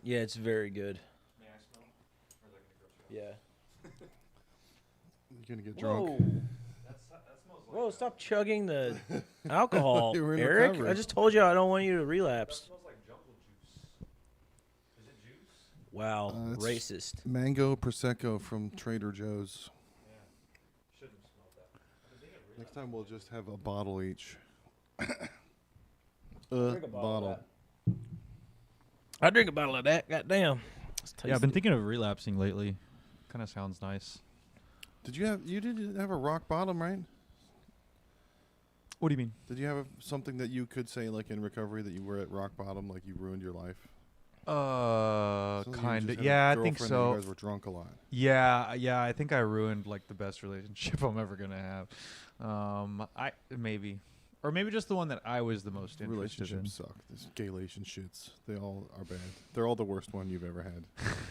Yeah, it's very good. May I smell? Or is that gonna gross you out? Yeah. You're gonna get drunk. That smells like. Whoa! Stop chugging the alcohol, They were in Eric. recovery. I just told you I don't want you to That relapse. smells like jungle juice. Is it juice? Wow, It's racist. Mango Prosecco from Trader Joe's. Yeah. Shouldn't have smelled that. I've been thinking of Next time we'll just have a bottle each. Drink a bottle of bottle. I drink a bottle of that. Goddamn. Yeah, I've been thinking of relapsing lately. Kind of sounds nice. You didn't have a rock bottom, right? What do you mean? Did you have something that you could say, like in recovery, that you were at rock bottom, like you ruined your life? Something you Kind just of. had a Yeah, I think girlfriend that so. You guys were drunk a lot. Yeah. I think I ruined like the best relationship I'm ever gonna have. Or maybe just the one that I was the most interested in. Relationships suck. These gay-lation shits, they all are bad. They're all the worst one you've ever had.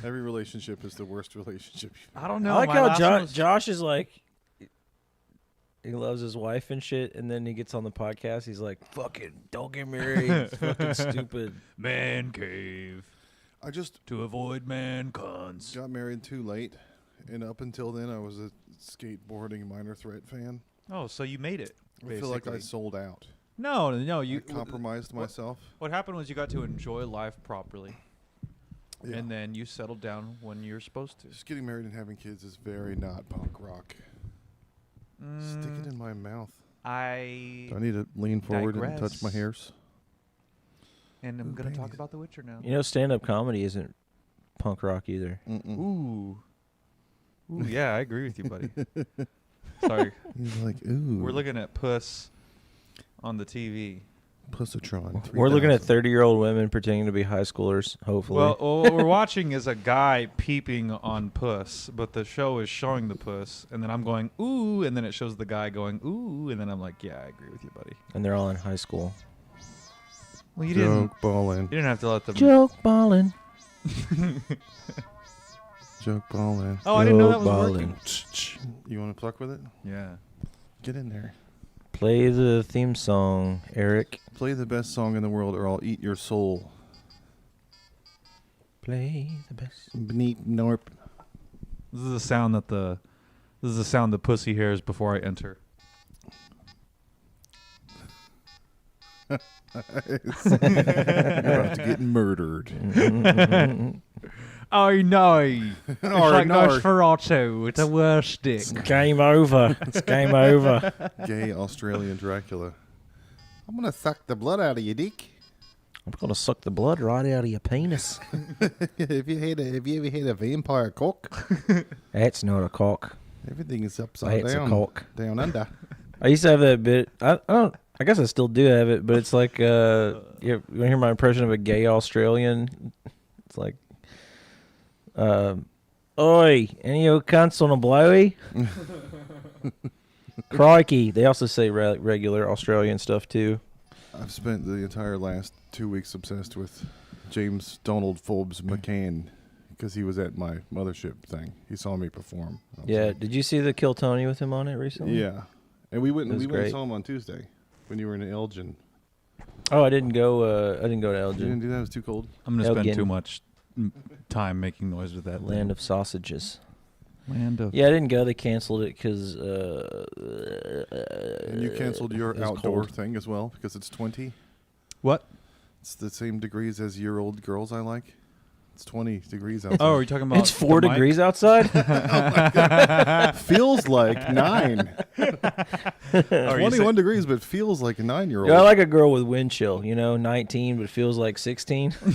Every relationship is the worst relationship you've ever I don't I know. like my how last one was- Josh is like, he loves his wife and shit, and then he gets on the podcast. He's like, "Fucking don't get married. It's fucking stupid." Man cave I just to avoid man cons. got married too late, and up until then, I was a skateboarding minor threat fan. Oh, so you made it. I feel like I basically. sold out. No, I you compromised myself. What happened was you got to enjoy life properly, Yeah. and then you settled down when you're supposed to. Just getting married and having kids is very not punk rock. Stick it in my mouth. Do I need to lean forward and touch my digress. hairs? And I'm Ooh, gonna talk babies. about The Witcher now. You know, stand-up comedy isn't punk rock either. Mm-mm. Ooh, yeah, I agree with you, buddy. Sorry, He's like, ooh. we're looking at Puss on the TV. Pussatron. We're looking at 3000. 30-year-old women pretending to be high schoolers. Hopefully, Well, what we're watching is a guy peeping on Puss, but the show is showing the Puss, and then I'm going ooh, and then it shows the guy going ooh, and then I'm like, yeah, I agree with you, buddy. and they're all in high school. Well, you didn't Jokeballing. have to let them. Jokeballing. Jokeballing. Oh, I didn't know that was working. You want to fuck with it? Yeah. Get in there. Play the theme song, Eric. Play the best song in the world, or I'll eat your soul. Play the best. Beneath Norp. This is the sound the pussy hears before I enter. You're about to get murdered. Oh no! It's like Nosferatu. It's a worst stick. It's game over. It's game over. Gay Australian Dracula. I'm gonna suck the blood out of you, dick. I'm gonna suck the blood right out of your penis. Have you ever had a vampire cock? That's not a cock. Everything is upside That's a down. cock. Down under. I used to have that bit. I don't. I guess I still do have it, but it's like you want to hear my impression of a gay Australian? It's like, oi, any of you cunts on a blowy? Crikey. They also say regular Australian stuff too. I've spent the entire last 2 weeks obsessed with James Donald Forbes McCann because he was at my mothership thing. He saw me perform. I was Yeah. like, Did you see the Kill Tony with him on it recently? yeah. And we went It was and great. saw him on Tuesday when you were in Elgin. Oh, I didn't go. I didn't go to You didn't Elgin. do that? It was too cold. I'm gonna spend Elgin. too much time making noise with that. Land of sausages. Land of. Yeah, I didn't go. They canceled it because. And you canceled your it was outdoor cold. thing as well because it's 20. What? It's the same degrees as year-old girls I like. It's 20 degrees outside. Oh, are you talking about? It's 4 the mic? degrees outside. Feels like 9. Oh, are you 21 degrees, but feels like a 9-year-old. Yeah, I like a girl with wind chill. 19, but feels like 16. I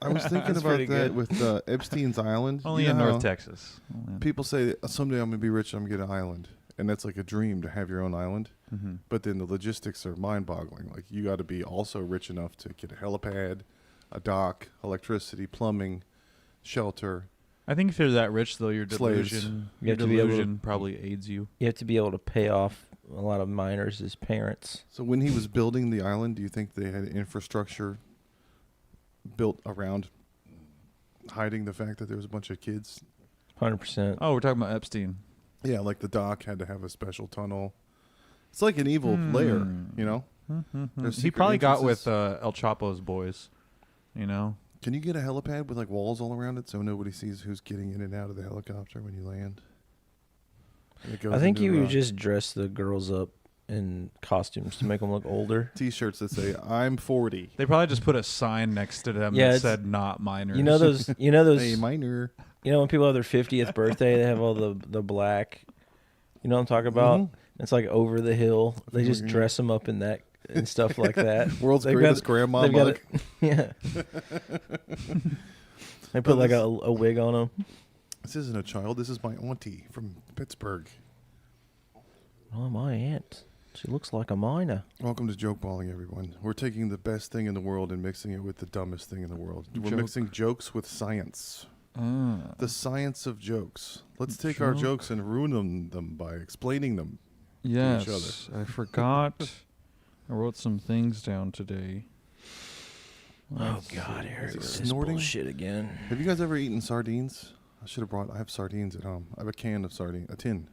was thinking That's about pretty that good. with Epstein's Island. Only You in know North how Texas. People say someday I'm going to be rich, I'm going to get an island. And that's like a dream to have your own island. Mm-hmm. But then the logistics are mind-boggling. Like you got to be also rich enough to get a helipad, a dock, electricity, plumbing, shelter. I think if you're that rich, though, your Slaves. delusion, You your have to be able to- delusion probably aids you. You have to be able to pay off a lot of minors as parents. So when he was building the island, do you think they had infrastructure built around hiding the fact that there was a bunch of kids? 100%. Oh, we're talking about Epstein. Yeah, like the dock had to have a special tunnel. It's like an evil lair, you know? There's He secret probably got with entrances. El Chapo's boys, you know? Can you get a helipad with like walls all around it so nobody sees who's getting in and out of the helicopter when you land? I think you would just dress the girls up in costumes to make them look older. T-shirts that say "I'm 40." They probably just put a sign next to them that said "not minors." You know those. You know those. Hey, minor. You know when people have their 50th birthday, they have all the black. You know what I'm talking about? Mhm. It's like over the hill. They just dress them up in that and stuff like that. World's greatest grandma they've mug. Yeah. They put like a wig on them. This isn't a child. This is my auntie from Pittsburgh. Oh, my aunt. She looks like a minor. Welcome to Jokeballing, everyone. We're taking the best thing in the world and mixing it with the dumbest thing in the world. We're mixing jokes with science. The science of jokes. Let's take our jokes and ruin them by explaining them to each other. I forgot. I wrote some things down today. Oh, God, here it goes. Snorting? Bullshit again. Have you guys ever eaten sardines? I have sardines at home. I have a can of sardines, a tin.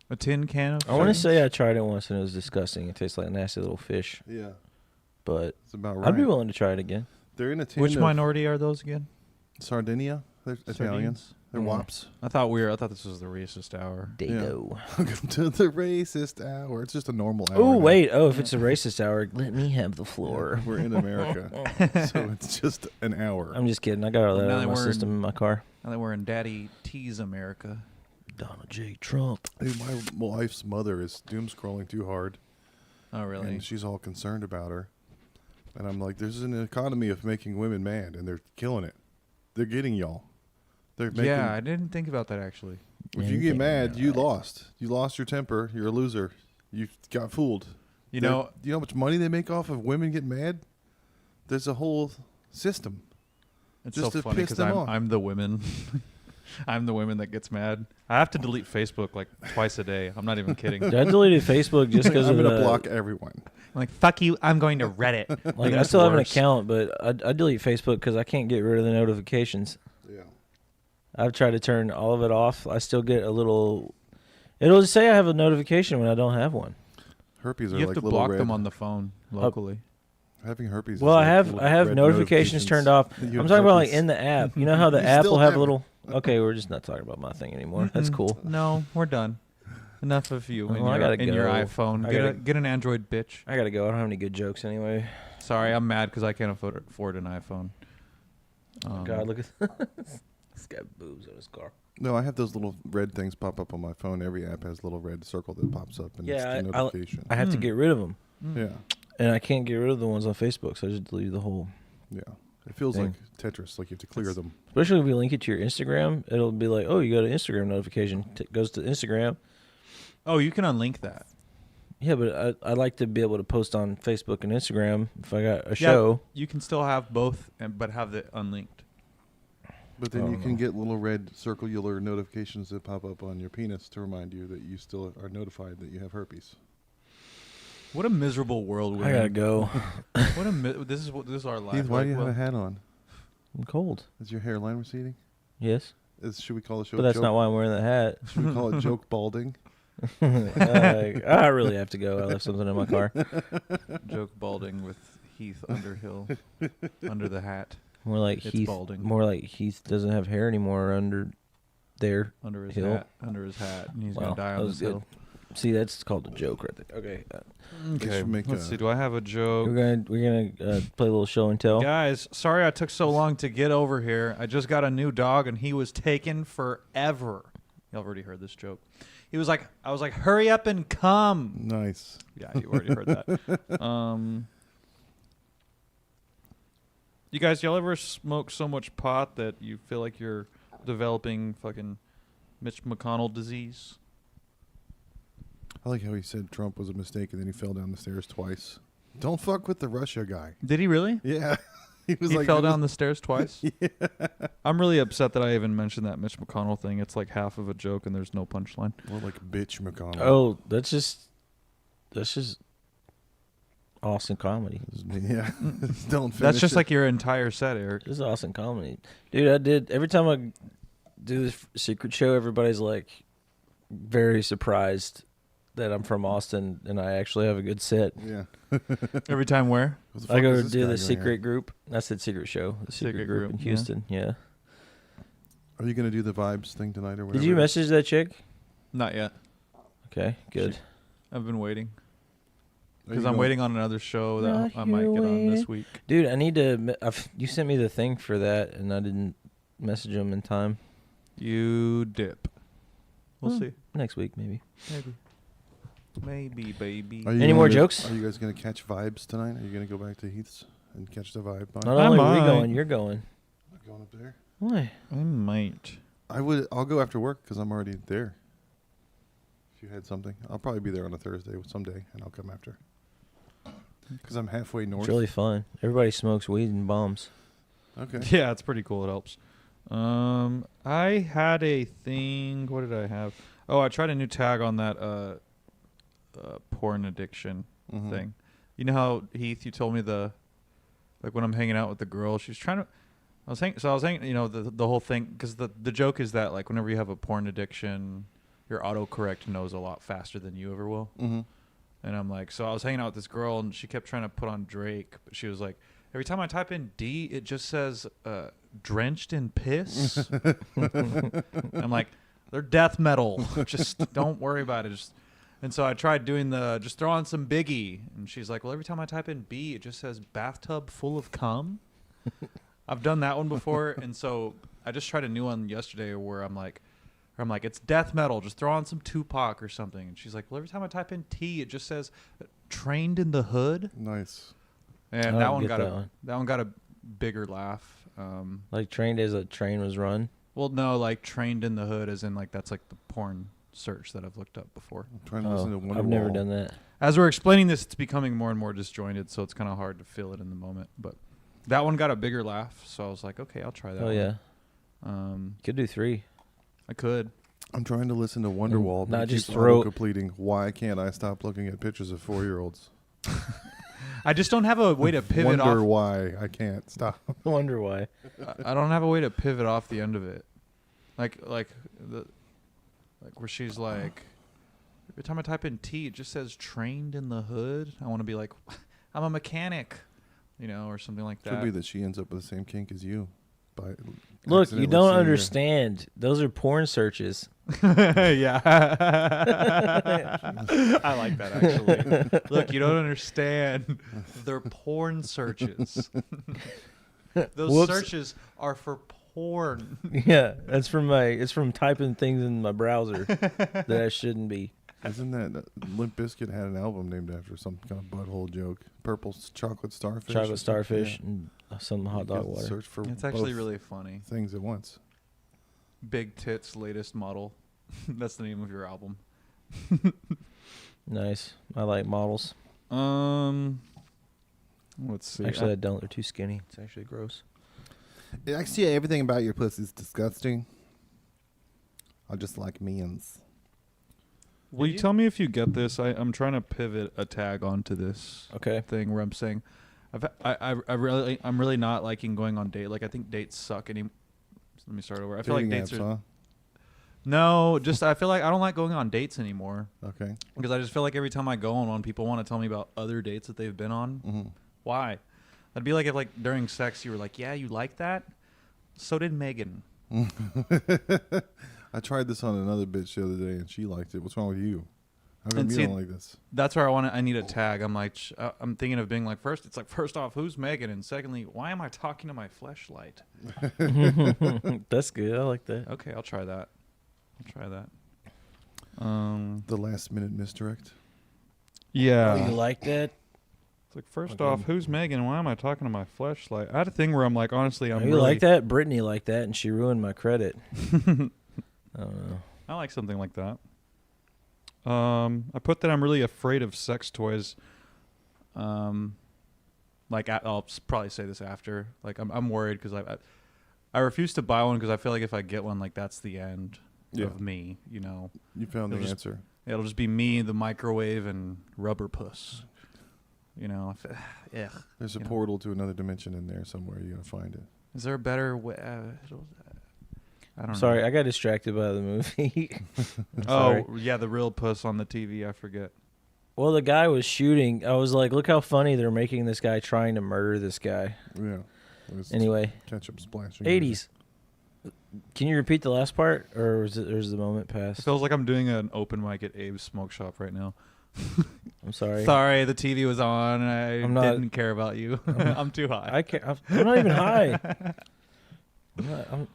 A tin can of I want to say I tried it once and it was disgusting. It tastes like a nasty little fish. Yeah. But It's about right. I'd be willing to try it again. They're in a tin Which of minority are those again? Sardinia. They're Italian. Sardines? They're wops. I thought this was the racist hour. Dago. Welcome to the racist hour. It's just a normal hour. Oh, now. wait. Oh, if it's a racist hour, let me have the floor. We're in America. So it's just an hour. I'm just kidding. I got all that Now out of my we're in- system in my car. Now that we're in Daddy T's America. Donald J. Trump. Hey, my wife's mother is doom scrolling too hard. Oh, really? And she's all concerned about her. And I'm like, there's an economy of making women mad, and they're killing it. They're getting y'all. They're making. Yeah, I didn't think about that actually. If you get mad, you lost. You lost your temper. You're a loser. You got fooled. You know how much money they make off of women getting mad? There's a whole system. it's just so to funny piss because them off. I'm the women. I'm the women that gets mad. I have to delete Facebook like twice a day. I'm not even kidding. I deleted Facebook just because I'm of gonna the block everyone. I'm like, fuck you. I'm going to Reddit. Like, I still have an account, but I delete Facebook because I can't get rid of the notifications. Yeah. I've tried to turn all of it off. I still get a little. It'll just say I have a notification when I don't have one. Herpes are You have like to little block red. them on the phone locally. Having herpes. Well, is I like have little red notifications turned off. You I'm have talking about like herpes. in the app. You know how the You app still will have have a it. little. Okay, we're just not talking about my thing anymore. That's cool. No, we're done. Enough of you Well, in, I your, gotta in your go. iPhone. I Get, gotta- get an Android, bitch. I gotta go. I don't have any good jokes anyway. Sorry, I'm mad because I can't afford an iPhone. God, look at this guy boobs on his car. No, I have those little red things pop up on my phone. Every app has a little red circle that pops up, and Yeah, it's the notification. I have to get rid of them, Yeah, and I can't get rid of the ones on Facebook, so I just delete the whole. yeah. It feels Thing. like Tetris. Like you have to clear them. Especially if you link it to your Instagram, it'll be like, oh, you got an Instagram notification. Goes to Instagram. Oh, you can unlink that. Yeah, but I like to be able to post on Facebook and Instagram if I got a show. You can still have both, but have it unlinked. But then Oh, you can no. get little red circular notifications that pop up on your penis to remind you that you still are notified that you have herpes. What a miserable world we're I gotta in. go. What a this is our life. Heath, why do you Like, have a hat on? I'm cold. Is your hairline receding? Yes, Should we call the show? but that's not why I'm wearing that hat. Should we call it joke balding? I really have to go. I left something in my car. Joke balding with Heath Underhill under the hat, More like It's Heath. balding. More like Heath doesn't have hair anymore under there. under his Hill. hat, and he's Well, gonna die that on was this good. hill. See, that's called a joke right there. Okay, They should make Let's a- see. Do I have a joke? we're gonna play a little show and tell. Guys, sorry I took so long to get over here. I just got a new dog and he was taking forever. Y'all already heard this joke. I was like, hurry up and come. Nice. Yeah, you already heard that. You guys, y'all ever smoke so much pot that you feel like you're developing fucking Mitch McConnell disease? I like how he said Trump was a mistake and then he fell down the stairs twice. Don't fuck with the Russia guy. Did he really? Yeah. He was He like, fell it was- down the stairs twice? Yeah. I'm really upset that I even mentioned that Mitch McConnell thing. It's like half of a joke and there's no punchline. More like bitch McConnell. Oh, that's just Austin comedy. Yeah. Don't finish That's just it. like your entire set, Eric. This is Austin comedy, dude. I did every time I do this secret show. Everybody's like very surprised that I'm from Austin and I actually have a good set. Yeah. Every time where? What the I fuck go is to this do guy the going secret at? group. I said secret show. The secret group in yeah. Houston. Yeah. Are you gonna do the vibes thing tonight or whatever? Did you message that chick? Not yet. Okay, good. I've been waiting. Are Because you I'm going- waiting on another show that Not I might you get on this waiting. week. Dude, I need to. You sent me the thing for that, and I didn't message him in time. You dip. We'll see. Next week, maybe. Maybe, baby. Are you Any more gonna- jokes? Are you guys gonna catch vibes tonight? Are you gonna go back to Heath's and catch the vibe? Not Vibe? I only are we might. going, you're going. Going up there. Why? I might. I'll go after work because I'm already there. If you had something, I'll probably be there on a Thursday someday, and I'll come after. Because I'm halfway north. It's really fun. Everybody smokes weed and bombs. Okay. Yeah, it's pretty cool. It helps. I had a thing. What did I have? Oh, I tried a new tag on that porn addiction Mhm. thing. You know how, Heath, you told me when I'm hanging out with the girl, she's trying to. I was hanging. You know, the whole thing, because the joke is that like whenever you have a porn addiction, your autocorrect knows a lot faster than you ever will. Mm-hmm. And I'm like, so I was hanging out with this girl, and she kept trying to put on Drake, but she was like, every time I type in D, it just says drenched in piss. I'm like, they're death metal. Just don't worry about it. And so I tried doing just throw on some Biggie, and she's like, well, every time I type in B, it just says bathtub full of cum. I've done that one before, and so I just tried a new one yesterday where I'm like, it's death metal. Just throw on some Tupac or something. And she's like, well, every time I type in T, it just says trained in the hood. Nice. And I that don't one get got that that one got a bigger laugh. Like trained as a train was run. Well, no, like trained in the hood, as in like that's like the porn search that I've looked up before. I'm trying to listen to Wonderwall. I've never done that. As we're explaining this, it's becoming more and more disjointed, so it's kind of hard to feel it in the moment. But that one got a bigger laugh, so I was like, okay, I'll try that. Oh one. yeah, Yeah, could do 3. I could. I'm trying to listen to Wonderwall, but not it just keeps throw- completing. Why can't I stop looking at pictures of 4-year-olds? I just don't have a way to pivot Wonder off. why I can't stop. Wonder why. I don't have a way to pivot off the end of it, like where she's like, every time I type in T, it just says trained in the hood. I want to be like, I'm a mechanic, or something like that. Could be that she ends up with the same kink as you. By Look, accidentally you don't seeing her. understand. Those are porn searches. Yeah. I like that, actually. Look, you don't understand. They're porn searches. Those Whoops. searches are for porn. Yeah, it's from typing things in my browser that I shouldn't be. Isn't that Limp Bizkit had an album named after some kind of butthole joke? Purple chocolate starfish. or Chocolate something? starfish Yeah. and some hot You dog gotta water. Search for It's actually both really funny. things at once. Big Tits latest model. That's the name of your album. Nice. I like models. Let's see. Actually, I don't. They're too skinny. It's actually gross. Actually, everything about your pussy is disgusting. I just like men's. Will you tell me if you get this? I'm trying to pivot a tag onto this Okay. thing where I'm saying, I'm really not liking going on date. Like I think dates suck anymore. Let me start over. I feel like Dating dates apps, are huh? no. Just I feel like I don't like going on dates anymore Okay. because I just feel like every time I go on one, people want to tell me about other dates that they've been on. Mm-hmm. Why? That'd be like if like during sex you were like, yeah, you like that. So did Megan. I tried this on another bitch the other day, and she liked it. What's wrong with you? How come And you see, don't like this? That's where I need a tag. I'm like, I'm thinking of being like, first off, who's Megan? And secondly, why am I talking to my fleshlight? That's good. I like that. Okay, I'll try that. The last minute misdirect. Yeah. Oh, you like that? It's like, first Okay. off, who's Megan? And why am I talking to my fleshlight? I had a thing where I'm like, honestly, I'm Oh, you really, like that? Brittany liked that, and she ruined my credit. I don't know. I like something like that. I put that I'm really afraid of sex toys. Like I'll probably say this after. Like I'm worried because I refuse to buy one because I feel like if I get one, like that's the end of me. You found the It'll just- answer. It'll just be me, the microwave, and rubber puss. Yeah. There's a you know. portal to another dimension in there somewhere. You're gonna find it. Is there a better way? I don't Sorry, know. I got distracted by the movie. Oh, yeah, the real puss on the TV. I forget. Well, the guy was shooting. I was like, look how funny they're making this guy trying to murder this guy. Yeah. Just Anyway, ketchup splashing. 80s. Can you repeat the last part, or is the moment It past? feels like I'm doing an open mic at Abe's Smoke Shop right now. I'm sorry. Sorry, the TV was on and I'm I not- didn't care about you. I'm too high. I can't. I'm not even high. I'm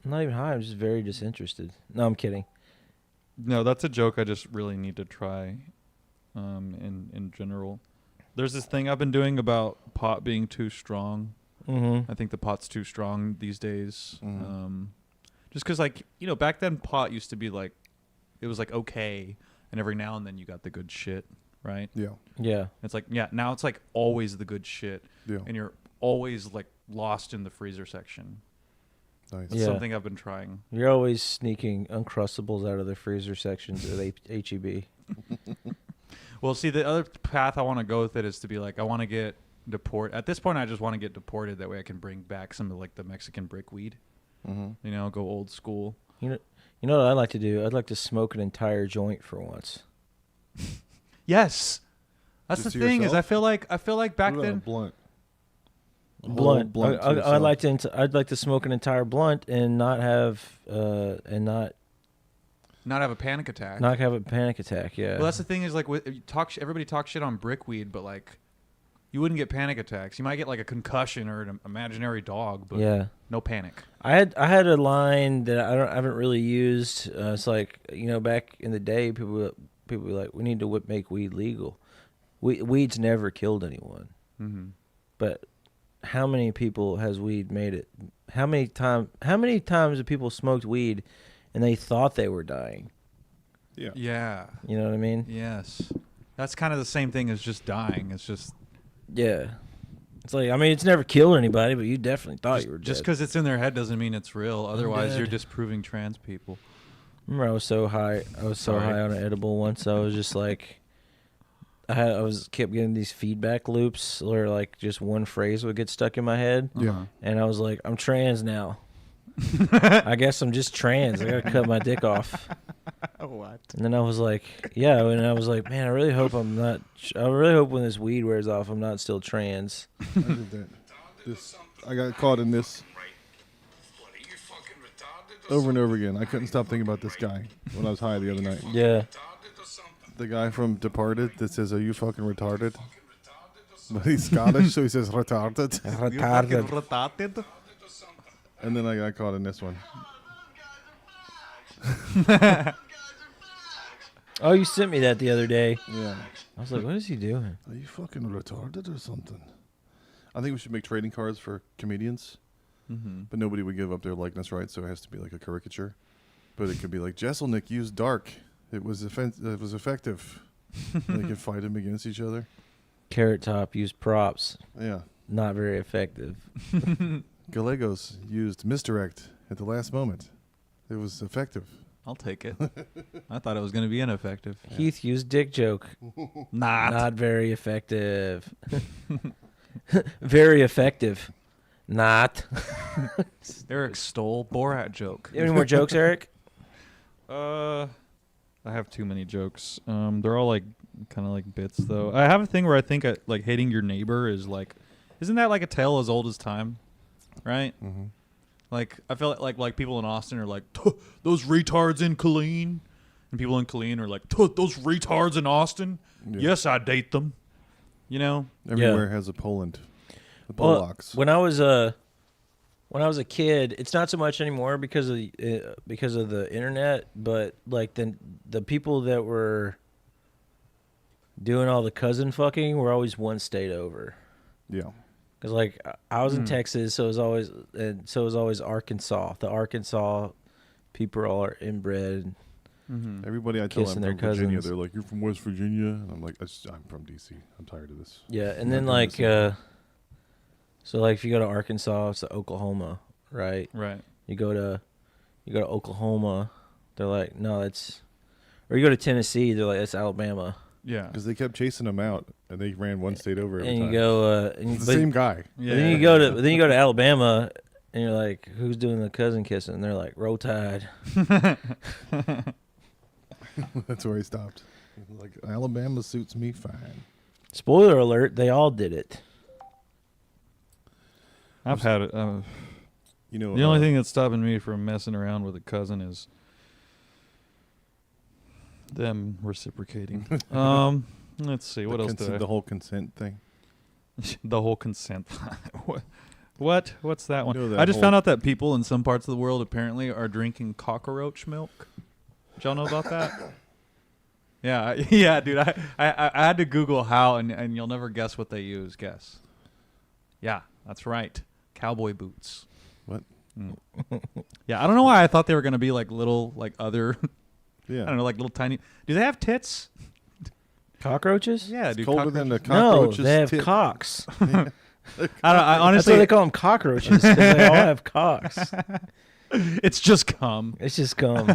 not even high. I'm just very disinterested. No, I'm kidding. No, that's a joke I just really need to try in general. There's this thing I've been doing about pot being too strong. Mm-hmm. I think the pot's too strong these days. Mhm. Just because, like, you know, back then pot used to be like, it was like okay, and every now and then you got the good shit, right? Yeah. Yeah. It's like, yeah, now it's like always the good shit, Yeah. and you're always like lost in the freezer section. Nice. That's Yeah. something I've been trying. You're always sneaking Uncrustables out of the freezer sections at HEB. Well, see, the other path I want to go with it is to be like, I want to get deported. At this point, I just want to get deported. That way I can bring back some of like the Mexican brickweed. Mm-hmm. You know, go old school. You know what I'd like to do? I'd like to smoke an entire joint for once. Yes, that's Just the to thing. Is yourself? I feel like back What about a then. blunt. A whole Blunt. blunt to I'd yourself. like to. I'd like to smoke an entire blunt and not have Not have a panic attack. not have a panic attack. Yeah. Well, that's the thing is like everybody talks shit on brickweed, but like you wouldn't get panic attacks. You might get like a concussion or an imaginary dog, but yeah. no panic. I had a line that I haven't really used. It's like, you know, back in the day, people were like, we need to make weed legal. Weed's never killed anyone, Mm-hmm. but how many people has weed made it? How many times have people smoked weed and they thought they were dying? Yeah. Yeah. You know what I mean? Yes. That's kind of the same thing as just dying. It's just Yeah. It's like, I mean, it's never killed anybody, but you definitely thought you were dead. just because it's in their head doesn't mean it's real. Otherwise, you're dead. disproving trans people. Remember, I was so high Sorry. on an edible once. I was just like, I kept getting these feedback loops where like just one phrase would get stuck in my head, Yeah. and I was like, I'm trans now. I guess I'm just trans. I gotta cut my dick off. What? And then I was like, yeah, and I was like, man, I really hope I'm not. I really hope when this weed wears off, I'm not still trans. I did that. I got caught in this over and over again. I couldn't stop thinking about this guy when I was high the other night. Yeah. The guy from Departed that says, "Are you fucking retarded?" But he's Scottish, so he says retarded. Retarded. And then I got caught in this one. Oh, you sent me that the other day. Yeah. I was like, what is he doing? Are you fucking retarded or something? I think we should make trading cards for comedians, Mm-hmm. but nobody would give up their likeness rights, so it has to be like a caricature. But it could be like Jesselnick used dark. It was effective. They could fight him against each other. Carrot Top used props. Yeah. Not very effective. Gallegos used misdirect at the last moment. It was effective. I'll take it. I thought it was going to be ineffective. Heath used dick joke. Not very effective. Very effective. Not. Eric stole Borat joke. You have any more jokes, Eric? I have too many jokes. They're all like kind of like bits though. I have a thing where I think like hating your neighbor is like, isn't that like a tale as old as time, right? Mm-hmm. Like I feel like people in Austin are like those retards in Killeen, and people in Killeen are like those retards in Austin. Yeah. Yes, I date them. You know. Everywhere has a Poland. The Well, Polacks. when I was a kid, it's not so much anymore because of the internet, but like the people that were doing all the cousin fucking were always one state over. Yeah. Because like I was in Texas, so it was always Arkansas. The Arkansas people are all inbred. Mm-hmm. Everybody I tell I'm Kissing from their Virginia, cousins. they're like, "You're from West Virginia," and I'm like, "I'm from DC. I'm tired of this." Yeah, and I'm then not doing like this so like if you go to Arkansas, it's Oklahoma, right? Right. You go to Oklahoma, they're like, no, that's, or you go to Tennessee, they're like, that's Alabama. Yeah. because they kept chasing them out, and they ran one state over every And you time. go, and It's the same guy. Yeah. then you go to Alabama, and you're like, "Who's doing the cousin kissing?" And they're like, "Roll Tide." That's where he stopped. Like, Alabama suits me fine. Spoiler alert: they all did it. I've had it. You know, The only thing that's stopping me from messing around with a cousin is them reciprocating. Let's see. What else did I? The whole consent thing. The whole consent. What? What's that one? You know that I just whole- found out that people in some parts of the world apparently are drinking cockroach milk. Did y'all know about that? Yeah, yeah, dude. I had to Google how, and you'll never guess what they use. Guess. Yeah, that's right. Cowboy boots. What? Yeah, I don't know why I thought they were gonna be like little, like other. Yeah. I don't know, like little tiny. Do they have tits? Cockroaches? Yeah, It's dude. colder than the No, cockroaches. they have tit. cocks. I don't. I That's why honestly, they call them cockroaches, because they all have cocks. it's just cum. It's just cum.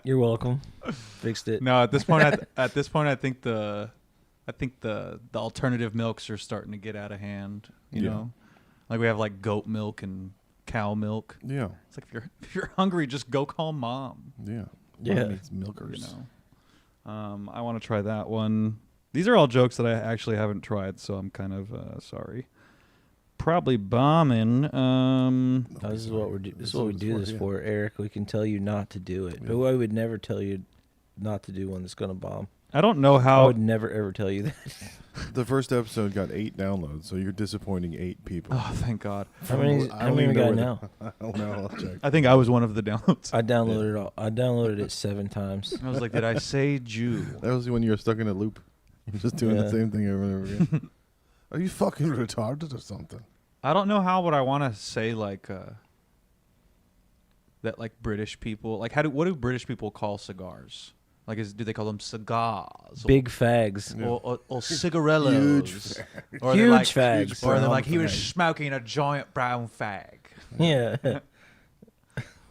You're welcome. Fixed it. No, at this point, I think the alternative milks are starting to get out of hand. You Yeah. know, like we have like goat milk and cow milk. Yeah. It's like if you're hungry, just go call mom. Yeah. Yeah. Mom needs milkers. You know, I want to try that one. These are all jokes that I actually haven't tried, so I'm kind of sorry. Probably bombing. This is what we do this for, Eric. We can tell you not to do it, but I would never tell you not to do one that's gonna bomb. I don't know I how. would never ever tell you that. The first episode got 8 downloads, so you're disappointing 8 people. Oh, thank God. How many we got now? I don't know. I'll check. I think I was one of the downloads. I downloaded I downloaded it 7 times. I was like, did I say Jew? That was when you were stuck in a loop. You're just doing the Yeah. same thing over and over again. Are you fucking retarded or something? I don't know how would I want to say like that like British people like what do British people call cigars? Like do they call them cigars? Big fags. Or cigarellos? Huge Or Huge they're like, fags. Or they're brown like he was fag. smoking a giant brown fag. Yeah.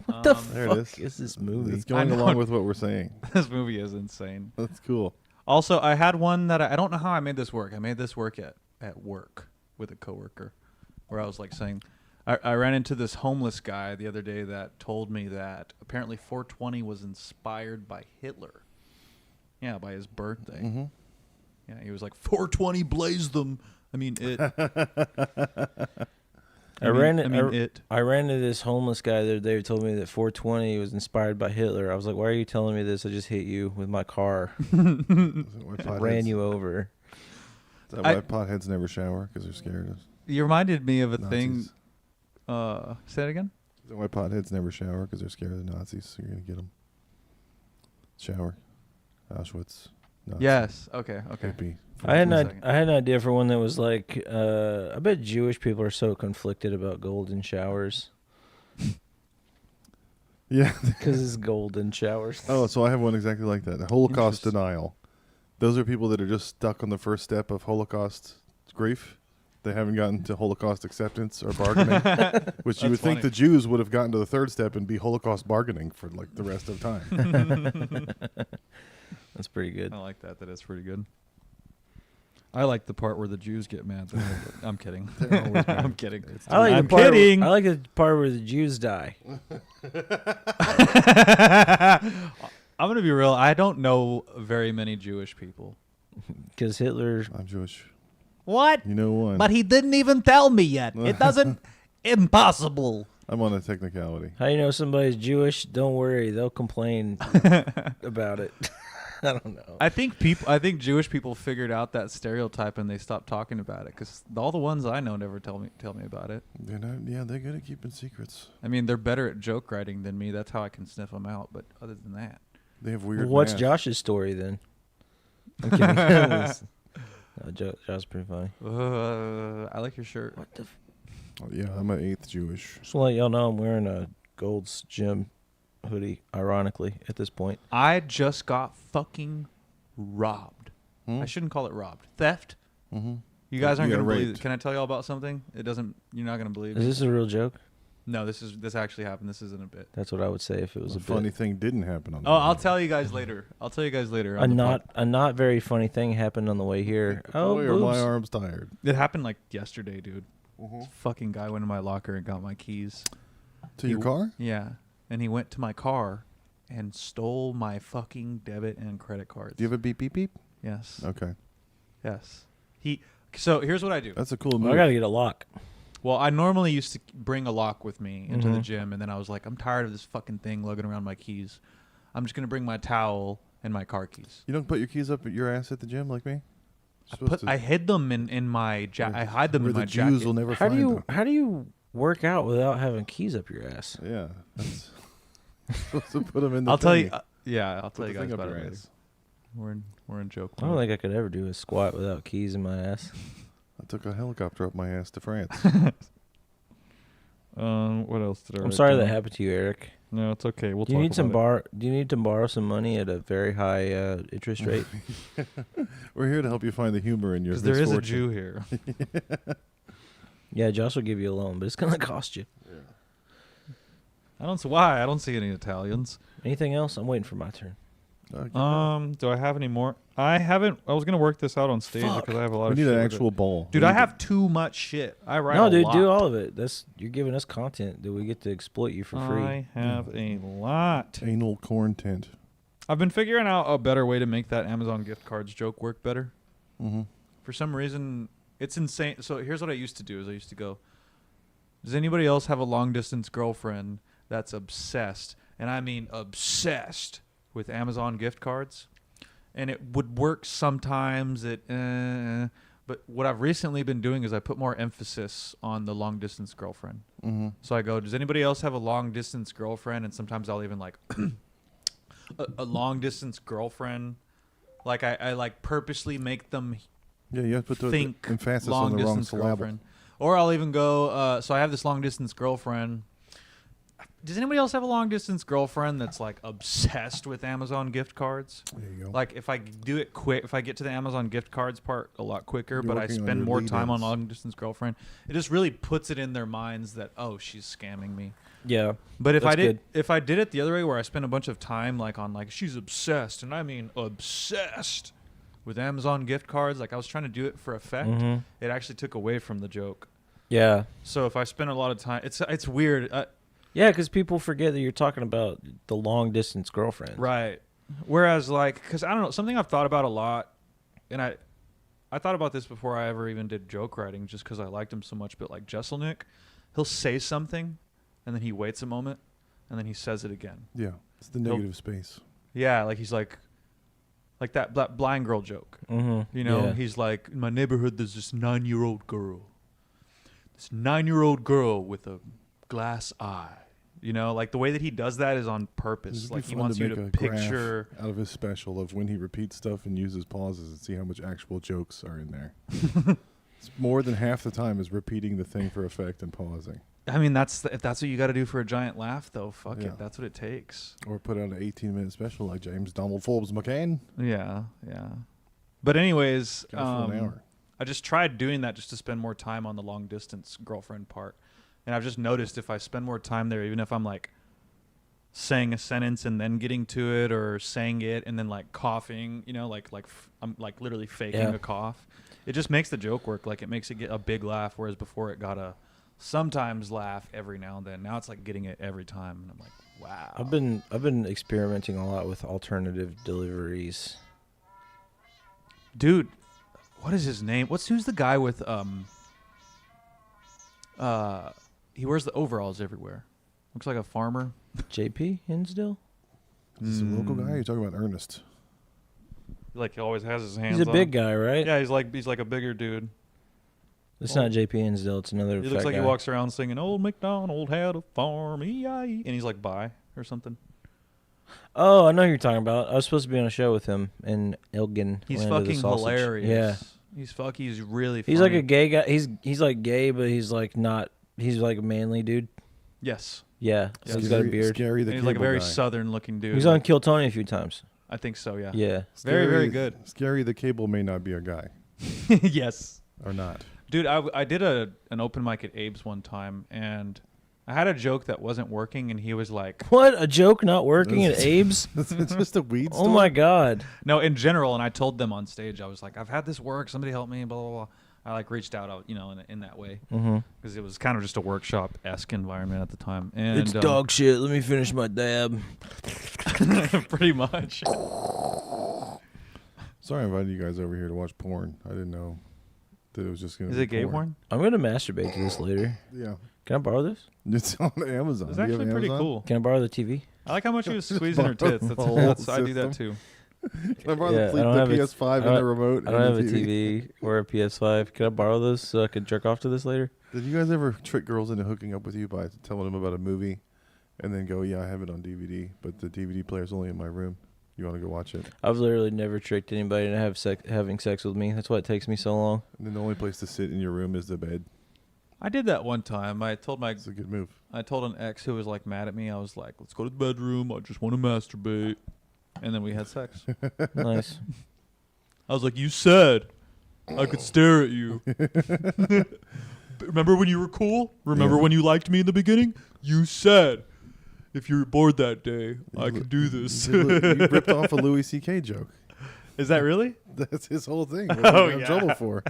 What the There it fuck is. is this movie? It's going I know. along with what we're saying. This movie is insane. That's cool. Also, I had one that I don't know how I made this work. I made this work at work with a coworker, where I was like saying, I ran into this homeless guy the other day that told me that apparently 420 was inspired by Hitler. Yeah, by his birthday. Mm-hmm. Yeah, he was like 420 blazed them. I mean it. I ran it. I ran into this homeless guy the other day who told me that 420 was inspired by Hitler. I was like, "Why are you telling me this? I just hit you with my car. Ran you over." Is that why potheads never shower? Because they're scared of You reminded me of a Nazis? thing. Say that again. Is that why potheads never shower? Because they're scared of the Nazis. So you're going to get them. Shower. Auschwitz. Nazi. Yes. Okay. Hippie. I had second. an idea for one that was like, I bet Jewish people are so conflicted about golden showers Yeah. because it's golden showers. Oh, so I have one exactly like that. The Holocaust Interesting. denial. Those are people that are just stuck on the first step of Holocaust grief. They haven't gotten to Holocaust acceptance or bargaining, which you would That's think funny. the Jews would have gotten to the third step and be Holocaust bargaining for like the rest of time. That's pretty good. I like that. That is pretty good. I like the part where the Jews get mad. I'm kidding. They're always mad. I'm kidding. I like I'm the part kidding. I like the part where the Jews die. I'm gonna be real. I don't know very many Jewish people. Because Hitler. I'm Jewish. What? You know one. But he didn't even tell me yet. It doesn't. Impossible. I'm on a technicality. How you know somebody's Jewish? Don't worry, they'll complain about it. I don't know. I think Jewish people figured out that stereotype and they stopped talking about it because all the ones I know never tell me about it. They're not. Yeah, they're good at keeping secrets. I mean, they're better at joke writing than me. That's how I can sniff them out. But other than that, They have weird. What's math. Josh's story then? I'm kidding. Josh's pretty funny. I like your shirt. What the? Oh, yeah, I'm an 8th Jewish. Just to let y'all know, I'm wearing a Gold's Gym hoodie. Ironically, at this point, I just got fucking robbed. Hmm? I shouldn't call it robbed. Theft. Mm-hmm. You guys aren't You gonna got believe raped. it. Can I tell y'all about something? It doesn't. You're not gonna believe is it. this a real joke? No, this actually happened. This isn't a bit. That's what I would say if it was The a funny bit. thing didn't happen on. Oh, I'll tell you guys later. I'll tell you guys later. A on the pod. not very funny thing happened on the way here. Oh, Boy, are my boobs. arms tired. It happened like yesterday, dude. This fucking guy went in my locker and got my keys. To your car? Yeah. And he went to my car and stole my fucking debit and credit cards. Do you have a beep beep beep? Yes. Okay. Yes. So here's what I do. That's a cool move. Well, I gotta get a lock. Well, I normally used to bring a lock with me into the Mhm. gym, and then I was like, I'm tired of this fucking thing lugging around my keys. I'm just gonna bring my towel and my car keys. You don't put your keys up your ass at the gym like me? Supposed to- I hid them in my where- I hide them where in my the Jews jacket. will never How find them. do you work out without having keys up your ass? Yeah. That's supposed to put them in the I'll tell thingy. you. I'll Put tell the you guys thing up about your it later. ass. We're in joke. I don't think I could ever do a squat without keys in my ass. I took a helicopter up my ass to France. What else did I? I'm write sorry that down? happened to you, Eric. No, it's okay. We'll Do you talk need some about it. Do you need to borrow some money at a very high interest rate? We're here to help you find the humor in your Because there is a misfortune. Jew here. Yeah, Josh will give you a loan, but it's gonna cost you. I don't see why. I don't see any Italians. Anything else? I'm waiting for my turn. Do I have any more? I haven't. I was gonna work this out on stage Fuck. because I have a lot we of need shit an with it. actual ball. Dude, We I need have too much shit. I write No, a dude, lot. do all of it. You're giving us content that we get to exploit you for free. I have a lot. anal corn tent. I've been figuring out a better way to make that Amazon gift cards joke work better. Mm-hmm. For some reason, it's insane. So here's what I used to do: is I used to go, does anybody else have a long distance girlfriend that's obsessed, and I mean obsessed, with Amazon gift cards? And it would work sometimes. But what I've recently been doing is I put more emphasis on the long distance girlfriend. Mm-hmm. So I go, does anybody else have a long distance girlfriend? And sometimes I'll even like a long distance girlfriend. Like I like purposely make them Yeah, you have to put the think emphasis long on the wrong distance syllable. girlfriend. Or I'll even go, so I have this long distance girlfriend. Does anybody else have a long distance girlfriend that's like obsessed with Amazon gift cards? There you go. Like if I do it quick, if I get to the Amazon gift cards part a lot quicker, You're but I working on spend your more lead time on ins. long distance girlfriend, it just really puts it in their minds that, oh, she's scamming me. Yeah. But if That's I did it the other way, where I spend a bunch of time like on like she's obsessed, and I mean obsessed with Amazon gift cards, like I was trying to do it for effect, Mhm. it actually took away from the joke. Yeah. So if I spend a lot of time, it's weird, Yeah, because people forget that you're talking about the long distance girlfriend. right? Whereas like, because I don't know, something I've thought about a lot, and I thought about this before I ever even did joke writing, just because I liked him so much. But like Jesselnick, he'll say something, and then he waits a moment, and then he says it again. Yeah, it's the negative space. Yeah, like he's like that blind girl joke. Mm-hmm. You know, Yeah. he's like, in my neighborhood, there's this 9-year-old girl. This 9-year-old girl with a glass eye. You know, like the way that he does that is on purpose. It'd be Like he fun wants you make to a graph picture. out of his special of when he repeats stuff and uses pauses and see how much actual jokes are in there. It's more than half the time is repeating the thing for effect and pausing. I mean, if that's what you got to do for a giant laugh, though, fuck Yeah. it. That's what it takes. Or put out an 18-minute special like James Donald Forbes McCann. Yeah, yeah. But anyways, Got it for an hour. I just tried doing that just to spend more time on the long distance girlfriend part. And I've just noticed if I spend more time there, even if I'm like saying a sentence and then getting to it, or saying it and then like coughing, you know, I'm like literally faking Yeah. a cough. It just makes the joke work. Like it makes it get a big laugh, whereas before it got a sometimes laugh every now and then. Now it's like getting it every time, and I'm like, wow. I've been experimenting a lot with alternative deliveries. Dude, what is his name? Who's the guy with he wears the overalls everywhere. Looks like a farmer. JP Hinsdale? Is this a local Mm. guy? You're talking about Ernest. Like he always has his hands He's a big on. guy, right? Yeah, he's like a bigger dude. It's not JP Hinsdale. It's another. He looks fat like guy. he walks around singing "Old MacDonald had a farm, E-I-E," and he's like bi or something. Oh, I know who you're talking about. I was supposed to be on a show with him in Elgin. He's Land of the fucking Sausage. hilarious. Yeah, He's really funny. he's like a gay guy. He's like gay, but he's like not. He's like a manly dude. Yes. Yeah, Yeah. so he's got a beard. Scary the And he's like a Cable very guy. southern looking dude. He's on Kill Tony a few times. I think so, yeah. Yeah. Very, very good. Scary the Cable may not be a guy. Yes. Or not. Dude, I did an open mic at Abe's one time, and I had a joke that wasn't working, and he was like, What, a joke not working at Abe's? It's just a weed store. Oh my god. no, in general, and I told them on stage, I was like, I've had this work, somebody help me, blah, blah, blah. I like reached out, in that way Mm-hmm. because it was kind of just a workshop-esque environment at the time. And It's dog shit. Let me finish my dab. pretty much. Sorry, I invited you guys over here to watch porn. I didn't know that it was just going to Is be it gay porn? I'm gonna masturbate to this later. Yeah. Can I borrow this? It's on Amazon. It's Do you have actually pretty Amazon? cool. Can I borrow the TV? I like how much he was Just squeezing her borrow tits. the whole I do that system. too. Can I borrow Yeah, the I don't have a- PS5 I and don't- the remote? I don't have and a the TV or a PS5. Can I borrow those so I could jerk off to this later? Did you guys ever trick girls into hooking up with you by telling them about a movie and then go, yeah, I have it on DVD, but the DVD player's only in my room. You want to go watch it? I've literally never tricked anybody into having sex with me. That's why it takes me so long. And then the only place to sit in your room is the bed. I did that one time. I told It's a good move. an ex who was like mad at me. I was like, let's go to the bedroom. I just want to masturbate. And then we had sex. Nice. I was like, you said I could stare at you. Remember when you were cool? Remember Yeah. when you liked me in the beginning? You said if you were bored that day, I could do this. You ripped off a Louis C.K. joke. Is that really? That's his whole thing. What Oh, he got in yeah. trouble for.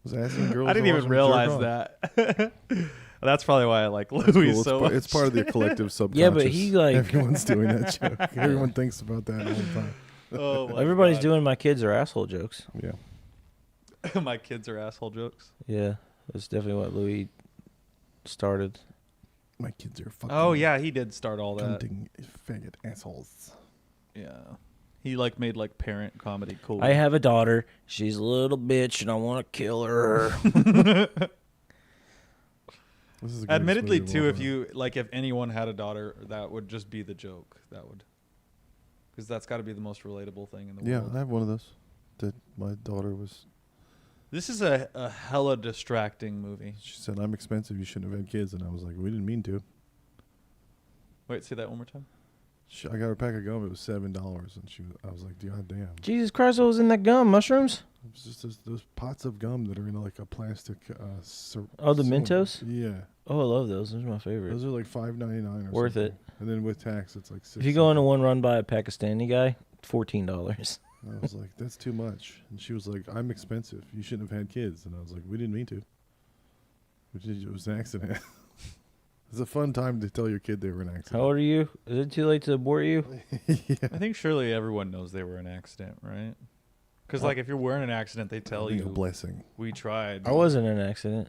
Was asking girls I to didn't watch even him realize jerk off. that. That's probably why I like It's Louis cool. so much. It's part of the collective subconscious. Yeah, but he, like- everyone's doing that joke. Everyone thinks about that all the time. Oh my Everybody's God. doing my kids are asshole jokes. Yeah. My kids are asshole jokes. Yeah, that's definitely what Louis started. My kids are fucking. Oh yeah, he did start all that. Hunting faggot assholes. Yeah, he like made like parent comedy cool. I have a daughter. She's a little bitch, and I want to kill her. This is the greatest Admittedly, movie of too, all if time. you like, if anyone had a daughter, that would just be the joke. That would, because that's got to be the most relatable thing in the Yeah, world. I have one of those. That my daughter was. This is a hella distracting movie. She said, "I'm expensive. You shouldn't have had kids," and I was like, "We didn't mean to." Wait, say that one more time. I got her a pack of gum. It was $7, and I was like, "God damn!" Jesus Christ, what was in that gum? Mushrooms? It was just those pots of gum that are in like a plastic. Oh, the cylinder. Mentos? Yeah, Oh, I love those. Those are my favorite. those are like $5.99 or Worth something. it. And then with tax, it's like $6. If you go into one run by a Pakistani guy, $14. I was like, "That's too much," and she was like, "I'm expensive. You shouldn't have had kids," and I was like, "We didn't mean to. It was an accident." It's a fun time to tell your kid they were an accident. How old are you? Is it too late to abort you? I think surely everyone knows they were an accident, right? Because like if you're wearing an accident, they tell Being a you blessing. we tried. I wasn't in an accident.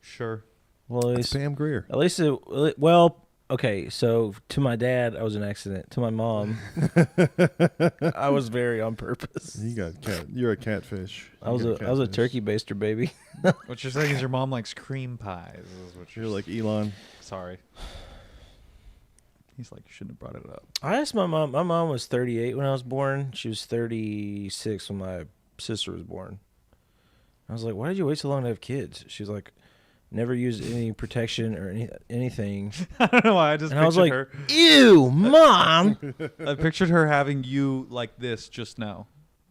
Sure. Well, at least, Pam Grier. at least it, well, okay. So to my dad, I was an accident. To my mom, I was very on purpose. You got cat. You're a catfish. I was a catfish. turkey baster baby. What you're saying is your mom likes cream pies. Is what You're like Elon. Sorry. He's like, you shouldn't have brought it up. I asked my mom. My mom was 38 when I was born. She was 36 when my sister was born. I was like, "Why did you wait so long to have kids?" She was like, "Never used any protection or anything." I don't know why. I just And I was pictured like, her. "Ew, mom." I pictured her having you like this just now.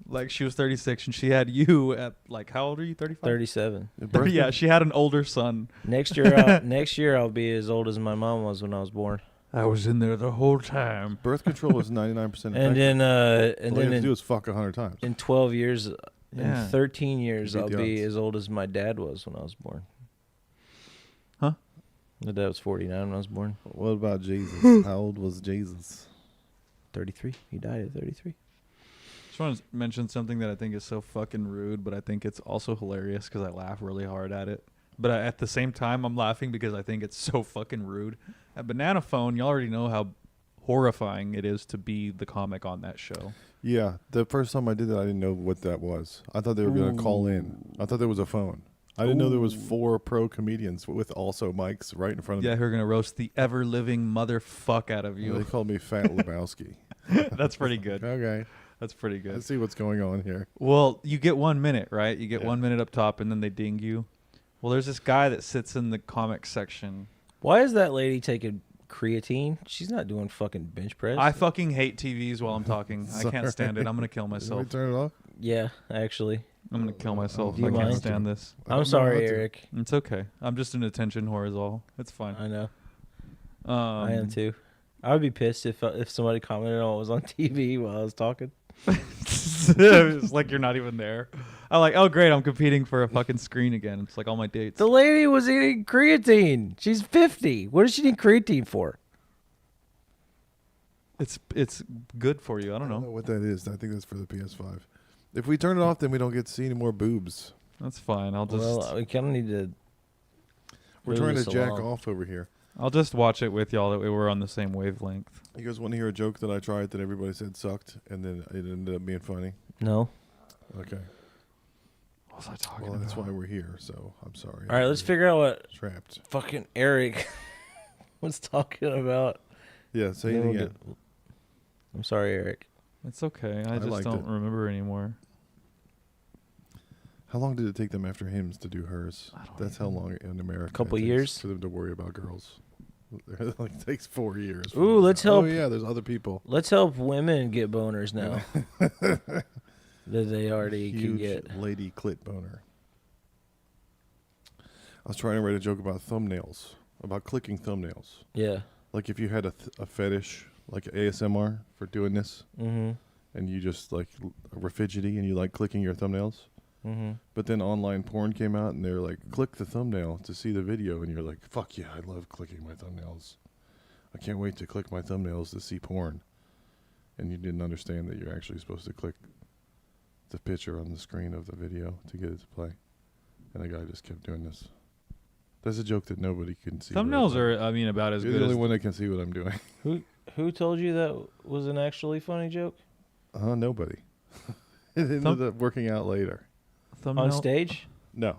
Like she was 36 and she had you at like, how old are you? 35? 37. Yeah, she had an older son. Next year I'll be as old as my mom was when I was born. I was in there the whole time. Birth control is 99% effective. And then All you have to in do is fuck 100 times. in 12 years, Yeah. in 13 years, You I'll beat the be odds. as old as my dad was when I was born. Huh? My dad was 49 when I was born. What about Jesus? How old was Jesus? 33. He died at 33. Just want to mention something that I think is so fucking rude, but I think it's also hilarious because I laugh really hard at it. But at the same time, I'm laughing because I think it's so fucking rude. At Banana Phone, you already know how horrifying it is to be the comic on that show. Yeah, the first time I did that, I didn't know what that was. I thought they were going to call in. I thought there was a phone. I didn't know there was 4 pro comedians with also mics right in front of Yeah, me. who are going to roast the ever-living motherfuck out of They you. called me Fat Lebowski. That's pretty good. Okay, That's pretty good. let's see what's going on here. Well, you get 1 minute, right? You get Yeah. 1 minute up top, and then they ding you. Well, there's this guy that sits in the comic section. Why is that lady taking creatine? She's not doing fucking bench press. I fucking hate TVs while I'm talking. I can't stand it. I'm going to kill Can we myself. turn it off? Yeah, actually. I'm going to kill myself. Do you I can't mind? stand this. I don't I'm know sorry, how to. Eric. It's okay. I'm just an attention whore is all. It's fine. I know. I am too. I would be pissed if somebody commented on what was on TV while I was talking. It's like you're not even there. I'm like, oh great, I'm competing for a fucking screen again. It's like all my dates. The lady was eating creatine. She's 50. What does she need creatine for? It's good for you. I don't I don't know. know what that is. I think that's for the PS5. If we turn it off, then we don't get to see any more boobs. That's fine. I'll just Well, we kind of need to. We're move trying to this jack along. off over here. I'll just watch it with y'all that we were on the same wavelength. You guys want to hear a joke that I tried that everybody said sucked, and then it ended up being funny? No. Okay. What was I talking Well, about? that's why we're here. So I'm sorry. All right, let's figure out what Trapped. fucking Eric was talking about. Yeah. Say Then it we'll again. get- I'm sorry, Eric. It's okay. I just liked don't it. remember anymore. How long did it take them after hymns to do hers? I don't That's how even- long in America. Couple it takes years? for them to worry about girls. It like takes 4 years. for Ooh, them. let's help- Oh yeah, there's other people. Let's help women get boners now that they already can Huge get. lady clit boner. I was trying to write a joke about thumbnails, about clicking thumbnails. Yeah. Like if you had a fetish, like ASMR for doing this, Mm-hmm. and you just like were fidgety and you like clicking your thumbnails. Mm-hmm. But then online porn came out and they're like, click the thumbnail to see the video, and you're like, fuck yeah, I love clicking my thumbnails. I can't wait to click my thumbnails to see porn. And you didn't understand that you're actually supposed to click the picture on the screen of the video to get it to play. And the guy just kept doing this. That's a joke that nobody can see. Thumbnails are, I mean, about as You're good the as only one that can see what I'm doing. Who told you that was an actually funny joke Nobody. It ended up working out later. thumbnail. on stage? No.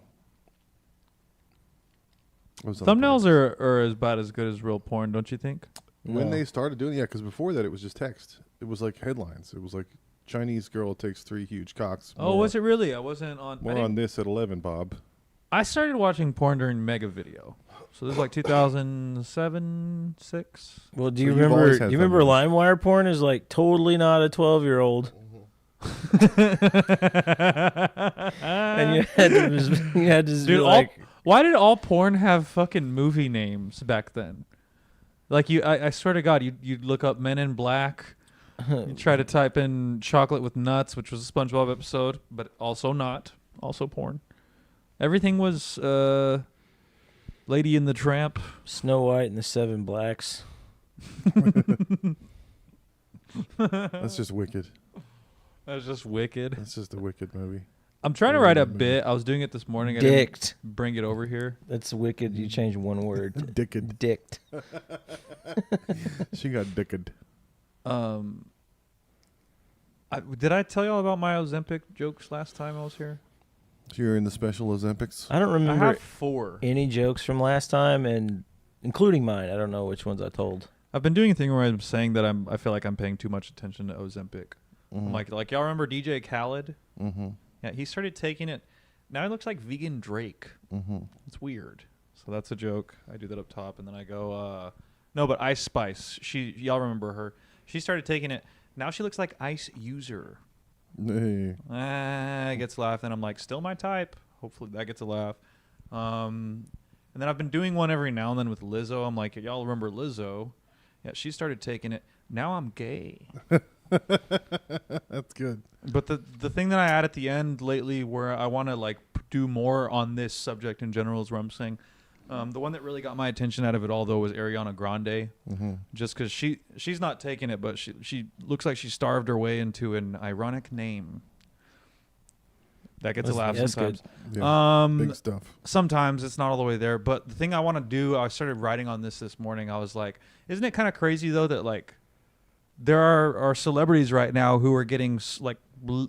It was on Thumbnails purpose. are about as good as real porn, don't you think? When No. they started doing, yeah, because before that it was just text. It was like headlines. It was like Chinese girl takes 3 huge cocks. Oh, was it really? I wasn't on. More on this at 11, Bob. I started watching porn during Mega Video, so this is like 2007, 6. Well, do So you you've remember? always Do had you remember thumbnails. LimeWire porn is like totally not a 12-year-old, and you had to just be Dude, like, why did all porn have fucking movie names back then? Like I swear to God, you'd look up Men in Black. You try to type in Chocolate with Nuts, which was a SpongeBob episode, but also not, also porn. Everything was Lady and the Tramp. Snow White and the Seven Blacks. That's just wicked. That was just wicked. That's just a wicked movie. I'm trying to write a bit. I was doing it this morning. I didn't Dicked. bring it over here. That's wicked. You change one word. Dicked. Dicked. She got dicked. Did I tell y'all about my Ozempic jokes last time I was here? You're in the special Olympics. I don't I remember have 4. any jokes from last time, and including mine. I don't know which ones I told. I've been doing a thing where I'm saying that I feel like I'm paying too much attention to Ozempic. Mm-hmm. I'm like y'all remember DJ Khaled? Mm-hmm. Yeah, he started taking it. Now he looks like vegan Drake. Mm-hmm. It's weird. So that's a joke. I do that up top, and then I go, no, but Ice Spice. Y'all remember her? She started taking it. Now she looks like Ice User. Hey. Gets a laugh. Then I'm like, still my type. Hopefully that gets a laugh. And then I've been doing one every now and then with Lizzo. I'm like, y'all remember Lizzo? Yeah, she started taking it. Now I'm gay. That's good. But the thing that I add at the end lately, where I want to like do more on this subject in general, is where I'm saying, the one that really got my attention out of it all though was Ariana Grande, just because she's not taking it, but she looks like she starved her way into an ironic name. That gets a laugh That's sometimes. good. Yeah. Big stuff. Sometimes it's not all the way there, but the thing I want to do, I started writing on this morning. I was like, isn't it kind of crazy though that like there are celebrities right now who are getting like,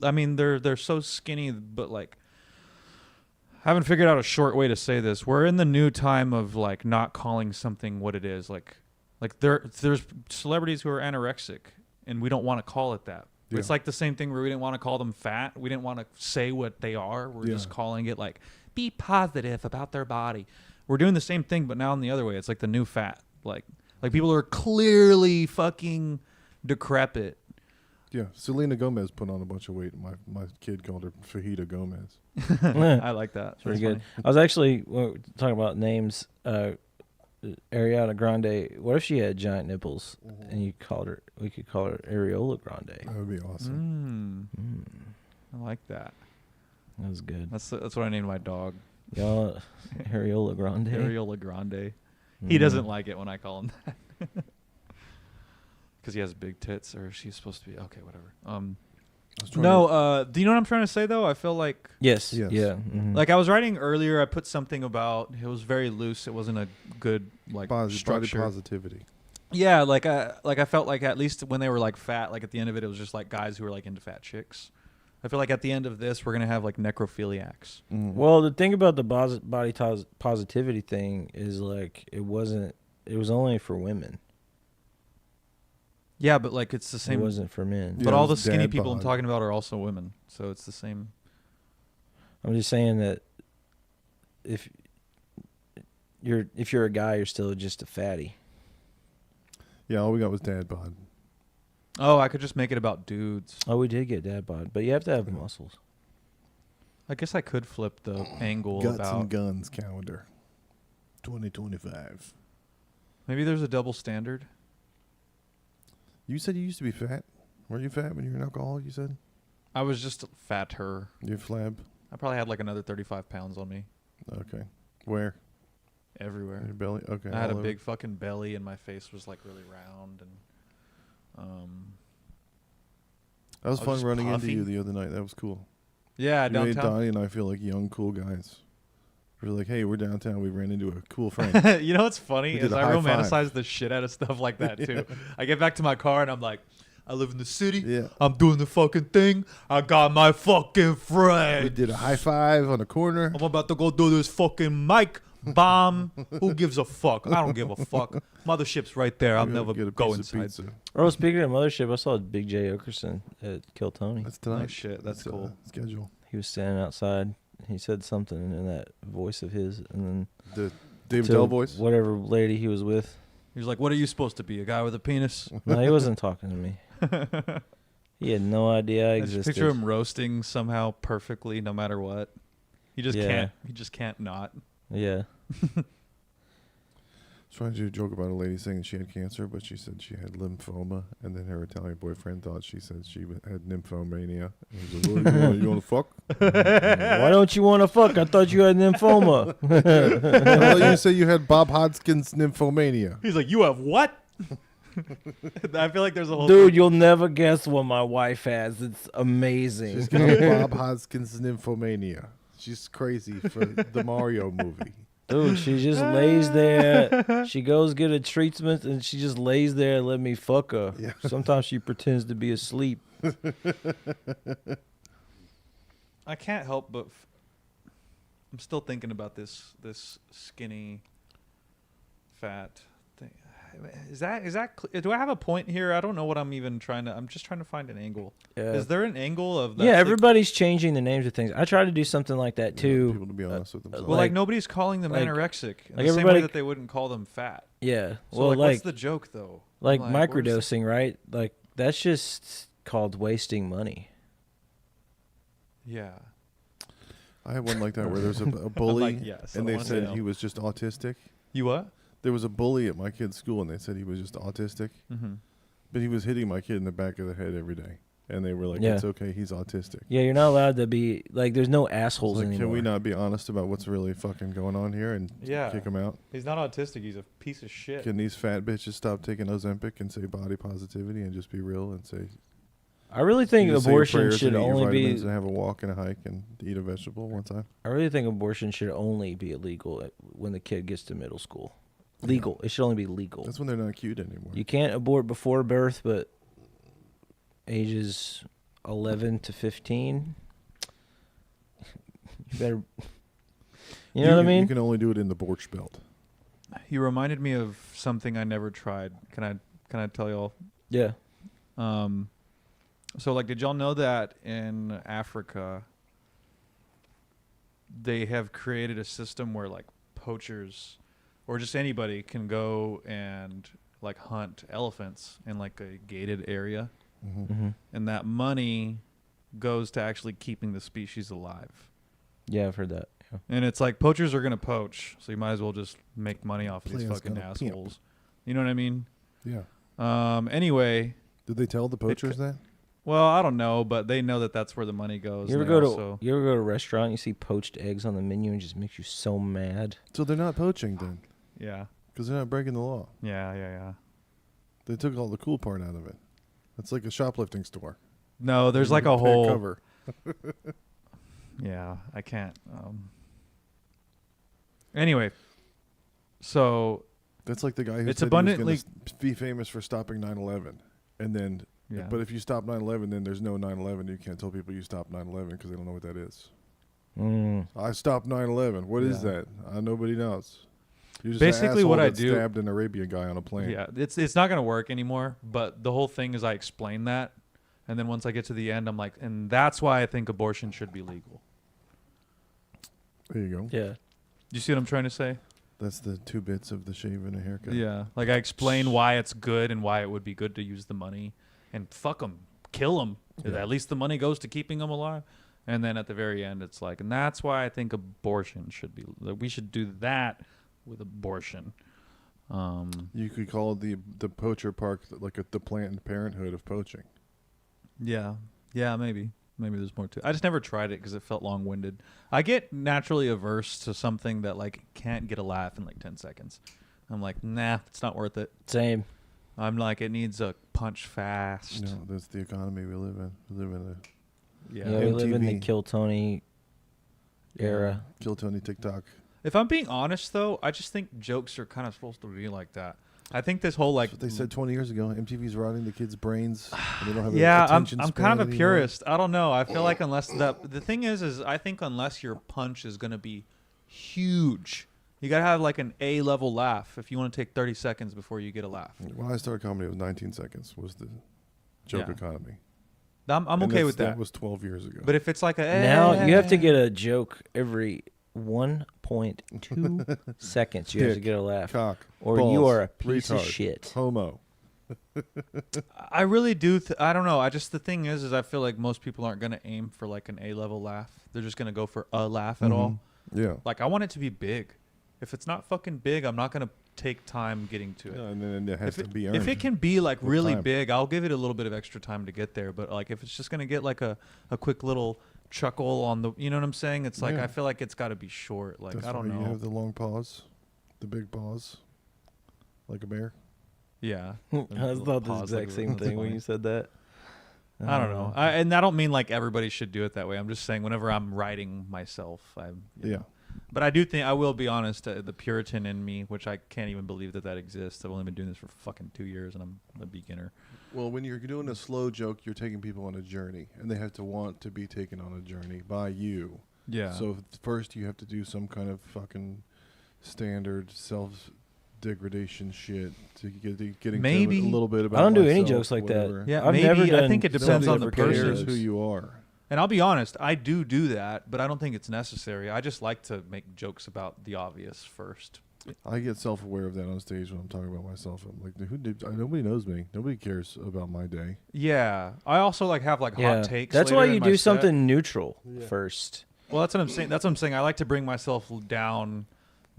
I mean, they're so skinny, but like, I haven't figured out a short way to say this. We're in the new time of like not calling something what it is. Like there's celebrities who are anorexic, and we don't want to call it that. Yeah. It's like the same thing where we didn't want to call them fat. We didn't want to say what they are. We're just calling it like, be positive about their body. We're doing the same thing, but now in the other way. It's like the new fat. Like people are clearly fucking decrepit. Yeah. Selena Gomez put on a bunch of weight. My kid called her Fajita Gomez. I like that. It's pretty That's good. I was actually talking about names. Ariana Grande. What if she had giant nipples and you called her? We could call her Areola Grande. That would be awesome. I like that. That was good. That's what I named my dog. Y'all, Areola Grande. Areola Grande. He doesn't like it when I call him that. Because he has big tits, or she's supposed to be. Okay, whatever. No, do you know what I'm trying to say, though? I feel like... Yes. Yes. Yeah. Like, I was writing earlier, I put something about... It was very loose. It wasn't a good, like, body structure. positivity. Yeah, like I felt like at least when they were, like, fat, like, at the end of it, it was just, like, guys who were, like, into fat chicks. I feel like at the end of this, we're going to have, like, necrophiliacs. Mm. Well, the thing about the body positivity thing is, like, it was only for women. Yeah, but, like, it's the It same... wasn't for men. Yeah, But it all was the skinny dad people I'm bod. talking about are also women, so it's the same. I'm just saying that if you're a guy, you're still just a fatty. Yeah, all we got was dad bod. Oh, I could just make it about dudes. Oh, we did get dad bod, but you have to have muscles. I guess I could flip the angle Guts about... and Guns calendar. 2025. Maybe there's a double standard. You said you used to be fat. Were you fat when you were an alcoholic, you said? I was just fatter. You flab? I probably had like another 35 pounds on me. Okay. Where? Everywhere. In your belly? Okay. I had a all over. big fucking belly and my face was like really round and That was I was fun just running puffy. into you the other night. That was cool. yeah, You made downtown. Donnie and I feel like young, cool guys. We're like, hey, we're downtown. We ran into a cool friend. You know what's funny We did is a I high five. romanticize the shit out of stuff like that too. I get back to my car and I'm like, I live in the city. Yeah. I'm doing the fucking thing. I got my fucking friend. We did a high five on the corner. I'm about to go do this fucking mic bomb. Who gives a fuck? I don't give a fuck. Mothership's right there. I'll We never get a go piece of inside. pizza. Oh, speaking of mothership, I saw Big J Okerson at Kill Tony. That's tonight. Nice shit. That's cool. Schedule. He was standing outside. He said something in that voice of his, and then The Dave to Attell voice. whatever lady he was with. He was like, "What are you supposed to be? A guy with a penis?" No, he wasn't talking to me. He had no idea I I just existed. picture him roasting somehow perfectly, no matter what. He just Yeah. can't. He just can't not. Yeah. I was trying to do a joke about a lady saying she had cancer, but she said she had lymphoma, and then her Italian boyfriend thought she said she had nymphomania. And he was like, you want to fuck? Why don't you want to fuck? I thought you had lymphoma. I thought you said you had Bob Hodgkin's nymphomania. He's like, "You have what?" I feel like there's a whole Dude, you'll never guess what my wife has. It's amazing. She's got Bob Hodgkin's nymphomania. She's crazy for the Mario movie. Dude, she just lays there. She goes get a treatment, and she just lays there and let me fuck her. Yeah. Sometimes she pretends to be asleep. I can't help but I'm still thinking about this skinny, fat thing. Is that do I have a point here? I don't know what I'm even trying to. I'm just trying to find an angle. Yeah. Is there an angle of that? Yeah, everybody's changing the names of things. I try to do something like that too. People to be honest with themselves. Well, like like- nobody's calling them like- anorexic in like the same way everybody- that they wouldn't call them fat. Yeah. So Well, like, like what's the joke though? like where's- microdosing, right? Like that's just called wasting money. Yeah. I had one like that where there was a bully, like, yes, I and don't they wanna say said no. he was just autistic. You what? There was a bully at my kid's school, and they said he was just autistic. Mm-hmm. But he was hitting my kid in the back of the head every day. And they were like, Yeah. it's okay, he's autistic. Yeah, you're not allowed to be like. There's no It's assholes like, anymore. can we not be honest about what's really fucking going on here and Yeah. kick him out? He's not autistic. He's a piece of shit. Can these fat bitches stop taking Ozempic and say body positivity and just be real and say I really think you just say your abortion prayers should and eat your only be. vitamins and have a walk and a hike and eat a vegetable one time? I really think abortion should only be illegal when the kid gets to middle school. Legal. It should only be legal. That's when they're not cute anymore. You can't abort before birth, but ages 11 to 15, you better. You know what I mean? You can only do it in the Borscht Belt. You reminded me of something I never tried. Can I tell y'all? Yeah. So like, did y'all know that in Africa they have created a system where like poachers or just anybody can go and like hunt elephants in like a gated area, Mm-hmm. and that money goes to actually keeping the species alive. Yeah, I've heard that. Yeah. And it's like poachers are gonna poach, so you might as well just make money off of these Players fucking gonna pimp. assholes. You know what I mean? Yeah. Anyway, Did they tell the poachers that? Well, I don't know, but they know that that's where the money goes. You ever and go they to also- you ever go to a restaurant and you see poached eggs on the menu and it just makes you so mad? So they're not poaching then, Yeah. because they're not breaking the law. Yeah. They took all the cool part out of it. It's like a shoplifting store. No, there's You like pay a whole. cover. Yeah, I can't. Anyway, so That's like the guy who It's said abundantly- he was going to be famous for stopping 9/11, and then. yeah. But if you stop 9/11, then there's no 9/11. You can't tell people you stopped 9/11 because they don't know what that is. I stopped 9/11. What is Yeah. that? Nobody knows. You're just Basically an what I asshole that do- stabbed an Arabian guy on a plane. Yeah, it's not gonna work anymore. But the whole thing is, I explain that, and then once I get to the end, I'm like, and that's why I think abortion should be legal. There you go. Yeah. You see what I'm trying to say? That's the 2 bits of the shave and a haircut. Yeah, like I explain why it's good and why it would be good to use the money, and fuck them, kill them. Yeah. At least the money goes to keeping them alive. And then at the very end, it's like, and that's why I think abortion should be. Like, we should do that with abortion. You could call it the poacher park, like the Planned Parenthood of poaching. Yeah, maybe there's more to it. I just never tried it because it felt long-winded. I get naturally averse to something that like can't get a laugh in like 10 seconds. I'm like, nah, it's not worth it. Same. I'm like, it needs a punch fast. No, that's the economy we live in. We live in a Yeah, we live in the MTV. Kill Tony era. Kill Tony TikTok. If I'm being honest, though, I just think jokes are kind of supposed to be like that. I think this whole like That's what they said 20 years ago. MTV's rotting the kids' brains. And they don't have yeah, an I'm attention kind of a span anymore. purist. I don't know. I feel like unless the thing is I think unless your punch is gonna be huge, you gotta have like an A-level laugh if you want to take 30 seconds before you get a laugh. When I started comedy, it was 19 seconds was the joke Yeah. economy. I'm And okay that's- with that. That was 12 years ago. But if it's like a Now you have to get a joke every 1.2 seconds. You have to Dick, get a laugh, cock, or balls, you are a piece of retard, shit. homo. I really do. I don't know. The thing is I feel like most people aren't gonna aim for like an A-level laugh. They're just gonna go for a laugh at all. Yeah. Like I want it to be big. If it's not fucking big, I'm not gonna take time getting to it. Yeah, and then it has If to be it, earned. if it can be like with really time. big, I'll give it a little bit of extra time to get there. But like if it's just gonna get like a quick little chuckle on the, you know what I'm saying? It's like Yeah. I feel like it's got to be short. Like That's I don't why know. You have the long pause, the big pause, like a bear. Yeah. I thought the Pause, exact like, same that's thing when funny. you said that. I don't know. And I don't mean like everybody should do it that way. I'm just saying whenever I'm writing myself, Yeah. But I do think, I will be honest, the Puritan in me, which I can't even believe that exists. I've only been doing this for fucking 2 years and I'm a beginner. Well, when you're doing a slow joke, you're taking people on a journey, and they have to want to be taken on a journey by you. Yeah. So first, you have to do some kind of fucking standard self-degradation shit to getting Maybe. to a little bit about. I don't do any myself, jokes like whatever. that. Yeah, I've maybe. never I done think it depends somebody on the ever cares. Cares person. who you are. And I'll be honest, I do that, but I don't think it's necessary. I just like to make jokes about the obvious first. I get self-aware of that on stage when I'm talking about myself. I'm like, nobody knows me. Nobody cares about my day. Yeah. I also like have like Yeah, hot takes. that's later why in you my do set. something neutral Yeah. first. Well, that's what I'm saying. That's what I'm saying. I like to bring myself down.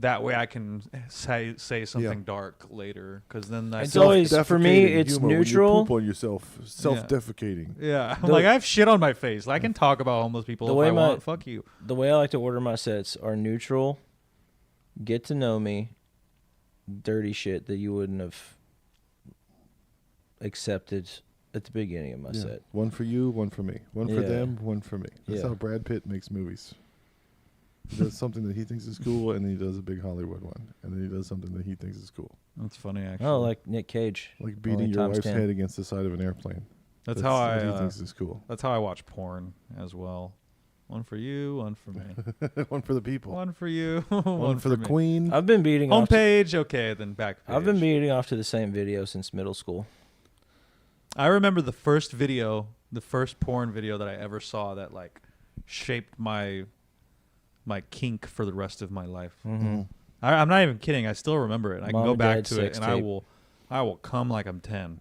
That way I can say something dark later. Because then I It's always, for me, Self-defecating it's humor, when you neutral. poop on yourself. Self-defecating. Yeah. I'm The- like, I have shit on my face. I can talk about homeless people The if way I my- want. Fuck you. The way I like to order my sets are neutral, get to know me, dirty shit that you wouldn't have accepted at the beginning of my Yeah. set. One for you, one for me. One for Yeah. them, one for me. That's Yeah. how Brad Pitt makes movies. He does something that he thinks is cool, and then he does a big Hollywood one, and then he does something that he thinks is cool, That's funny, actually. Oh, like Nick Cage. like beating Only your times wife's 10. head against the side of an airplane. That's how what he I. thinks is cool. That's how I watch porn as well. One for you, one for me. One for the people. One for you, One for the me. queen. I've been beating off. Homepage, okay, then back page. I've been beating off to the same video since middle school. I remember the first video, the first porn video that I ever saw that like shaped my kink for the rest of my life. Mm-hmm. I'm not even kidding. I still remember it. I can Mom go and back Dad's to it, sex and tape. I will come like I'm 10.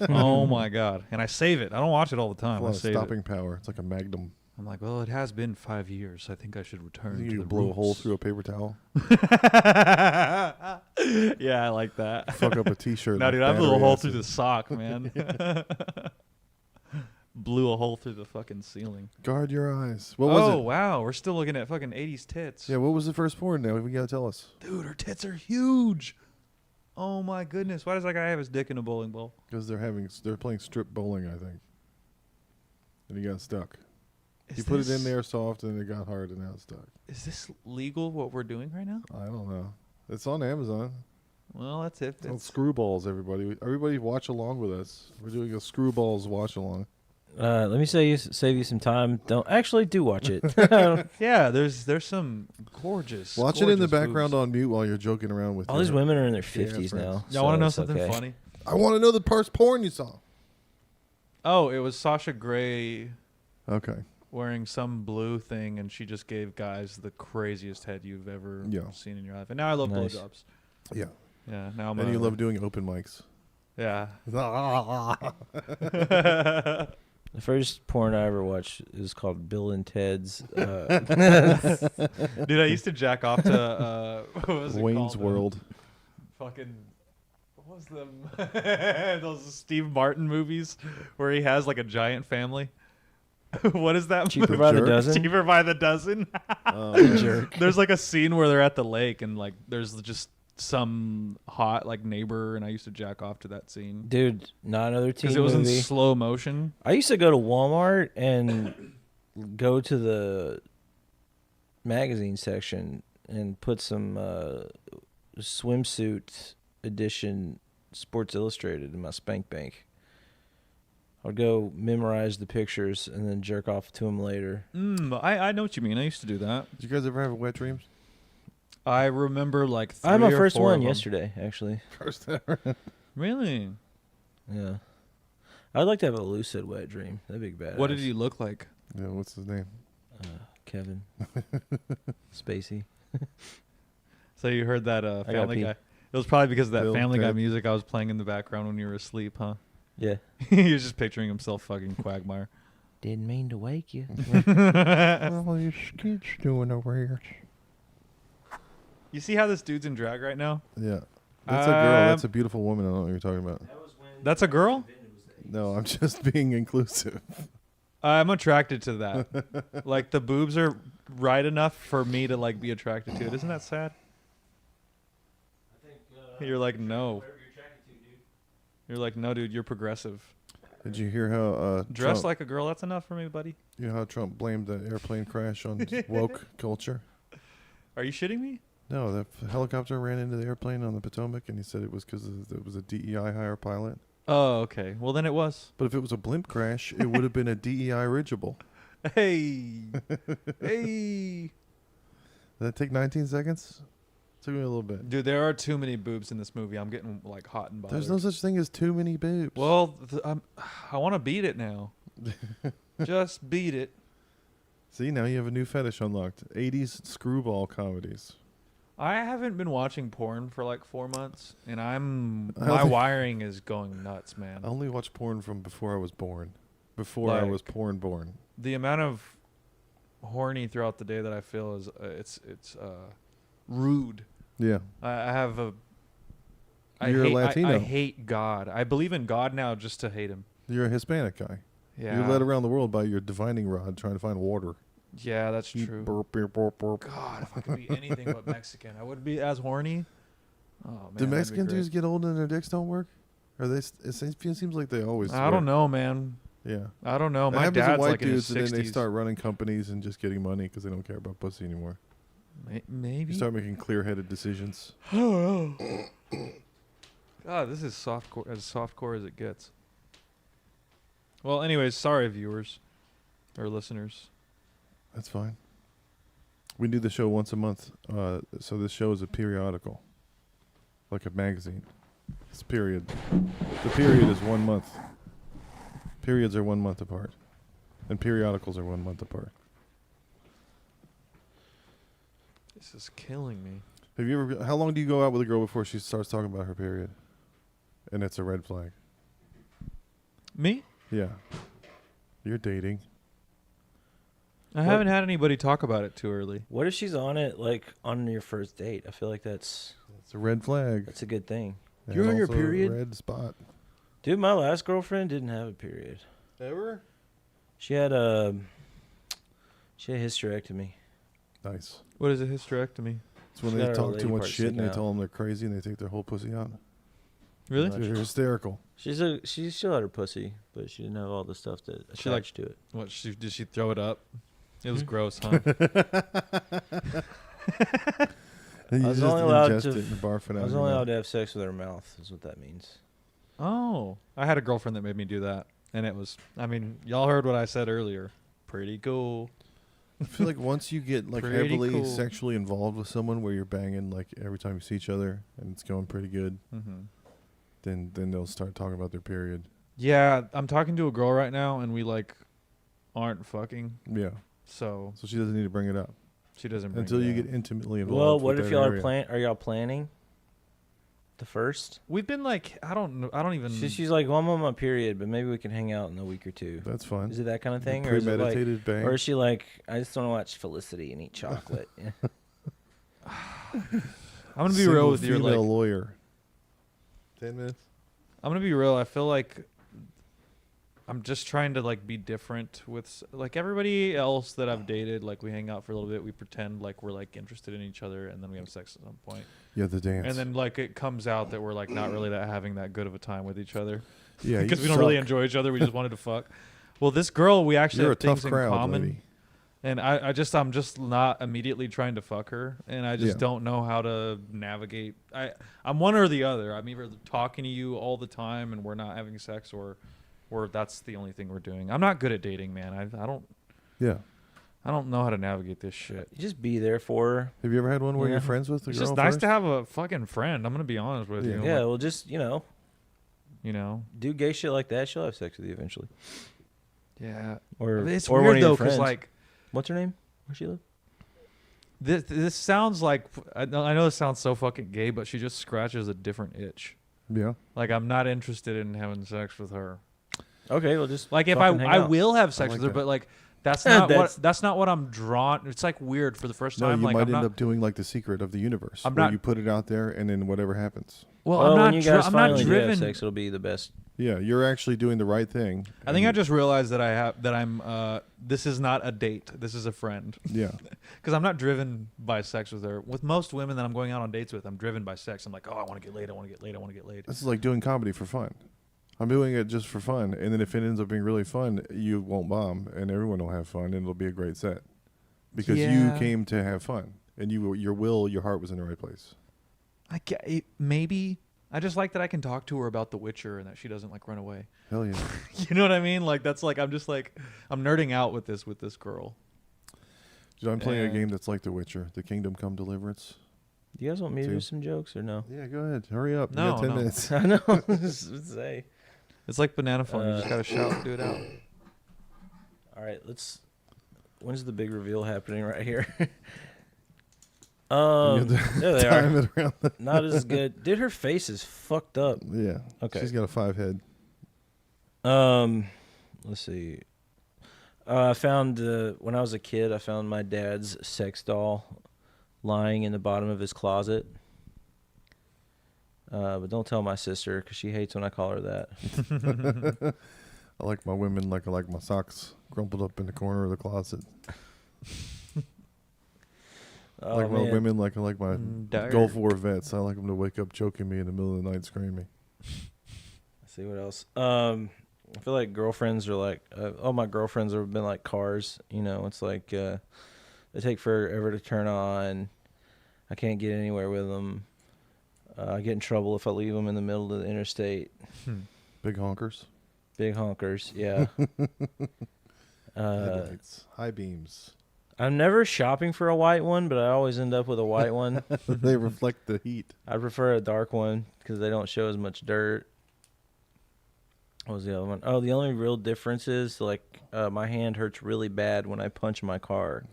Oh my god! And I save it. I don't watch it all the A time. I lot of save stopping it. power. It's like a magnum. I'm like, well, it has been 5 years. I think I should return You to the can blow a hole roots. through a paper towel, Yeah, I like that. fuck up a T-shirt. No, like dude, I blew a battery hole acid. through the sock, man. blew a hole through the fucking ceiling. Guard your eyes. What was it? Wow, we're still looking at fucking 80s tits. Yeah, what was the first porn now? You gotta tell us. Dude, her tits are huge. Oh my goodness. Why does that guy have his dick in a bowling ball? Because they're playing strip bowling, I think. And he got stuck. Is He put it this- in there soft and it got hard and now it's stuck. Is this legal, what we're doing right now? I don't know. It's on Amazon. Well, that's it. It's called Screwballs, everybody. Everybody watch along with us. We're doing a Screwballs watch along. Let me save you some time. Don't actually do watch it. Yeah, there's some gorgeous. Watch it in the gorgeous background boobs. on mute while you're joking around with All your- these women are in their Yeah, 50s now. friends. Y'all want to know it's something okay. funny? I want to know the first porn you saw. Oh, it was Sasha Grey Okay. wearing some blue thing, and she just gave guys the craziest head you've ever Yeah. seen in your life. And now I love Nice. blowjobs. Yeah. Yeah, now I'm And you love doing open mics. Yeah. The first porn I ever watched is called Bill and Ted's. Dude, I used to jack off to what was it Wayne's called? World. Fucking what was them those Steve Martin movies where he has like a giant family. What is that? Cheaper movie? by the Jerk? dozen. Cheaper by the dozen. Jerk. There's like a scene where they're at the lake and like there's just some hot like neighbor, and I used to jack off to that scene Dude, not another teen because it was movie. in slow motion. I used to go to Walmart and go to the magazine section and put some swimsuit edition Sports Illustrated in my spank bank. I'd go memorize the pictures and then jerk off to them later. I know what you mean. I used to do that. Did you guys ever have wet dreams? I remember like I had three my or first four one of them. yesterday, actually. First ever. Really? Yeah. I'd like to have a lucid wet dream. That'd be bad. What did he look like? Yeah, what's his name? Kevin. Spacey. So you heard that gotta Family pee. Guy. It was probably because of that Bill, Family Guy Ted. music I was playing in the background when you were asleep, huh? Yeah. He was just picturing himself fucking Quagmire. Didn't mean to wake you. Well, your skid's doing over here. You see how this dude's in drag right now? Yeah. That's a girl. That's Um, a beautiful woman. I don't know what you're talking about. That's a girl? No, I'm just being inclusive. I'm attracted to that. Like the boobs are right enough for me to like be attracted to it. Isn't that sad? You're like, no. You're like, no, dude, you're progressive. Did you hear how Dress Trump, like a girl, that's enough for me, buddy. you know how Trump blamed the airplane crash on woke culture? Are you shitting me? No, the helicopter ran into the airplane on the Potomac, and he said it was because it was a DEI hire pilot. Oh, okay. Well, then it was. But if it was a blimp crash, it would have been a DEI rigible. Hey. Hey. Did that take 19 seconds? Took me a little bit. Dude, there are too many boobs in this movie. I'm getting like hot and bothered. There's no such thing as too many boobs. Well, I want to beat it now. Just beat it. See, now you have a new fetish unlocked. 80s screwball comedies. I haven't been watching porn for like 4 months, and I my don't- wiring is going nuts, man. I only watched porn from before I was born. Before I was Like- porn born. The amount of horny throughout the day that I feel is it's rude. Yeah. I have a. You're a Latino. I hate God. I believe in God now just to hate him. You're a Hispanic guy. Yeah. You're led around the world by your divining rod trying to find water. Yeah, that's true. Burp, burp, burp, burp. God, if I could be anything but Mexican, I would be as horny. Oh man. Do Mexican dudes get old and their dicks don't work? Or they? It seems like they always. I don't know, man. Yeah. I don't know. That My happens to dad's white like in his dudes, and then 60s. they start running companies and just getting money because they don't care about pussy anymore. Maybe. You start making clear-headed decisions. God, this is softcore as it gets. Well, anyways, sorry viewers or listeners. That's fine. We do the show once a month, so this show is a periodical, like a magazine. It's period. The period is 1 month. Periods are 1 month apart, and periodicals are 1 month apart. This is killing me. Have you ever? How long do you go out with a girl before she starts talking about her period, and it's a red flag? Me? Yeah. You're dating. I haven't had anybody talk about it too early. What if she's on it like on your first date? I feel like that's It's a red flag. a good thing. And You're on your also a period? red spot. Dude, my last girlfriend didn't have a period. Ever? She had a hysterectomy. Nice. What is a hysterectomy? It's when She they got her talk lady too much part shit and they taken out. tell them they're crazy and they take their whole pussy out. Really? Much. They're hysterical. She still had her pussy, but she didn't have all the stuff that She, like- attached to it. What? Did she throw it up? It was Hmm? gross, huh? And you was just only allowed ingest to- it and barf it out. I was your only mouth. allowed to have sex with her mouth, is what that means. Oh, I had a girlfriend that made me do that, and it was. I mean, y'all heard what I said earlier. Pretty cool. I feel like once you get like Pretty heavily cool. sexually involved with someone where you're banging like every time you see each other and it's going pretty good, Mm-hmm. then they'll start talking about their period. Yeah, I'm talking to a girl right now, and we like aren't fucking, Yeah. so So she doesn't need to bring it up she doesn't. Bring until it you up. get intimately involved. Well, what with if that y'all area. are y'all planning the first? We've been like, I don't know. I don't even. She's like, well, I'm on my period, but maybe we can hang out in a week or two. That's fine. Is it that kind of The thing, or is it like, premeditated bang. or is she like, I just want to watch Felicity and eat chocolate? Yeah. I'm gonna be real with you. Female Like, lawyer. 10 minutes. I'm gonna be real. I feel like I'm just trying to like be different with like everybody else that I've dated. Like we hang out for a little bit, we pretend like we're like interested in each other, and then we have sex at some point. Yeah, the dance. And then like it comes out that we're like not really that having that good of a time with each other yeah, because you we don't really suck. enjoy each other. We just wanted to fuck. Well, this girl, we actually You're a have things tough in crowd, common. lady. And I'm just not immediately trying to fuck her, and I just Yeah. don't know how to navigate. I'm one or the other. I'm either talking to you all the time and we're not having sex, or that's the only thing we're doing. I'm not good at dating, man. Yeah. I don't know how to navigate this shit. You just be there for her. Have you ever had one where Yeah. you're friends with a It's girl just nice first? to have a fucking friend. I'm gonna be honest with Yeah. you. Yeah, Like, well, just you know. do gay shit like that. She'll have sex with you eventually. Yeah. Or It's or one weird of your though, because friends. like What's her name? Where she live? this sounds like I know this sounds so fucking gay, but she just scratches a different itch. Yeah. Like I'm not interested in having sex with her. Okay, well, just Like if fucking hang I out. will have sex like with her, that. but like that's not That's- that's not what I'm drawn. It's like weird for the first No, time. you Like might I'm end not. up doing like the secret of the universe. I'm where not- you put it out there and then whatever happens. Well, Well, I'm when not. you guys I'm not finally do have driven. sex, it'll be the best. Yeah, you're actually doing the right thing. I think I and- just realized that I'm. This is not a date. This is a friend. Yeah. Because I'm not driven by sex with her. With most women that I'm going out on dates with, I'm driven by sex. I'm like, oh, I want to get laid. I want to get laid. I want to get laid. This is like doing comedy for fun. I'm doing it just for fun, and then if it ends up being really fun, you won't bomb, and everyone will have fun, and it'll be a great set because you Yeah. came to have fun, and your heart was in the right place. Maybe. I just like that I can talk to her about The Witcher and that she doesn't like run away. Hell yeah! You know what I mean? Like that's like I'm nerding out with this girl. Dude, I'm playing a Yeah. game that's like The Witcher, The Kingdom Come Deliverance. Do you guys want me to Two. do some jokes or no? Yeah, go ahead, hurry up. You No, got 10 no. minutes. I know. Say. It's like banana phone. You just Uh, gotta shout and do it out. All right, let's. When's the big reveal happening right here? You have to there they time are. it around. Not as good. Dude, her face is fucked up. Yeah. Okay. She's got a 5 head. Let's see. I found when I was a kid, I found my dad's sex doll lying in the bottom of his closet. But don't tell my sister because she hates when I call her that. I like my women like I like my socks crumpled up in the corner of the closet. I Oh, like my man. women like I like my Dark. Gulf War vets. I like them to wake up choking me in the middle of the night screaming. Let's see what else. I feel like girlfriends are like all my girlfriends have been like cars. You know, it's like they take forever to turn on. I can't get anywhere with them. I get in trouble if I leave them in the middle of the interstate. Big honkers. Big honkers, yeah. Headlights. High beams. I'm never shopping for a white one, but I always end up with a white one. They reflect the heat. I prefer a dark one because they don't show as much dirt. What was the other one? Oh, the only real difference is like my hand hurts really bad when I punch my car.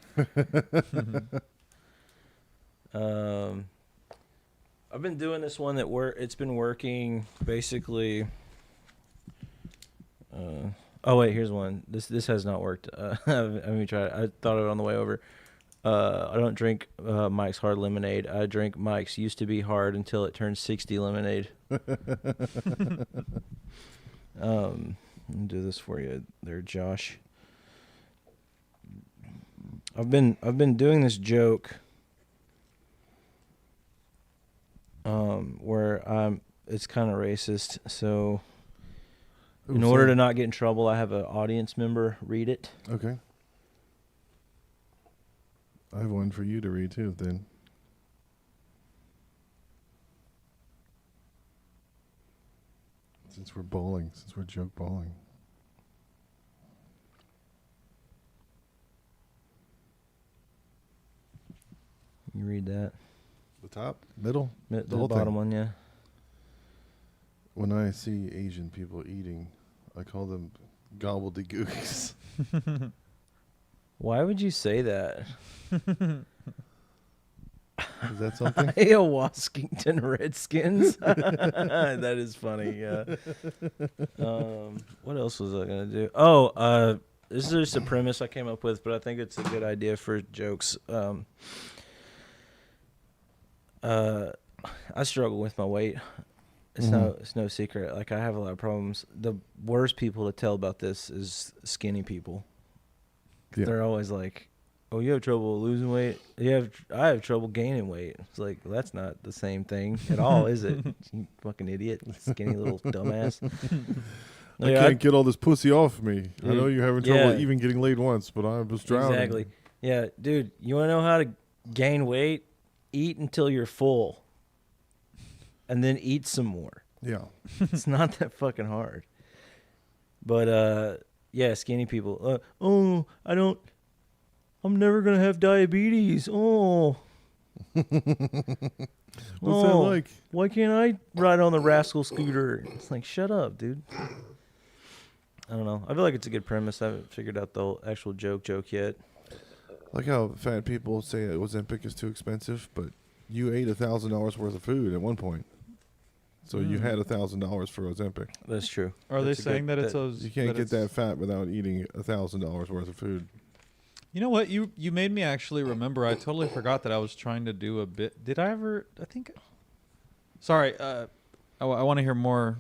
I've been doing this one that it's been working basically. Oh wait, here's one. This has not worked. Let me try it. I thought of it on the way over. I don't drink Mike's Hard Lemonade. I drink Mike's Used to Be Hard until it turns 60 lemonade. Let me do this for you there, Josh. I've been doing this joke where it's kind of racist. So in order to not get in trouble, I have an audience member read it. Okay. I have one for you to read too, then. Since we're joke balling. You read that. The top, middle, The whole bottom thing. one, yeah. When I see Asian people eating, I call them gobbledygooks. Why would you say that? Is that something? Hey, Washington Redskins. That is funny. Yeah. What else was I gonna do? Oh, this is just a premise I came up with, but I think it's a good idea for jokes. I struggle with my weight. It's no secret. Like, I have a lot of problems. The worst people to tell about this is skinny people. Yeah. They're always like, "Oh, you have trouble losing weight? I have trouble gaining weight." It's like, well, that's not the same thing at all, is it? You fucking idiot, skinny little dumbass. I can't get all this pussy off me. I Dude, know you're having trouble even getting laid once, but I was drowning. Exactly. Yeah, dude, you want to know how to gain weight? Eat until you're full, and then eat some more. Yeah. It's not that fucking hard. But yeah, skinny people. Oh, I'm never gonna have diabetes. Oh. What's that like? Why can't I ride on the rascal scooter? It's like, shut up, dude. I don't know. I feel like it's a good premise. I haven't figured out the actual joke yet. Like how fat people say Ozempic is too expensive, but you ate $1,000 worth of food at one point. So you had $1,000 for Ozempic. That's true. Are they That's a saying good- that it's those? You can't get that fat without eating $1,000 worth of food. You know what? You made me actually remember. I totally forgot that I was trying to do a bit. Did I ever? I think. Sorry. I want to hear more,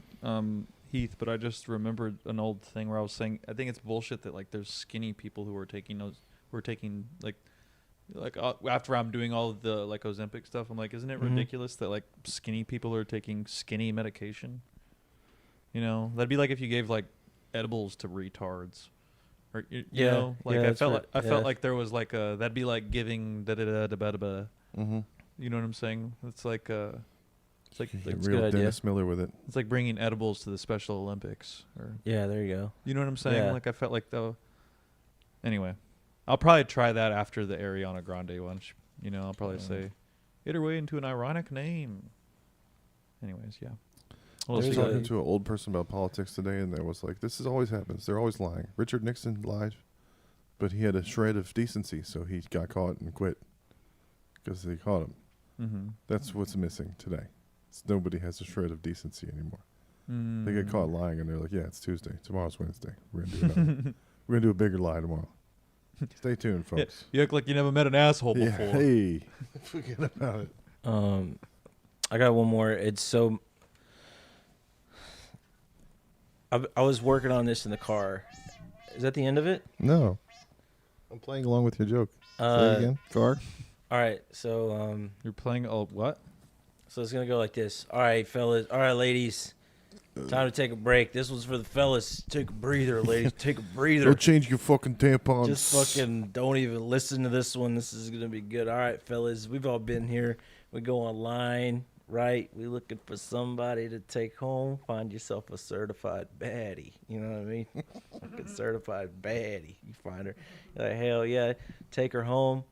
Heath. But I just remembered an old thing where I was saying I think it's bullshit that like there's skinny people who are taking those. Who are taking like after I'm doing all of the like Ozempic stuff. I'm like, isn't it ridiculous that like skinny people are taking skinny medication? You know, that'd be like if you gave like edibles to retards. Or, you know, like I felt like there was like a that'd be like giving da da da da da da. You know what I'm saying? It's like it's like Get That's a real good idea. Dennis Miller with it. it's like bringing edibles to the Special Olympics. Or Yeah, there you go. you know what I'm saying? Yeah. Like I felt like though. Anyway, I'll probably try that after the Ariana Grande one. You know, I'll probably say, "Get her way into an ironic name." Anyways, yeah. I was There's talking a- to an old person about politics today, and there was like, this is always happens. They're always lying. Richard Nixon lied, but he had a shred of decency, so he got caught and quit because they caught him. Mm-hmm. That's what's missing today. Nobody has a shred of decency anymore. They get caught lying, and they're like, yeah, it's Tuesday. Tomorrow's Wednesday. We're going to do another. We're going to do a bigger lie tomorrow. Stay tuned, Yeah, folks. you act like you never met an asshole Yeah, before. hey, forget about it. I got one more. It's so. I was working on this in the car. Is that the end of it? No. I'm playing along with your joke. Say it again. Car? All right. So You're playing what? So it's gonna go like this. All right, fellas. All right, ladies. Time to take a break. This one's for the fellas. Take a breather, ladies. Take a breather. Don't change your fucking tampons. Just fucking don't even listen to this one. This is gonna be good. All right, fellas. We've all been here. We go online, right? We looking for somebody to take home. Find yourself a certified baddie. You know what I mean? Fucking certified baddie. You find her. You're like, hell yeah. Take her home.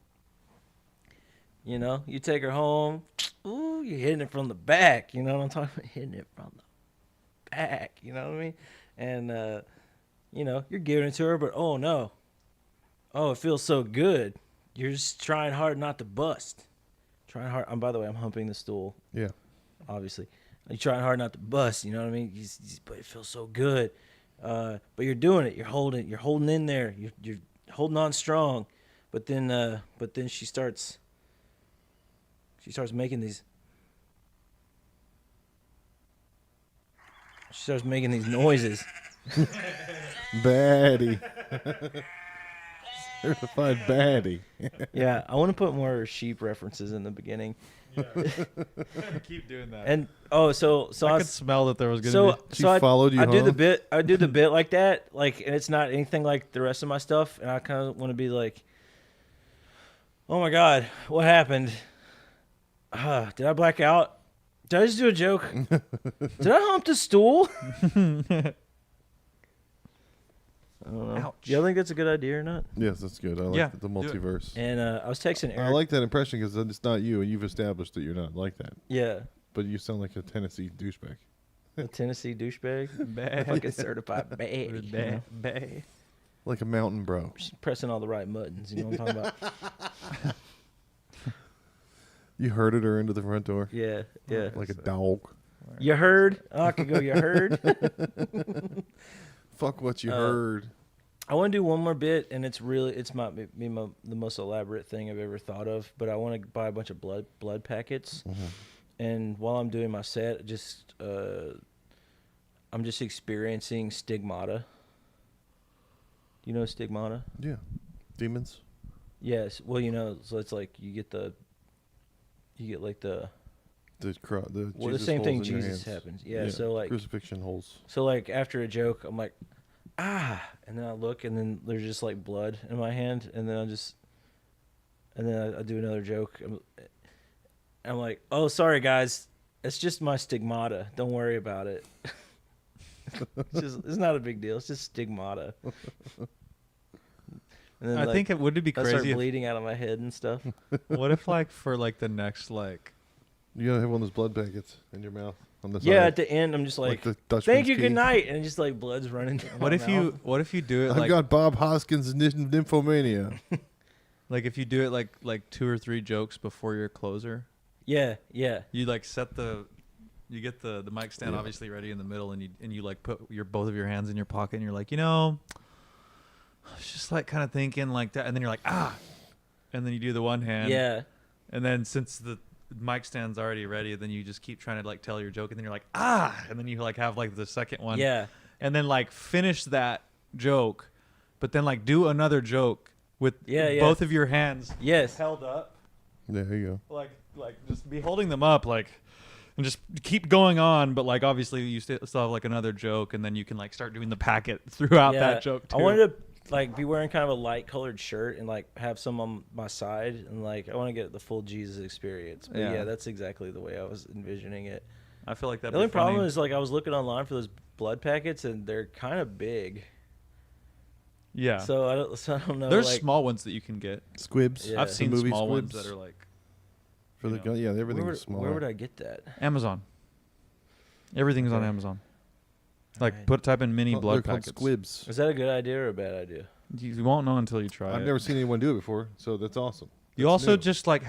You know, you take her home. Ooh, you're hitting it from the back. You know what I'm talking about? Hitting it from the back. You know what I mean? And, you know, you're giving it to her, but oh no. Oh, it feels so good. You're just trying hard not to bust. Trying hard. By the way, I'm humping the stool, Yeah. obviously. You're trying hard not to bust. You know what I mean? But it feels so good. But you're doing it. You're holding in there. You're holding on strong. But then she starts making these. She starts making these noises. Baddie. Certified baddie. Yeah, I want to put more sheep references in the beginning. Yeah. Keep doing that. And so I I could smell that there was gonna so be. She so I followed you I do the home? bit. I do the bit like that, like, and it's not anything like the rest of my stuff. And I kind of want to be like, oh my god, what happened? Did I black out? Did I just do a joke? Did I hump the stool? I don't know. Ouch. Do you think that's a good idea or not? Yes, that's good. I like Yeah, the do it. multiverse. And I was texting Eric. I like that impression because it's not you, and you've established that you're not like that. Yeah, But you sound like a Tennessee douchebag. a Tennessee douchebag. Bad. Fucking certified bad. You know? Bad. Like a mountain bro. Just pressing all the right buttons. You know what I'm talking about? You herded her into the front door Yeah, yeah. like a dog. You heard? Oh, I could go. You heard? Fuck what you heard. I want to do one more bit, and it's the most elaborate thing I've ever thought of. But I want to buy a bunch of blood packets, and while I'm doing my set, I'm just experiencing stigmata. You know stigmata? Yeah. Demons. Yes. Well, so it's like you get like the The well, the Jesus same holes thing in your Jesus hands. happens. Yeah. So like crucifixion holes. So like after a joke, I'm like, and then I look, and then there's just like blood in my hand, and then I do another joke. I'm like, oh, sorry guys, it's just my stigmata. Don't worry about it. It's not a big deal. It's just stigmata. And then, I think it would be I start crazy. If, bleeding out of my head and stuff. what if like for like the next like You gotta have one of those blood packets in your mouth on the side. Yeah, at the end, I'm just like the Dutchman's thank you, key. good night, and just like blood's running down what my if mouth. you do it I've like got Bob Hoskins' nymphomania. like if you do it like 2 or 3 jokes before your closer, Yeah. you like you get the mic stand obviously ready in the middle, and you like put both of your hands in your pocket, and you're like, I was just like kind of thinking like that, and then you're like and then you do the one hand, Yeah. and then since the mic stand's already ready, then you just keep trying to like tell your joke, and then you're like and then you like have like the second one, Yeah. and then like finish that joke, but then like do another joke with both of your hands Yes. held up, There you go. like just be holding them up like. And just keep going on, but like obviously you still have like another joke, and then you can like start doing the packet throughout that joke too. I wanted to like be wearing kind of a light colored shirt and like have some on my side, and like I want to get the full Jesus experience. But yeah, that's exactly the way I was envisioning it. I feel like that. The only problem is like I was looking online for those blood packets, and they're kind of big. yeah. So I don't know. There's like, small ones that you can get. Squibs. Yeah. I've The seen movie small ones squibs. that are like For the gun, yeah, everything's small. where would I get that? Amazon. Everything's on Okay. Amazon. Like Alright. type in mini They're blood called packets. squibs. Is that a good idea or a bad idea? You won't know until you try I've it. never seen anyone do it before, so that's awesome. You That's also new. just like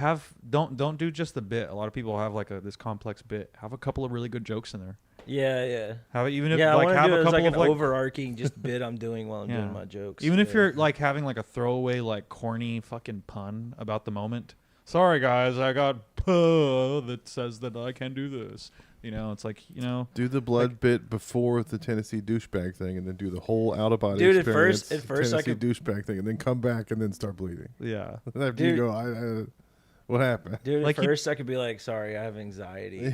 don't do just the bit. A lot of people have like this complex bit. Have a couple of really good jokes in there. Yeah. Have it even if Yeah, I like want to have do it a as couple like an of like overarching just bit I'm doing while I'm Yeah. doing my jokes. even if Yeah. you're like having like a throwaway like corny fucking pun about the moment. Sorry guys, I got that says that I can do this. It's like Do the blood bit before the Tennessee douchebag thing, and then do the whole out of body Dude, experience. at first I Tennessee could- douchebag thing, and then come back and then start bleeding. yeah. After Dude. you go, what happened? Dude, Like at you- first I could be like, sorry, I have anxiety.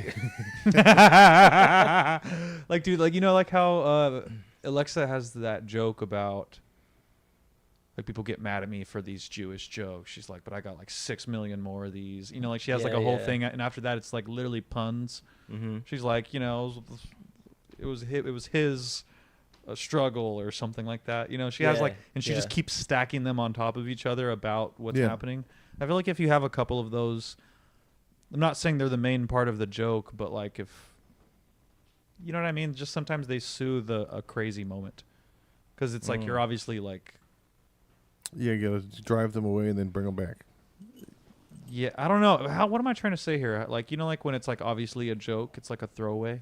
Like dude, like like how Alexa has that joke about like people get mad at me for these Jewish jokes. She's like, but I got like 6 million more of these. Like she has like Yeah, a whole yeah. thing, and after that it's like literally puns. Mm-hmm. She's like, it was his struggle or something like that. She has Yeah, like, and she just yeah. keeps stacking them on top of each other about what's Yeah. happening. I feel like if you have a couple of those, I'm not saying they're the main part of the joke, but like if, you know what I mean? Just sometimes they soothe a crazy moment. Because it's like you're obviously like, Yeah, you gotta drive them away and then bring them back. yeah, I don't know. What am I trying to say here? Like, like when it's like obviously a joke, it's like a throwaway.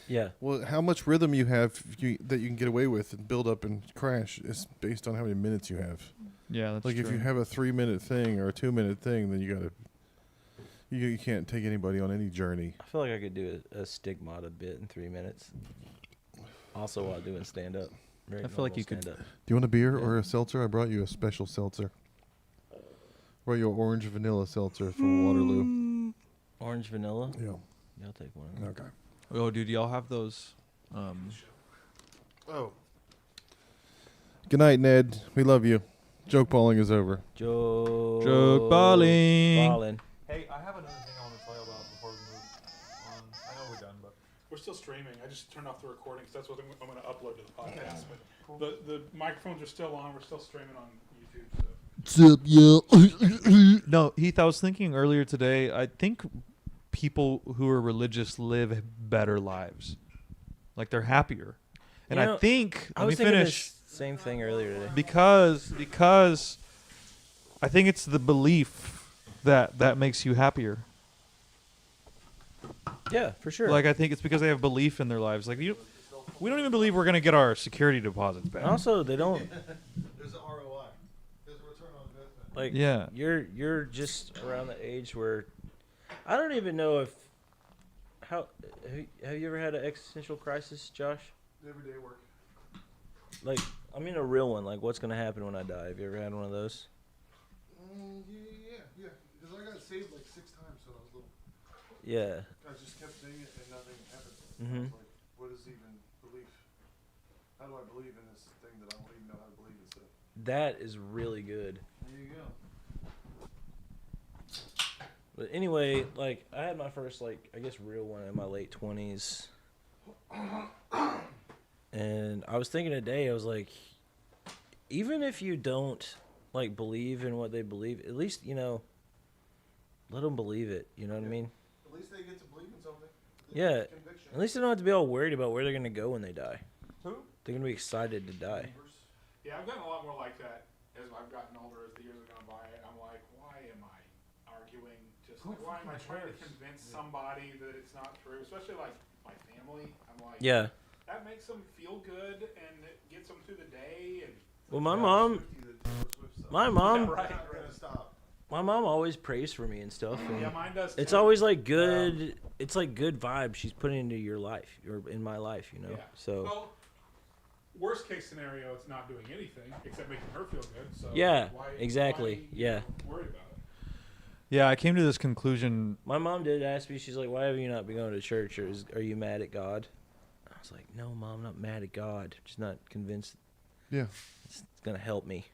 Yeah. Well, how much rhythm you have that you can get away with and build up and crash is based on how many minutes you have. Yeah, that's Like true. if you have a 3-minute thing or a 2-minute thing, then you can't take anybody on any journey. I feel like I could do a stigmata bit in 3 minutes. Also while doing stand up. I feel like you could- Do you want a beer Yeah. or a seltzer? I brought you a special seltzer. Or your orange vanilla seltzer from Waterloo. Orange vanilla. Yeah. Yeah, I'll take one. Okay. Oh, dude, y'all have those? Oh. Good night, Ned. We love you. Jokeballing is over. Jokeballing. Balling. Hey, I have another thing I want to tell you about before we move on. I know we're done, but We're still streaming. I just turned off the recording because that's what I'm going to upload to the podcast. But the microphones are still on. We're still streaming on YouTube. So. no, Heath. I was thinking earlier today. I think people who are religious live better lives, like they're happier. And You know, I think I let me was thinking finish this same thing earlier today. because I think it's the belief that makes you happier. Yeah, for sure. Like I think it's because they have belief in their lives. Like we don't even believe we're gonna get our security deposits back. And also, they don't There's an ROI. There's a return on investment. like. Yeah. You're just around the age where I don't even know if have you ever had an existential crisis, Josh? Everyday work. Like, I mean a real one. Like, what's gonna happen when I die? Have you ever had one of those? Yeah. Because I got saved like 6 times when I was little. Yeah. I just kept saying it and nothing happened. Mhm. I was like, what is even belief? How do I believe in this thing that I don't even know how to believe in stuff? That is really good. There you go. But anyway, like I had my first I guess real one in my late 20s. And I was thinking today, I was like, even if you don't like believe in what they believe, at least, let them believe it. You know what I mean? At least they get to believe in something. Yeah. At least they don't have to be all worried about where they're going to go when they die. Who? They're going to be excited to die. Yeah, I've gotten a lot more like that as I've gotten older, as the years have gone by. I'm like, why am I arguing? Why am I trying to convince somebody that it's not true? Especially like my family. I'm like, Yeah. that makes them feel good and it gets them through the day. And Well, my mom Yeah, right. my mom always prays for me and stuff. And Yeah, mine does. it's too. always like good. It's like good vibes she's putting into your life, or in my life, Yeah. So Well, worst case scenario, it's not doing anything except making her feel good. So Yeah, why, exactly, Why, yeah. Worry about it. Yeah, I came to this conclusion. my mom did ask me. She's like, "Why have you not been going to church? Or are you mad at God?" I was like, "No, Mom, I'm not mad at God. Just not convinced Yeah. it's gonna help me."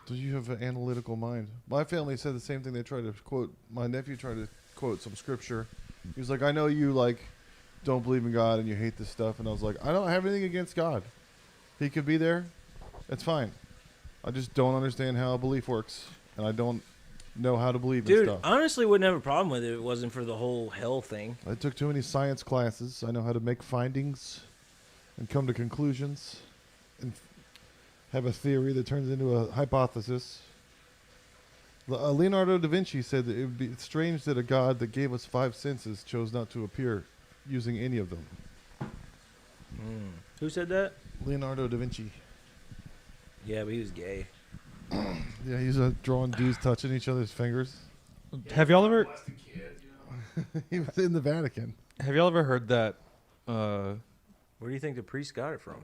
So you have an analytical mind. My family said the same thing. They tried to quote, my nephew tried to quote some scripture. He was like, I know you don't believe in God and you hate this stuff. And I was like, I don't have anything against God. He could be there. It's fine. I just don't understand how belief works. And I don't know how to believe in Dude, stuff. honestly, wouldn't have a problem with it if it wasn't for the whole hell thing. I took too many science classes. I know how to make findings and come to conclusions and have a theory that turns into a hypothesis. Leonardo da Vinci said that it would be strange that a god that gave us 5 senses chose not to appear using any of them. Who said that? Leonardo da Vinci. Yeah, but he was gay. Yeah, he's drawing dudes touching each other's fingers. Have y'all ever He was in the Vatican. heard that? Where do you think the priest got it from?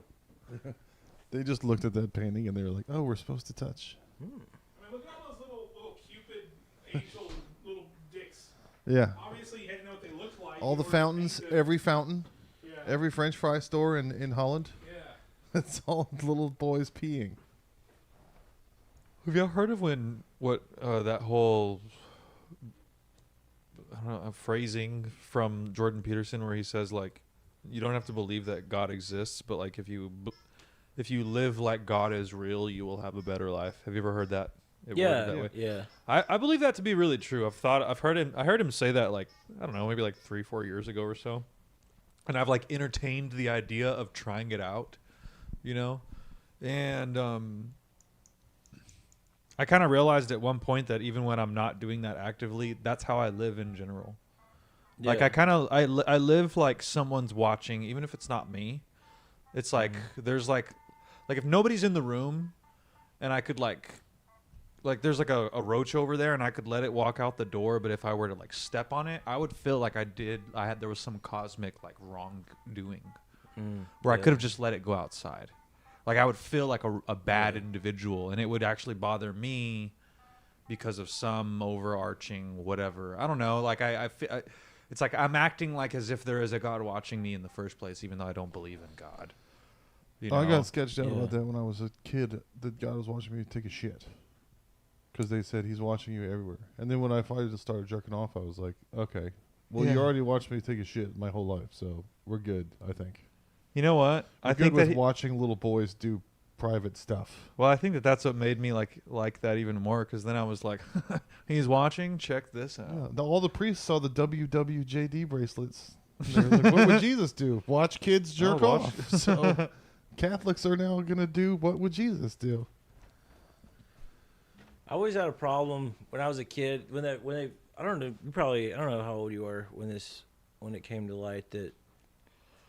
They just looked at that painting and they were like, "Oh, we're supposed to touch." I mean, look at all those little Cupid angel little dicks. Yeah. Obviously, you had to know what they looked like. All in the order to fountains, paint the- every fountain, Yeah. every French fry store in Holland. Yeah. It's all little boys peeing. Have y'all heard of that whole I don't know, phrasing from Jordan Peterson where he says like, you don't have to believe that God exists, but like if you live like God is real, you will have a better life. Have you ever heard that? Yeah, That way? yeah. I believe that to be really true. I heard him say that like, I don't know, maybe like 3-4 years ago or so. And I've like entertained the idea of trying it out, and I kind of realized at one point that even when I'm not doing that actively, that's how I live in general. Like I live like someone's watching, even if it's not me. It's like there's like if nobody's in the room, and I could like there's like a roach over there, and I could let it walk out the door. But if I were to like step on it, I would feel like there was some cosmic like wrongdoing, where I could have just let it go outside. Like I would feel like a bad individual, and it would actually bother me because of some overarching whatever. I don't know. Like it's like I'm acting like as if there is a God watching me in the first place, even though I don't believe in God. You know? I got sketched out Yeah. about that when I was a kid. That God was watching me take a shit. Because they said he's watching you everywhere. And then when I finally just started jerking off, I was like, okay, well, Yeah. you already watched me take a shit my whole life, so we're good, I think. You know what? I'm good with watching little boys do private stuff. Well, I think that's what made me like that even more, because then I was like, he's watching. Check this out. Yeah, all the priests saw the WWJD bracelets. They were like, what would Jesus do? Watch kids jerk off. So Catholics are now going to do what would Jesus do? I always had a problem when I was a kid when they I don't know how old you are when it came to light that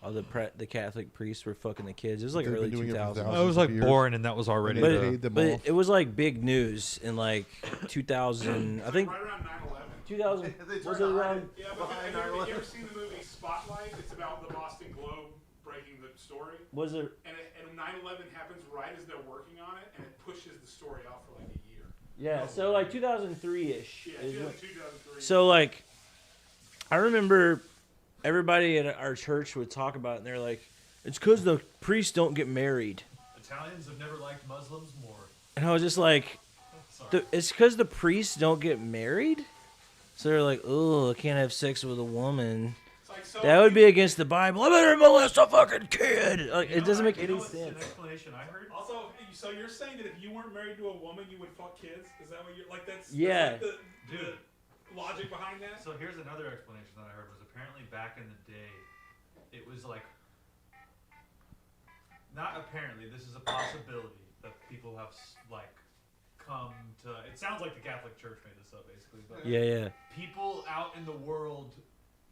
all the Catholic priests were fucking the kids. It was like They've been early doing it for 2000s. thousands I was of like years. born, and that was already. But the- paid them But off. it was like big news in like 2000. I think Right around 9/11. 2000 was it around? Yeah, but have you ever seen the movie Spotlight? It's about the Boston Globe breaking the story. Was it? And 9/11 happens right as they're working on it, and it pushes the story out for like a year. Yeah. So like 2003-ish. Yeah, is when- 2003. So like, I remember everybody at our church would talk about it, and they're like, "It's because the priests don't get married." Italians have never liked Muslims more. And I was just like, "It's because the priests don't get married." So they're like, "Oh, I can't have sex with a woman. It's like, so That would be against the Bible. I better molest a fucking kid." Like, it doesn't make any sense. An explanation I heard. Also, so you're saying that if you weren't married to a woman, you would fuck kids? Is that what you're like? That's Yeah. That's like Dude. the logic behind that. So here's another explanation that I heard was apparently back in the day, it was like, not apparently, this is a possibility that people have like come to. It sounds like the Catholic Church made this up basically, but Yeah. people out in the world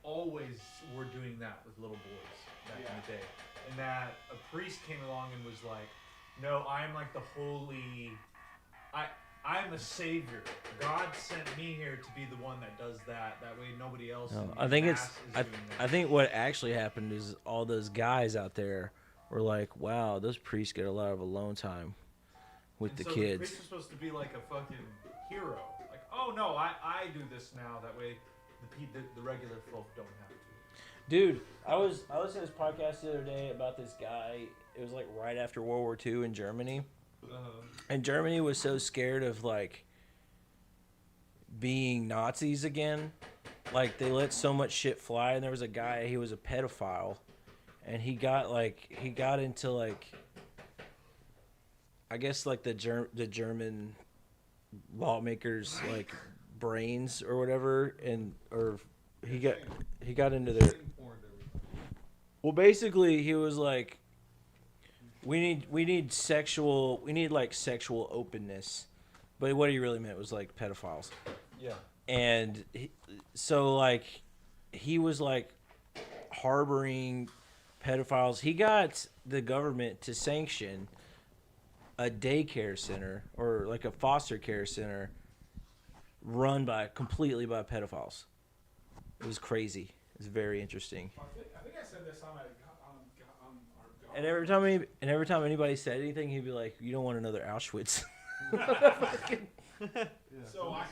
always were doing that with little boys back in the day, and that a priest came along and was like, "No, I'm like the holy. I'm a savior. God sent me here to be the one that does that. That way, nobody else." No, in I think mass it's. is I, doing I that." think what actually happened is all those guys out there were like, "Wow, those priests get a lot of alone time with And the so kids." The priest was supposed to be like a fucking hero. Like, oh no, I do this now. That way, the regular folk don't have to. Dude, I was listening to this podcast the other day about this guy. It was like right after World War II in Germany. And Germany was so scared of like being Nazis again. Like they let so much shit fly, and there was a guy, he was a pedophile, and he got into like, I guess like the German lawmakers like brains or whatever, or he got into their. Well, basically, he was like, we need sexual openness, but what he really meant was like pedophiles. Yeah. And so like he was like harboring pedophiles. He got the government to sanction a daycare center or like a foster care center run completely by pedophiles. It was crazy. It was very interesting. I think I said this on our And every time anybody said anything, he'd be like, "You don't want another Auschwitz." So I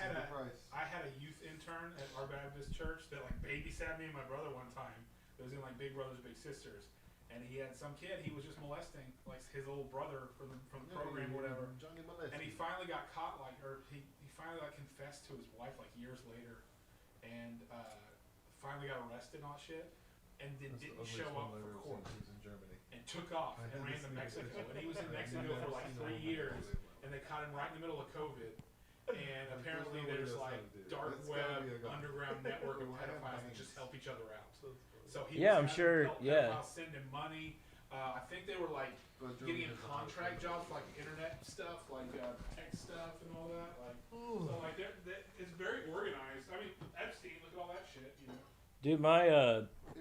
had a youth intern at our Baptist church that like babysat me and my brother one time. It was in like Big Brothers Big Sisters, and he had some kid he was just molesting like his little brother from the program or whatever. And he finally got caught he finally like confessed to his wife like years later, and finally got arrested and all that shit, and then didn't show up for court and took off and ran to Mexico. And he was in Mexico for like 3 years, and they caught him right in the middle of COVID. And apparently there's like dark web underground network of pedophiles that just help each other out. So he Yeah, was I'm having sure, help yeah. pedophiles send him money. I think they were like getting him contract jobs for like internet stuff, like tech stuff and all that. Like, so like it's very organized. I mean, Epstein, look at all that shit, you know. Dude,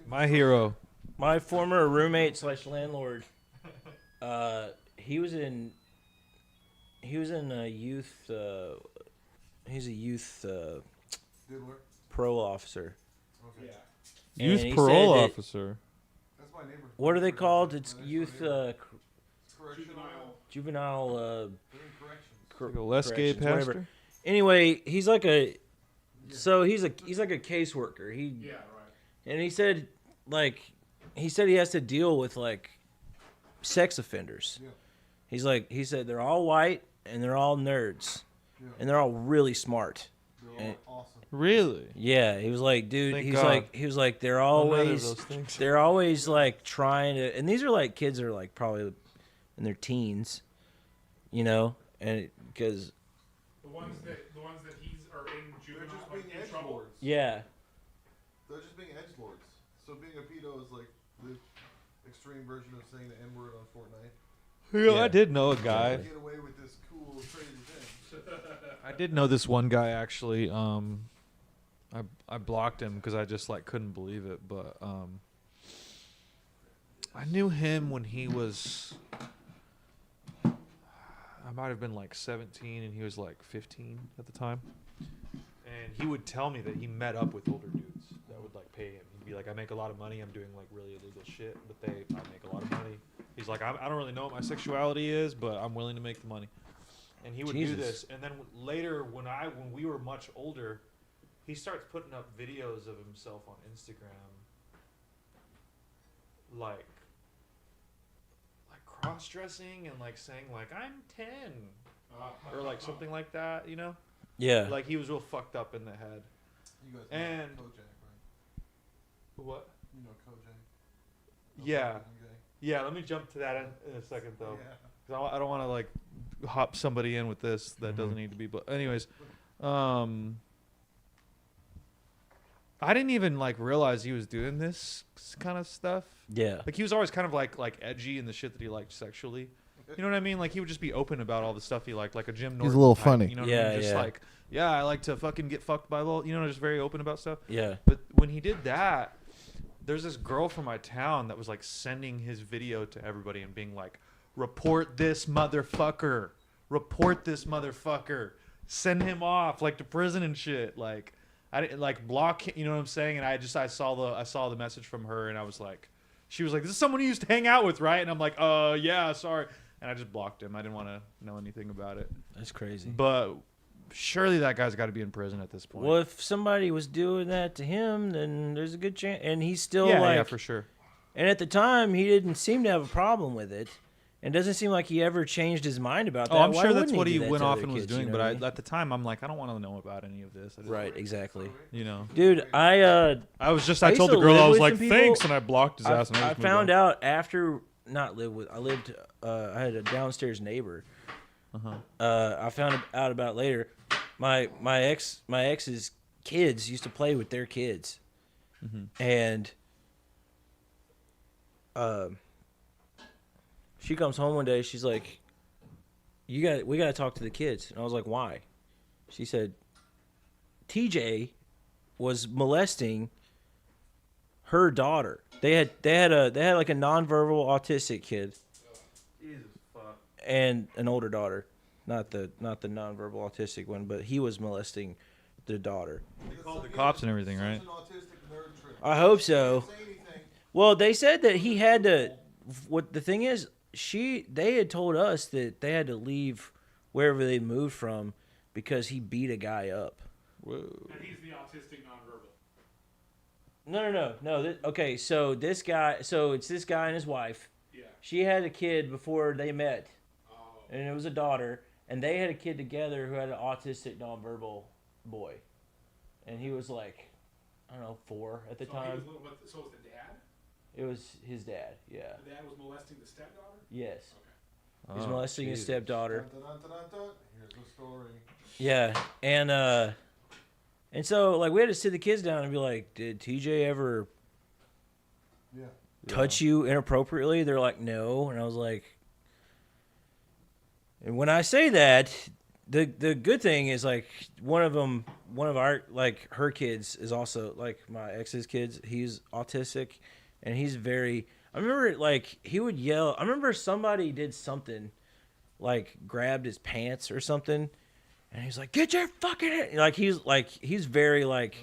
My hero. my former roommate / landlord, he was in a youth. He's a youth parole officer. Yeah. And Youth he parole said that- officer. That's my neighbor. What are they called? It's youth Juvenile. juvenile. Like a less gay corrections, whatever. pastor. Anyway, he's like a he's like a caseworker. Yeah, right. And he said he has to deal with like sex offenders. Yeah. He said they're all white and they're all nerds. Yeah. And they're all really smart. They're all awesome. Really? Yeah, he was like, dude, Thank he God. was like they're None of always those things. they're always like trying to, and these are like kids that are like probably in their teens, you know, and because The ones that he's are in juvenile, They're just like, being in trouble. edgelords. yeah, They're just being edgelords. So being a pedo is like the extreme version of saying the N-word on Fortnite. Yeah, I did know a guy. Get away with this cool, crazy thing. I did know this one guy actually. I blocked him because I just like couldn't believe it. But I knew him when he was. I might have been like 17 and he was like 15 at the time. And he would tell me that he met up with older dudes that would like pay him. He'd be like, I make a lot of money. I'm doing like really illegal shit, but I make a lot of money. He's like, I don't really know what my sexuality is, but I'm willing to make the money. And he would do Jesus. this. And then later, when we were much older, he starts putting up videos of himself on Instagram, like cross-dressing and like saying like I'm 10 or like something like that, you know? yeah. Like he was real fucked up in the head. You guys And- know Kojak, right? What? You know Kojak. Yeah. Okay. Yeah, let me jump to that in a second though. Yeah. 'Cause I don't want to like hop somebody in with this that doesn't need to be. But anyways, I didn't even like realize he was doing this kind of stuff. Yeah. Like he was always kind of like edgy in the shit that he liked sexually. You know what I mean? Like he would just be open about all the stuff he liked, like a Jim Norton. a little type, funny. You know what I Yeah, mean? Just yeah. like, yeah, I like to fucking get fucked by little, you know, just very open about stuff. Yeah. But when he did that, there's this girl from my town that was like sending his video to everybody and being like, report this motherfucker. Report this motherfucker. Send him off like to prison and shit. Like I didn't like block him, you know what I'm saying? And I saw the message from her and I was like, she was like, this is someone you used to hang out with, right? And I'm like, yeah, sorry. And I just blocked him. I didn't want to know anything about it. That's crazy. But surely that guy's got to be in prison at this point. Well, if somebody was doing that to him, then there's a good chance. And he's still yeah, like, yeah, for sure. and at the time, he didn't seem to have a problem with it. And doesn't seem like he ever changed his mind about that. Oh, I'm Why sure that's wouldn't what he do that went to off other and was kids, doing. you know But what I mean? at the time, I'm like, I don't want to know about any of this. I just, Right, exactly. You know. Dude, I I was just, I I used told to the girl, live I was with like, some people- thanks, and I blocked his ass. And I just moved found on. out after not live with. I lived. I had a downstairs neighbor. I found out about it later. My ex's kids used to play with their kids, and she comes home one day. She's like, we got to talk to the kids. And I was like, why? She said, TJ was molesting her daughter. They had like a nonverbal autistic kid Jesus fuck. and an older daughter, not the nonverbal autistic one, but he was molesting the daughter. They called the cops and everything, right? Such an autistic nerd trip. I hope so. Say anything. Well, they said that he had to. What the thing is, they had told us that they had to leave wherever they moved from because he beat a guy up. Whoa. And he's the autistic nonverbal. No. Okay, so it's this guy and his wife. Yeah. She had a kid before they met, Oh. and it was a daughter, and they had a kid together who had an autistic nonverbal boy, and he was like, I don't know, 4 at the So he time. was little, so was the dad? It was his dad. Yeah. The dad was molesting the stepdaughter? Yes. Okay. He's Oh, molesting his Jesus. stepdaughter. Dun, dun, dun, dun, dun. Here's the story. Yeah, and so like we had to sit the kids down and be like, did TJ ever Yeah. touch you inappropriately? They're like, no, and I was like, and when I say that, the good thing is like one of our like her kids is also like my ex's kids. He's autistic, and he's very. I remember like he would yell. I remember somebody did something, like grabbed his pants or something. And he's like, "Get your fucking!" He's very like,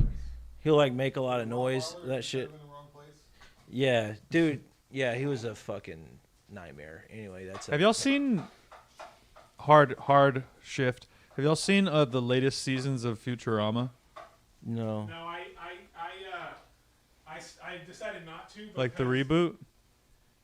he'll like make a lot of noise. That shit. In the wrong place. Yeah, dude. Yeah, he was a fucking nightmare. Anyway, that's. Have y'all seen Hard Shift? Have y'all seen the latest seasons of Futurama? No. No, I decided not to. Like the because- reboot?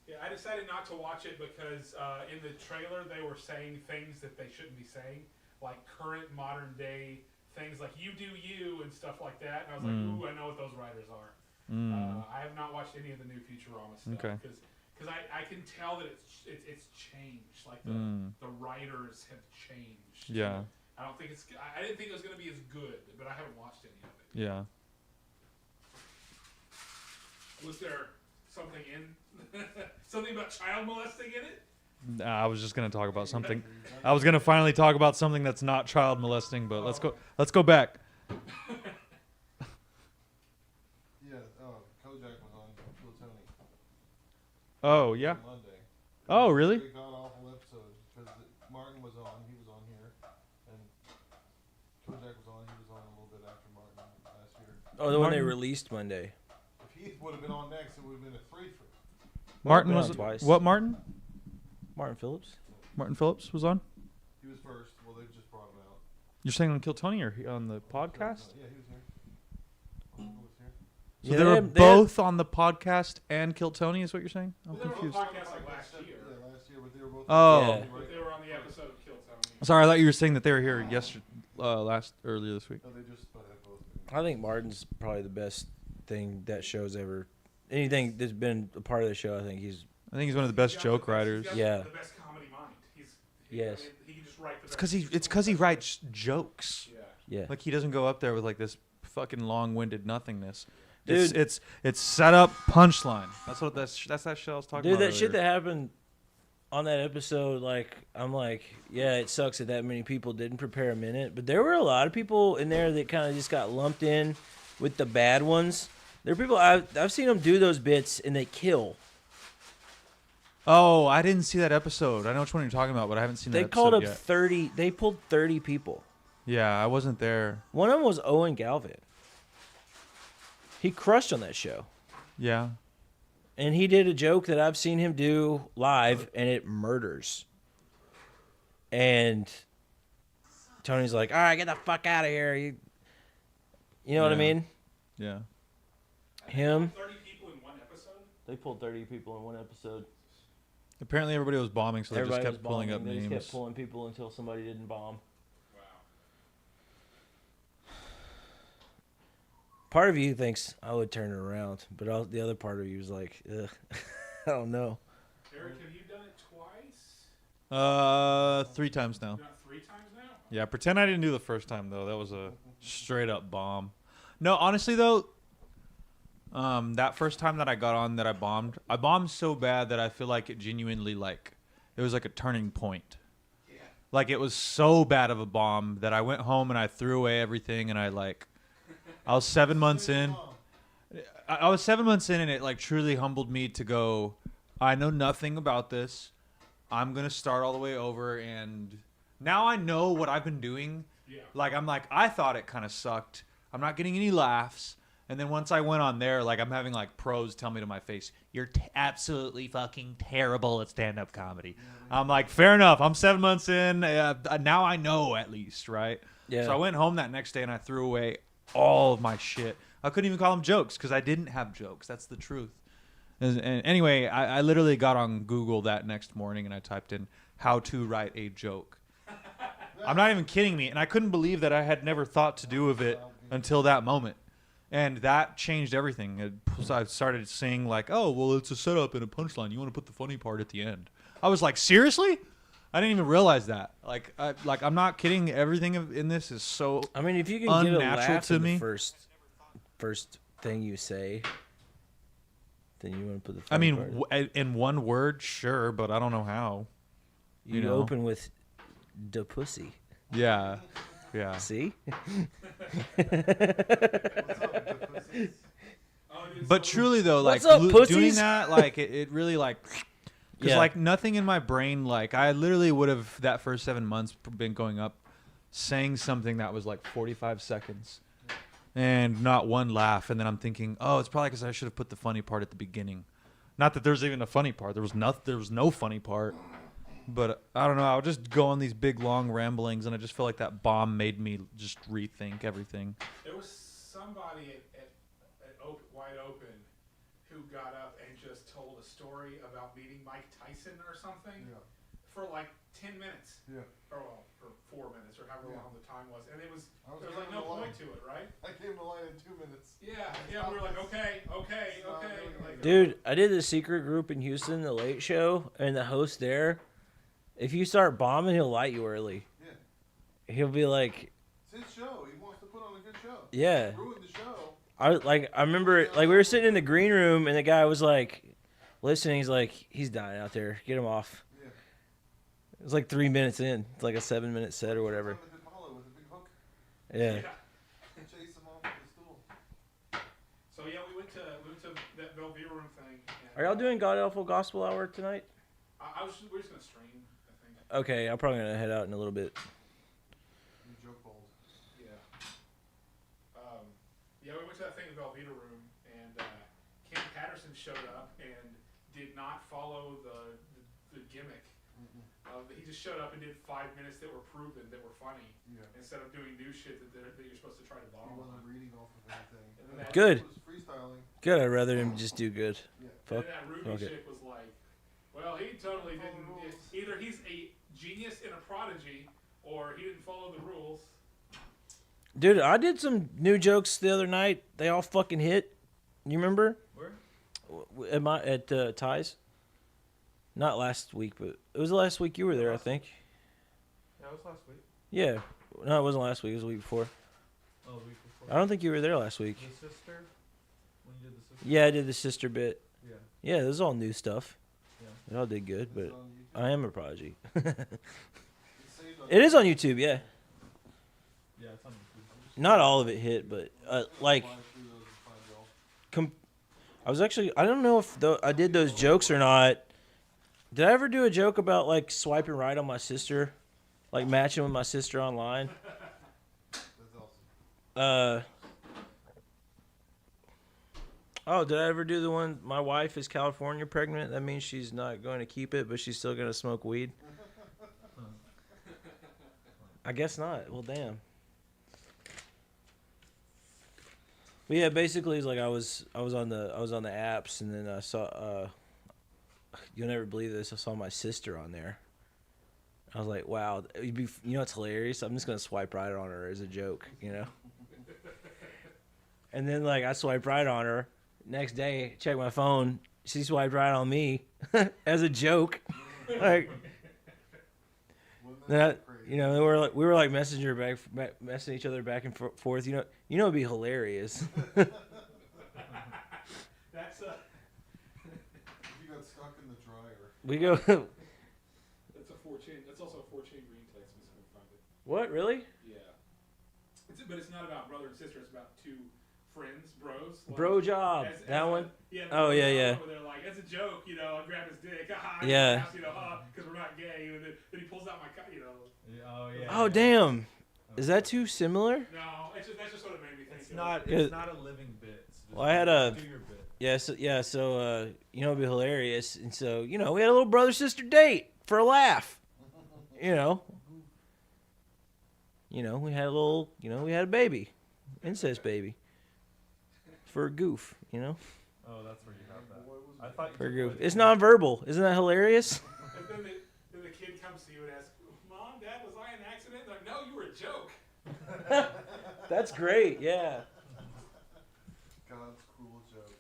Yeah, I decided not to watch it because in the trailer they were saying things that they shouldn't be saying, like current modern day things, like "you do you" and stuff like that. And I was like, "Ooh, I know what those writers are." I have not watched any of the new Futurama stuff because I can tell that it's changed. Like the writers have changed. Yeah. I don't think I didn't think it was going to be as good, but I haven't watched any of it. Yeah. Was there something something about child molesting in it? I was just gonna talk about something. I was gonna finally talk about something that's not child molesting, but let's go back. Yeah, Kojak was on Kill Tony Oh yeah. on Monday. Oh really? Very god awful episode because Martin was on. He was on here, and Kojak was on. He was on a little bit after Martin last year. Oh, the one they Martin- released Monday. If he would have been on next, it would have been a 3 for. Martin been was on twice. what? Martin? Martin Phillips. Martin Phillips was on. He was first. Well, they just brought him out. You're saying on Kill Tony or on the podcast? Yeah, he was here. He was here. So Yeah, they they were had- both on the podcast and Kill Tony, is what you're saying? I'm Well, they were on confused. the podcast like last year. Yeah, last year, but they were both. Oh. Yeah. But they were on the episode of Kill Tony. Sorry, I thought you were saying that they were here yesterday, earlier this week. No, they just had both. I think Martin's probably the best thing that show's ever. Anything that's been a part of the show, I think he's. I think he's one of the best joke writers. He's got Yeah. the best comedy mind. Yes. I mean, he can just write the It's best because he writes jokes. Yeah. Yeah. Like he doesn't go up there with like this fucking long-winded nothingness. Dude. It's set up punchline. That's that shit I was talking Dude, about. that shit earlier. that happened on that episode, like, I'm like, yeah, it sucks that many people didn't prepare a minute, but there were a lot of people in there that kind of just got lumped in with the bad ones. There are people I've seen them do those bits and they kill. Oh, I didn't see that episode. I know which one you're talking about, but I haven't seen They that called episode up yet. 30. They pulled 30 people. Yeah, I wasn't there. One of them was Owen Galvin. He crushed on that show. Yeah. And he did a joke that I've seen him do live, and it murders. And Tony's like, all right, get the fuck out of here. You know what I Yeah. mean? Yeah. Him. 30 people in one episode? They pulled 30 people in one episode. Apparently everybody was bombing, so they Everybody just kept was pulling bombing. up They names. just kept pulling people until somebody didn't bomb. Wow. Part of you thinks I would turn it around, but the other part of you is like, ugh, I don't know. Eric, have you done it twice? 3 times now. You've done it 3 times now? Yeah, pretend I didn't do the first time though. That was a straight up bomb. No, honestly though, that first time that I got on that I bombed so bad that I feel like it genuinely it was like a turning point. Yeah. Like it was so bad of a bomb that I went home and I threw away everything and I was 7 months in. I was 7 months in and it like truly humbled me to go, I know nothing about this. I'm going to start all the way over and now I know what I've been doing. Yeah. Like I'm like, I thought it kind of sucked. I'm not getting any laughs. And then once I went on there, like I'm having like pros tell me to my face, you're absolutely fucking terrible at stand-up comedy. I'm like, fair enough. I'm 7 months in. Now I know at least, right? Yeah. So I went home that next day and I threw away all of my shit. I couldn't even call them jokes because I didn't have jokes. That's the truth. And anyway, I literally got on Google that next morning and I typed in how to write a joke. I'm not even kidding me. And I couldn't believe that I had never thought to do of it until that moment. And that changed everything. I started saying like, oh, well, it's a setup and a punchline. You want to put the funny part at the end. I was like, seriously? I didn't even realize that. Like I'm not kidding. Everything in this is so I mean, if you can get a unnatural laugh to in me. the first thing you say, then you want to put the I funny mean, part. in one word, sure, but I don't know how. You know. open with "da pussy." Yeah. Yeah. See? But truly though, like What's up, doing pussies? that, like it really like, because Yeah. like nothing in my brain, like I literally would have that first 7 months been going up, saying something that was like 45 seconds, and not one laugh, and then I'm thinking, oh, it's probably because I should have put the funny part at the beginning. Not that there's even a funny part. There was no funny part. But I don't know. I would just go on these big, long ramblings, and I just feel like that bomb made me just rethink everything. There was somebody at Wide Open who got up and just told a story about meeting Mike Tyson or something for like 10 minutes. Yeah. Or well, for 4 minutes or however long the time was. And there was like giving no the point line. to it, right? I came to line in 2 minutes. Yeah, we were like, okay. Like, Dude, I did the secret group in Houston, the Late Show, and the host there, if you start bombing, he'll light you early. Yeah. He'll be like, It's his show. He wants to put on a good show. yeah. Ruin the show. I remember, like, we were sitting in the green room, and the guy was like, listening. He's like, he's dying out there. Get him off. Yeah. It was like 3 minutes in. It's like a 7-minute set or whatever. With a big hook. Yeah. Chase him off with a stool. So yeah, we went to that Bellevue room thing. And, Are y'all doing God Awful Gospel Hour tonight? we're just gonna stream, I think. Okay, I'm probably gonna head out in a little bit. You joke bold. Yeah. Yeah, we went to that thing in the Velveeta room, and Ken Patterson showed up and did not follow the gimmick. He just showed up and did 5 minutes that were proven, that were funny, instead of doing new shit that you're supposed to try to He bomb wasn't on. reading off of anything. And then that, Good. He was freestyling. Good. I'd rather him just do good. Yeah. Fuck. And that Ruby fuck it. chick was like, well, he totally Follow didn't. the rules. Either he's a genius and a prodigy, or he didn't follow the rules. Dude, I did some new jokes the other night. They all fucking hit. You remember? Where? At Ty's? Not last week, but it was the last week you were there, I think. Yeah, it was last week. Yeah. No, it wasn't last week. It was the week before. Oh, the week before. I don't think you were there last week. The sister? When you did the sister? Yeah, I did the sister bit. Yeah. Yeah, this is all new stuff. Yeah. It all did good, but It's on YouTube. I am a prodigy. It's saved on It is on YouTube, yeah. Yeah, it's on YouTube. Not all of it hit, but like, Fly through those and find y'all. I was actually, I don't know if I did those jokes or not. Did I ever do a joke about like swiping right on my sister, like matching with my sister online? That's awesome. Oh, did I ever do the one? My wife is California pregnant. That means she's not going to keep it, but she's still going to smoke weed. I guess not. Well, damn. But yeah, basically, it's like I was on the apps, and then I saw. You'll never believe this. I saw my sister on there. I was like, wow, you know what's hilarious? I'm just gonna swipe right on her as a joke, you know. And then like I swiped right on her. Next day, check my phone. She swiped right on me as a joke. Like, Wouldn't that, that be crazy? you know, we were like messaging each other back and forth. You know, it'd be hilarious. That's You got stuck in the dryer. We go. that's a 4chain. That's also a 4chain green text message. I found it. What, really? Yeah. But it's not about brother and sister. It's about two friends, bros. Like, Bro job. as That a- one. Yeah. Oh, yeah, yeah. Where they're like, as a joke, you know, I grab his dick. Yeah. You know, because we're not gay. And then he pulls out my, you know. Oh, yeah. Oh, damn. Is that too similar? No, that's just what it made me think. It's of. not. Yeah. It's not a living bit. It's just Well, I had a- do your bit. Yeah, so you know, it'd be hilarious. And so, you know, we had a little brother-sister date for a laugh. You know, we had we had a baby. Incest baby. For a goof, you know? Oh, that's where you have that. I thought you For a took goof. away the- It's nonverbal. Isn't that hilarious? And then the kid comes to you and asks, Mom, Dad, was I an accident? They're like, no, you were a joke. That's great, yeah. God's cruel joke.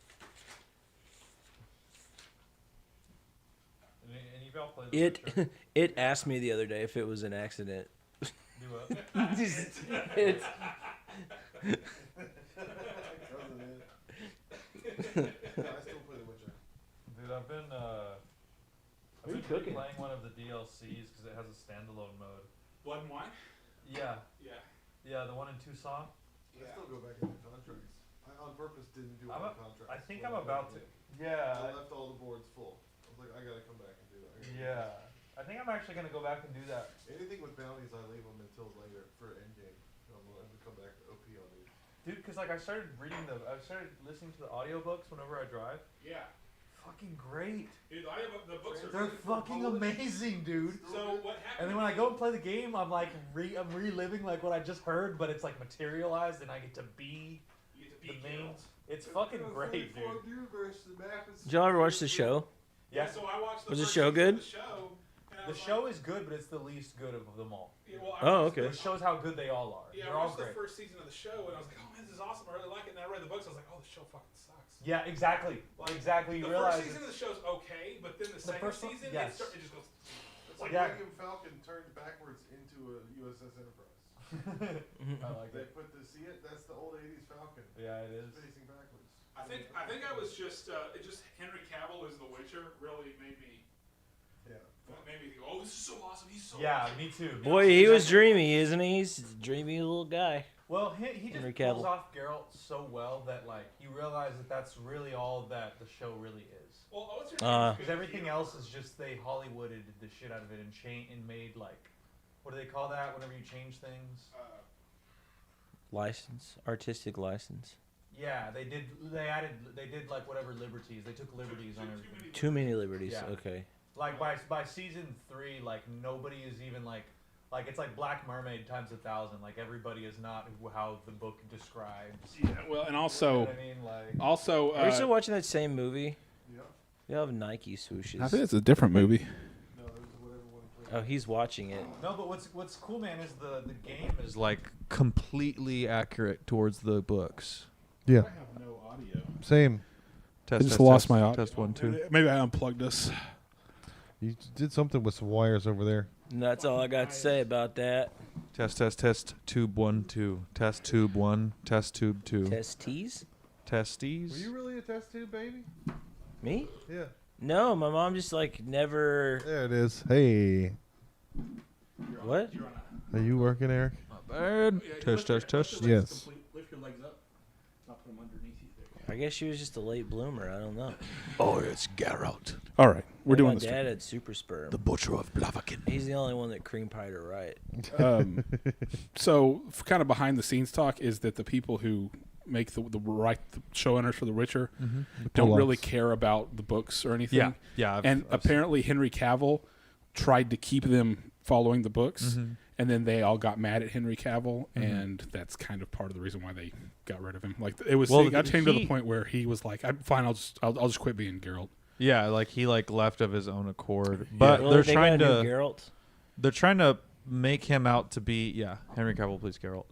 And y'all played the picture. It asked me the other day if it was an accident. Do what? It's- Doesn't it? I still play The Witcher. Dude, I've been What are you cooking? playing one of the DLCs because it has a standalone mode. Blood and wine? Yeah, Yeah. yeah, the one in Tucson. I still go back into contracts. I on purpose didn't do I'm any a- contracts. I think when I'm about to. I Yeah, left all the boards full. I was like, I gotta come back and do that. yeah. I think I'm actually gonna go back and do that. Anything with bounties, I leave them until later for endgame. I'm gonna come back to OP on these. Dude, because like I started listening to the audiobooks whenever I drive. Yeah. fucking great. Dude, the books are They're really fucking published. amazing, dude. So what happened? And then when I go and play the game, I'm like I'm reliving like what I just heard, but it's like materialized, and I get to be You get to the beat main. Geralt. It's fucking great, dude. Did y'all ever watch the show? Yeah, so I watched the Was the first show season good? of the show. And I The was show like, is good, but it's the least good of them all. yeah, well, I Oh, watched okay. It shows how good they all are. Yeah, They're I all watched the great. first season of the show, and I was like, oh man, this is awesome. I really like it. And I read the books. I was like, oh, the show fucking sucks. Yeah, exactly. Exactly. You The realize first season of the show's okay, but then the second first one- season, yes. it just goes. It's like Yeah. William Falcon turned backwards into a USS Enterprise. I like They it. put the see it. That's the old '80s Falcon. Yeah, it is. It's facing backwards. I think I was just it just Henry Cavill as The Witcher really made me Yeah. think, oh, this is so awesome. He's so Yeah, awesome. me too. Boy, he was dreamy, isn't he? He's a dreamy little guy. Well, he Henry just pulls Cavill. off Geralt so well that like you realize that that's really all that the show really is. Well, what's your Because everything else is just they Hollywooded the shit out of it and made like, what do they call that whenever you change things? License, artistic license. Yeah, they did like whatever liberties. They took liberties on everything. Too many liberties. Yeah. Okay. Like by season 3, like nobody is even like it's like Black Mermaid times 1,000. Like everybody is not how the book describes. Yeah, well, and You know also, what I mean? Like also, Are you still watching that same movie? Yeah. You have Nike swooshes. I think it's a different movie. No, it was whatever one played. Oh, he's watching it. no, but what's cool, man, is the game is like completely accurate towards the books. Yeah. I have no audio. Same. Test, I just lost my audio. Test 1 2. Maybe I unplugged us. You did something with some wires over there. And that's all I got to say about that. Test. Tube 1 2. Test tube 1. Test tube 2. Testes? Testes. Were you really a test tube baby? Me? Yeah. No, my mom just like never. There it is. Hey. What? Are you working, Eric? Not bad. Test. Yes. Lift your legs up. Not put them underneath you. I guess she was just a late bloomer. I don't know. Oh, it's Geralt, All right, we're doing My this. dad had super sperm. butcher of Blaviken. He's the only one that cream pied her right. So, kind of behind the scenes talk is that the people who make the showrunners for The Witcher don't really care about the books or anything. Yeah, yeah. And apparently Henry Cavill tried to keep them following the books, and then they all got mad at Henry Cavill, and that's kind of part of the reason why they got rid of him. Like it was, it came to the point where he was like, "I'm fine. I'll just quit being Geralt." Yeah, like he like left of his own accord. But Really? They got a new Geralt? they're trying to make him out to be Henry Cavill plays Geralt.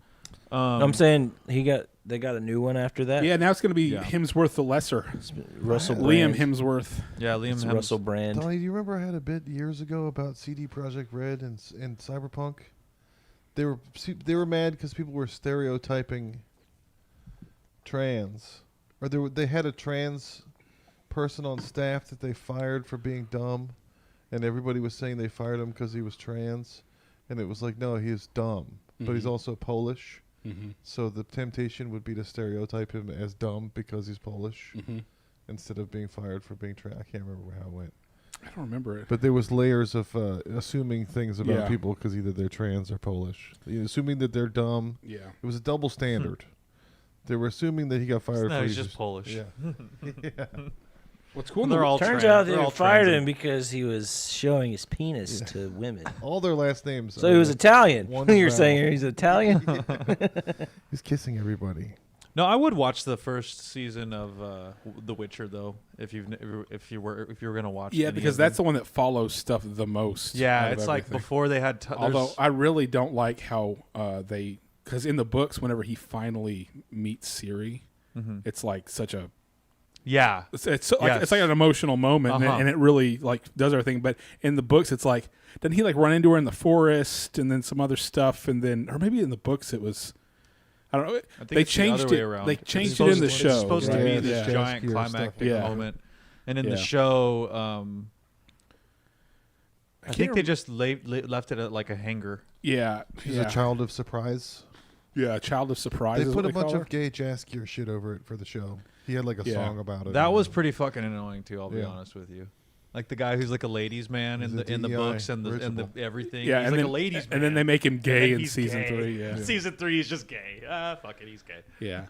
I'm saying they got a new one after that. Yeah, now it's going to be Yeah. Hemsworth the Lesser, It's Russell Brand. Liam Hemsworth. Yeah, Liam It's Hems. Russell Brand. Donnie, do you remember I had a bit years ago about CD Projekt Red and Cyberpunk? They were mad because people were stereotyping trans, or they had a trans person on staff that they fired for being dumb, and everybody was saying they fired him because he was trans, and it was like, no, he is dumb, but he's also Polish. So the temptation would be to stereotype him as dumb because he's Polish, instead of being fired for being trans. I can't remember how it went. I don't remember it. But there was layers of assuming things about Yeah. people because either they're trans or Polish. Assuming that they're dumb. Yeah. It was a double standard. They were assuming that he got fired No, for he's just Polish. Yeah. Yeah. What's cool? They're all Turns trans. out They're they all fired trans. him because he was showing his penis to women. All their last names. So he was Italian. One You're vowel. saying he's Italian? He's kissing everybody. No, I would watch the first season of The Witcher though, if you were gonna watch. Yeah, any because of them. that's the one that follows stuff the most. Yeah, out of it's like everything. before they had. Although I really don't like how because in the books, whenever he finally meets Ciri, it's like such a it's like Yes. it's like an emotional moment, and it really like does everything. But in the books, it's like doesn't he like run into her in the forest and then some other stuff, and then or maybe in the books it was. I don't know. I think They it's the changed other way it. around. They It's changed it in the show. It's supposed to be Right. this Yeah. giant Jaskier climactic stuff. Yeah. moment, and in Yeah. the show, I think they remember- just left it at like a hanger. Yeah, She's a child of surprise. Yeah, child of surprise. They is put what a bunch call of gay Jaskier shit over it for the show. He had like a Yeah. song about it. That was pretty fucking annoying too. I'll be Yeah. honest with you. Like the guy who's like a ladies' man He's in a the DEI books and the principal. everything. Yeah, he's and like then, a ladies' man. and then they make him gay in he's season gay. 3. Yeah, Season 3 is just gay. Fuck it, he's gay. yeah.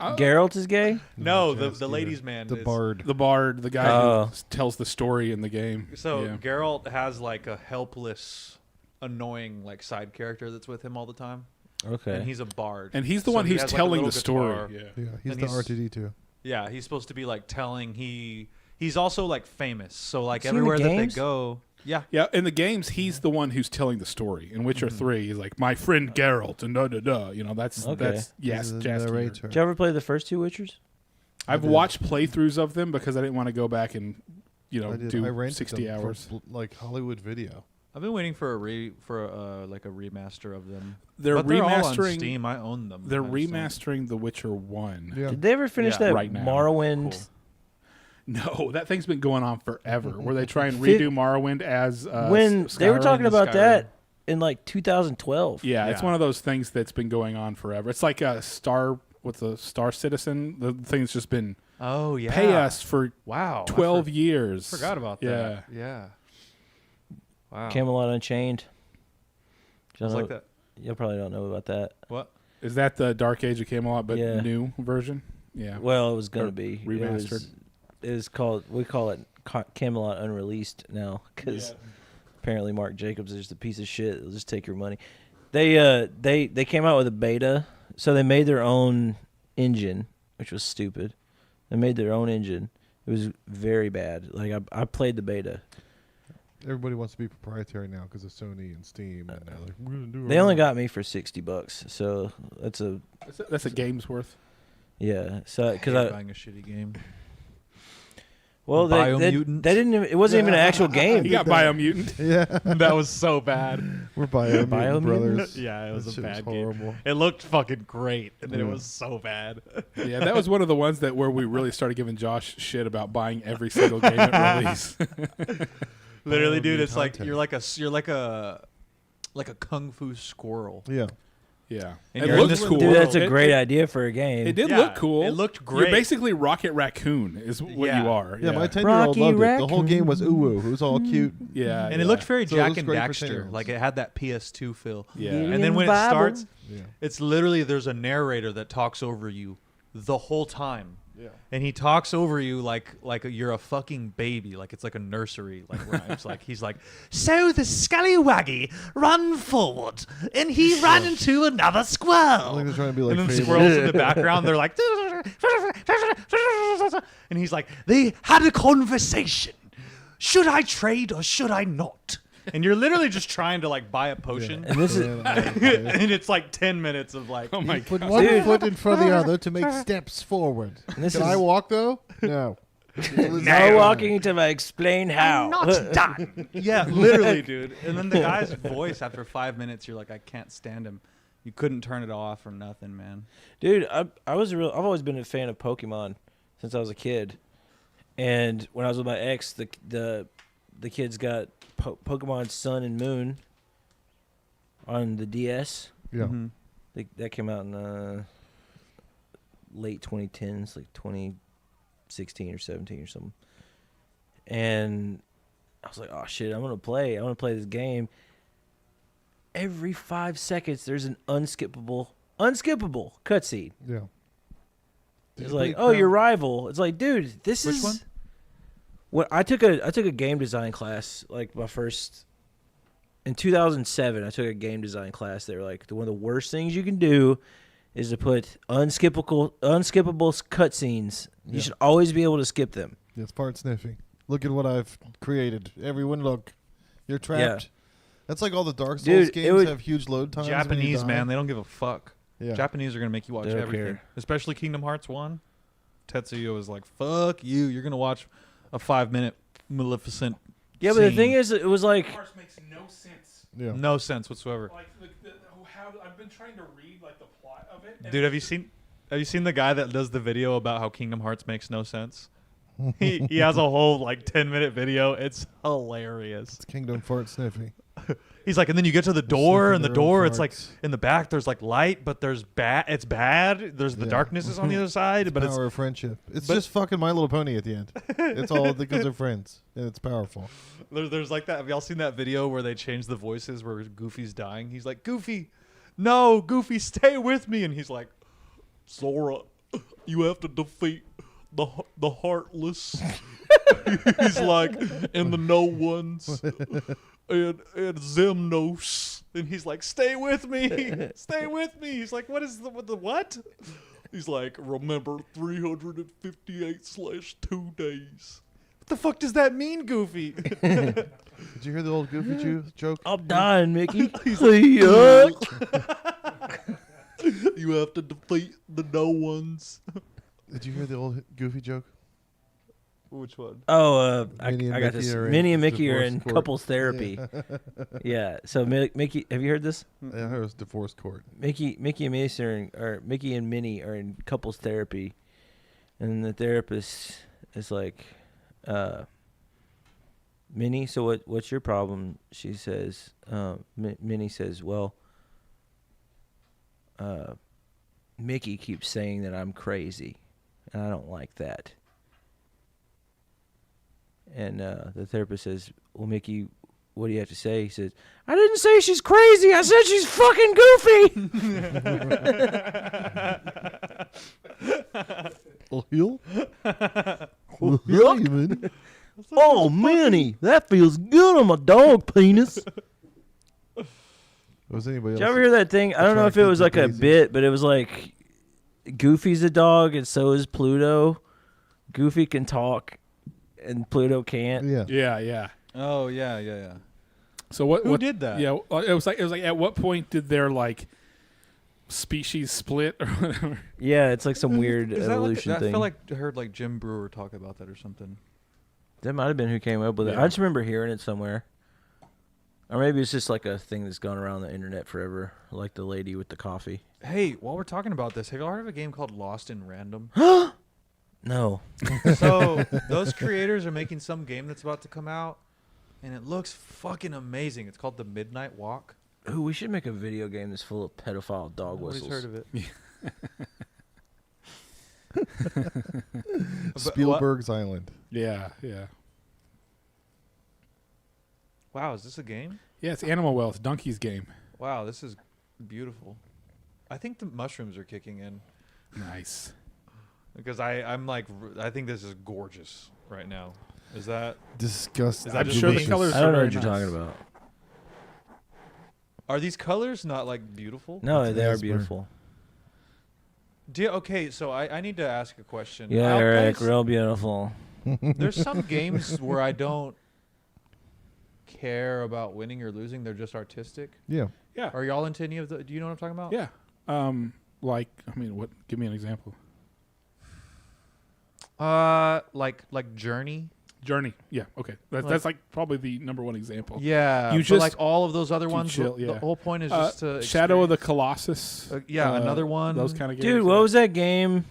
Geralt is gay. No, Just the either. ladies' man. The is, bard. The bard, the guy Oh. who tells the story in the game. So yeah. Geralt has like a helpless, annoying like side character that's with him all the time, Okay. and he's a bard. And he's the So one he who's has, like, a telling little the story. guitar. Yeah. Yeah, he's And the he's- R2D2. Yeah, he's supposed to be like telling he's also like famous. So like Is he in the everywhere that they games? go, yeah. Yeah, in the games, he's the one who's telling the story. In Witcher 3, he's like, my friend Geralt, and da-da-da. You know, that's Okay. yes, He's the Jaskier. narrator. Did you ever play the first 2 Witchers? I've did. watched playthroughs of them because I didn't want to go back and, I do rented 60 them for, hours. like Hollywood Video. I've been waiting for like a remaster of them. They're But they're all on remastering. Steam. I own them. They're I just don't- remastering The Witcher 1. Yeah. Did they ever finish Yeah. that Right now. Morrowind? Cool. No, that thing's been going on forever. Where they try and Fit- redo Morrowind as When they were Skyrim. talking about Skyrim. that in like 2012. Yeah, it's Yeah. one of those things that's been going on forever. It's like a Star Citizen. The thing's just been Oh yeah. pay us for Wow. 12 years. Forgot about Yeah. that. Yeah. Wow. Camelot Unchained. I was like that. You probably don't know about that. What? Is that the Dark Age of Camelot, but Yeah. new version? Yeah. Well, it was gonna Or be remastered. It was called. We call it Camelot Unreleased now because apparently Mark Jacobs is just a piece of shit. They'll just take your money. They came out with a beta, so they made their own engine, which was stupid. They made their own engine. It was very bad. Like I played the beta. Everybody wants to be proprietary now because of Sony and Steam, and they're like, we're gonna do. They our only own." got me for $60, so That's a game's worth. yeah. So Hate because buying a shitty game. well they Biomutant? didn't even, it wasn't even an actual game. You got Biomutant. Yeah, That was so bad. we're Biomutant Biomutant? brothers. Yeah, it was That a shit bad horrible. game. It looked fucking great, and then it Yeah. was so bad. Yeah, that was one of the ones that where we really started giving Josh shit about buying every single game at release. Literally, dude, Biomutant it's like content. you're like a kung fu squirrel. Yeah, Yeah, And it you're in looks this cool. Dude, that's a It- great it- idea for a game. It did Yeah, look cool. it looked You're great. basically Rocket Raccoon, is what Yeah. you are. yeah. My 10-year-old Rocky loved it. The whole Raccoon. game was ooh, it was all cute. Yeah, And it looked very So it Jack looks and great for Daxter. 10-year-olds. Like it had that PS2 feel. Yeah. And then when it Bible. starts, Yeah, it's literally there's a narrator that talks over you the whole time. yeah. And he talks over you like you're a fucking baby, like it's like a nursery, like rhymes. Like he's like, so the scallywaggy ran forward, and he ran into another I squirrel. think they're trying to be like And then Fable. squirrels in the background, they're like, and he's like, they had a conversation. Should I trade or should I not? And you're literally just trying to like buy a potion, And this is and it's like 10 minutes of like, Oh my Put god! one Dude. foot in front of the other to make steps forward. this Can is I walk though? No. no walking until I explain how. I'm not done. Yeah, literally, dude. And then the guy's voice after 5 minutes, you're like, I can't stand him. You couldn't turn it off or nothing, man. Dude, I've always been a fan of Pokemon since I was a kid. And when I was with my ex, the kids got Pokemon Sun and Moon on the DS. Yeah. Mhm. That came out in late 2010s, like 2016 or 17 or something. And I was like, oh shit, I want to play this game. Every 5 seconds, there's an unskippable cutscene. Yeah. Did It's you like, play oh, your Crown- rival. It's like, dude, this Which is one? what I took a game design class, like my first in 2007. I took a game design class. They were like, one of the worst things you can do is to put unskippable cutscenes. You Yeah. should always be able to skip them. It's fart sniffing. Look at what I've created. Everyone, look. You're trapped. That's like all the Dark Souls Dude, it games would- have huge load times. when you Japanese, die. man, they don't give a fuck. Yeah. Japanese are going to make you watch They don't everything. care. Especially Kingdom Hearts 1. Tetsuya was like, fuck you. You're going to watch a 5-minute Maleficent Yeah, but the scene. thing is, it was like, Course makes no sense. Yeah. No sense whatsoever. Like how I've been trying to read like the plot of it. and Dude, have you seen the guy that does the video about how Kingdom Hearts makes no sense? He has a whole like 10-minute video. It's hilarious. It's Kingdom fart sniffing. He's like, and then you get to the door, and the their own door, it's like farts. in the back. There's like light, but there's bad. It's bad. There's the Yeah. darkness is on the other side, but it's Power of friendship. It's but- just fucking My Little Pony at the end. It's all because they're friends, and it's powerful. there's like that. Have y'all seen that video where they change the voices where Goofy's dying? He's like, Goofy, no, Goofy, stay with me, and he's like, Sora, you have to defeat the heartless. He's like, and the no ones. And Zemnos, and he's like, "Stay with me, stay with me." He's like, "What is the what?" He's like, "Remember 358/2 days." What the fuck does that mean, Goofy? Did you hear the old Goofy joke? I'm dying, Mickey. You have to defeat the no ones. Did you hear the old Goofy joke? Which one? Oh, Minnie and I got Mickey this. are in Minnie and Mickey are divorce in court. couples therapy. Yeah. So Mickey, have you heard this? Yeah, I heard it was divorce court. Mickey and Mace Mickey and Minnie are in couples therapy, and the therapist is like, Minnie, so what's your problem? She says, Minnie says, well, Mickey keeps saying that I'm crazy, and I don't like that. And the therapist says, well, Mickey, what do you have to say? He says, I didn't say she's crazy. I said she's fucking goofy. Oh, heel? Yuck. Oh, Minnie, that feels good on my dog penis. Was anybody Did else? you ever hear that thing? I don't know if it attracted was to like a Daisy? bit, but it was like Goofy's a dog and so is Pluto. Goofy can talk and Pluto can't. Yeah. Yeah. Oh yeah. So what? Who what did that? Yeah, it was like at what point did their like species split or whatever? Yeah, it's like some weird Is that evolution like, thing. I feel like I heard like Jim Brewer talk about that or something. That might have been who came up with it. Yeah. I just remember hearing it somewhere. Or maybe it's just like a thing that's gone around the internet forever, like the lady with the coffee. Hey, while we're talking about this, have you heard of a game called Lost in Random? No. So those creators are making some game that's about to come out, and it looks fucking amazing. It's called The Midnight Walk. Ooh, we should make a video game that's full of pedophile dog Nobody's whistles. heard of it. Spielberg's Island. Yeah. Wow, is this a game? Yeah, it's Animal Well. It's Donkey's game. Wow, this is beautiful. I think the mushrooms are kicking in Nice. because I'm like I think this is gorgeous right now. Is that Disgusting. Is that I'm just sure the delicious? colors I don't are know very what you're nice. talking about. are these colors not like beautiful? No, It's they are Asper. beautiful. Okay, so I need to ask a question. Yeah, How Eric, guys- real beautiful. There's some games where I don't care about winning or losing. They're just artistic. Yeah. Yeah. Are y'all into any of the? Do you know what I'm talking about? Yeah. Like, I mean, what? Give me an example. Like Journey. Journey. Yeah. Okay. Like- That's like probably the number one example. Yeah, You but just- like all of those other you ones. chill, The yeah. whole point is just to Shadow of the experience- Colossus. yeah, another one. Those kind of games. Dude, what was that game?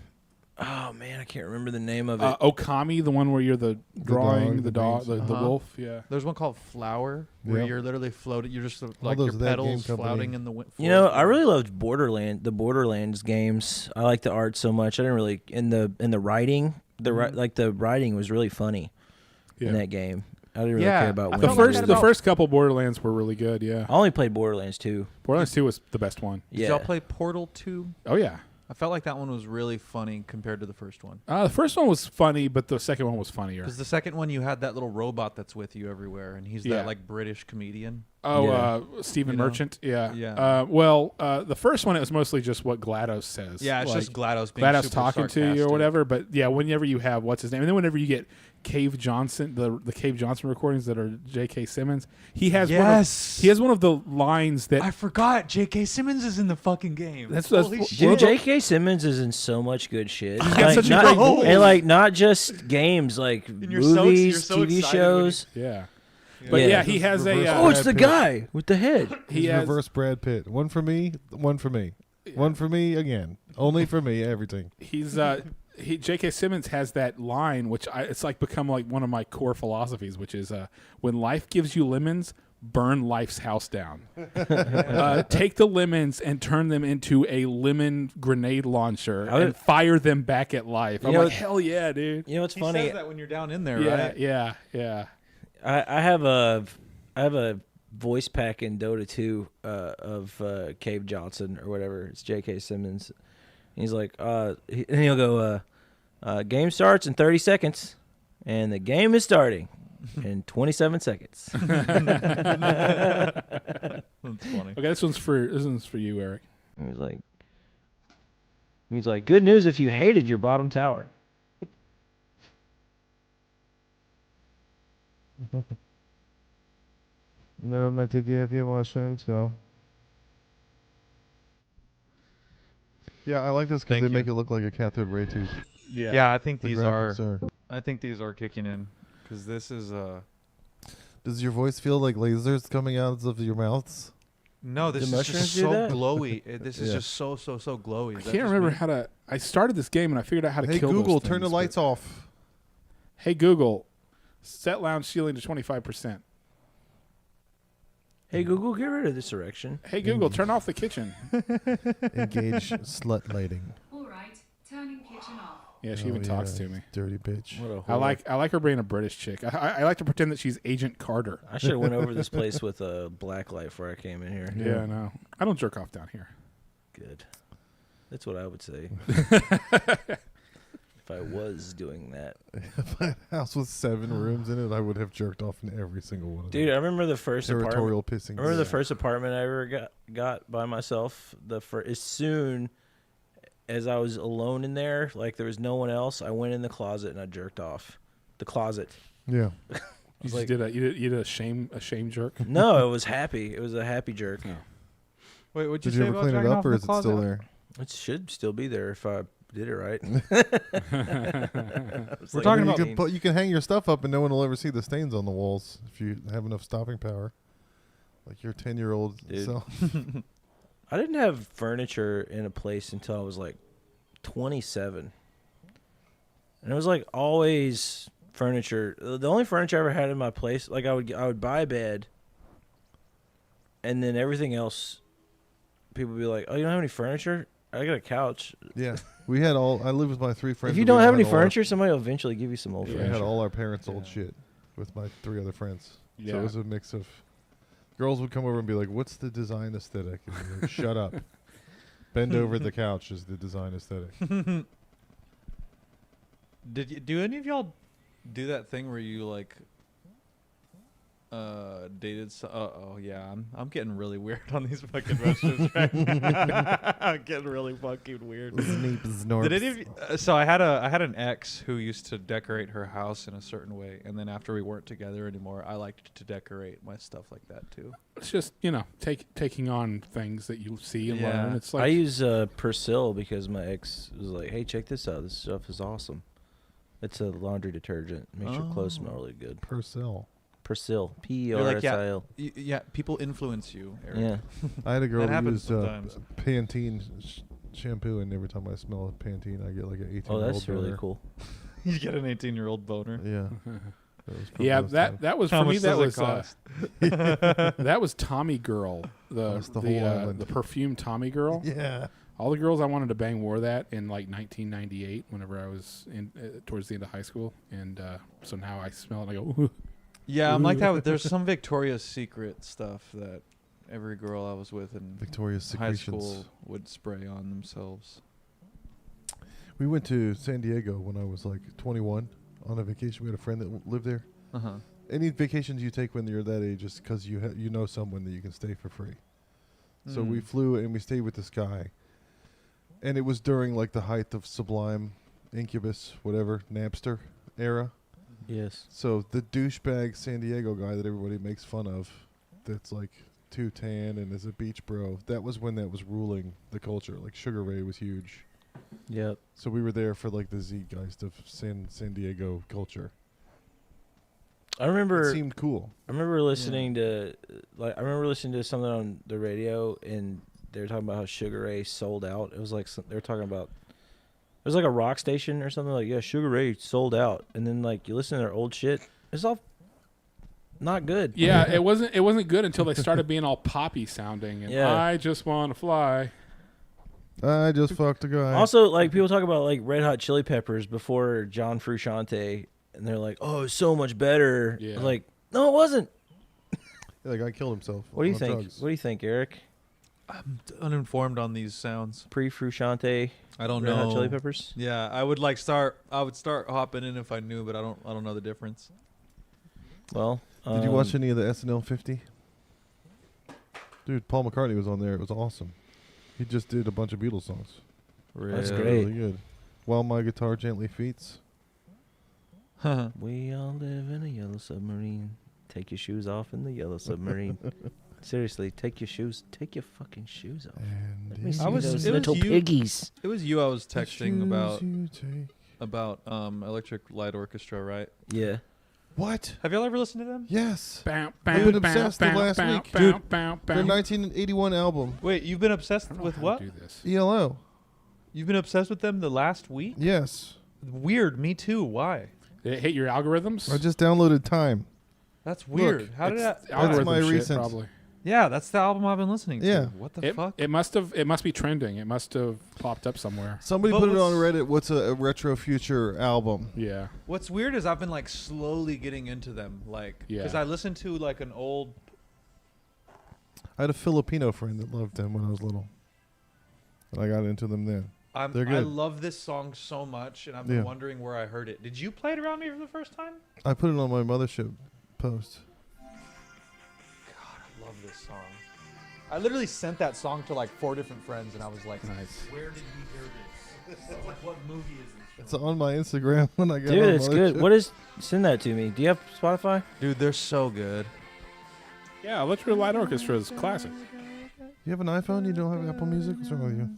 Oh man, I can't remember the name of it. Okami, the one where you're the drawing, dog, the the dog, bees. the Uh-huh. wolf. Yeah. There's one called Flower, where Yep. you're literally floating. You're just like your those that game petals company. floating in the wind. You know, I really loved the Borderlands games. I like the art so much. I didn't really in the writing. Like the writing was really funny Yeah. in that game. I didn't really Yeah, care about I The winning. felt like first, that the about- first couple Borderlands were really good. Yeah. I only played Borderlands 2. Borderlands 2 was the best one. Did Yeah. y'all play Portal 2? Oh yeah. I felt like that one was really funny compared to the first one. The first one was funny, but the second one was funnier. Because the second one, you had that little robot that's with you everywhere, and he's Yeah. that like British comedian. Oh, Yeah. Stephen You know? Merchant. Yeah. Yeah. The first one, it was mostly just what GLaDOS says. Yeah, it's Like, just GLaDOS being GLaDOS super talking to you or sarcastic. whatever. But yeah, whenever you have what's his name, and then whenever you get Cave Johnson, the Cave Johnson recordings that are J.K. Simmons, he has one of the lines that I forgot J.K. Simmons is in the fucking game. That's Holy what- shit. Dude, J.K. Simmons is in so much good shit. got such a not, great voice. and like not just games, like you're so movies, excited when TV you- shows. yeah. But Yeah. yeah, he has a. Reverse Oh, it's Brad the Pitt. guy with the head. he He's has. reverse Brad Pitt. One for me, one for me. One for me again. Only for me, everything. He's J.K. Simmons has that line, which it's like become like one of my core philosophies, which is when life gives you lemons, burn Life's house down. Take the lemons and turn them into a lemon grenade launcher and fire them back at Life. I'm like, hell yeah, dude. You know what's He funny? says that when you're down in there, Yeah, right? yeah. I have a voice pack in Dota 2 of Cave Johnson or whatever. It's J.K. Simmons. He's like, and he'll go, game starts in 30 seconds, and the game is starting in 27 seconds. That's funny. Okay, this one's for you, Eric. He's like, good news if you hated your bottom tower. No, my TTF watching, so. Yeah, I like this because Thank they you. make it look like a cathode ray tube. Yeah, I think The these graphics are. I think these are kicking in because this is Does your voice feel like lasers coming out of your mouths? No, this Do is just mushrooms do so that? glowy. This is Yeah. just so glowy. I Is that can't just remember me? how to. I started this game and I figured out how to Hey kill Google, those turn the things, lights but- off. Hey Google, set lounge ceiling to 25%. Hey, Google, get rid of this erection. Hey Google, turn off the kitchen. Engage slut lighting. All right, turning kitchen off. Yeah, she Oh, even talks yeah, to me. Dirty bitch. What a I whore. like her being a British chick. I like to pretend that she's Agent Carter. I should have went over this place with a black light before I came in here. Yeah, I know. I don't jerk off down here. Good. That's what I would say. If I was doing that. If I had a house with 7 rooms in it, I would have jerked off in every single one of them. Dude, I remember the first apartment. Territorial pissing. I remember the first apartment I ever got by myself. As soon as I was alone in there, like there was no one else, I went in the closet and I jerked off. The closet. Yeah. You just like- did you did a shame jerk. No, it was happy. It was a happy jerk. Wait, what'd you Did say you ever about clean it jacking up off or in is the it closet? still there? It should still be there if I did it right. We're talking about- You can hang your stuff up and no one will ever see the stains on the walls if you have enough stopping power. Like your 10-year-old Dude. self. I didn't have furniture in a place until I was like 27. And it was like always furniture. The only furniture I ever had in my place, like I would buy a bed and then everything else people would be like, "Oh, you don't have any furniture? I got a couch." Yeah. We had I lived with my 3 friends. If you and don't we have had any all our- furniture, somebody will eventually give you some old We furniture. had all our parents' old shit with my 3 other friends. So Yeah. it was a mix of girls would come over and be like, "What's the design aesthetic?" And we're like, "Shut up. Bend over the couch is the design aesthetic." Do any of y'all do that thing where you like dated? Yeah, I'm getting really weird on these fucking restrooms right now. I'm getting really fucking weird. Sneep, snorps. Did any of you, so I had an ex who used to decorate her house in a certain way, and then after we weren't together anymore, I liked to decorate my stuff like that too. It's just taking on things that you see and Yeah. learn. It's I like use Persil because my ex was like, "Hey, check this out. This stuff is awesome. It's a laundry detergent. Makes your clothes smell really good." Persil. Persil. You're like, P-E-R-S-I-L. Yeah, people influence you, Eric. Yeah. I had a girl That who happens used sometimes. Pantene shampoo, and every time I smell Pantene, I get like an 18-year-old Oh, that's really boner. cool. You get an 18-year-old boner. Yeah. That was probably yeah, those times. that was How for me. much That does it was cost? that was Tommy Girl, That's the whole island. the perfume Tommy Girl. Yeah. All the girls I wanted to bang wore that in like 1998, whenever I was in towards the end of high school, and so now I smell it and I go, Yeah, I'm like that. There's some Victoria's Secret stuff that every girl I was with in Victoria's high Secretions. school would spray on themselves. We went to San Diego when I was like 21 on a vacation. We had a friend that lived there. Uh-huh. Any vacations you take when you're that age is because you know someone that you can stay for free. So we flew and we stayed with this guy. And it was during like the height of Sublime, Incubus, whatever, Napster era. Yes. So the douchebag San Diego guy that everybody makes fun of, that's like too tan and is a beach bro, that was when that was ruling the culture. Like Sugar Ray was huge. Yep. So we were there for like the zeitgeist of San Diego culture. I remember. It seemed cool. I remember listening to something on the radio, and they were talking about how Sugar Ray sold out. It was like they were talking about. It was like a rock station or something like, yeah, Sugar Ray sold out, and then like you listen to their old shit, it's all not good. Yeah, it wasn't good until they started being all poppy sounding. And Yeah. I just want to fly. I just fucked a guy. Also, like people talk about like Red Hot Chili Peppers before John Frusciante, and they're like, "Oh, it's so much better." Yeah. I was like, no, it wasn't. Yeah, the guy killed himself. What do you on think? drugs. What do you think, Eric? I'm uninformed on these sounds. Pre-Frusciante, I don't Red know. Hot Chili Peppers. Yeah, I would start hopping in if I knew, but I don't know the difference. Well, Did you watch any of the SNL 50? Dude, Paul McCartney was on there. It was awesome. He just did a bunch of Beatles songs. That's Really? great. Really good. While My Guitar Gently Feats. We all live in a yellow submarine. Take your shoes off in the yellow submarine. Seriously, take your fucking shoes off. Let me see I was- those it was little you- piggies. It was you I was texting about You take- Electric Light Orchestra, right? Yeah. What? Have y'all ever listened to them? Yes. Bow, I've been obsessed the last week. Dude, Their 1981 album, Wait, you've been obsessed with what? Do this. ELO. You've been obsessed with them the last week? Yes. Weird. Me too. Why? Did it hit your algorithms? I just downloaded Time. That's weird. How did that? Algorithm my shit, recent- Probably. Yeah, that's the album I've been listening to. Yeah. What the fuck? It must be trending. It must have popped up somewhere. Somebody But put it on what's- Reddit. What's a retro future album? Yeah. What's weird is I've been like slowly getting into them, like because Yeah. I listened to like an old. I had a Filipino friend that loved them when I was little, and I got into them then. They're I good. love this song so much, and I've been Yeah. wondering where I heard it. Did you play it around me for the first time? I put it on my mothership post. God, I love this song. I literally sent that song to like 4 different friends, and I was like, Nice. "Where did we hear this? Like, what movie is this?" It's on my Instagram when I get Dude, on it's good. Mothership. What is? Send that to me. Do you have Spotify? Dude, they're so good. Yeah, Electric Light Orchestra is classic. You have an iPhone? You don't have Apple Music? What's wrong with you?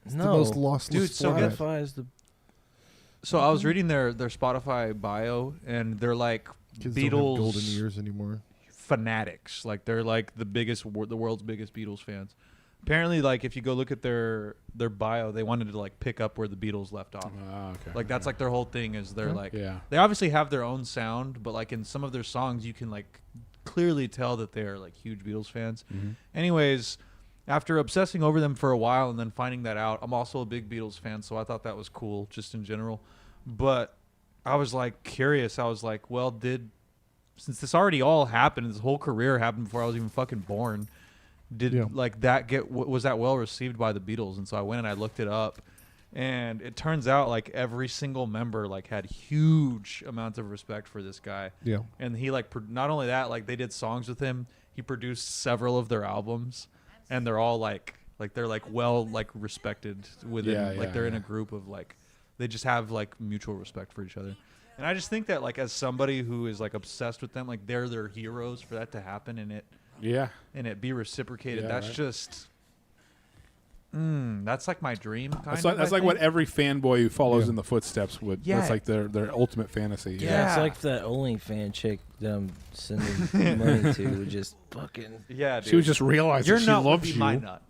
It's No. the most lossless Dude, so format. Spotify is the. So I was reading their Spotify bio, and they're like Kids don't have golden Beatles ears anymore. fanatics. Like they're like the world's biggest Beatles fans. Apparently, like if you go look at their bio, they wanted to like pick up where the Beatles left off. Okay. Like that's like their whole thing is they're like Yeah. they obviously have their own sound, but like in some of their songs you can like clearly tell that they're like huge Beatles fans. Mhm. Anyways, after obsessing over them for a while and then finding that out, I'm also a big Beatles fan, so I thought that was cool just in general. But I was like curious. I was like, well, since this already all happened, this whole career happened before I was even fucking born, did Yeah. like that was that well received by the Beatles? And so I went and I looked it up, and it turns out like every single member like had huge amounts of respect for this guy. Yeah. And he like not only that, like they did songs with him. He produced several of their albums, and they're all like they're like well like respected within Yeah, like yeah, they're in a yeah. group of like they just have like mutual respect for each other. And I just think that like as somebody who is like obsessed with them, like they're their heroes for that to happen and it be reciprocated. Yeah, That's right. just that's like my dream kind That's of. like, that's I like what think. every fanboy who follows Yeah. in the footsteps would. Yeah. That's like their ultimate fantasy. Yeah, it's Yeah. like that OnlyFans chick that I'm sending money to. Who just fucking. Yeah, dude. She was just realizing Your she nut would loves be you. my nut.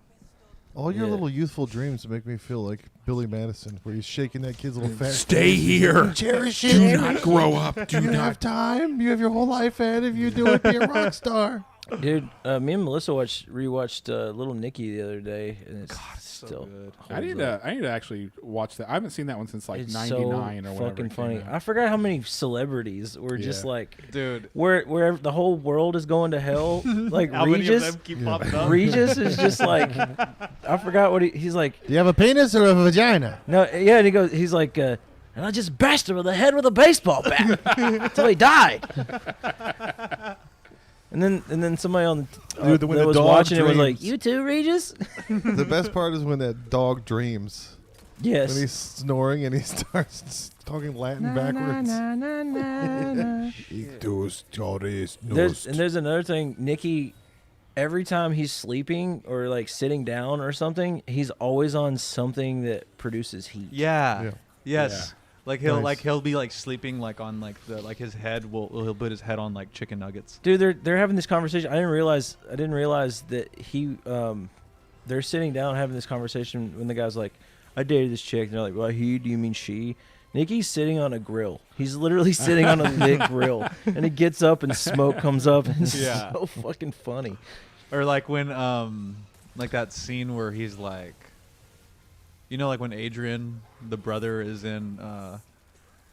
All your Yeah. little youthful dreams make me feel like Billy Madison, where he's shaking that kid's little fat. Stay here. Cherish it. Do not grow up. Do You not. have time. You have your whole life ahead of you. Do it. Be a rock star. Dude, me and Melissa rewatched Little Nicky the other day, and it's still good. I need to actually watch that. I haven't seen that one since like it's '99 so or whatever. fucking it came funny. out. I forgot how many celebrities were just Yeah. like Dude. where the whole world is going to hell. Like How many of Regis, them keep popping up? Regis is just like I forgot what he's like. Do you have a penis or a vagina? No, yeah, and he's like, and I just bashed him in the head with a baseball bat until he died. And then somebody on Dude, when that the was dog watching it was dreams. like, "You too, Regis?" The best part is when that dog dreams. Yes. When he's snoring and he starts talking Latin backwards. There's another thing, Nikki. Every time he's sleeping or like sitting down or something, he's always on something that produces heat. Yeah. Yeah. Yes. Yeah. Like he'll Nice. he'll be like sleeping like on like the like his head he'll put his head on like chicken nuggets. Dude, they're having this conversation. I didn't realize that he they're sitting down having this conversation when the guy's like, "I dated this chick," and they're like, "Well, he? Do you mean she?" Nikki's sitting on a grill. He's literally sitting on a lit grill, and he gets up and smoke comes up, and it's Yeah. so fucking funny. Or like when like that scene where he's like, you know, like when Adrian, the brother, is in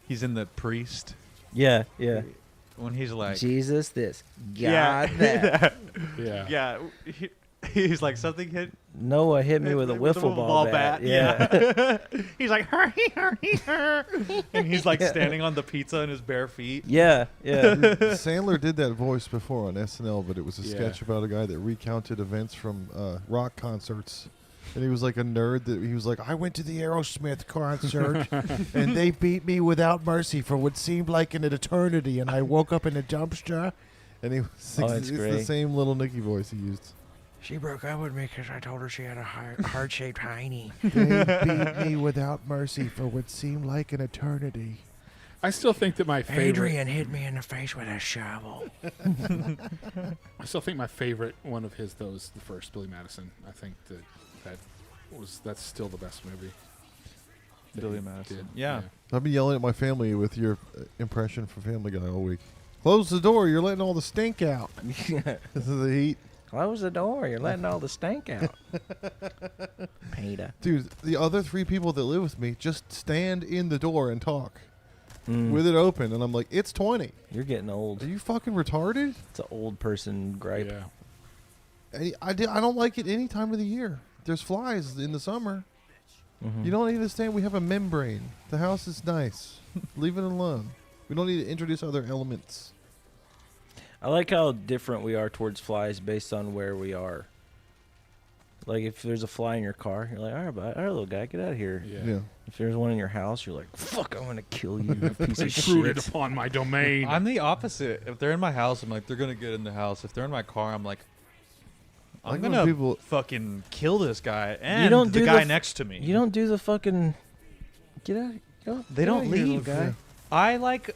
he's in The Priest. Yeah, yeah. When he's like, Jesus, this, God, yeah, that. Yeah. yeah, he's like, something hit Noah hit me with a wiffle ball bat. Yeah. He's like, hurry, hurry, hurry. And he's like standing on the pizza in his bare feet. Yeah, yeah. Sandler did that voice before on SNL, but it was a Yeah. sketch about a guy that recounted events from rock concerts. And he was like a nerd that he was like, I went to the Aerosmith concert and they beat me without mercy for what seemed like an eternity, and I woke up in a dumpster. And he was that's it's great. the same little Nicky voice he used. She broke up with me because I told her she had a heart-shaped hiney. They beat me without mercy for what seemed like an eternity. I still think that my favorite. Adrian hit me in the face with a shovel. I still think my favorite one of his though is the first Billy Madison. I think that's still the best movie. that Billy he Madison. did. Yeah. I've been yelling at my family with your impression for Family Guy all week. Close the door. You're letting all the stink out. This is the heat. Close the door. You're letting all the stink out. Peter. Dude, the other 3 people that live with me just stand in the door and talk Mm. with it open. And I'm like, it's 20. You're getting old. Are you fucking retarded? It's an old person gripe. Yeah. I don't like it any time of the year. There's flies in the summer. Mhm. You don't understand. We have a membrane. The house is nice. Leave it alone. We don't need to introduce other elements. I like how different we are towards flies based on where we are. Like if there's a fly in your car, you're like, all right, little guy, get out of here. Yeah. If there's one in your house, you're like, fuck, I'm gonna kill you, you piece of Intruded shit. upon my domain. I'm the opposite. If they're in my house, I'm like, they're gonna get in the house. If they're in my car, I'm like, I'm Like when gonna people- fucking kill this guy and don't the do guy the next to me. You don't do the fucking get out. Go. They get don't out of here, little leave. guy.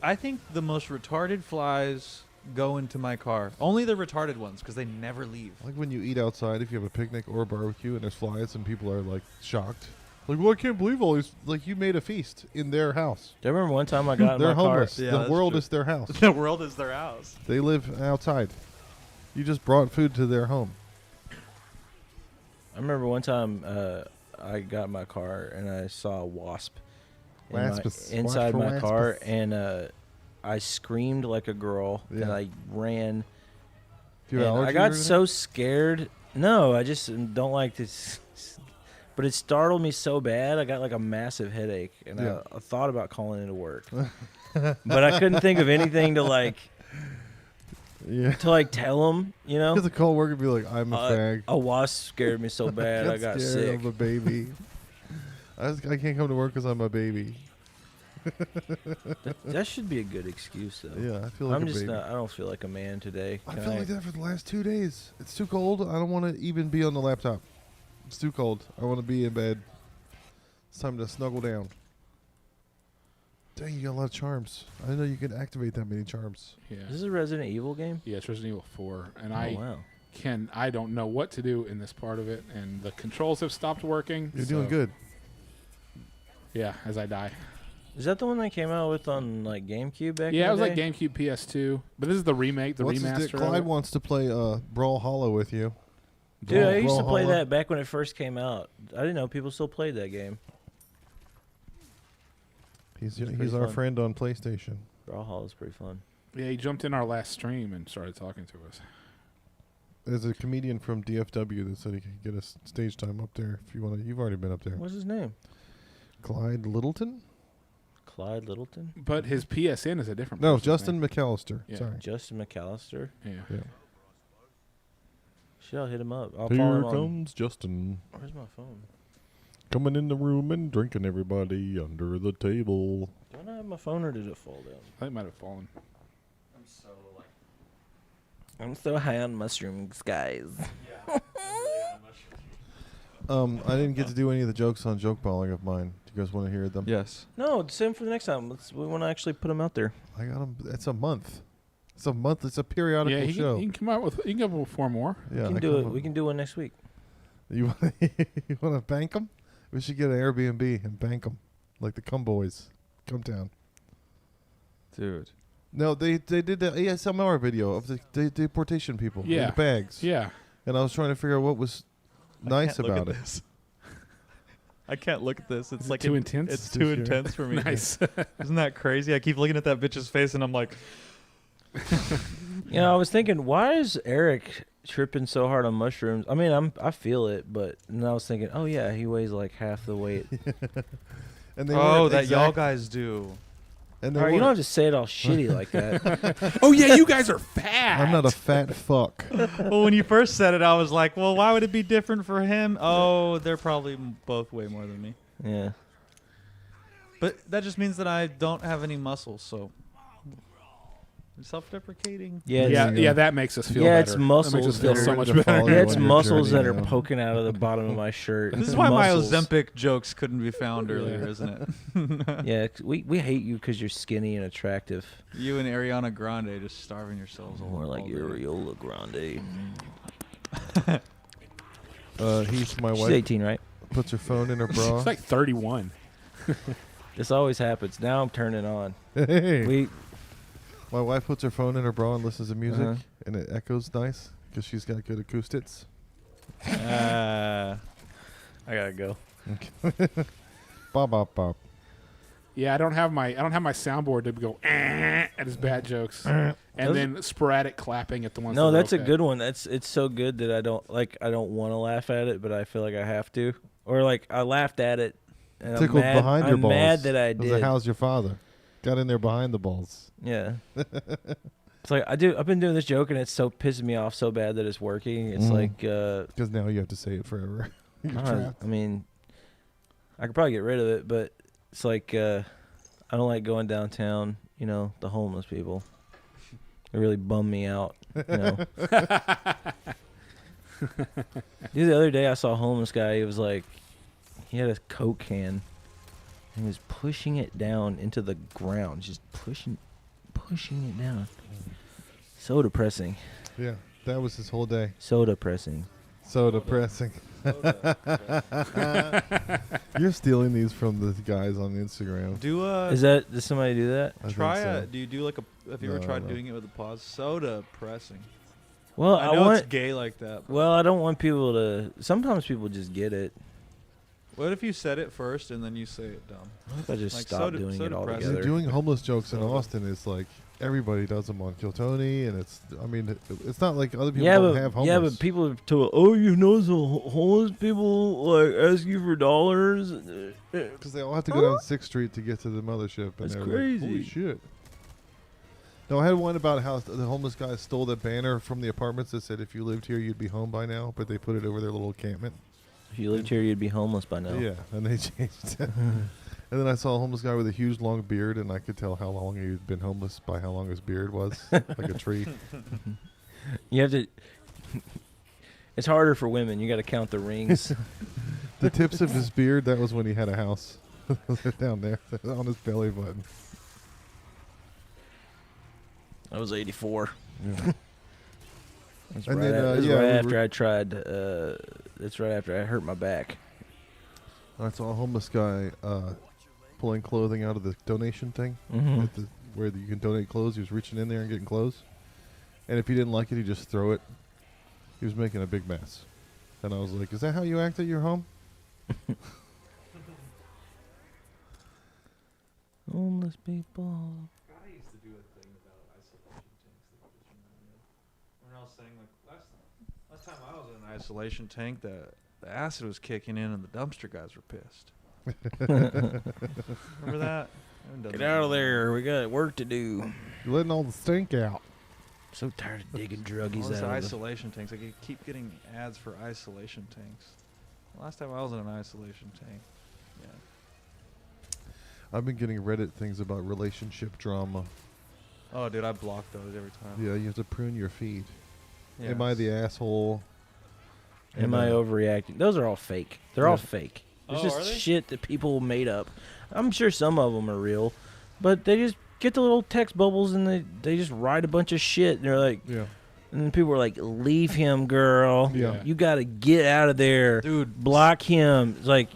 I think the most retarded flies go into my car. Only the retarded ones, because they never leave. Like when you eat outside, if you have a picnic or a barbecue and there's flies and people are like shocked. Like, well, I can't believe all these. Like, you made a feast in their house. Do you remember one time I got in They're my car? homeless. Yeah, the that's world true. is their house. The world is their house. They live outside. You just brought food to their home. I remember one time I got in my car and I saw a wasp Waspus. inside Watch for my car, waspus. and I screamed like a girl and Yeah. I ran. Do you have And I allergies or got anything? so scared. No, I just don't like this. But it startled me so bad, I got like a massive headache, and Yeah. I thought about calling into work, but I couldn't think of anything to Yeah. tell them. You know, Because the call work would be like, I'm a fag. a wasp scared me so bad I got scared. sick. I'm a baby. I can't come to work because I'm a baby. That should be a good excuse, though. Yeah, I feel like I'm a just baby. not. I don't feel like a man today. I Can feel like that for the last 2 days. It's too cold. I don't want to even be on the laptop. It's too cold. I want to be in bed. It's time to snuggle down. Dang, you got a lot of charms. I didn't know you could activate that many charms. Yeah. Is this a Resident Evil game? Yeah, it's Resident Evil 4, and Oh wow. I don't know what to do in this part of it, and the controls have stopped working. You're so- doing good. Yeah, as I die. Is that the one they came out with on like GameCube back? Yeah, it in was the like day? GameCube, PS2, but this is the remake, the What's his remaster. dick? of Clyde it. wants to play Brawl Hollow with you. Dude, I used to play Brawlhalla. that back when it first came out. I didn't know people still played that game. He's It's pretty our fun. friend on PlayStation. Brawlhalla is pretty fun. Yeah, he jumped in our last stream and started talking to us. There's a comedian from DFW that said he could get us stage time up there if you want to. You've already been up there. What's his name? Clyde Littleton? Clyde Littleton? But his PSN is a different No, person's Justin name. McAllister. Yeah. Sorry. Justin McAllister? Yeah. Yeah. Shit, I'll hit him up. I'll follow Here him on. comes Justin. Where's my phone? Coming in the room and drinking everybody under the table. Don't I have my phone or did it fall down? I think it might have fallen. I'm so high on mushrooms, guys. I didn't get to do any of the jokes on Jokeballing of mine. Do you guys want to hear them? Yes. No, save them for the next time. We want to actually put them out there. I got them. It's a month. It's a month. It's a periodical Yeah, show. he can come out with. He can come up with 4 more. Yeah, we can I do it. come We up- can do one next week. You want to bank them? We should get an Airbnb and bank them, like the Cum Boys. come down. Dude. No, they did the ASMR video of the deportation people in Yeah. the bags. Yeah. And I was trying to figure out what was nice about it. This. I can't look at this. It's Is it like too intense? It's This too year. intense for me. Nice. Isn't that crazy? I keep looking at that bitch's face and I'm like, I was thinking, why is Eric tripping so hard on mushrooms? I mean, I feel it, but then I was thinking, oh yeah, he weighs like half the weight. And they oh, weren't that y'all exact- guys do. And they All right, you weren't- don't have to say it all shitty like that. Oh yeah, you guys are fat. I'm not a fat fuck. Well, when you first said it, I was like, well, why would it be different for him? Oh, they're probably both way more than me. Yeah. But that just means that I don't have any muscles, so self-deprecating. Yeah. Yeah, There you yeah, go. that makes us feel Yeah, better. it's muscles That makes us that feel are so much to better. follow Yeah, you it's on your muscles journey, that are you know. poking out of the bottom of my shirt. This is It's why muscles. my Ozempic jokes couldn't be found earlier, isn't it? Yeah, we hate you because you're skinny and attractive. You and Ariana Grande just starving yourselves. More like all day. Areola Grande. My She's wife 18, right? puts her phone in her bra. It's like 31. This always happens. Now I'm turning on. Hey. We My wife puts her phone in her bra and listens to music, Uh-huh. and it echoes nice because she's got good acoustics. I gotta go. Bop bop bop. Yeah, I don't have my soundboard to go at his bad jokes, and Those- then sporadic clapping at the ones. No, that are that's a okay. good one. It's so good that I don't want to laugh at it, but I feel like I have to. Or like I laughed at it. And Tickled I'm mad, behind your I'm balls. mad that I It was did. like, how's your father? Got in there behind the balls. Yeah. It's like I've been doing this joke and it's so pissing me off so bad that it's working. It's Mhm. like Because now you have to say it forever. You're trapped. I mean, I could probably get rid of it, but it's like I don't like going downtown. You know, the homeless people. They really bum me out. You know. Dude, the other day I saw a homeless guy. He was like, he had a Coke can, and he was pushing it down into the ground, just pushing it down. So depressing. Yeah, that was his whole day. So depressing. So depressing. You're stealing these from the guys on Instagram. Does somebody do that? I think Try so. it. Do you do like a? Have you ever No, tried no. doing it with a pause? So depressing. Well, I I know want. it's gay like that. but Well, I don't want people to. Sometimes people just get it. What if you said it first and then you say it dumb? What if I just Like, stop so doing it depressing. altogether? Doing homeless jokes in So- Austin is like everybody does them on Kill Tony, and it's not like other people Yeah, don't but have homeless. people are told, oh, you know, some homeless people like ask you for dollars. Because they all have to go down 6th Street to get to the mothership. And That's they're crazy. Like, holy shit. No, I had one about how the homeless guy stole that banner from the apartments that said if you lived here, you'd be home by now, but they put it over their little encampment. If you lived here, you'd be homeless by now. Yeah, and they changed it. And then I saw a homeless guy with a huge long beard, and I could tell how long he'd been homeless by how long his beard was, like a tree. You have to. It's harder for women. You got to count the rings. The tips of his beard, that was when he had a house. Down there on his belly button. I was 84. Yeah. That's And right, then, that's yeah, right we after were- I tried. That's right after I hurt my back. I saw a homeless guy pulling clothing out of the donation thing, Mm-hmm. where you can donate clothes. He was reaching in there and getting clothes. And if he didn't like it, he'd just throw it. He was making a big mess. And I was like, is that how you act at your home? Homeless people. I used to do a thing about isolation tanks that just reminded me of. When I was saying like last time I was in an isolation tank, the acid was kicking in and the dumpster guys were pissed. Remember that? I haven't done Get that out in of a there. We got work to do. You're letting all the stink out. So tired of digging while. All druggies these out of isolation tanks. Like you keep getting ads for isolation tanks. Last time I was in an isolation tank. Yeah. I've been getting Reddit things about relationship drama. Oh, dude, I block those every time. Yeah, you have to prune your feed. Yeah, Am I the it's- asshole? Am I overreacting? Those are all fake. They're all Yeah. fake. It's Oh, just are they? shit that people made up. I'm sure some of them are real, but they just get the little text bubbles and they just write a bunch of shit. And they're like, Yeah. and then people are like, leave him, girl. Yeah. You got to get out of there. Dude, Block him. It's like,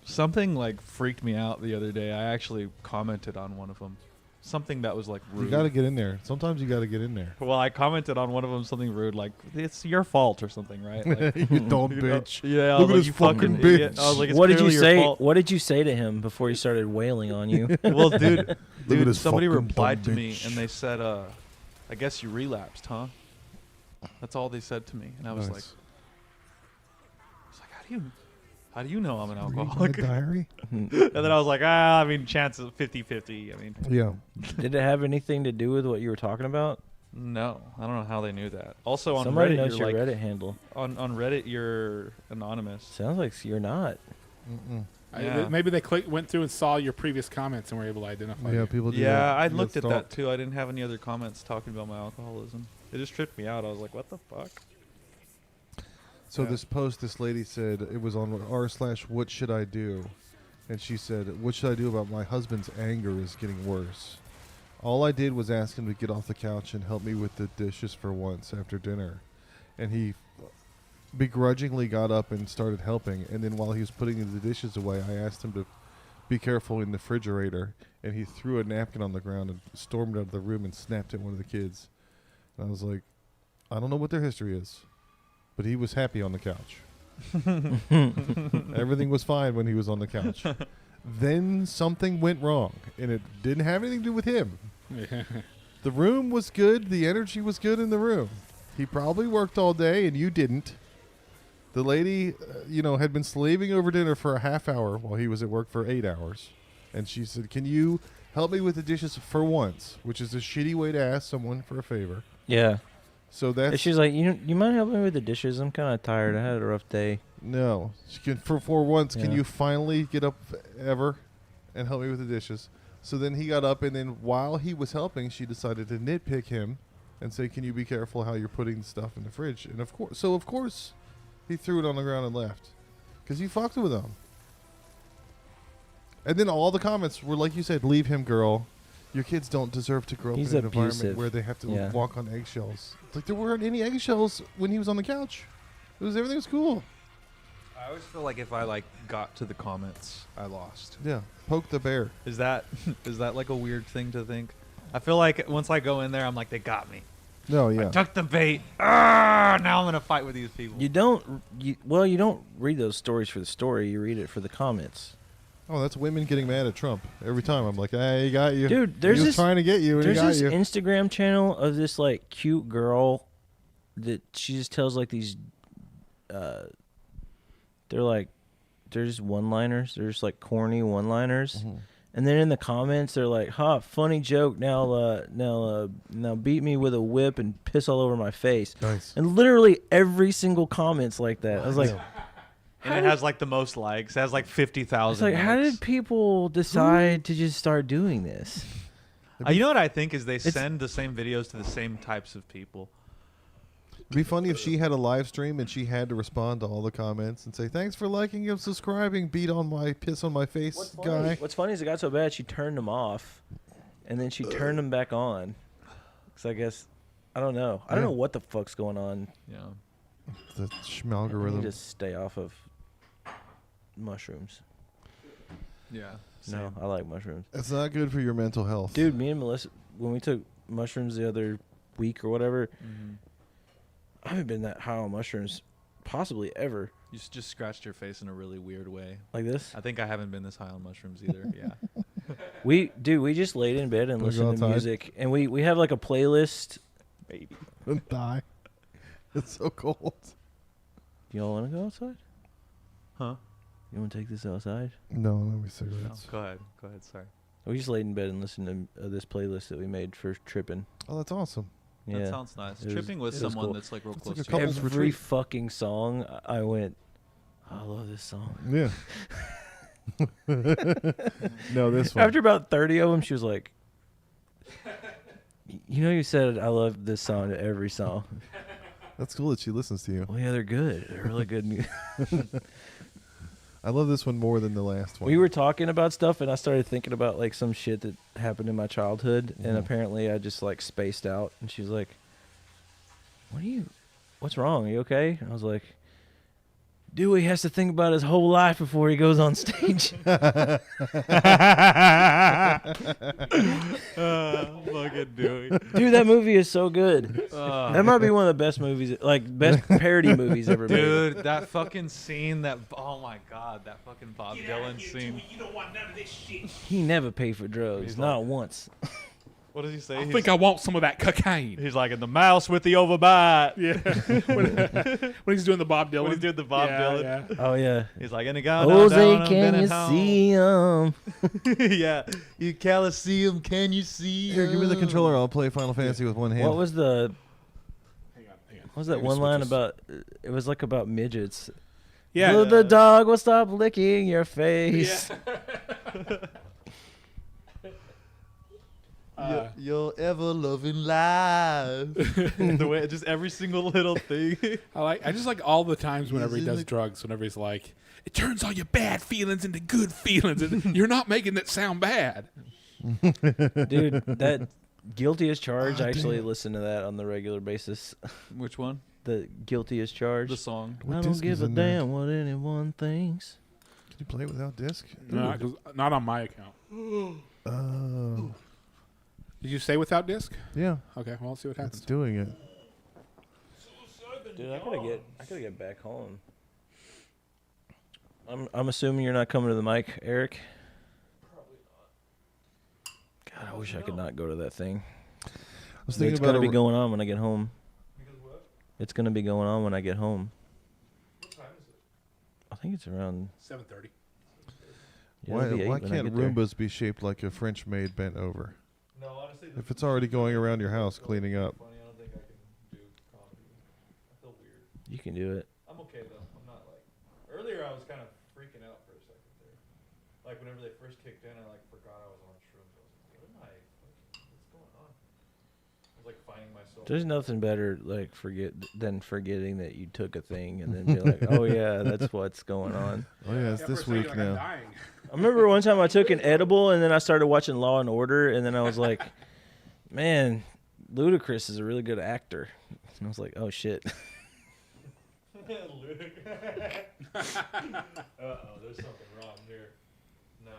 Something like freaked me out the other day. I actually commented on one of them. Something that was like rude. You got to get in there. Sometimes you got to get in there. Well, I commented on one of them something rude, like it's your fault or something, right? Like, You dumb you know, bitch. yeah, I Look was at like, this you fucking idiot. bitch. I was like, it's What did you clearly your say? fault. What did you say to him before he started wailing on you? Well, dude, Look at this somebody fucking replied to dumb me bitch. and they said, I guess you relapsed, huh? That's all they said to me. And I was like, how do you know I'm an Read my alcoholic? diary. And then I was like, I mean, chances 50-50. I mean, Yeah. Did it have anything to do with what you were talking about? no, I don't know how they knew that. Also on Somebody Reddit, knows you're your like, Reddit handle. on Reddit, you're anonymous. Sounds like you're not. Mm-mm. Yeah. Maybe they went through and saw your previous comments and were able to identify Yeah, you. people do Yeah, that. I You get looked at that stalked. too. I didn't have any other comments talking about my alcoholism. It just tripped me out. I was like, what the fuck? So Yeah. this post, this lady said, it was on r/what should I do? And she said, what should I do about my husband's anger is getting worse? All I did was ask him to get off the couch and help me with the dishes for once after dinner. And he begrudgingly got up and started helping. And then while he was putting the dishes away, I asked him to be careful in the refrigerator. And he threw a napkin on the ground and stormed out of the room and snapped at one of the kids. And I was like, I don't know what their history is, but he was happy on the couch. Everything was fine when he was on the couch. Then something went wrong, and it didn't have anything to do with him. The room was good. The energy was good in the room. He probably worked all day, and you didn't. The lady, had been slaving over dinner for a half hour while he was at work for 8 hours. And she said, can you help me with the dishes for once? Which is a shitty way to ask someone for a favor. Yeah. So that's... And she's like, you mind helping me with the dishes? I'm kind of tired. I had a rough day. No. She can, for once, can Yeah. you finally get up ever and help me with the dishes? So then he got up, and then while he was helping, she decided to nitpick him and say, can you be careful how you're putting the stuff in the fridge? And of course, he threw it on the ground and left. Because you fucked with him. And then all the comments were, like you said, leave him, girl. Your kids don't deserve to grow up He's in an environment abusive. where they have to Yeah. walk on eggshells. It's like there weren't any eggshells when he was on the couch. Everything was cool. I always feel like if I got to the comments, I lost. Yeah. Poke the bear. Is that like a weird thing to think? I feel like once I go in there, I'm like, they got me. No, yeah. I took the bait. Now I'm gonna fight with these people. You don't read those stories for the story. You read it for the comments. Oh, that's women getting mad at Trump. Every time I'm like, hey, he got you. Dude, there's he was this- trying to get you and he There's got this you. Instagram channel of this cute girl that she just tells these they're just one-liners. They're just corny one-liners. Mm-hmm. And then in the comments they're like, "Ha, funny joke. Now beat me with a whip and piss all over my face." Nice. And literally every single comment's like that. I was like, and it has the most likes. It has 50,000. it's like, how did people decide to just start doing this? You know what I think is they send the same videos to the same types of people. It'd be funny if she had a live stream and she had to respond to all the comments and say, thanks for liking and subscribing, piss on my face guy. What's funny is it got so bad she turned them off, and then she turned them back on. Because I guess, I don't know. I don't Yeah. know what the fuck's going on. Yeah. The I need schmalgorithm. to stay off of mushrooms. Yeah. No, I like mushrooms. It's not good for your mental health. Dude, me and Melissa, when we took mushrooms the other week or whatever, I haven't been that high on mushrooms possibly ever. You just scratched your face in a really weird way. Like this? I think I haven't been this high on mushrooms either. Yeah. We just laid in bed and Wanna go listened to outside? music. And we have a playlist. Baby. Don't die. It's so cold. Do y'all want to go outside? Huh? You want to take this outside? No, let me No, cigarettes. go ahead. Go ahead. Sorry. We just laid in bed and listened to this playlist that we made for tripping. Oh, that's awesome. Yeah. That sounds nice. It was- Tripping with it was someone cool. that's real It's close like a to you. couple's Every retreat. fucking song, I went, I love this song. Yeah. No, this one. After about 30 of them, she was like, you said I love this song to every song. That's cool that she listens to you. Well, yeah, they're good. They're really good. I love this one more than the last one. We were talking about stuff, and I started thinking about some shit that happened in my childhood, and apparently I just spaced out. And she was like, "What's wrong? Are you okay?" And I was like, Dewey has to think about his whole life before he goes on stage. Fucking Dewey. Dude, that movie is so good. That might be one of the best movies, like best parody movies ever made. Dude, that fucking scene, oh my god, that fucking Bob Dylan scene. You don't want none of this shit. He never paid for drugs, He's not once. What does he say? I think I want some of that cocaine. He's like, in the mouse with the overbite. Yeah. when he's doing the Bob Dylan. When he's doing the Bob Dylan. Yeah. Oh yeah. He's like, and he got Jose, can you see him? Yeah. You Coliseum, can you see Here, give me the controller. I'll play Final Fantasy with one hand. What was the? Hang on. What was that one line about? It was like about midgets. Yeah. The dog will stop licking your face. Your ever loving life. The way, just every single little thing. I just like all the times whenever he does drugs, whenever he's like, it turns all your bad feelings into good feelings, and you're not making it sound bad. Dude, that Guilty as Charged. I actually listen to that on the regular basis. Which one? The Guilty as Charged. The song. What I don't disc give is a in there? damn what anyone thinks. Can you play it without disc? No, 'cause not on my account. Oh. Did you say without disc? Yeah, Okay, well, let's see what it's happens. doing it. Dude, I gotta get back home. I'm assuming you're not coming to the mic, Eric. Probably not. God, I wish I could not go to that thing. I was thinking It's about gonna be a- going on when I get home. Because what? It's gonna be going on when I get home. What time is it? I think it's around. 7:30. Yeah, Why, it'll be 8 why when I can't get there. Roombas be shaped like a French maid bent over? No, honestly. If it's already going around your house cleaning up. Funny, I don't think I can do comedy. I feel weird. You can do it. I'm okay though. I'm not like. Earlier I was kind of freaking out for a second there. Like whenever they first kicked in, I like forgot I was on shrooms. I was like, what am I? What's going on? I was like finding myself. There's nothing better like than forgetting that you took a thing and then be like, oh yeah, that's what's going on. Oh yeah, it's Yeah, for a this second, week like, I'm now. dying. I remember one time I took an edible and then I started watching Law and Order and then I was like, man, Ludacris is a really good actor. And I was like, oh shit. Uh-oh, there's something wrong here. No,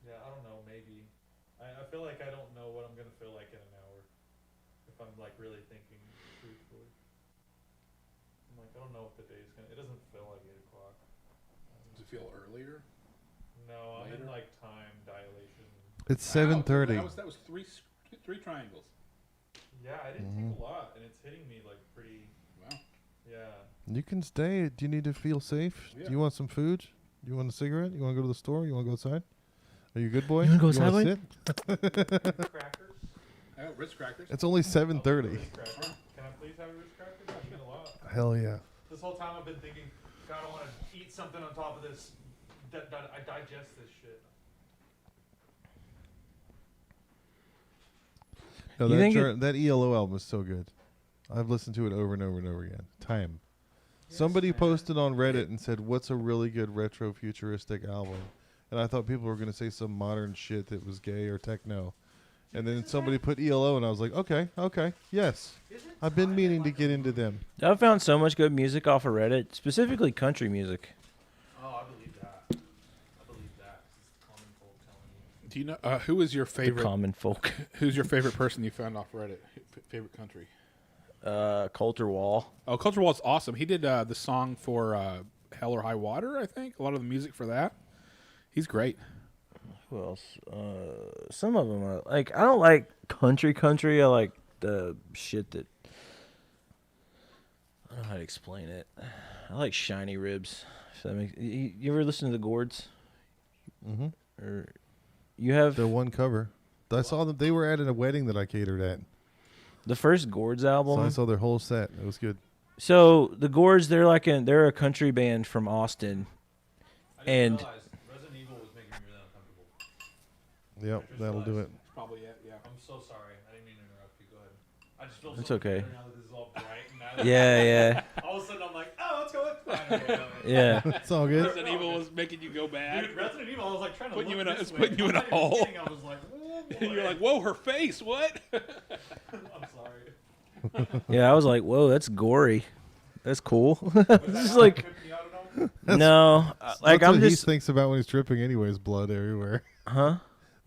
yeah, I don't know, maybe. I feel like I don't know what I'm gonna feel like in an hour. If I'm like really thinking truthfully. I'm like, I don't know if the day's gonna, it doesn't feel like 8 o'clock. Does it feel earlier? No, I'm in Later? like time dilation. It's Wow, 7:30. That was three triangles. Yeah, I didn't take a lot, and it's hitting me like pretty, Wow. yeah. You can stay. Do you need to feel safe? Yeah. Do you want some food? Do you want a cigarette? You want to go to the store? You want to go outside? Are you a good boy? You wanna go wanna outside, boy? sit? Crackers? I got Ritz crackers. It's only 7:30. Ritz crackers. Can I please have a Ritz cracker? That's been a lot. Hell yeah. This whole time I've been thinking, God, I want to eat something on top of this. That I digest this shit. No, You that, think that ELO album is so good. I've listened to it over and over and over again. Time. Somebody posted on Reddit and said, what's a really good retro futuristic album? And I thought people were going to say some modern shit that was gay or techno. And then somebody put ELO and I was like, okay, yes. I've been meaning to get into them. I've found so much good music off of Reddit, specifically country music. Oh, I believe that. I believe that. It's common folk telling you. Do you know who is your The favorite? common folk. Who's your favorite person you found off Reddit? Favorite country? Coulter Wall. Oh, Culture Wall's awesome. He did the song for Hell or High Water, I think. A lot of the music for that. He's great. Who else? Some of them are like, I don't like country. I like the shit that, I don't know how to explain it. I like shiny ribs. If that makes, you ever listen to the Gourds? Mm-hmm. Or you have Their one cover. I saw them. They were at a wedding that I catered at. the first Gourds album. So I saw their whole set. It was good. So the Gourds, they're a country band from Austin. I didn't And- realize Resident Evil was making me really uncomfortable. Yep, that'll do it. Probably it, yeah. I'm so sorry. I didn't mean to interrupt you. Go ahead. I just feel It's so okay. better now that this is all bright. And now that Yeah. all of a sudden I'm like, oh, let's go. It's fine. Okay, Yeah. It's all good. Resident Evil was making you go bad. Dude, Resident Evil, I was like trying to Putting look you in a- this it's way. putting you in a I'm not even hole. kidding. I was like, oh, boy. You're like, whoa, her face, what? I'm sorry. Yeah, I was like, whoa, that's gory. That's cool. It's just like, no, like That's I'm what he just, thinks about when he's tripping. Anyways, blood everywhere. huh?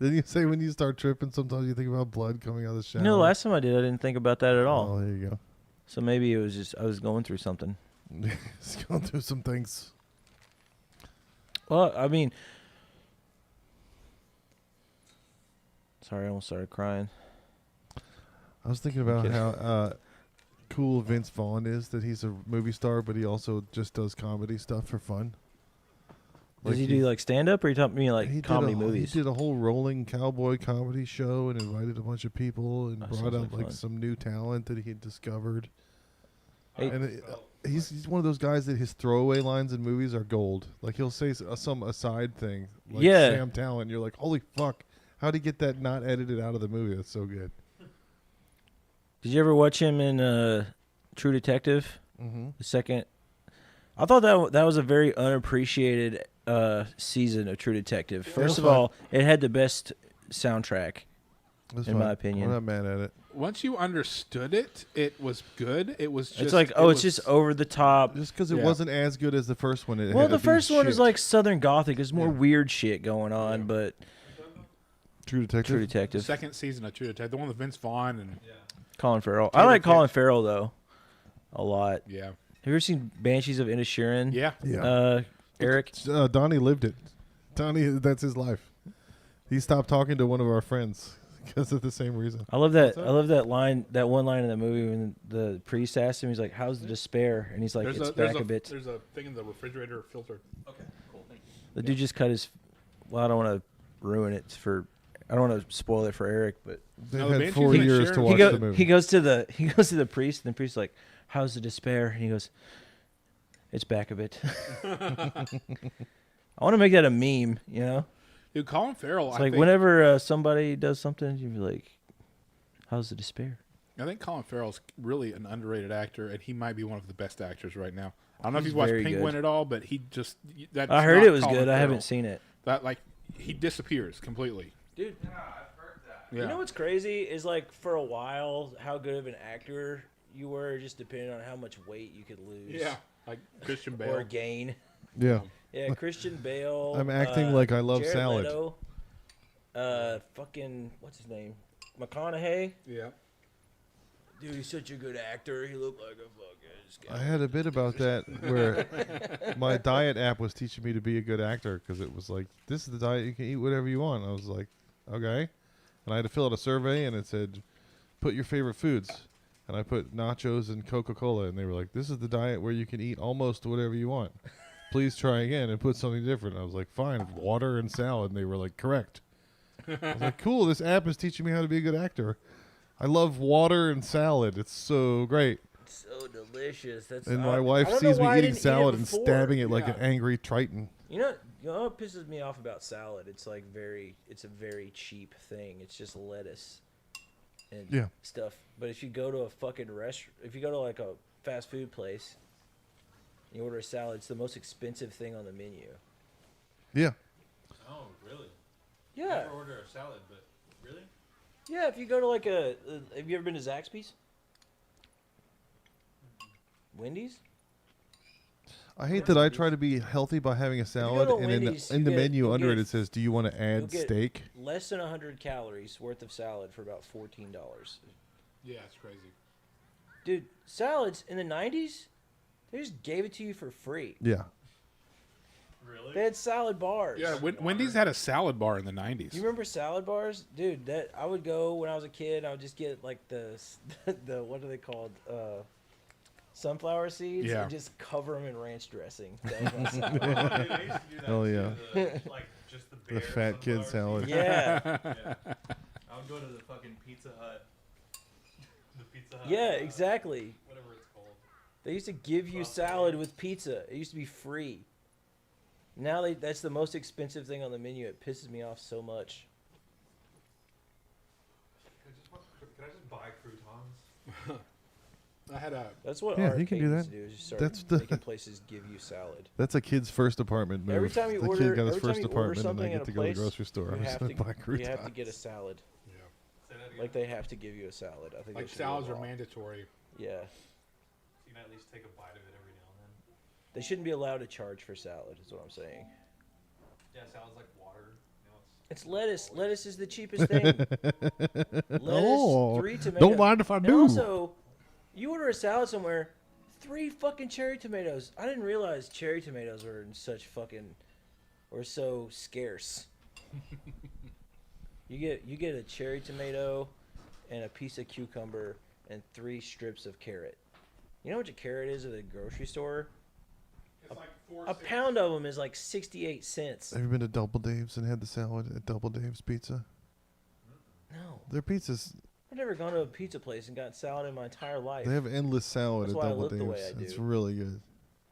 Didn't you say when you start tripping, sometimes you think about blood coming out of the shower? You know, last time I did, I didn't think about that at all. Oh, there you go. So maybe it was just I was going through something. He's going through some things. Well, I mean, sorry, I almost started crying. I was thinking about how cool Vince Vaughn is, that he's a movie star, but he also just does comedy stuff for fun. Does he do like stand up, or you talking me like he comedy did a, movies? He did a whole rolling cowboy comedy show and invited a bunch of people and That brought sounds up like like fun. some new talent that he had discovered. Hey. And he's one of those guys that his throwaway lines in movies are gold. Like he'll say some aside thing, like Yeah. Sam Talent. You're like, holy fuck, how'd he get that not edited out of the movie? That's so good. Did you ever watch him in True Detective? Mm-hmm. The second, I thought that was a very unappreciated season of True Detective. First of all, it had the best soundtrack, in my opinion. We're not mad at it. Once you understood it, it was good. It was just. It's like, oh, it's just over the top. Just because it Yeah. wasn't as good as the first one. Well, the first one is like Southern Gothic. There's more weird shit going on, but True Detective. True the Detective. second season of True Detective, the one with Vince Vaughn and Colin Farrell. I Taylor like Colin Kitsch. Farrell though, a lot. yeah, Have you ever seen Banshees of Inisherin? yeah. Yeah. Eric. Donnie lived it. Donnie, that's his life. He stopped talking to one of our friends because of the same reason. I love that. I love that line. That one line in the movie when the priest asked him, he's like, "How's the despair?" And he's like, "It's back a bit." There's a thing in the refrigerator filter. The dude just cut his. Well, I don't want to ruin it for. I don't want to spoil it for Eric, but They've No, had Banshees 4 of years to Inisherin- watch the movie. he goes to the priest, and the priest's like, "How's the despair?" And he goes, "It's back a bit." I want to make that a meme, you know. Dude, Colin Farrell. It's I like think, whenever somebody does something, you be like, "How's the despair?" I think Colin Farrell's really an underrated actor, and he might be one of the best actors right now. I don't know if He's you've watched very Penguin good. at all, but he just. That's I heard not it was Colin good. I Farrell. haven't seen it. That like he disappears completely. Dude, Yeah. you know what's crazy is like for a while how good of an actor you were just depending on how much weight you could lose. Yeah, like Christian Or Bale. gain. Yeah. Yeah, Christian Bale. I'm acting like I love Jared salad. Leto, fucking what's his name? McConaughey. Yeah. Dude, he's such a good actor. He looked like a fucking. I had a bit about that where my diet app was teaching me to be a good actor because it was like, this is the diet, you can eat whatever you want. I was like, okay. And I had to fill out a survey and it said, put your favorite foods. And I put nachos and Coca-Cola and they were like, this is the diet where you can eat almost whatever you want. Please try again and put something different. I was like, fine, water and salad. And they were like, correct. I was like, cool, this app is teaching me how to be a good actor. I love water and salad. It's so great. So delicious. That's And I my don't wife know sees why I me eating didn't eat it salad and before. stabbing it like Yeah. an angry Triton. You know what pisses me off about salad? It's like it's a very cheap thing. It's just lettuce and Yeah. stuff. But if you go to a fucking restaurant, if you go to like a fast food place, and you order a salad, it's the most expensive thing on the menu. Yeah. Oh, really? Yeah, order a salad, but really? yeah. If you go to like have you ever been to Zaxby's? Wendy's? I hate that I try to be healthy by having a salad, to and Wendy's, in the you get- menu you'll under it, get- it says, do you want to you'll add get steak? Less than 100 calories worth of salad for about $14. Yeah, it's crazy. Dude, salads in the 90s, they just gave it to you for free. Yeah. Really? They had salad bars. Yeah, Wendy's had a salad bar in the 90s. You remember salad bars, dude? That I would go when I was a kid. I would just get like the what are they called? Sunflower seeds. Yeah. And just cover them in ranch dressing. That was my salad. Oh, yeah. Like just the The fat kid salad. yeah, I would go to the fucking Pizza Hut. The Pizza Hut. yeah, exactly. Whatever it's called. They used to give you salad with pizza. It used to be free. Now that's the most expensive thing on the menu. It pisses me off so much. Can I just buy croutons? I had a That's what Yeah, art you can do needs that. to do. Is just start That's the- making places give you salad. That's a kid's first apartment move. Every time you the order- kid got his every time first you order apartment and something I at get a to go to the place, grocery store. You I'm just have, going to buy to, croutons. you have to get a salad. yeah. Say that again. Like they have to give you a salad. I think Like that should be a salads are law. mandatory. Yeah. So you can at least take a bite of it every now and then. They shouldn't be allowed to charge for salad, is what I'm saying. Yeah, salad's like water. You know, It's lettuce. Lettuce is the cheapest thing. Lettuce, Oh, 3 tomatoes. don't mind if I And do. also, you order a salad somewhere, 3 fucking cherry tomatoes. I didn't realize cherry tomatoes were in such fucking, or so scarce. You get a cherry tomato, and a piece of cucumber, and 3 strips of carrot. You know what a carrot is at the grocery store? It's like 4 A pound of them is like 68 cents. Have you been to Double Dave's and had the salad at Double Dave's Pizza? No, Their pizzas, I've never gone to a pizza place and got salad in my entire life. they have endless salad That's at why I Double look the way Dave's. I It's do. really good.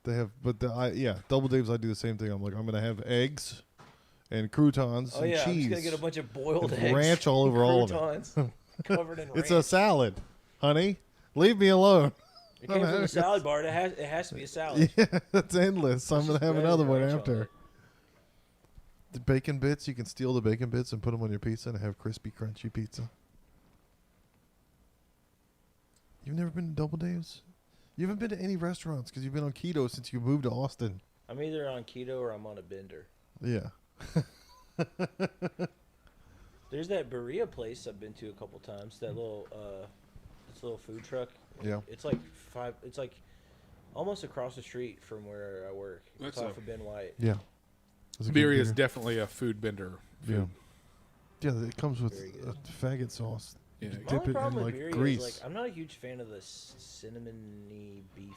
They have, but Double Dave's. I do the same thing. I'm like, I'm gonna have eggs and croutons Oh and yeah, I'm cheese. just gonna get a bunch of boiled and eggs, ranch all over all of it. croutons, covered in ranch. It's a salad, honey. Leave me alone. It came from the salad bar. It has to be a salad. Yeah, that's endless. I'm It's gonna just have bread another and one ranch on after. it. The bacon bits, you can steal the bacon bits and put them on your pizza and have crispy, crunchy pizza. You've never been to Double Dave's? You haven't been to any restaurants because you've been on keto since you moved to Austin. I'm either on keto or I'm on a bender. Yeah. There's that burrito place I've been to a couple times. That little, this little food truck. Yeah. It's like It's like almost across the street from where I work. It's That's off of Ben White. Yeah. It's a good Beery is beer. definitely a food bender. Yeah. Yeah, it comes with Very good. a faggot sauce. Yeah. You My dip only it in problem with like Beery grease. is like I'm not a huge fan of the cinnamony beef.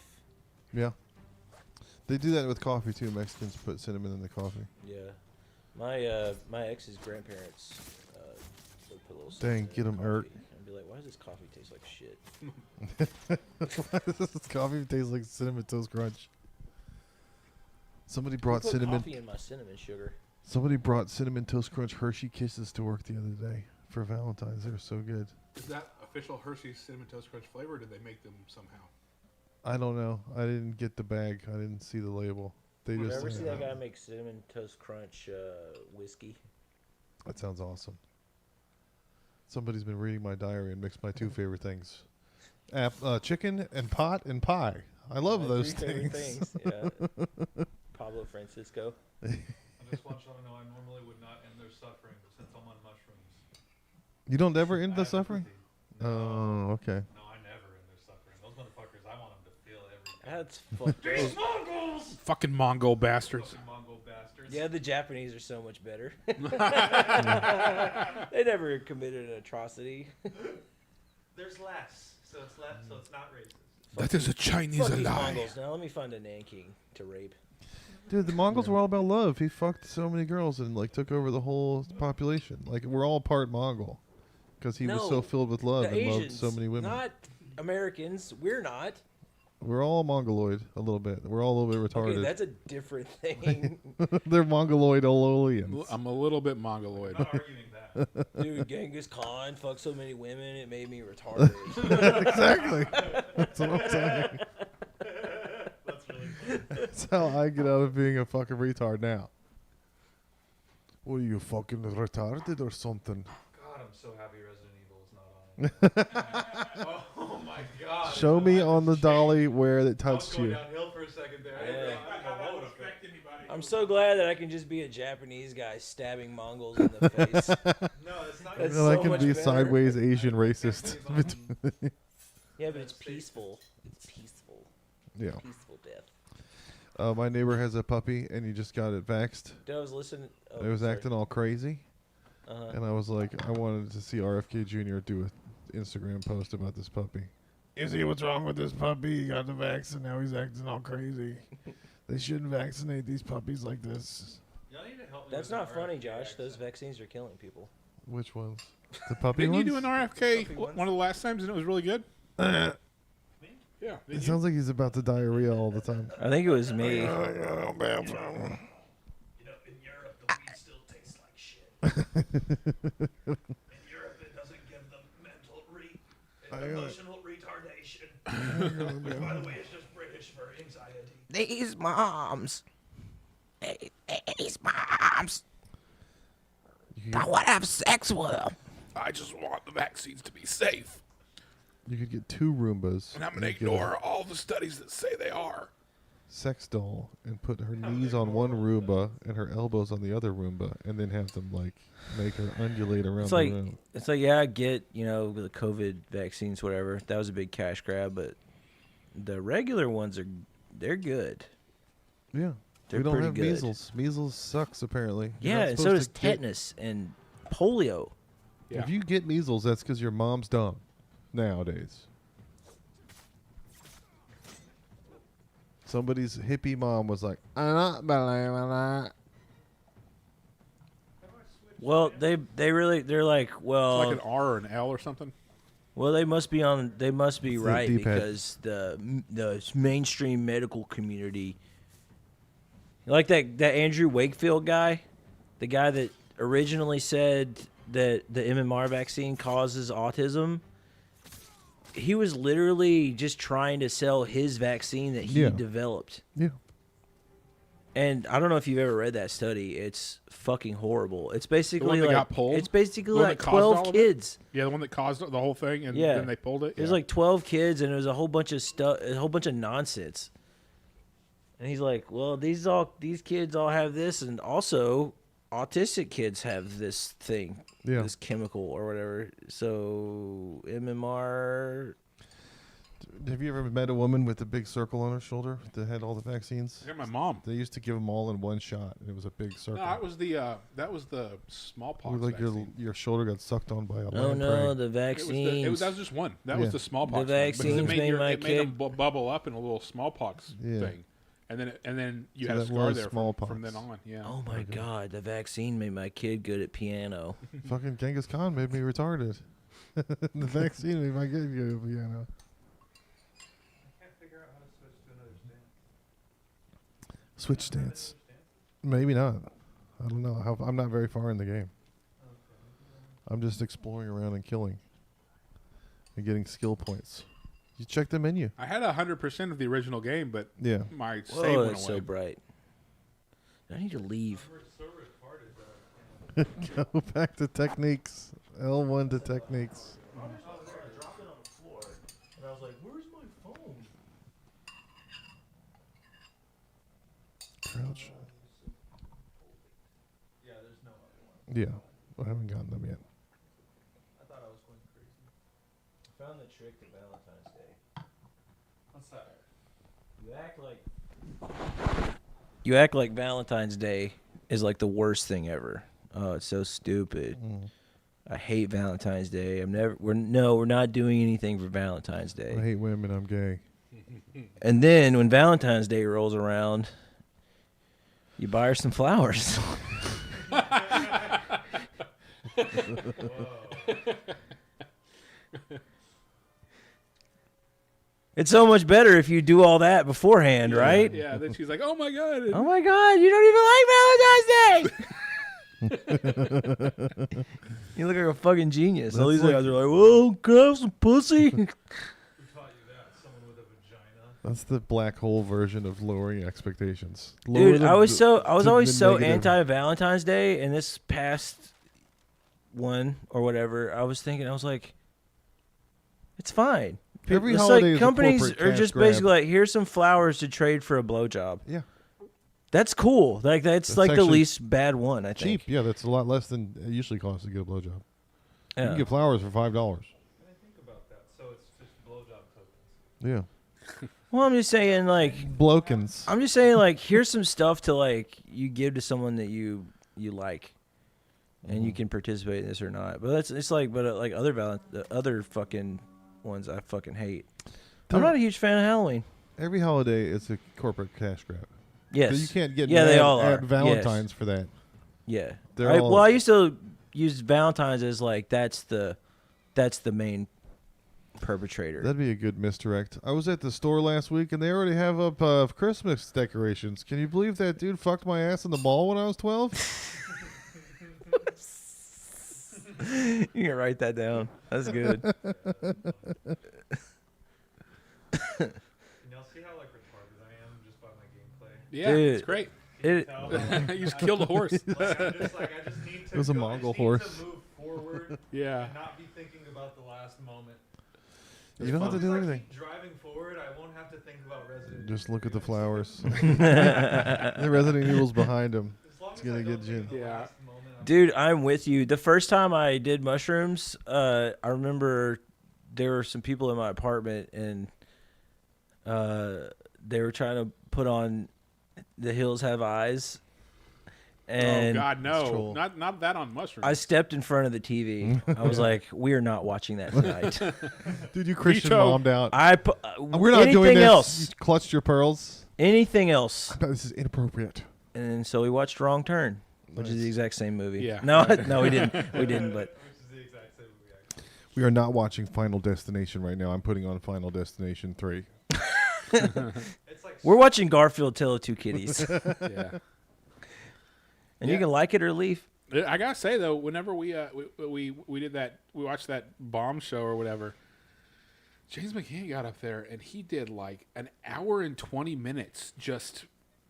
Yeah. They do that with coffee too. Mexicans put cinnamon in the coffee. Yeah, my ex's grandparents would put a little cinnamon Dang, get in 'em, coffee. Ert. I'd be like, why does this coffee taste like shit? This coffee tastes like Cinnamon Toast Crunch. Somebody I brought put cinnamon. coffee in my cinnamon sugar. Somebody brought Cinnamon Toast Crunch Hershey Kisses to work the other day for Valentine's. They were so good. Is that official Hershey's Cinnamon Toast Crunch flavor, or did they make them somehow? I don't know. I didn't get the bag. I didn't see the label. They You just. ever see that guy make cinnamon toast crunch whiskey? That sounds awesome. Somebody's been reading my diary and mixed my 2 favorite things: chicken and pot and pie. I love My those 3 favorite things. Yeah. Pablo Francisco. I just want you to know I normally would not end their suffering, but since I'm on mushrooms, You don't ever end I the have suffering? empathy. Oh, okay. No, I never end their suffering. Those motherfuckers, I want them to feel everything. That's fucked These up. Mongols! Fucking Mongol bastards. Fucking Mongol bastards. Yeah, the Japanese are so much better. They never committed an atrocity. There's less, so it's less, so it's not racist. That is a Chinese Fuck these lie. Mongols. Now let me find a Nanking to rape. Dude, the Mongols were all about love. He fucked so many girls and like took over the whole population. Like we're all part Mongol because he was so No, filled with love The and loved Asians, so many women. not Americans. We're not. We're all Mongoloid a little bit. We're all a little bit Okay, retarded. that's a different thing. They're Mongoloid Ololians. I'm a little bit Mongoloid. Not arguing that. Dude, Genghis Khan fucked so many women, it made me retarded. Exactly. That's what I'm saying. That's really funny. That's how I get out of being a fucking retard now. What are you fucking retarded or something? God, I'm so happy Resident Evil is not on it. Oh my God. Show me on the dolly where it I was touched going you. downhill for a second there. Yeah. I don't know what was going. I'm so glad that I can just be a Japanese guy stabbing Mongols in the face. No, it's not. That's No, I so can much be better. sideways Asian racist. Yeah, but it's peaceful. It's peaceful. Yeah. Peaceful death. My neighbor has a puppy and he just got it vaxxed. Dude, I was listening. Oh, It was sorry. acting all crazy. Uh-huh. And I was like, I wanted to see RFK Jr. do an Instagram post about this puppy. You see what's wrong with this puppy? He got the vaccine, now he's acting all crazy. They shouldn't vaccinate these puppies like this. Y'all need to help me That's with not the funny, RFK Josh. accent. Those vaccines are killing people. Which ones? The puppy Didn't ones? you do an RFK Puppy ones? one of the last times and it was really good? Yeah. It did you? sounds like he's about to diarrhea all the time. I think it was me. You know, in Europe, the weed still tastes like shit. In Europe, it doesn't give them emotional retardation. Which, by the way, is just British for anxiety. These moms. These moms. You- I want to have sex with them. I just want the vaccines to be safe. You could get 2 Roombas. And I'm going to and get a ignore all the studies that say they are. sex doll and put her knees on one Roomba and her elbows on the other Roomba, and then have them like make her undulate around the room. It's like, yeah, I get, the COVID vaccines, whatever. That was a big cash grab, but the regular ones they're good. Yeah. They're we don't pretty have good. measles. Measles sucks, apparently. You're Yeah, not and so supposed does to get- tetanus and polio. Yeah. If you get measles, that's because your mom's dumb nowadays. Somebody's hippie mom was like, I'm not believing that. Well, they're like, well, It's like an R or an L or something. well, they must be right D-pad. because the mainstream medical community, like that Andrew Wakefield guy, the guy that originally said that the MMR vaccine causes autism. He was literally just trying to sell his vaccine that he Yeah. developed. Yeah. And I don't know if you've ever read that study. It's fucking horrible. It's basically one that like got pulled? it's basically The one like that caused all 12 of it? kids. Yeah, the one that caused the whole thing, and Yeah. then they pulled it. It was like 12 kids, and it was a whole bunch of stuff, a whole bunch of nonsense. And he's like, "Well, these kids all have this, and also autistic kids have this thing, Yeah. this chemical or whatever." So MMR. Have you ever met a woman with a big circle on her shoulder that had all the vaccines? I got my mom. They used to give them all in one shot, and it was a big circle. No, that was the smallpox It looked like vaccine. your shoulder got sucked on by a Oh lamprey. no, the That vaccines. was just one. That Yeah. was the smallpox. The one, because vaccines made my it made kid- them bubble up in a little smallpox Yeah. thing, and then you So had a that scar was there smallpox. from then on. Yeah. Oh my god, the vaccine made my kid good at piano. Fucking Genghis Khan made me retarded. The vaccine made my kid good at piano. Switch stance. Maybe not. I don't know. I'm not very far in the game. I'm just exploring around and killing. And getting skill points. You check the menu. I had 100% of the original game, but Yeah. my save Whoa, went that's away. so bright. I need to leave. Go back to techniques. L1 to techniques. I dropped it on the floor, and I was like, "Where's my phone?" Crouch. Yeah, there's no other one. Yeah. I haven't gotten them yet. I thought I was going crazy. I found the trick to Valentine's Day. What's that? You act like Valentine's Day is like the worst thing ever. Oh, it's so stupid. I hate Valentine's Day. We're not doing anything for Valentine's Day. I hate women. I'm gay. And then when Valentine's Day rolls around, you buy her some flowers. It's so much better if you do all that beforehand, right? Yeah. Then she's like, "Oh my god." Oh my God, you don't even like Valentine's Day! You look like a fucking genius. All That's these like- guys are like, "Whoa, can I have some pussy?" That's the black hole version of lowering expectations. Lower Dude, them I was to always the so negative. anti Valentine's Day, and this past one or whatever, I was like, it's fine. Every It's holiday like is a companies corporate are cash just grab. basically like, here's some flowers to trade for a blowjob. Yeah. That's cool. Like that's like the actually least bad one, I think. Cheap. Yeah, that's a lot less than it usually costs to get a blowjob. You Yeah. can get flowers for $5. I didn't think about that. So it's just blowjob tokens. Yeah. Well, I'm just saying, like, Blokins. I'm just saying, like, here's some stuff to like you give to someone that you like, and you can participate in this or not. But it's like, but like other fucking ones I fucking hate. I'm not a huge fan of Halloween. Every holiday is a corporate cash grab. Yes. So you can't get Yeah, mad they all at are. Valentine's for that. Yeah. They're all- Well, I used to use Valentine's as like that's the main perpetrator. That'd be a good misdirect. I was at the store last week and they already have up Christmas decorations. Can you believe that dude fucked my ass in the mall when I was 12? You can write that down. That's good. Can y'all see how like retarded I am just by my gameplay? Yeah, Dude. it's great. It, You just killed a horse. Like, I just need to. It was a go- Mongol I just need horse. to move forward Yeah. and not be thinking about the last moment. You don't have to do anything. Driving forward, I won't have to think about Resident Just look at the flowers. The Resident Evil's behind him. It's gonna get you. Yeah. Dude, I'm with you. The first time I did mushrooms, I remember there were some people in my apartment, and they were trying to put on The Hills Have Eyes. And oh God, no! troll. Not that on mushrooms. I stepped in front of the TV. I was like, "We are not watching that tonight." Dude, you Christian Veto. mommed out. We're not anything doing this. else. You clutched your pearls. Anything else? No, this is inappropriate. And so we watched Wrong Turn, which is the exact same movie. Yeah. No, no, we didn't. We didn't. But We are not watching Final Destination right now. I'm putting on Final Destination 3. we're watching Garfield Tale of Two Kitties, yeah. and you can like it or leave. I gotta say though, whenever we did that, we watched that bomb show or whatever. James McCann got up there and he did like an hour and 20 minutes just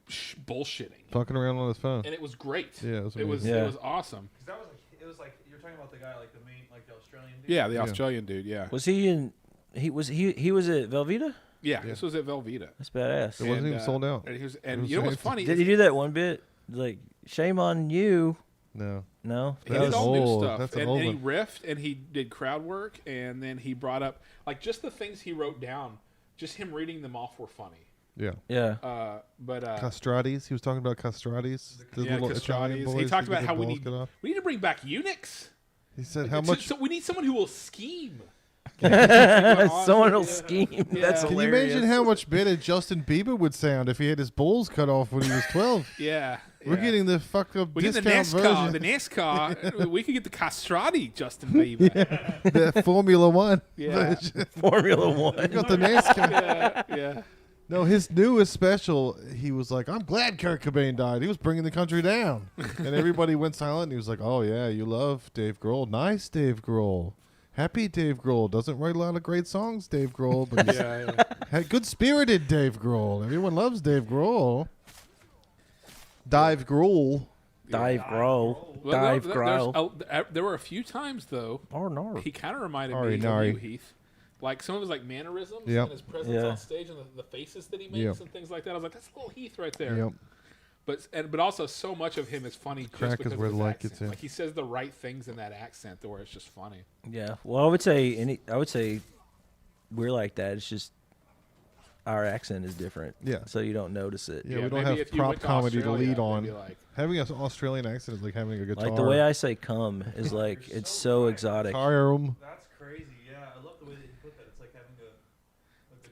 bullshitting, Fucking around on his phone. and it was great. Yeah, it was it was amazing. it was awesome. That was it was like you're talking about the guy like the main like the Australian dude. Yeah, the Australian dude. Yeah, Was he in? He was at Velveeta. yeah. This was at Velveeta. That's badass. It wasn't even sold out. And, he was, It and was you know what's empty. funny? Did he do that one bit? Like, shame on you. No. No, He That did was all new old. stuff, That's an and, old and he one. riffed, and he did crowd work, and then he brought up like just the things he wrote down. Just him reading them off were funny. Yeah. yeah. But Castrades. He was talking about Castrades. The yeah, little Italian Castrades. boys He talked who get about their how we balls need cut off. to bring back eunuchs. He said how much. So we need someone who will scheme. Someone will scheme. Yeah. That's Can Can you hilarious. imagine how much better Justin Bieber would sound if he had his balls cut off when he was 12? Yeah, We're yeah. getting the fucked up We get the discount NASCAR. version. The NASCAR. We could get the Castrati Justin Bieber. The Formula One. Yeah. Formula One? We got the NASCAR. yeah. No, his newest special, he was like, I'm glad Kurt Cobain died. He was bringing the country down. And everybody went silent. And he was like, oh, yeah, you love Dave Grohl. Nice Dave Grohl. Happy Dave Grohl. Doesn't write a lot of great songs, Dave Grohl. But he's good-spirited Dave Grohl. Everyone loves Dave Grohl. Dive Grohl. Dive Grohl. Well, Dive there's Grohl. there were a few times though. Oh no. He kind of reminded Ari me of nari. you, Heath. Like some of his like mannerisms Yep. and his presence Yeah. on stage and the faces that he makes Yep. and things like that. I was like, that's a little Heath right there. Yep. But also so much of him is funny just Crack is because where of his the light accent. gets in. Like he says the right things in that accent to where it's just funny. Yeah. Well, I would say we're like that. It's just our accent is different. Yeah. So you don't notice it. Yeah, we don't maybe have if you prop went to comedy to Australia, lead on. maybe like, Having an Australian accent is like having a guitar. Like the way I say "come" is like it's so exotic. Guitar. That's crazy. Yeah, I love the way that you put that. It's like having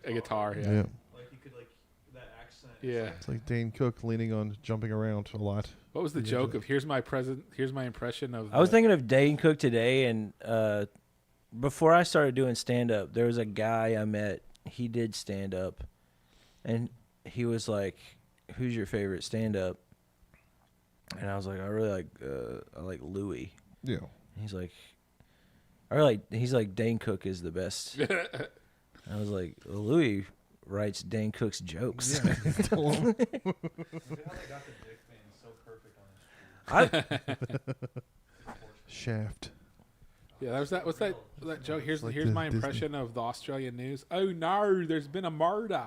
a guitar. Yeah. Yeah. Like you could like that accent. Yeah. It's like Dane Cook leaning on jumping around a lot. What was the joke of here's my impression of I was thinking of Dane Cook today, and before I started doing stand up, there was a guy I met. He did stand up, and he was like, "Who's your favorite stand up?" And I was like, I like Louis. Yeah. He's like, he's like, Dane Cook is the best. I was like, well, Louis writes Dane Cook's jokes. How they got the dick thing so perfect on his Shaft. Yeah, was that joke? Here's like here's the my Disney. impression of the Australian news. Oh no, there's been a murder.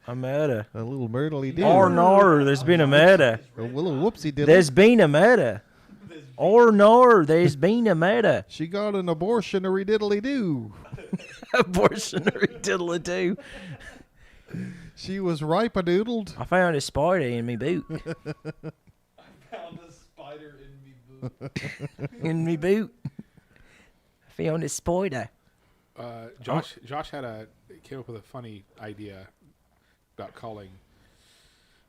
I'm at a. A little murderly dude. Or no, there's been a murder. A little whoopsie did. There's been a murder. Or no, there's been a murder. She got an abortionary diddly do. Abortionary diddle-a-doo. She was ripe-a-doodled. I found a spider in me boot. found a spider in me boot. In me boot. I found a spider. Josh came up with a funny idea about calling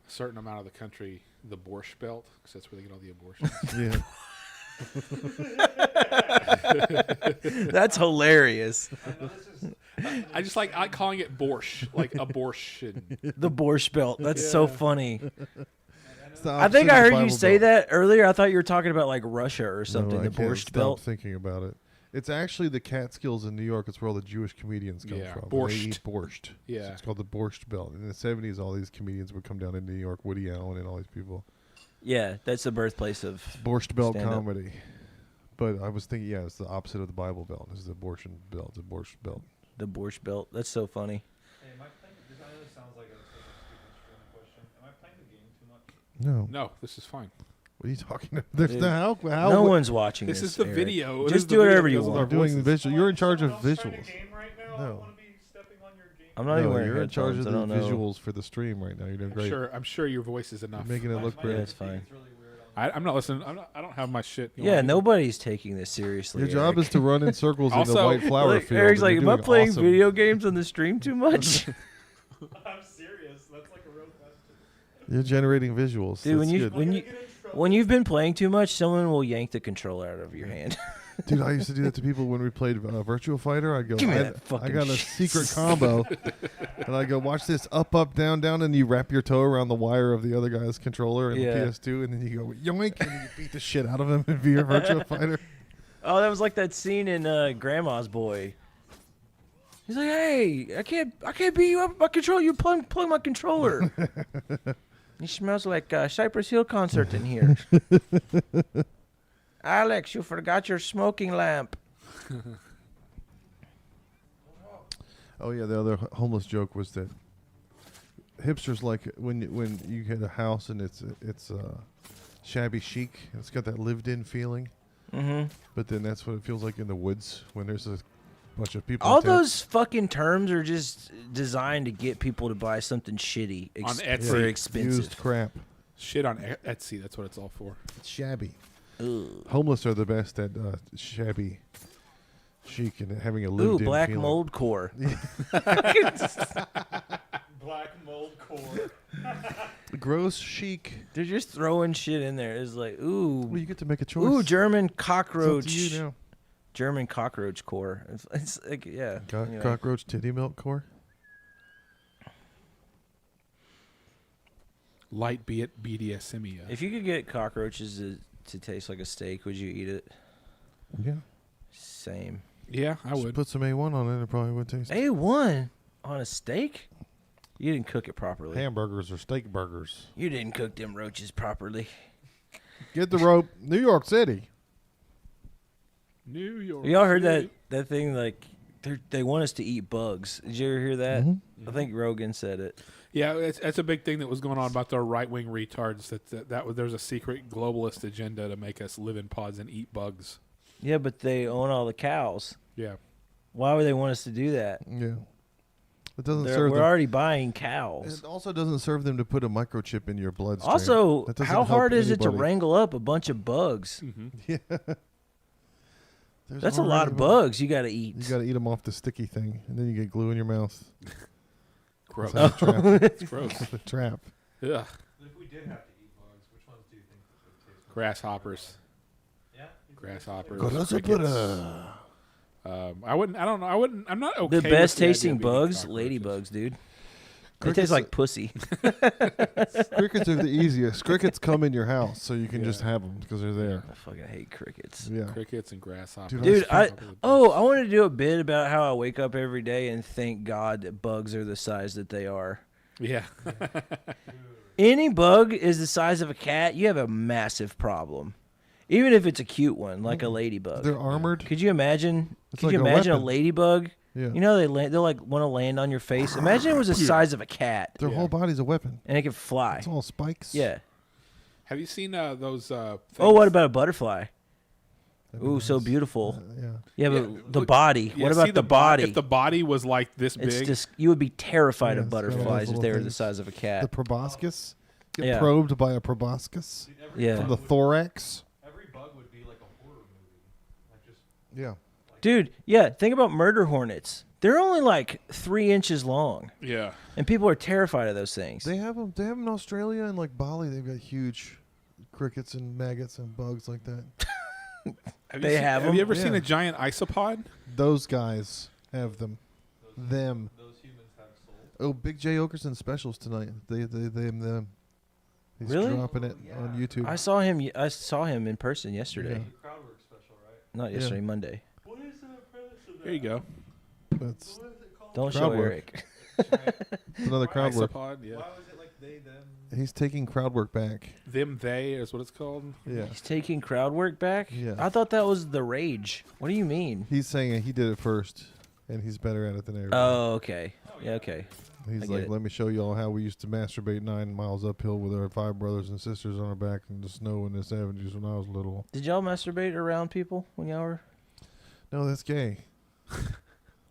a certain amount of the country the Borscht Belt because that's where they get all the abortions. Yeah. That's hilarious. I just like calling it borscht, like abortion. The Borscht Belt. That's so funny. It's the I think opposite I of heard Bible you say Belt. that earlier. I thought you were talking about like Russia or something. No, I the can't Borscht stop Belt. thinking about it. It's actually the Catskills in New York. It's where all the Jewish comedians come Yeah, from. borscht. They eat borscht. Yeah. So it's called the Borscht Belt. In the 70s, all these comedians would come down to New York. Woody Allen and all these people. Yeah, that's the birthplace of Borscht Belt stand-up. comedy. But I was thinking, yeah, it's the opposite of the Bible Belt. This is the abortion belt. The Borscht Belt. The Borscht Belt. That's so funny. Hey, am I playing? This I know this sounds like a stupid stream question. Am I playing the game too much? No. No, this is fine. What are you talking about? There's Dude, no how. No one's watching This this. is the Eric. video. This Just is the do whatever video you because of want. We're doing visual. You're in charge of Someone else trying visuals. to game right now? No. I want to be stepping on your game. I'm not even No, wearing you're in charge headphones. of I the don't know. visuals for the stream right now. You're doing great. I'm sure your voice is enough. You're making it look Yeah, great. it's fine. It's really weird on I'm not listening. I don't have my shit. going Yeah, on. nobody's taking this seriously. Your job Eric. is to run in circles in the Also, white flower Like, field. Eric's and like, you're am I doing playing awesome. video games on the stream too much? I'm serious. That's like a real question. You're generating visuals. Dude, That's when good. when you've been playing too much, someone will yank the controller out of your hand. Dude, I used to do that to people when we played Virtua Fighter. I'd go, Give me I that fucking got a shit." secret combo. And I go, watch this up, up, down, down, and you wrap your toe around the wire of the other guy's controller in Yeah. the PS2, and then you go, yoink, and you beat the shit out of him in Virtua Fighter. Oh, that was like that scene in Grandma's Boy. He's like, "Hey, I can't beat you up with my controller. You plug my controller." It smells like Cypress Hill concert in here. Alex, you forgot your smoking lamp. Oh, yeah, the other homeless joke was that hipsters like when you get a house and it's shabby chic. It's got that lived-in feeling. Mm-hmm. But then that's what it feels like in the woods when there's a bunch of people. All in tents. those fucking terms are just designed to get people to buy something shitty On Etsy. for used expensive. crap. Shit on Etsy. That's what it's all for. It's shabby. Ugh. Homeless are the best at shabby chic and having a Ooh, lived-in black feeling. mold core. Black mold core. Gross chic. They're just throwing shit in there. It's like, ooh, Well, you get to make a choice. ooh, German It's up cockroach. to you now. German cockroach core. It's like, yeah. Anyway. Cockroach titty milk core. Light BDSM. If you could get cockroaches to taste like a steak, would you eat it? Yeah. Same. Yeah, I Just would. put some A1 on it. It probably would taste. A1 on a steak? You didn't cook it properly. Hamburgers or steak burgers. You didn't cook them roaches properly. Get the rope. New York City. New York. Y'all heard City. that thing like they want us to eat bugs. Did you ever hear that? Mhm. I think Rogan said it. Yeah, that's a big thing that was going on about the right wing retards. That was there's a secret globalist agenda to make us live in pods and eat bugs. Yeah, but they own all the cows. Yeah, Why would they want us to do that? Yeah. It doesn't We're serve them. already buying cows. It also doesn't serve them to put a microchip in your bloodstream. Also, That doesn't how help hard is it to anybody. wrangle up a bunch of bugs? Yeah. There's That's a lot already of bugs you got to eat. You got to eat them off the sticky thing, and then you get glue in your mouth. gross. That's how you trap. It's gross. That's the trap. Ugh. But if we did have to eat bugs, which ones do you think would taste more? Grasshoppers. Yeah. Grasshoppers. Grasshopper. crickets. I wouldn't. I don't know. I wouldn't. I'm not okay. The best with the idea tasting of eating bugs, cockroaches. ladybugs, dude. They Crickets- taste like pussy. Crickets are the easiest. Crickets come in your house, so you can Yeah. just have them because they're there. I fucking hate crickets. Yeah. Crickets and grasshoppers. Dude, Dude, I wanted to do a bit about how I wake up every day and thank God that bugs are the size that they are. Yeah. Any bug is the size of a cat, you have a massive problem. Even if it's a cute one, like a ladybug. They're armored. Could you imagine? It's Could like you a imagine a weapon. ladybug? Yeah. You know they'll like want to land on your face. Imagine it was the size of a cat Their whole body's a weapon. and it could fly. It's all spikes. Yeah. Have you seen those? Oh, things? what about a butterfly? That'd be Ooh, so nice. beautiful. Yeah. Yeah, but Yeah, the look- body. Yeah, What see about the bo- body? If the body was like this It's big, just you would be terrified Yeah, of it's got all those butterflies if little they were the things. size of a The cat. proboscis. Get Yeah. probed by a proboscis Yeah. from the thorax. Every bug would be like a horror movie. Like just Yeah. Dude, yeah, think about murder hornets. They're only like 3 inches long, yeah. and people are terrified of those things. They have them. They have 'em in Australia and like Bali. They've got huge crickets and maggots and bugs like that. They have Have 'em? you ever seen Yeah. a giant isopod? Those guys have them. Them. those humans have souls. Oh, Big J Okerson specials tonight. They them. He's Really? dropping it on YouTube. I saw him. I saw him in person yesterday. Yeah. Crowd work special, right? Not Yeah. yesterday, Monday. What is the premise of that? There you go. That's What is it called? Don't Crowd show work. Eric. it's another crowd work. Isopod, yeah. Why was it like they, them? He's taking crowd work back. Them, they is what it's called. Yeah. He's taking crowd work back. Yeah. I thought that was the rage. What do you mean? He's saying he did it first. and he's better at it than everybody. Oh, okay. Yeah, okay. I He's get like, it. let me show you all how we used to masturbate 9 miles uphill with our 5 brothers and sisters on our back in the snow in the 70s when I was little. Did y'all masturbate around people when y'all were? No, that's gay.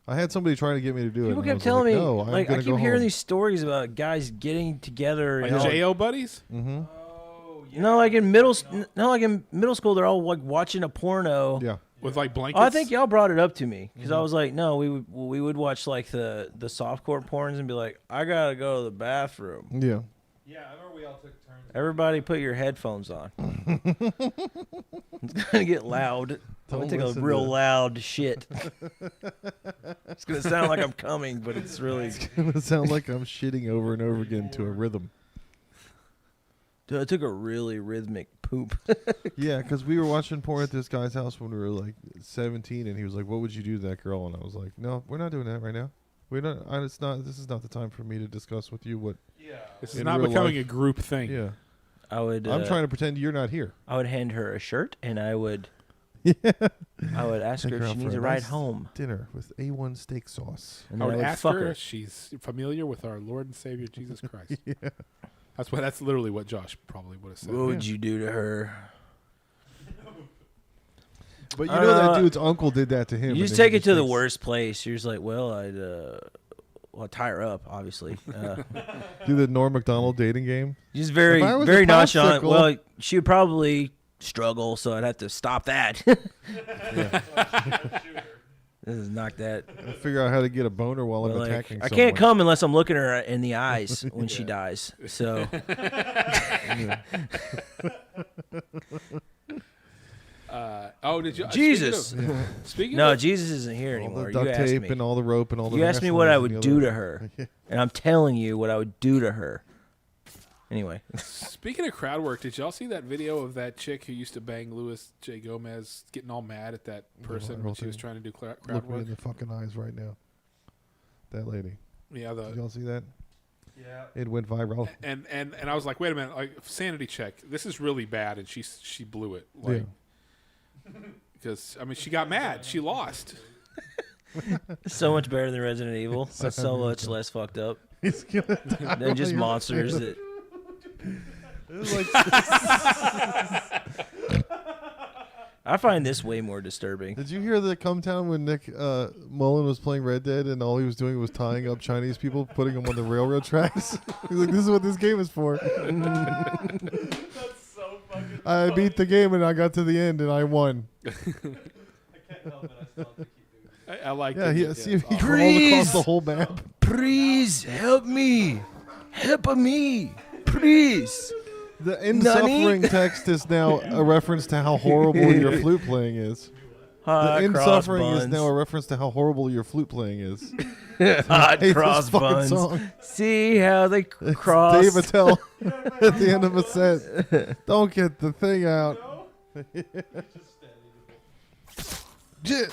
I had somebody trying to get me to do it. People and I kept was telling like, me, no, I'm like, I gonna keep go hearing home. these stories about guys getting together. Like And all, JO buddies? Mm-hmm. no, like in middle school, they're all like watching a porno. Yeah. With like blankets? Oh, I think y'all brought it up to me because I was like, no, we would watch like the softcore porns and be like, I gotta go to the bathroom. Yeah. Yeah, I remember we all took turns. Everybody, put your headphones on. It's gonna get loud. I'm Don't gonna take a listen real to- loud shit. It's gonna sound like I'm coming, but it's really. It sounds like I'm shitting over and over again to a rhythm. Dude, I took a really rhythmic poop. Yeah, because we were watching porn at this guy's house when we were like 17, and he was like, "What would you do to that girl?" And I was like, "No, we're not doing that right now. We're not. It's not. This is not the time for me to discuss with you what." Yeah. This is in not real becoming life- a group thing. Yeah, I would. I'm trying to pretend you're not here. I would hand her a shirt, and I would. Yeah. I would ask Take her her if out she for needs a a ride nice home, Dinner with A1 steak sauce. and I then would I would ask fuck her her. if she's familiar with our Lord and Savior Jesus Christ. Yeah. That's literally what Josh probably would have said. What would you do to her? But you I know don't that know. dude's uncle did that to him. You and just then take he it to the thinks- worst place. You're just like, well, I'd tie her up, obviously. Do the Norm Macdonald dating game. Just very, If I was a very nonchalant. popsicle- Well, she would probably struggle, so I'd have to stop that. This is knock that. I figure out how to get a boner while But, I'm like, attacking I someone. can't come unless I'm looking her in the eyes when she dies. So Did you? Jesus. Speaking No, of, Jesus isn't here All anymore. the You duct asked tape me. and all the rope and all the. You asked me what I wrestlers and would the do other- to her, Yeah. and I'm telling you what I would do to her. Anyway, speaking of crowd work, did y'all see that video of that chick who used to bang Luis J. Gomez getting all mad at that person viral when she was thing. trying to do crowd Look me work? in the fucking eyes right now. That lady. Yeah, Did y'all see that? Yeah. It went viral. and I was like, wait a minute, like sanity check. This is really bad, and she blew it. Like, because I mean, she got mad. She lost. so much better than Resident Evil. That's so much less fucked up He's gonna die than just while you're monsters saying that. it. It was like I find this way more disturbing. Did you hear the come town when Nick Mullen was playing Red Dead and all he was doing was tying up Chinese people, putting them on the railroad tracks? He's like, this is what this game is for. That's so fucking. I beat the game and I got to the end and I won. I can't help it. I still have to keep doing it. I like. Yeah, it. see if he it's crawled Please. across the whole map. Please help me. Help me. Please. The in-suffering text is now a reference to how horrible your flute playing is. The in-suffering is now a reference to how horrible your flute playing is. hot Hate cross this fucking buns. song. See how they cross. Dave Attell at the end of a set. Don't get the thing out. Shit.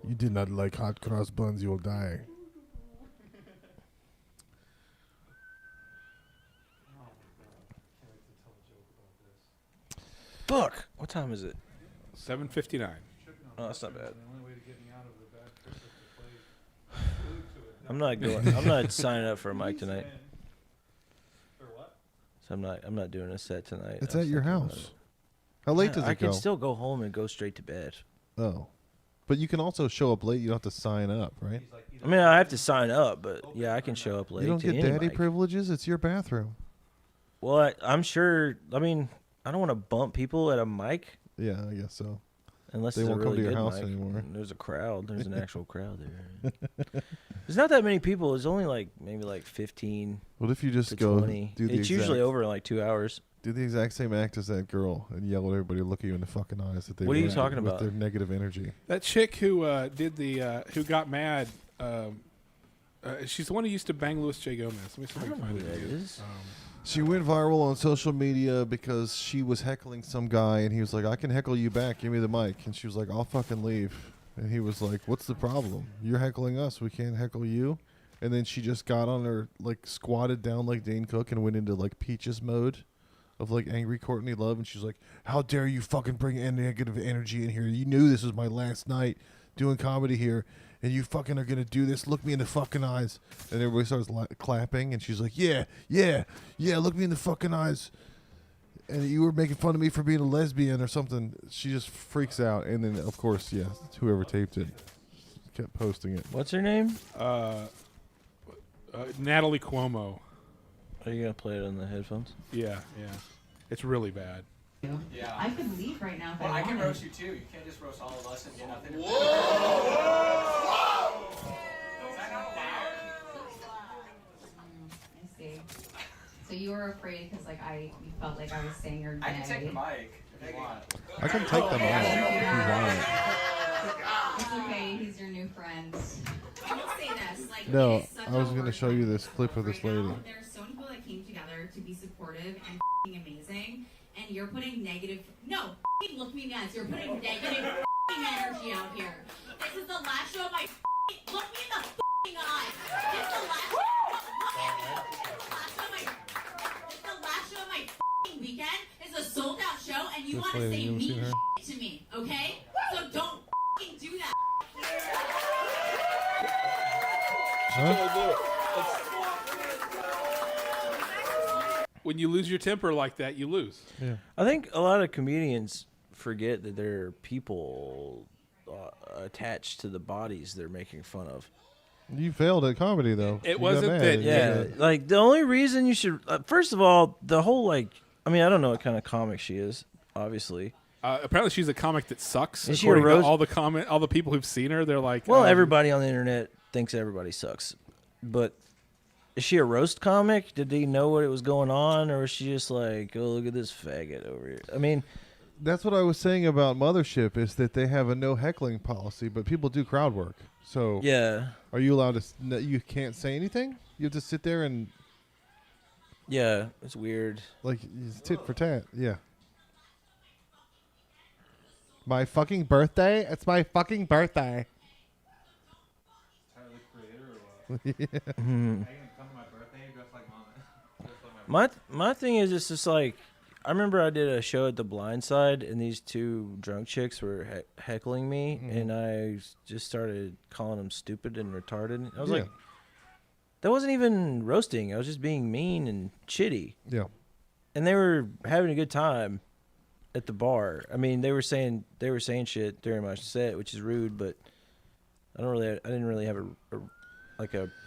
You did not like hot cross buns, you'll die. Fuck. What time is it? 7:59. Oh, that's not bad. The only way to get me out of the bad trip is to play glued to it. I'm not going. I'm not signing up for a mic tonight. For what? So I'm not doing a set tonight. It's I was at your thinking about house. it. How late Yeah, does I it can go? still go home and go straight to bed. Oh. But you can also show up late. You don't have to sign up, right? He's like, I mean, I have to sign up, but yeah, I can show up late. You don't to get any daddy mic. privileges. It's your bathroom. Well, I'm sure. I mean, I don't want to bump people at a mic Yeah, I guess so. unless They it's won't a come really to your good house mic. anymore. There's a crowd. There's an actual crowd there. There's not that many people. There's only like maybe like 15 What if you just to go 20. do the It's usually exact- over in like 2 hours. Do the exact same act as that girl and yell at everybody, look at you in the fucking eyes that they. What are you would talking with about? Their negative energy. That chick who did the who got mad. She's the one who used to bang Luis J. Gomez. Let me see if I can find Who it. that is? She went viral on social media because she was heckling some guy, and he was like, "I can heckle you back. Give me the mic." And she was like, "I'll fucking leave." And he was like, "What's the problem? You're heckling us. We can't heckle you." And then she just got on her, like, squatted down like Dane Cook and went into like Peaches mode of like angry Courtney Love, and she's like, "How dare you fucking bring any negative energy in here? You knew this was my last night. doing comedy here, and you fucking are gonna do this. Look me in the fucking eyes. And everybody starts clapping, and she's like, yeah, look me in the fucking eyes. And you were making fun of me for being a lesbian or something. She just freaks out, and then of course, yeah, whoever taped it kept posting it. What's her name? Natalie Cuomo. Are you gonna play it on the headphones? Yeah. It's really bad. Yeah. I could leave right now if Well, I I can wanted. roast you too. You can't just roast all of us and get nothing. Whoa! Is that not allowed? I see. So you were afraid because like you felt like I was saying your name. I can take the mic if you want. I can take them all if you want. It's okay. He's your new friend. I will say this. Like, No, it is such I was a gonna hard show you time this clip of this right now. lady. There's so many people that came together to be supportive and amazing, and you're putting negative. No, look me in the eyes. You're putting negative energy out here. This is the last show of my. Look me in the eyes. This is the last. It's the last show of my weekend. It's a sold out show, and you This want to lady, say you ever seen mean her? to me, okay? So don't do that. When you lose your temper like that, you lose. Yeah. I think a lot of comedians forget that there are people attached to the bodies they're making fun of. You failed at comedy though. It You got wasn't mad that- and you Yeah, got- like the only reason you should, first of all, the whole like, I mean, I don't know what kind of comic she is, obviously. Apparently, she's a comic that sucks. Is she a According to roast- all the people who've seen her, they're like, Well, everybody on the internet thinks everybody sucks, but is she a roast comic? Did they know what it was going on, or is she just like, oh, look at this faggot over here? I mean, That's what I was saying about Mothership is that they have a no heckling policy, but people do crowd work. So yeah, are you allowed to? You can't say anything. You have to sit there and yeah, it's weird. like it's tit for tat. Yeah. My fucking birthday. It's my fucking birthday. Tyler the Creator or what? Yeah. Are you gonna come to my birthday dressed like mama? My thing is, it's just like, I remember I did a show at the Blind Side, and these two drunk chicks were heckling me, and I just started calling them stupid and retarded. I was like, that wasn't even roasting. I was just being mean and shitty. Yeah. And they were having a good time at the bar. I mean, they were saying shit during my set, which is rude, but I didn't really have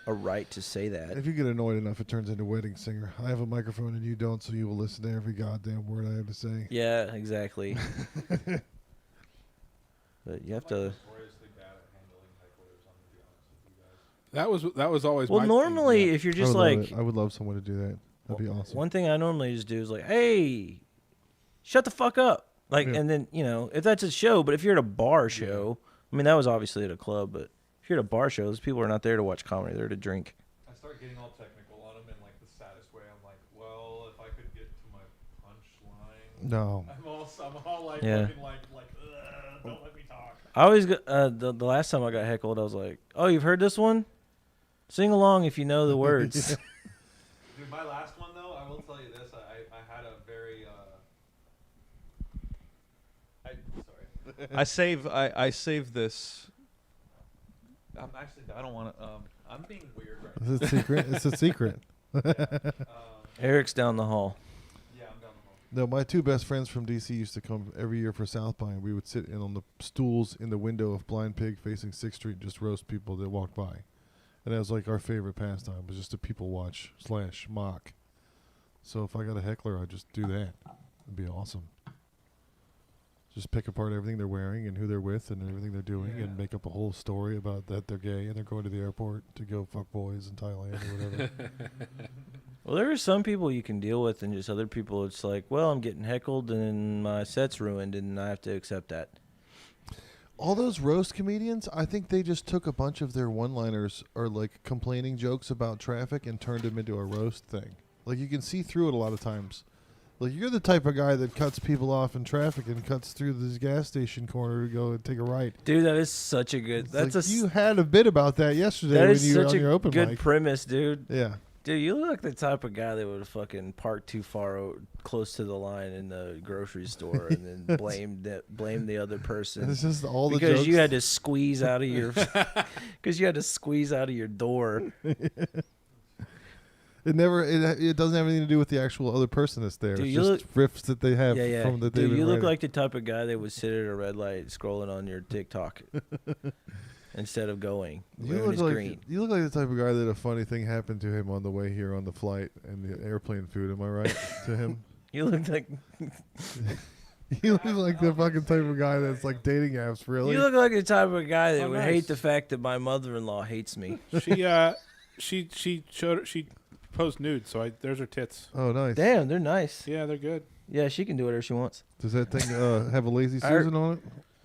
a right to say that. If you get annoyed enough, it turns into wedding singer. I have a microphone and you don't, so you will listen to every goddamn word I have to say. Yeah, exactly. But you have to. that was always. Well, my normally, thing, if you're I just would love like, it. I would love someone to do that. That'd be awesome. one thing I normally just do is like, hey, shut the fuck up. Like, Yeah. and then, if that's a show, but if you're at a bar show, I mean, that was obviously at a club, but if you're at a bar show, those people are not there to watch comedy, they're to drink. I start getting all technical on them in like the saddest way. I'm like, well, if I could get to my punchline. No. I'm all like, Yeah. fucking like, don't let me talk. I always got, the last time I got heckled, I was like, oh, you've heard this one? Sing along if you know the words. Dude, my last one though, I will tell you this. I had a very I saved this. I don't want to. I'm being weird right now. It's a secret. It's a secret. Eric's down the hall. Yeah, I'm down the hall. No, my two best friends from DC used to come every year for South by, and we would sit in on the stools in the window of Blind Pig facing 6th Street and just roast people that walked by. And that was like our favorite pastime, was just to people watch / mock. So if I got a heckler, I'd just do that. It'd be awesome. Just pick apart everything they're wearing and who they're with and everything they're doing and make up a whole story about that they're gay and they're going to the airport to go fuck boys in Thailand or whatever. Well, there are some people you can deal with, and just other people, it's like, well, I'm getting heckled, and my set's ruined, and I have to accept that. All those roast comedians, I think they just took a bunch of their one-liners or like complaining jokes about traffic and turned them into a roast thing. Like you can see through it a lot of times. Like you're the type of guy that cuts people off in traffic and cuts through this gas station corner to go and take a right. Dude, that is such a good. It's That's like a. you had a bit about that yesterday That when is you were such on your a open good mic. premise, dude. Yeah, Dude, you look like the type of guy that would fucking park too far close to the line in the grocery store and then blame the other person. It's just all the because jokes. you had to squeeze out of your door. It doesn't have anything to do with the actual other person that's there. Dude, it's you just riffs that they have Yeah. from that they've Dude, been you look writing. like the type of guy that would sit at a red light scrolling on your TikTok instead of going. You Wearing look his like green. you look like the type of guy that a funny thing happened to him on the way here on the flight and the airplane food. Am I right to him? You look like You look like the fucking type of guy that's like dating apps. Really? you look like the type of guy that Oh, would nice. hate the fact that my mother-in-law hates me. She posed nude, so there's her tits. Oh, nice. Damn, they're nice. Yeah, they're good. Yeah, she can do whatever she wants. Does that thing have a lazy I- Susan on it?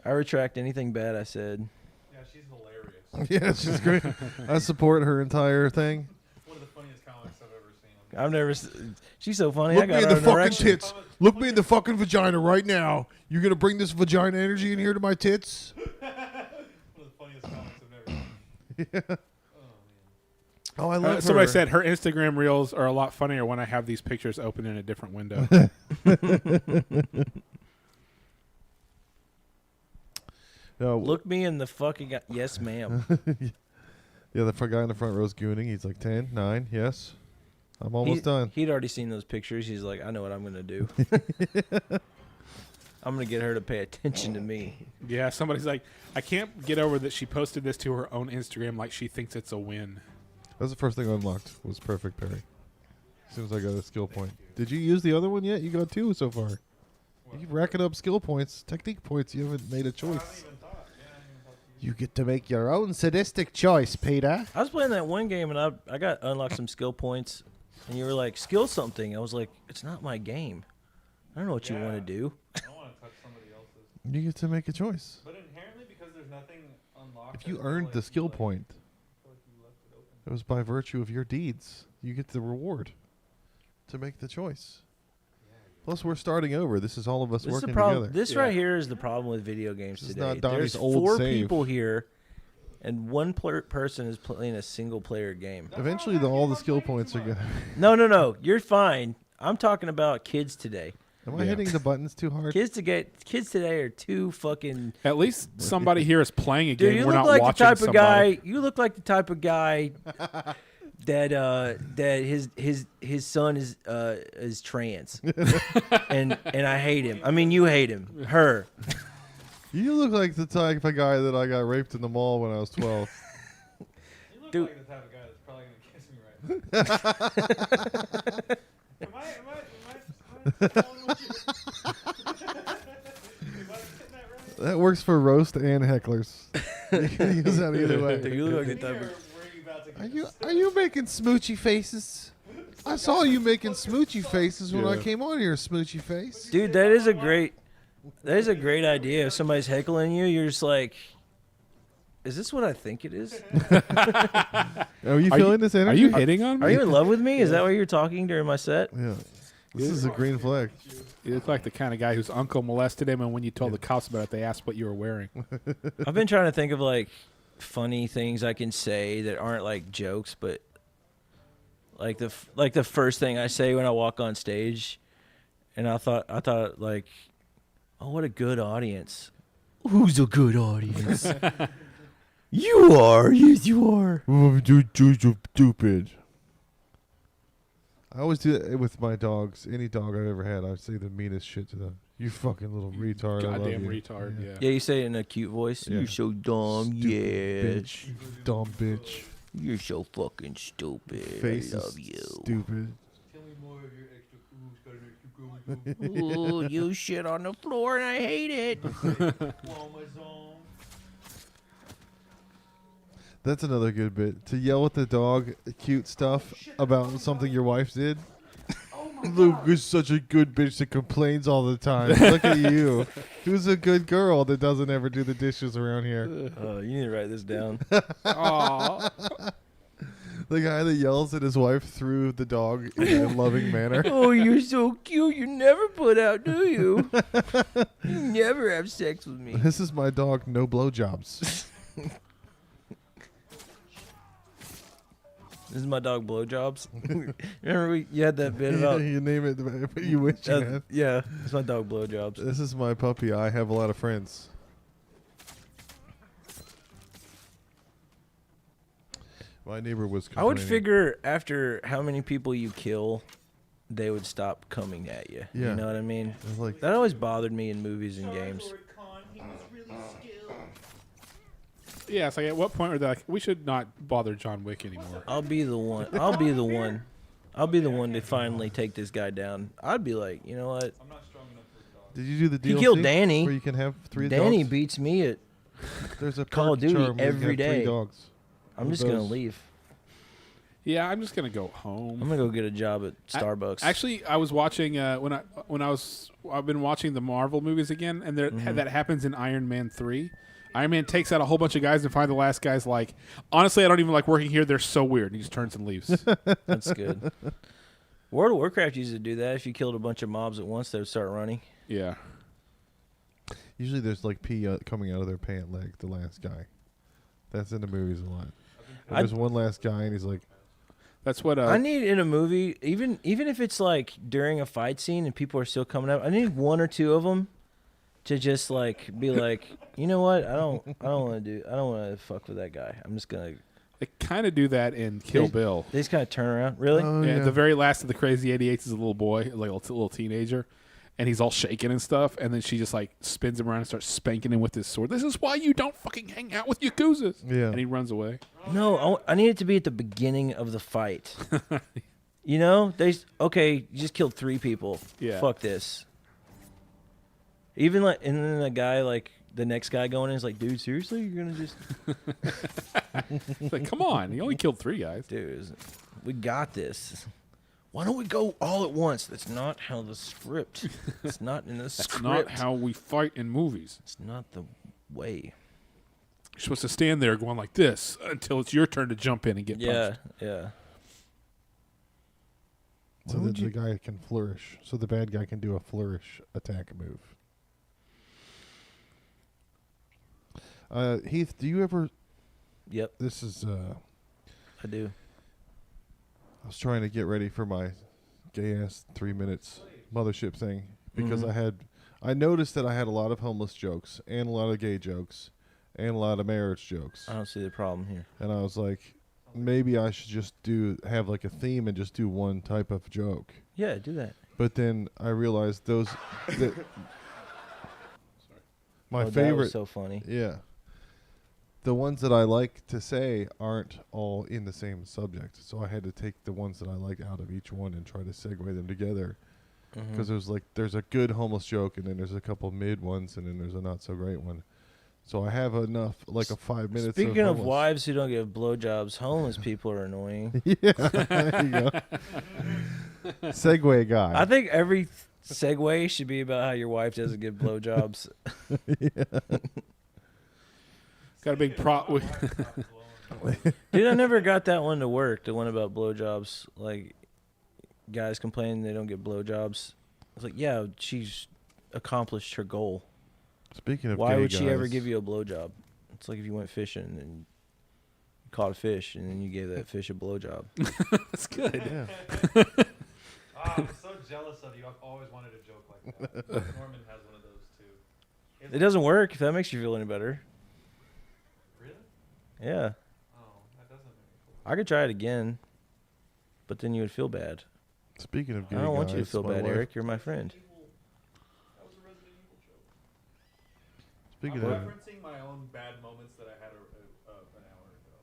I retract anything bad I said. Yeah, she's hilarious. Yeah, she's great. I support her entire thing. It's one of the funniest comics I've ever seen. I've never. She's so funny. Look I me got in her the an fucking erection. tits. Look me in the fucking vagina right now. You gonna bring this vagina energy in here to my tits? One of the funniest comics I've ever seen. Yeah. Oh, I love Somebody her. said her Instagram reels are a lot funnier when I have these pictures open in a different window. No, Look me in the fucking. Yes, ma'am. yeah, the guy in the front row's gooning. He's like 10, 9, yes. I'm almost done. He'd already seen those pictures. He's like, I know what I'm gonna do. I'm gonna get her to pay attention to me. Yeah, somebody's like, I can't get over that she posted this to her own Instagram like she thinks it's a win. That's the first thing I unlocked was perfect parry. As soon as I got a skill point. Did you use the other one yet? You got 2 so far. You keep racking up skill points, technique points. You haven't made a choice. You get to make your own sadistic choice, Peter. I was playing that one game and I got unlocked some skill points, and you were like, skill something. I was like, it's not my game. I don't know what you want to do. I don't want to touch somebody else's. You get to make a choice. But inherently, because there's nothing unlocked. If you I feel earned like the you, skill like, point, feel like you left it open. it was by virtue of your deeds. You get the reward to make the choice. Plus, we're starting over. This is all of us This is the working problem. together. This Yeah. right here is the problem with video games This is today. not Donnie's There's old 4 save. people here, and one person is playing a single-player game. Eventually, all the skill points are going to... No. You're fine. I'm talking about kids today. Am I hitting the buttons too hard? Kids today are too fucking. At least somebody here is playing a game. Dude, you We're look not like the watching type somebody. of guy. You look like the type of guy that his son is trans, and I hate him. I mean, you hate him. Her. You look like the type of guy that I got raped in the mall when I was 12. You look Dude. like the type of guy that's probably gonna kiss me right now. am I following what you? Am I getting that right? That works for roast and hecklers. You can use that either way. Dude, you look like the type of. Are you making smoochy faces? I saw you making smoochy faces when I Yeah. came on here, smoochy face. Dude, that is a great idea. If somebody's heckling you, you're just like, is this what I think it is? Are you feeling this Are energy? you hitting on me? Are you in love with me? Is that why you're talking during my set? Yeah. This is a green flag. You look like the kind of guy whose uncle molested him, and when you told the cops about it, they asked what you were wearing. I've been trying to think of like funny things I can say that aren't like jokes, but like the first thing I say when I walk on stage, and I thought like, oh, what a good audience. Who's a good audience? You are. Yes, you are. Stupid. I always do that with my dogs. Any dog I've ever had, I say the meanest shit to them. You fucking little retard. I love Goddamn you. retard. Yeah. Yeah, you say it in a cute voice. Yeah. You're so dumb. Stupid Yeah. bitch. Dumb bitch. You're so fucking stupid. Face I is love you. stupid. Tell me more of your extra oohs, gotta make you go. Ooh, you shit on the floor and I hate it. That's another good bit. To yell at the dog cute stuff about something your wife did. Luke is such a good bitch that complains all the time. Look at you. Who's a good girl that doesn't ever do the dishes around here? You need to write this down. Aw. The guy that yells at his wife through the dog in a loving manner. Oh, you're so cute. You never put out, do you? You never have sex with me. This is my dog, no blowjobs. This is my dog Blowjobs. Remember you had that bit about you name it, but you wish you had. yeah, it's my dog Blowjobs. This is my puppy. I have a lot of friends. My neighbor was I would complaining. figure after how many people you kill, they would stop coming at you. Yeah. You know what I mean? It's like, That always bothered me in movies and games. Yeah, it's like at what point are they like, we should not bother John Wick anymore? I'll be the one. I'll be the one. I'll be the one to finally take this guy down. I'd be like, you know what? I'm not strong enough for the dog. did you do the He DLC? killed Danny. Where you can have 3 Danny dogs? beats me at. There's a Call of perk Duty charm where you can every have 3 day. dogs. I'm With just gonna those. leave. Yeah, I'm just gonna go home. I'm gonna go get a job at Starbucks. Actually, I was watching I've been watching the Marvel movies again, and that happens in Iron Man 3. Iron Man takes out a whole bunch of guys and find the last guy's like, honestly, I don't even like working here. They're so weird. And he just turns and leaves. That's good. World of Warcraft used to do that. If you killed a bunch of mobs at once, they would start running. Yeah. Usually there's like pee coming out of their pant leg, the last guy. That's in the movies a lot. And there's one last guy, and he's like, That's what I need in a movie, even if it's like during a fight scene and people are still coming up, I need 1 or 2 of them to just like be like, you know what? I don't want to fuck with that guy. I'm just gonna. they kind of do that in Kill Bill. They just kind of turn around. Really? oh, Yeah, yeah. the very last of the Crazy 88s is a little boy, like a little teenager, and he's all shaking and stuff. And then she just like spins him around and starts spanking him with his sword. This is why you don't fucking hang out with yakuzas. Yeah. And he runs away. No, I need it to be at the beginning of the fight. You know, you just killed 3 people. Yeah. Fuck this. Even like, and then the guy like the next guy going in is like, dude, seriously, you're gonna just, It's like, come on, he only killed 3 guys. dude, we got this. Why don't we go all at once? That's not how the script. It's not in the That's script. not how we fight in movies. It's not the way. You're supposed to stand there going like this until it's your turn to jump in and get punched. Yeah. So that the guy can flourish. So the bad guy can do a flourish attack move. Heath, do you ever... Yep, This is... I do. I was trying to get ready for my gay-ass 3 minutes mothership thing because Mhm. I noticed that I had a lot of homeless jokes and a lot of gay jokes and a lot of marriage jokes. I don't see the problem here. And I was like, maybe I should just have like a theme and just do one type of joke. Yeah, do that. But then I realized that my That favorite, was so funny. yeah, the ones that I like to say aren't all in the same subject. So I had to take the ones that I like out of each one and try to segue them together. Because there's a good homeless joke, and then there's a couple mid ones, and then there's a not so great one. So I have enough, like a 5 minutes. Speaking of homeless. wives who don't give blowjobs, homeless people are annoying. Yeah, there you go. Segway guy. I think every segue should be about how your wife doesn't give blowjobs. Got a big pro. Dude, I never got that one to work. The one about blowjobs, like guys complaining they don't get blowjobs. I was like, yeah, she's accomplished her goal. Speaking of Why gay would she ever guys, give you a blowjob? It's like if you went fishing and you caught a fish and then you gave that fish a blowjob. That's good. Yeah. I'm so jealous of you. I've always wanted a joke like that. Norman has one of those too. It doesn't work if that makes you feel any better. Really? Yeah. Oh, that doesn't make me feel I could try it again, but then you would feel bad. Speaking of gay I don't want you to guys, feel my bad, wife- Eric. You're my friend. That was a Resident Evil joke. Speaking I'm of, referencing my own bad moments that I had an hour ago.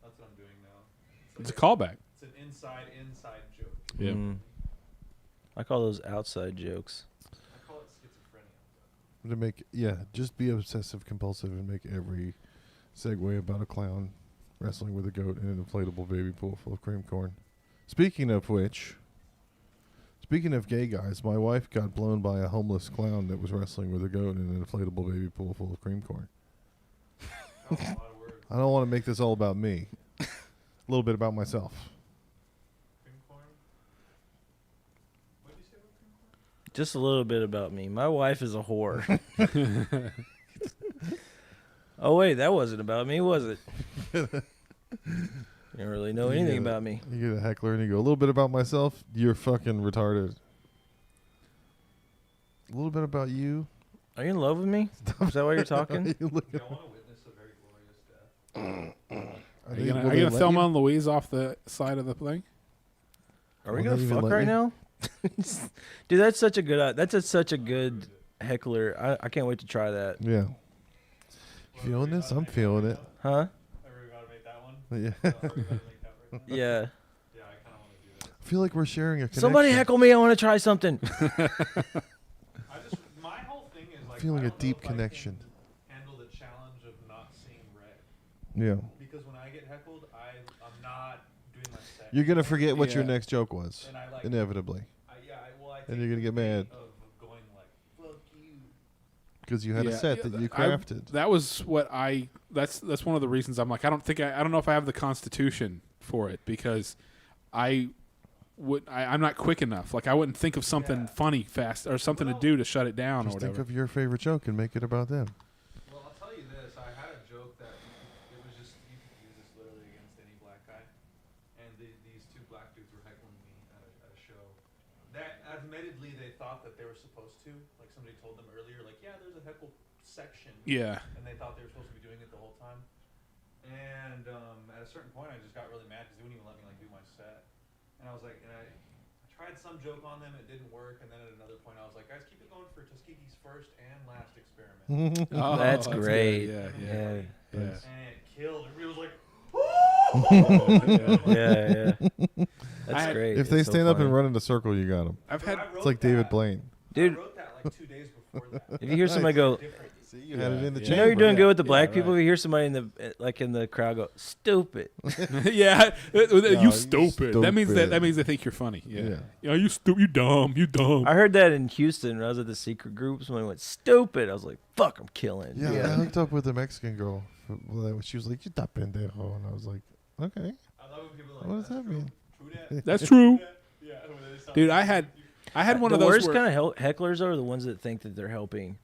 That's what I'm doing now. It's a callback. It's an inside joke. Yeah. I call those outside jokes. I call it schizophrenia. just be obsessive compulsive and make every segue about a clown wrestling with a goat in an inflatable baby pool full of cream corn. Speaking of gay guys, my wife got blown by a homeless clown that was wrestling with a goat in an inflatable baby pool full of cream corn. That was a lot of words. I don't want to make this all about me. A little bit about myself. Cream corn? What did you say about cream corn? Just a little bit about me. My wife is a whore. Oh wait, that wasn't about me, was it? You don't really know anything about me. You get a heckler and you go, a little bit about myself. You're fucking retarded. A little bit about you. Are you in love with me? Is that why you're talking? You look at- I want to witness a very glorious death. Are you gonna Thelma and Louise off the side of the thing? Are we Will gonna they even fuck let right you? now? Dude, that's such a good. Such a good heckler. I can't wait to try that. Yeah. Feeling this? I'm feeling it. Huh? Are we about to make that one? Yeah. Are we about to make that right now? Yeah. Yeah, I kind of want to do that. I feel like we're sharing a connection. Somebody heckle me. I want to try something. My whole thing is like Feeling I a don't know deep if I can connection. handle the challenge of not seeing red Yeah. because when I get heckled, I'm not doing my set. You're gonna forget what your Yeah. next joke was, And I like inevitably, I and take you're gonna the get bait mad of going like fuck you. because you had a set that you crafted. That was what that's one of the reasons I'm like, I don't know if I have the constitution for it, because I'm not quick enough. Like, I wouldn't think of something funny fast or something to do to shut it down or Just whatever. think of your favorite joke and make it about them. Well, I'll tell you this. I had a joke that it was just, you could use this literally against any black guy. And these two black dudes were heckling me at a show. That, admittedly, they thought that they were supposed to. Like, somebody told them earlier, like, yeah, there's a heckle section. Yeah. And they thought they were supposed to be doing it the whole time. And at a certain point, I just got really mad because they wouldn't even let me, like, do my set. And I was like, and I tried some joke on them, it didn't work, and then at another point I was like, guys, keep it going for Tuskegee's first and last experiment. Oh, That's good. great. Yeah. And it killed. Everybody was like, Yeah. That's great. If they It's so stand up and funny. run in a circle, you got them. I've had. It's like David Blaine. Dude, I wrote that like 2 days before that. if you hear somebody go, See, you had it in the Yeah. you know you're doing good with the black Yeah, people. right. If you hear somebody in the crowd go, stupid. Yeah, you you stupid. That means stupid. that means they think you're funny. Yeah. Yeah. You stupid. You dumb. You dumb. I heard that in Houston when I was at the secret group. Somebody went stupid. I was like, "Fuck, I'm killing." Yeah, I hooked up with a Mexican girl. She was like, "You está pendejo," and I was like, "Okay, I love when people are like, what does that mean?" True that. That's true. Yeah, when they sound Dude, like- I had one The of those. worst where- kind of hecklers are the ones that think that they're helping.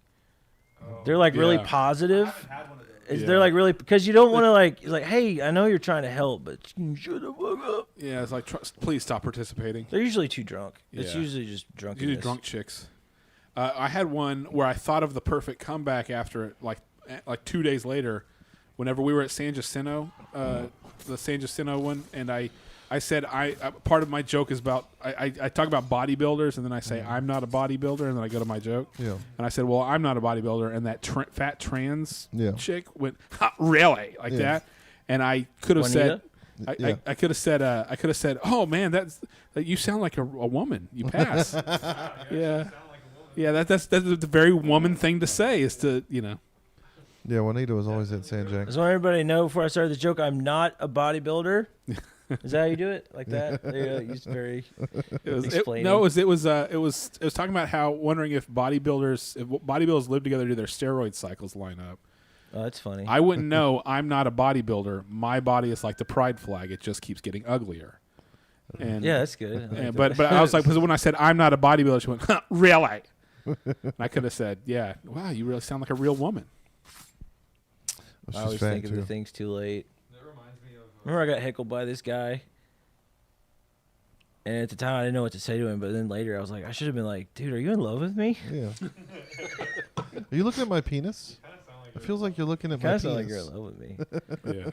They're like really Yeah. I positive. haven't had one of those. Yeah. They're like really, because you don't want to like. It's like, hey, I know you're trying to help, but shut the fuck up. Yeah, it's like, please stop participating. They're usually too drunk. It's Yeah. usually just drunkenness. Usually drunk chicks. I had one where I thought of the perfect comeback after it, like 2 days later, whenever we were at San Jacinto, the San Jacinto one, and I said part of my joke is about I talk about bodybuilders, and then I say I'm not a bodybuilder, and then I go to my joke, Yeah, and I said, well, I'm not a bodybuilder, and that fat trans Yeah. chick went, ha, really, like Yeah. that, and I could have said. Juanita? Yeah. I could have said, oh man, that you sound like a woman. You pass. Yeah. Yeah, that's the very woman thing to say is to, yeah. Juanita was always at San I Jack. just want everybody to know before I started the joke, I'm not a bodybuilder. Is that how you do it? Like that? Yeah, he's very. Explaining. it was talking about how wondering if bodybuilders live together, do their steroid cycles line up. Oh, that's funny. I wouldn't know. I'm not a bodybuilder. My body is like the pride flag. It just keeps getting uglier. And Yeah, that's good. I like and- that. but I was like, because when I said I'm not a bodybuilder, she went, huh, really? And I could have said, yeah, wow, you really sound like a real woman. It's I just always fat, think of too. the things too late. That reminds me of. Remember, I got heckled by this guy, and at the time I didn't know what to say to him. But then later, I was like, I should have been like, "Dude, are you in love with me?" Yeah. Are you looking at my penis? Kinda sound like It feels like you're looking at my Kind of penis. sound like you're in love with me. Yeah.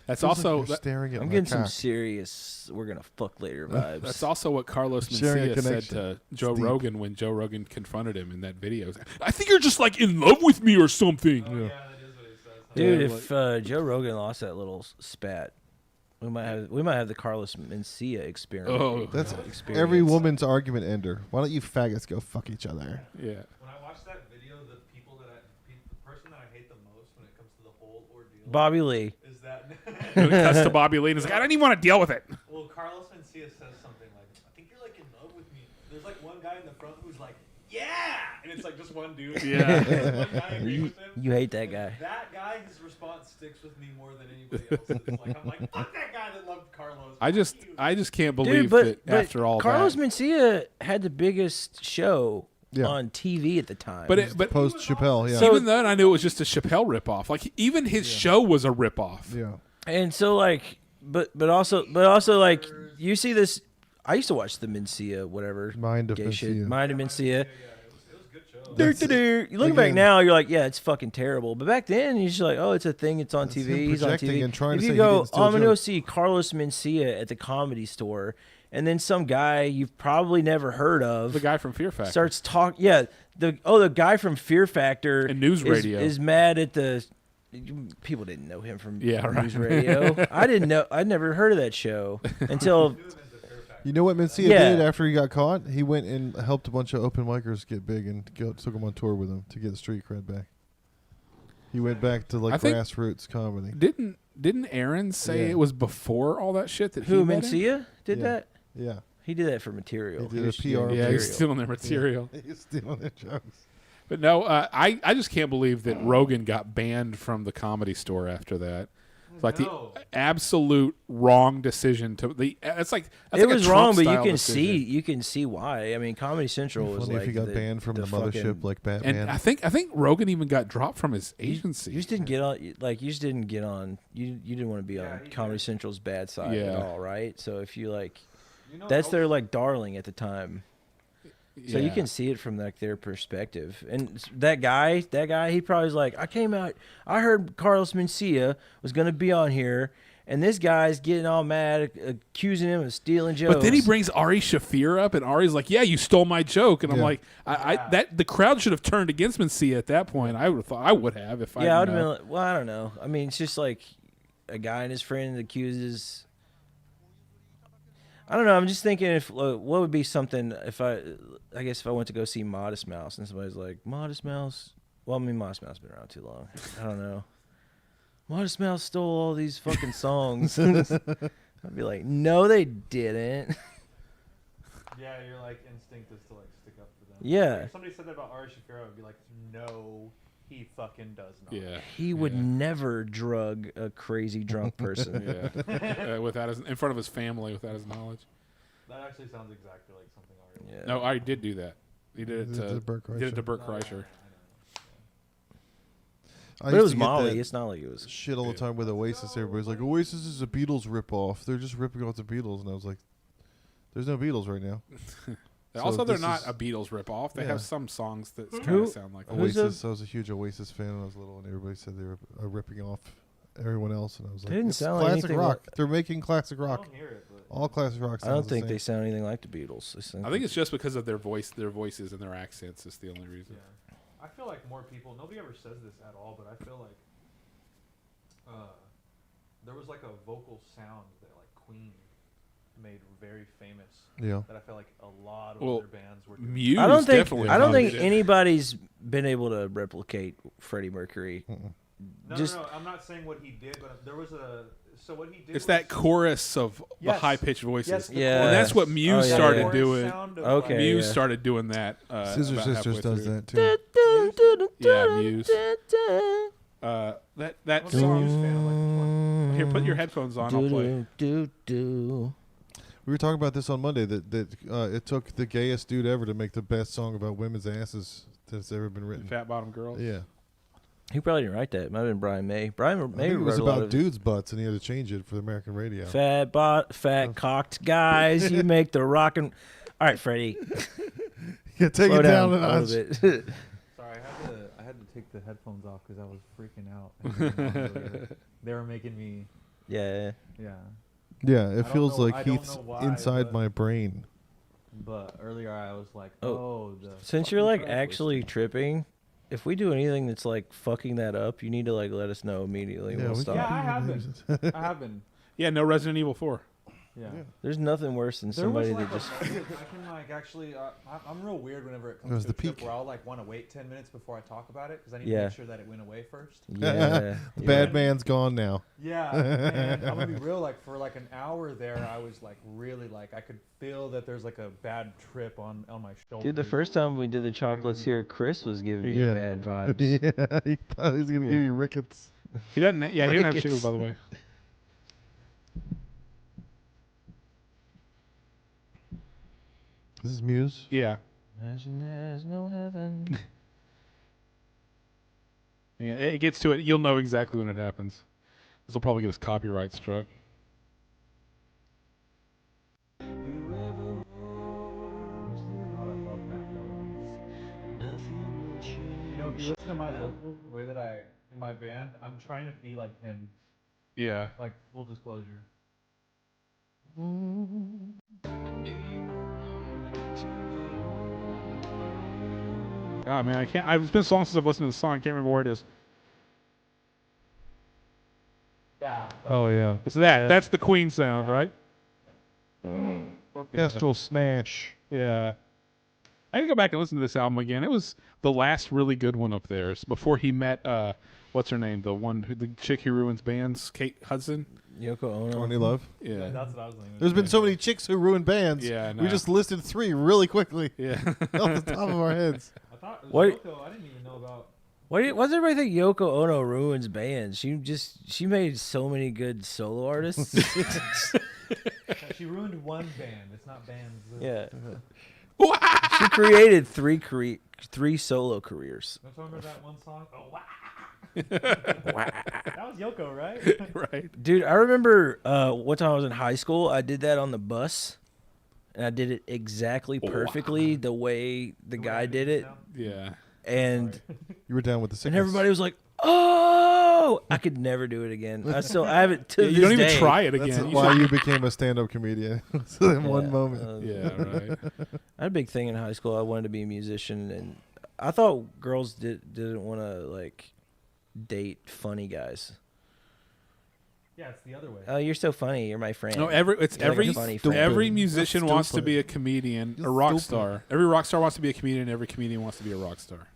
That's Feels like also you're staring at I'm my getting some cock. serious. We're gonna fuck later vibes. that's also what Carlos Sharing a Mencia said connection. to Joe It's deep. Rogan when Joe Rogan confronted him in that video. I think you're just like in love with me or something. Oh, yeah, that is what he says. Dude, Yeah, if Joe Rogan lost that little spat, we might have the Carlos Mencia experiment. Oh. That's experience. every woman's argument ender. Why don't you faggots go fuck each other? Yeah. When I watched that video, the person that I hate the most when it comes to the whole ordeal Bobby Lee. is that. When it cuts to Bobby Lee, and he's like, I don't even want to deal with it. Well, Carlos Mencia says something like, I think you're like in love with me. There's like one guy in the front who's like, yeah! And it's like just one dude. Yeah. One guy agrees You, with him. you hate that guy. That guy, his response sticks with me more than anybody else's. Like, I'm like, fuck that guy that loved Carlos. I just can't believe Dude, but that after all Carlos that. Mencia had the biggest show Yeah. on TV at the time. But Post Chappelle, yeah. even then, I knew it was just a Chappelle ripoff. Like even his show was a ripoff. Yeah. and so like but also like you see this. I used to watch the Mencia whatever Mind of gay shit. Mencia. Mind of Mencia. That's- Looking back again- now, you're like, yeah, it's fucking terrible. But back then, you're just like, oh, it's a thing. It's on That's TV. him He's on projecting TV. and trying if to you say he go, didn't steal I'm gonna go jokes. see Carlos Mencia at the Comedy Store, and then some guy you've probably never heard of The guy from Fear Factor. starts talk. Yeah, the guy from Fear Factor And News Radio. is mad at the. People didn't know him from Yeah, right. News Radio. I didn't know. I'd never heard of that show until. You know what Mencia Yeah. did after he got caught? He went and helped a bunch of open micers get big and took them on tour with him to get the street cred back. He went back to I like think- grassroots comedy. Didn't Aaron say Yeah. it was before all that shit that Who he met him? Mencia did Yeah. that? Yeah, He did that for material. He did a was PR doing Yeah, material. he's stealing their material. he's stealing their jokes. But no, I just can't believe that Rogan got banned from the Comedy Store after that. It's like No. the absolute wrong decision to the. It's like that's It like a was wrong, but you Trump-style can decision. you can see why. I mean, Comedy Central was Funny like if he got banned from the mothership fucking- like Batman. And I think Rogan even got dropped from his agency. You just didn't get on. Like you just didn't get on. You didn't want to be on Comedy Central's bad side at Yeah. all, right? So if you like, You know, that's their like darling at the time. So you Yeah. can see it from like their perspective. And that guy, he probably was like, I heard Carlos Mencia was gonna be on here, and this guy's getting all mad, accusing him of stealing jokes. But then he brings Ari Shafir up, and Ari's like, "Yeah, you stole my joke," and I'm Yeah. like, "That the crowd should have turned against Mencia at that point. I would have thought I would have if I Yeah, I would have been like, well, I don't know. I mean, it's just like a guy and his friend accuses. I don't know. I'm just thinking if what would be something if I guess if I went to go see Modest Mouse and somebody's like, Modest Mouse. Well, I mean, Modest Mouse been around too long. I don't know. Modest Mouse stole all these fucking songs. I'd be like, no, they didn't. Yeah, your like instinct is to like stick up for them. Yeah. If somebody said that about Ari Shafiro, I'd be like, no, he fucking does not. Yeah, He would Yeah. never drug a crazy drunk person. yeah, without his in front of his family, without his knowledge. That actually sounds exactly like something Ari would. Yeah. No, Ari did do that. He did it He did to to Bert he did it to Kreischer. Bert No, yeah, Kreischer. I But it used was to get Molly. that It's not like it was. shit all the time with Oasis. Everybody's like, Oasis is a Beatles ripoff. They're just ripping off the Beatles, and I was like, there's no Beatles right now. So Also, they're this not is- a Beatles ripoff. They Yeah. have some songs that kind Who- of sound like them. Who's Oasis. I was a huge Oasis fan when I was little, and everybody said they were ripping off everyone else, and I was like, They didn't it's sound like classic anything rock. like- They're making classic I rock. don't hear it, but All classic rock. I don't sounds the think same. they sound anything like the Beatles. I think it's just because of their voices and their accents is the only reason. yeah. I feel like more people. Nobody ever says this at all, but I feel like there was like a vocal sound that like Queen made very famous. Yeah. That I feel like a lot of Well, other bands were doing. Muse I don't think definitely I don't copied think it. anybody's been able to replicate Freddie Mercury. No, just- no, I'm not saying what he did, but there was a. So what he did. It's was that chorus of the Yes. high pitched voices. Yes, the Yeah. And that's what Muse Oh, yeah, started yeah. doing. Sound of, Okay. Muse yeah. started doing that. Scissor about Sisters halfway does through. that too. Yeah, Muse. That I'm a big song. Muse fan. I'm like, Here, put your headphones on. I'll play. Do. We were talking about this on Monday that it took the gayest dude ever to make the best song about women's asses that's ever been written. Fat bottom girls. Yeah, He probably didn't write that. It might have been Brian May. Brian I May think it was wrote a lot about of dudes' butts, and he had to change it for the American radio. fat cocked guys. You make the rockin'. All right, Freddie. Yeah, take slow it down a a notch. little bit. Sorry, I had to take the headphones off because I was freaking out. They were making me. yeah. Yeah. Yeah, I it don't feels know- like I don't he's know why, inside but- my brain. But earlier I was like, Oh, the Since you're fucking like track was- actually tripping, if we do anything that's like fucking that up, you need to like let us know immediately. Yeah, We'll we stop. Yeah, I have been. I have been. Yeah, no Resident Evil 4. Yeah. There's nothing worse than There was somebody like that just. I can like actually. I'm real weird whenever it It comes was to the a trip peak. where I'll like want to wait 10 minutes before I talk about it because I need Yeah. to make sure that it went away first. Yeah. The yeah. bad man's gone now. Yeah, and I'm gonna be real. Like for like an hour there, I was like really like I could feel that there's like a bad trip on my shoulder. Dude, the first time we did the chocolates here, Chris was giving me Yeah. bad vibes. Yeah, he thought he was gonna give you rickets. He doesn't. Yeah, he didn't have Crickets. shingles, by the way. This is Muse. Yeah. Imagine there's no heaven. Yeah, it gets to it. You'll know exactly when it happens. This will probably get us copyright struck. My local, the way that in my band, I'm trying to be like him. Yeah. Like full disclosure. Oh man, I can't. It's been so long since I've listened to the song. I can't remember where it is. Yeah. Oh yeah. It's that. That's the Queen sound, right? Orchestral smash. Yeah. I can go back and listen to this album again. It was the last really good one of theirs before he met what's her name? The chick who ruins bands, Kate Hudson. Yoko Ono. Tony Love. Yeah. That's what I was thinking. There's been so many chicks who ruin bands. Yeah, I know. We just listed 3 really quickly Yeah. off the top of our heads. I thought it was What- Yoko. I didn't even know about. Why does everybody think Yoko Ono ruins bands? She made so many good solo artists. She ruined one band. It's not bands. Yeah. She created 3 solo careers. Don't you remember that one song? Oh wow. That was Yoko, right? Right. Dude, I remember one time I was in high school. I did that on the bus, and I did it exactly perfectly the way the guy did it. Yeah. And You were down with the sickness. everybody was like, "Oh!" I could never do it again. I have it to You this don't even day. try it That's again. why you became a stand-up comedian. So in one moment. Yeah, right. I had a big thing in high school. I wanted to be a musician, and I thought girls didn't want to like date funny guys. Yeah, it's the other way. Oh, you're so funny. You're my friend. No, You're like every a funny friend. every musician wants to stupid. be a comedian, You're a rock stupid. star. Every rock star wants to be a comedian. Every comedian wants to be a rock star.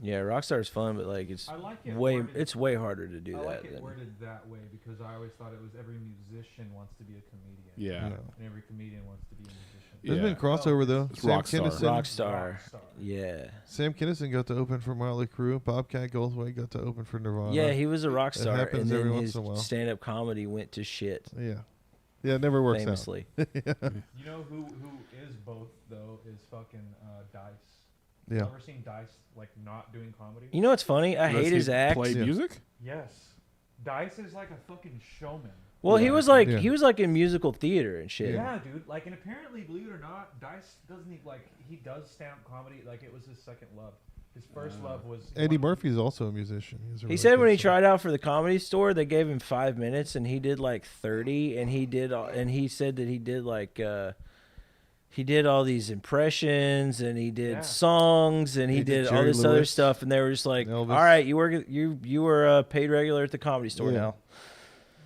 Yeah, Rockstar is fun, but like I like it way worded- way harder to do I that. like it than- worded that way because I always thought it was every musician wants to be a comedian. Yeah. No. And every comedian wants to be a musician. There's Yeah. been crossover though. It's Sam Rockstar. Kinison, Rockstar. Yeah. Sam Kinison got to open for Motley Crue. Bobcat Goldthwait got to open for Nirvana. Yeah, he was a rock star, happens and every then once his in a while. stand-up comedy went to shit. Yeah. Yeah, it never works Famously. You know who is both though is fucking Dice. out. Yeah. Ever seen Dice like not doing comedy? You know what's funny? I Does hate he his act. Play Yeah. music? Yes. Dice is like a fucking showman. Well, Yeah. he was like Yeah. in musical theater and shit. Yeah, dude. Like, and apparently, believe it or not, Dice doesn't even, like, he does stand-up comedy. Like, it was his second love. His first love was Eddie Murphy's also a musician. He's a He really said good when he singer. tried out for the Comedy Store, they gave him 5 minutes, and he did like 30, and he said that he did like he did all these impressions, and he did songs, and he He did did all Jerry this other Lewis, stuff, and they were just like, Elvis. "All right, you were a paid regular at the Comedy Store Yeah. now."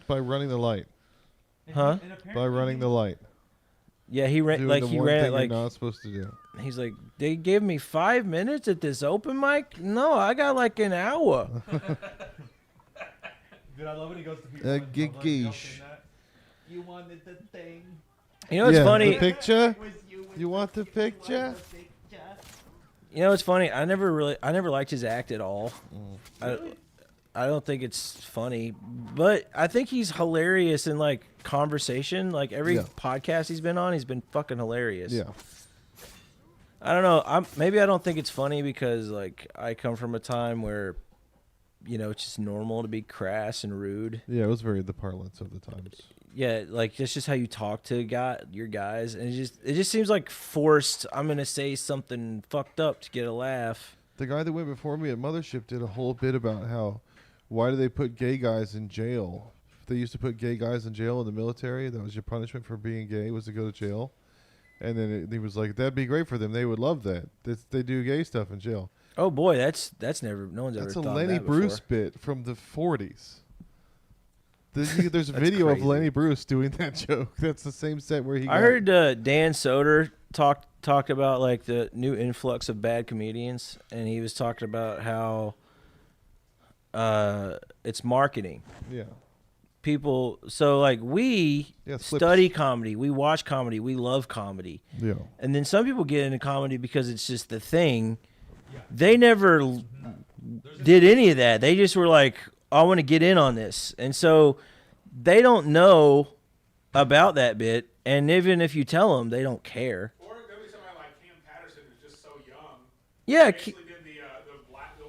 By running the light. Huh? By running the light. Yeah, he ran Doing like the he one ran thing it like you're not supposed to do. he's like, "They gave me 5 minutes at this open mic? No, I got like an hour." Dude, I love when he goes to people A in public, jump in gigish. that. You wanted the thing. You know what's Yeah, funny? the picture? It was you with You want the picture? You know what's funny? I never liked his act at all. I don't think it's funny, but I think he's hilarious in like conversation. Like every Yeah. podcast he's been on, he's been fucking hilarious. Yeah. I don't know. Maybe I don't think it's funny because like I come from a time where, you know, it's just normal to be crass and rude. Yeah, it was very the parlance of the times. Yeah, like that's just how you talk to your guys, and it just seems like forced. I'm gonna say something fucked up to get a laugh. The guy that went before me at Mothership did a whole bit about how, why do they put gay guys in jail? They used to put gay guys in jail in the military. That was your punishment for being gay, was to go to jail. And then he was like, that'd be great for them. They would love that. They do gay stuff in jail. Oh boy, that's never no one's ever That's a thought Lenny that Bruce before. bit from the 40s. There's a That's video of crazy. Lenny Bruce doing that joke. That's the same set where he I got- heard Dan Soder talk about like the new influx of bad comedians, and he was talking about how it's marketing. Yeah. People, so like we Yeah, flips. study comedy, we watch comedy, we love comedy, Yeah. and then some people get into comedy because it's just the thing. They never did any of that. They just were like, I want to get in on this, and so they don't know about that bit. And even if you tell them, they don't care. Or there'll be somebody like Cam Patterson who's just so young. Yeah, He actually did the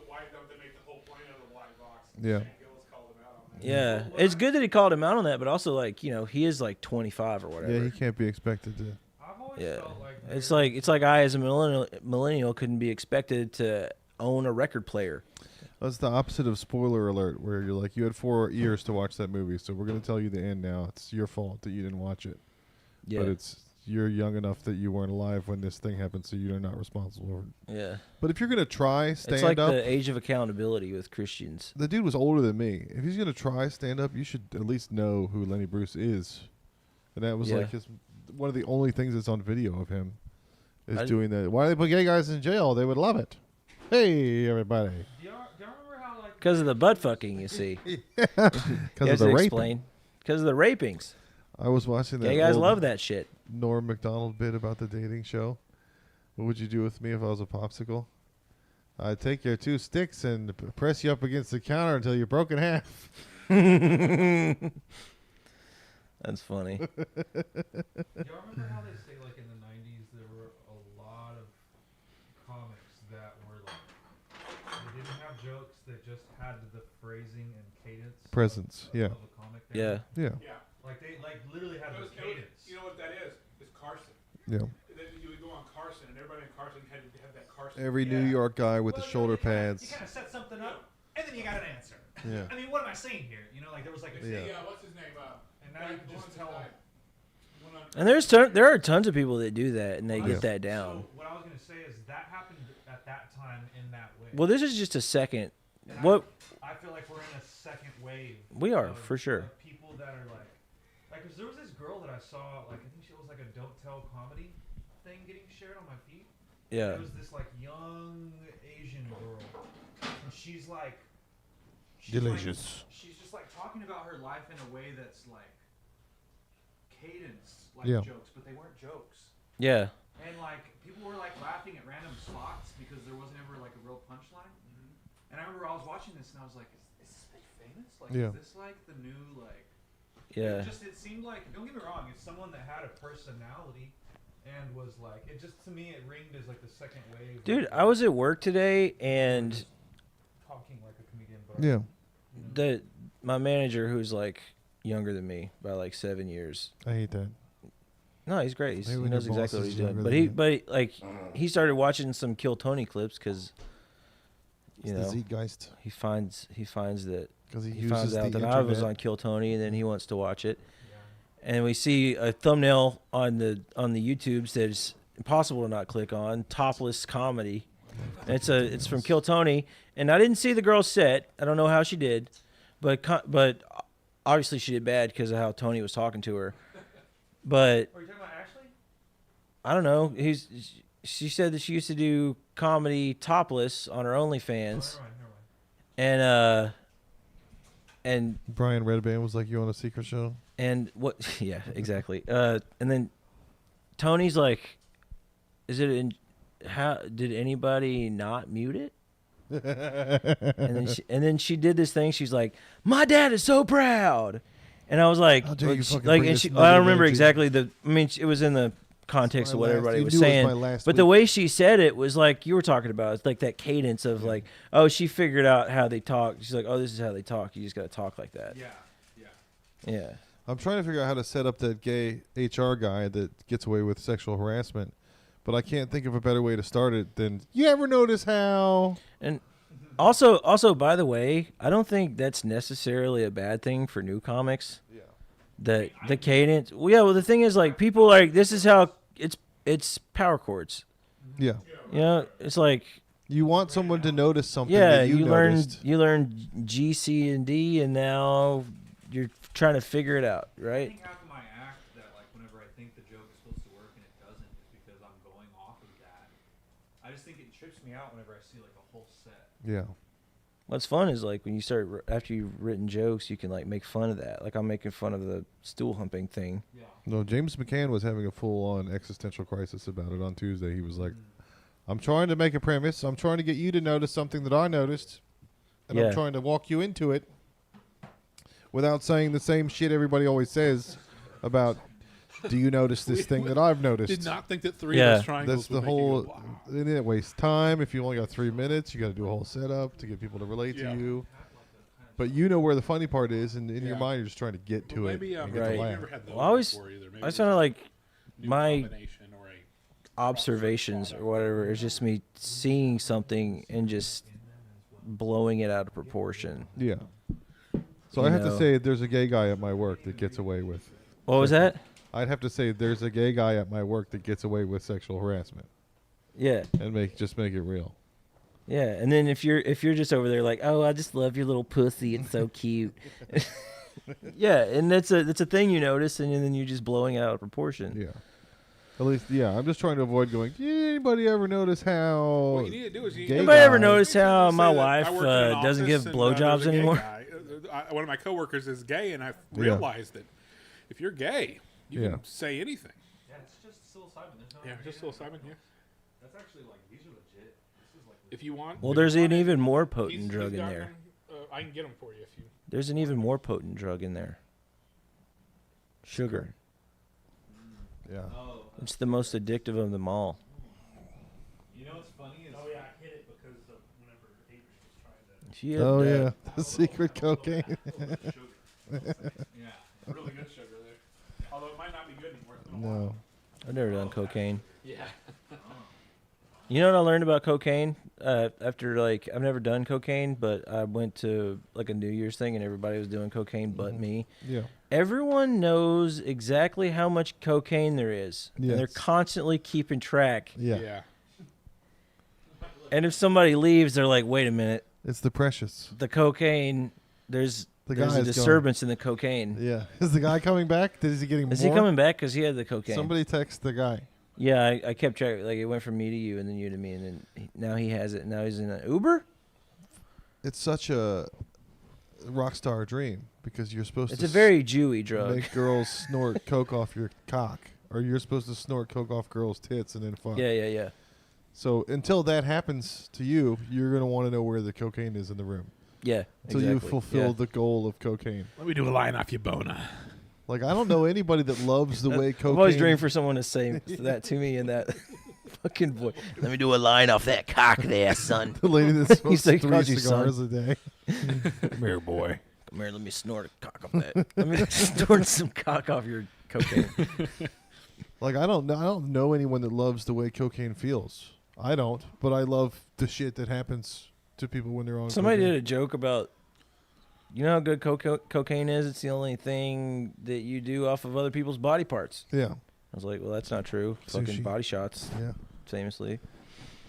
white dump that make the whole point of the black box. Yeah. Shane Gillis called him out on that. yeah. It's good that he called him out on that, but also like, you know, he is like 25 or whatever. Yeah, he can't be expected to. I've always Yeah, felt like it's like I as a millennial couldn't be expected to own a record player. That's the opposite of spoiler alert, where you're like, you had 4 years to watch that movie, so we're going to tell you the end now. It's your fault that you didn't watch it. Yeah. But you're young enough that you weren't alive when this thing happened, so you're not responsible for it. Yeah. But if you're going to try stand It's like up, the age of accountability with Christians. the dude was older than me. If he's going to try stand up, you should at least know who Lenny Bruce is. And that was like one of the only things that's on video of him is doing that. Why do they put gay guys in jail? They would love it. Hey, everybody. Do y'all remember how like Because of the butt fucking, you see. Because of the rape. Because of the rapings. I was watching that. Gay guys old love that shit. Norm Macdonald bit about the dating show. What would you do with me if I was a popsicle? I'd take your 2 sticks and press you up against the counter until you broke in half. That's funny. y'all remember how they say like in the 90s there were a lot of comics that were like they didn't have jokes, they just had the phrasing and cadence Presence, of yeah. a comic. Yeah. Yeah. Yeah. Like they like literally had the cadence. You know what that is? It's Carson. Yeah. Then you would go on Carson, and everybody in Carson had to have that Carson. Every New York guy with the shoulder You pads. kind of set something up, and then you got an answer. Yeah. I mean, what am I saying here? You know, like there was like a Yeah. What's his name? and now you can just tell. And there are tons of people that do that, and they get that down. So what I was gonna say is that happened at that time in that way. Well, this is just a second. And What I feel like we're in a second wave. we are, of- for sure. of people that are like, cause there was this girl that I saw, like I think she was like a Don't Tell comedy thing getting shared on my feed. Yeah. It was this like young Asian girl, and she's like, Delicious. she's just like talking about her life in a way that's like cadence, like Yeah. jokes, but they weren't jokes. Yeah. And like people were like laughing at random spots because there wasn't ever like a real punchline. And I remember I was watching this and I was like, is this bitch famous? Like, Yeah. is this like the new like? Yeah. It seemed like, don't get me wrong, it's someone that had a personality and was like, it just to me it ringed as like the second wave. Dude, of, I was at work today, and talking like a comedian, but Yeah. my manager, who's like younger than me by like 7 years. I hate that. No, he's great. Hey, He when knows your boss exactly what is he's doing. younger But than you. he started watching some Kill Tony clips because, you It's know, the Zeitgeist. he finds that Because he he uses finds the out that I was internet. on Kill Tony, and then he wants to watch it. And we see a thumbnail on the YouTube that is impossible to not click on, topless comedy. And it's from Kill Tony, and I didn't see the girl's set. I don't know how she did, but obviously she did bad because of how Tony was talking to her. But Are you talking about Ashley? I don't know. She said that she used to do comedy topless on her OnlyFans, and Brian Redband was like, you on a secret show? and what? Yeah, exactly. And then Tony's like, "Is it in? How did anybody not mute it?" and then she did this thing. She's like, "My dad is so proud," and I was like, How dare you like, fucking like, bring and this she, I negative don't remember energy. exactly the. I mean, it was in the context of what everybody you was knew it was saying. my last But the week. way she said it was like you were talking about. It's like that cadence of like, oh, she figured out how they talk. She's like, oh, this is how they talk. You just got to talk like that. Yeah. I'm trying to figure out how to set up that gay HR guy that gets away with sexual harassment, but I can't think of a better way to start it than, you ever notice how? And also, by the way, I don't think that's necessarily a bad thing for new comics. Yeah. That the cadence. Well, yeah. Well, the thing is, like, people like this is how it's power chords. Yeah. You know, it's like You want someone to notice something yeah, that you noticed. you learn G, C, and D, and now you're trying to figure it out, I right? think half of my act that like whenever I think the joke is supposed to work and it doesn't is because I'm going off of that. I just think it trips me out whenever I see like a whole set. Yeah. What's fun is like when you start after you've written jokes, you can like make fun of that. Like I'm making fun of the stool humping thing. Yeah. No, James McCann was having a full-on existential crisis about it on Tuesday. He was like, I'm trying to make a premise. I'm trying to get you to notice something that I noticed. And Yeah. I'm trying to walk you into it without saying the same shit everybody always says about, do you notice this thing that I've noticed? Did not think that three Yeah. of those triangles That's the would make you whole. go, wow. And it wastes time. If you only got 3 minutes, you got to do a whole setup to get people to relate Yeah. to you. But you know where the funny part is, and in your Yeah. mind, you're just trying to get to Well, it. maybe and maybe get Right. to you laugh. never had those Well, I always- before either. Maybe I it's sound like new my combination or a observations or whatever. It's just me seeing something and just blowing it out of proportion. Yeah. So You I have know. to say there's a gay guy at my work that gets away with. What was that? I'd have to say there's a gay guy at my work that gets away with sexual harassment Yeah. and make it real. Yeah, and then if you're just over there like, oh, I just love your little pussy, it's so cute. Yeah, and that's a thing you notice, and then you're just blowing it out of proportion. Yeah. At least, yeah. I'm just trying to avoid going. Did anybody ever notice how? What you need to do is you. gay Anybody ever guy- notice how Say my that wife I work in an doesn't give office and, blowjobs there's a gay anymore? guy. One of my coworkers is gay, and I realized that if you're gay, you Yeah. can say anything. Yeah, it's just psilocybin. There's no. Yeah, just psilocybin. Yeah. That's actually like these are legit. This is like. If you want. Well, if there's you an want it, even more he's- potent he's drug in got there. them, I can get them for you if you. There's an even more potent drug in there. Sugar. Yeah. Oh, It's the most addictive of them all. you know what's funny is. Oh yeah, I hit it because of whenever Adrian was trying to. If you had Oh that- yeah. The secret cocaine. Yeah. Really good sugar there. Although it might not be good anymore. It's been a while. No. I've never done cocaine. Yeah. You know what I learned about cocaine? After I've never done cocaine, but I went to like a New Year's thing and everybody was doing cocaine but me. Yeah. Everyone knows exactly how much cocaine there is. And they're Yes. constantly keeping track. Yeah. Yeah. And if somebody leaves, they're like, wait a minute, It's the precious. the cocaine, there's The a guy's gone. disturbance in the cocaine. Yeah. Is the guy coming back? Is he getting Is more? he coming back? Because he had the cocaine. Somebody text the guy. Yeah, I kept track. Like, it went from me to you and then you to me. And then now he has it. Now he's in an Uber? It's such a rock star dream because you're supposed It's to a very Jewy drug. make girls snort coke off your cock, or you're supposed to snort coke off girls' tits and then fuck. Yeah. So until that happens to you, you're gonna want to know where the cocaine is in the room. Yeah. Until you exactly. fulfill Yeah. the goal of cocaine. Let me do a line off your bona. Like I don't know anybody that loves the way cocaine. I've always dreamed for someone to say that to me in that fucking voice. Let me do a line off that cock there, son. the lady that smokes like, 3 calls you cigars a day. Come here, boy. Come here, let me snort a cock off that. Let me snort some cock off your cocaine. Like I don't know anyone that loves the way cocaine feels. I don't, but I love the shit that happens to people when they're on. Somebody cocaine. did a joke about, you know how good cocaine is? It's the only thing that you do off of other people's body parts. Yeah, I was like, well, that's not true. Sushi. Fucking body shots, yeah. famously. You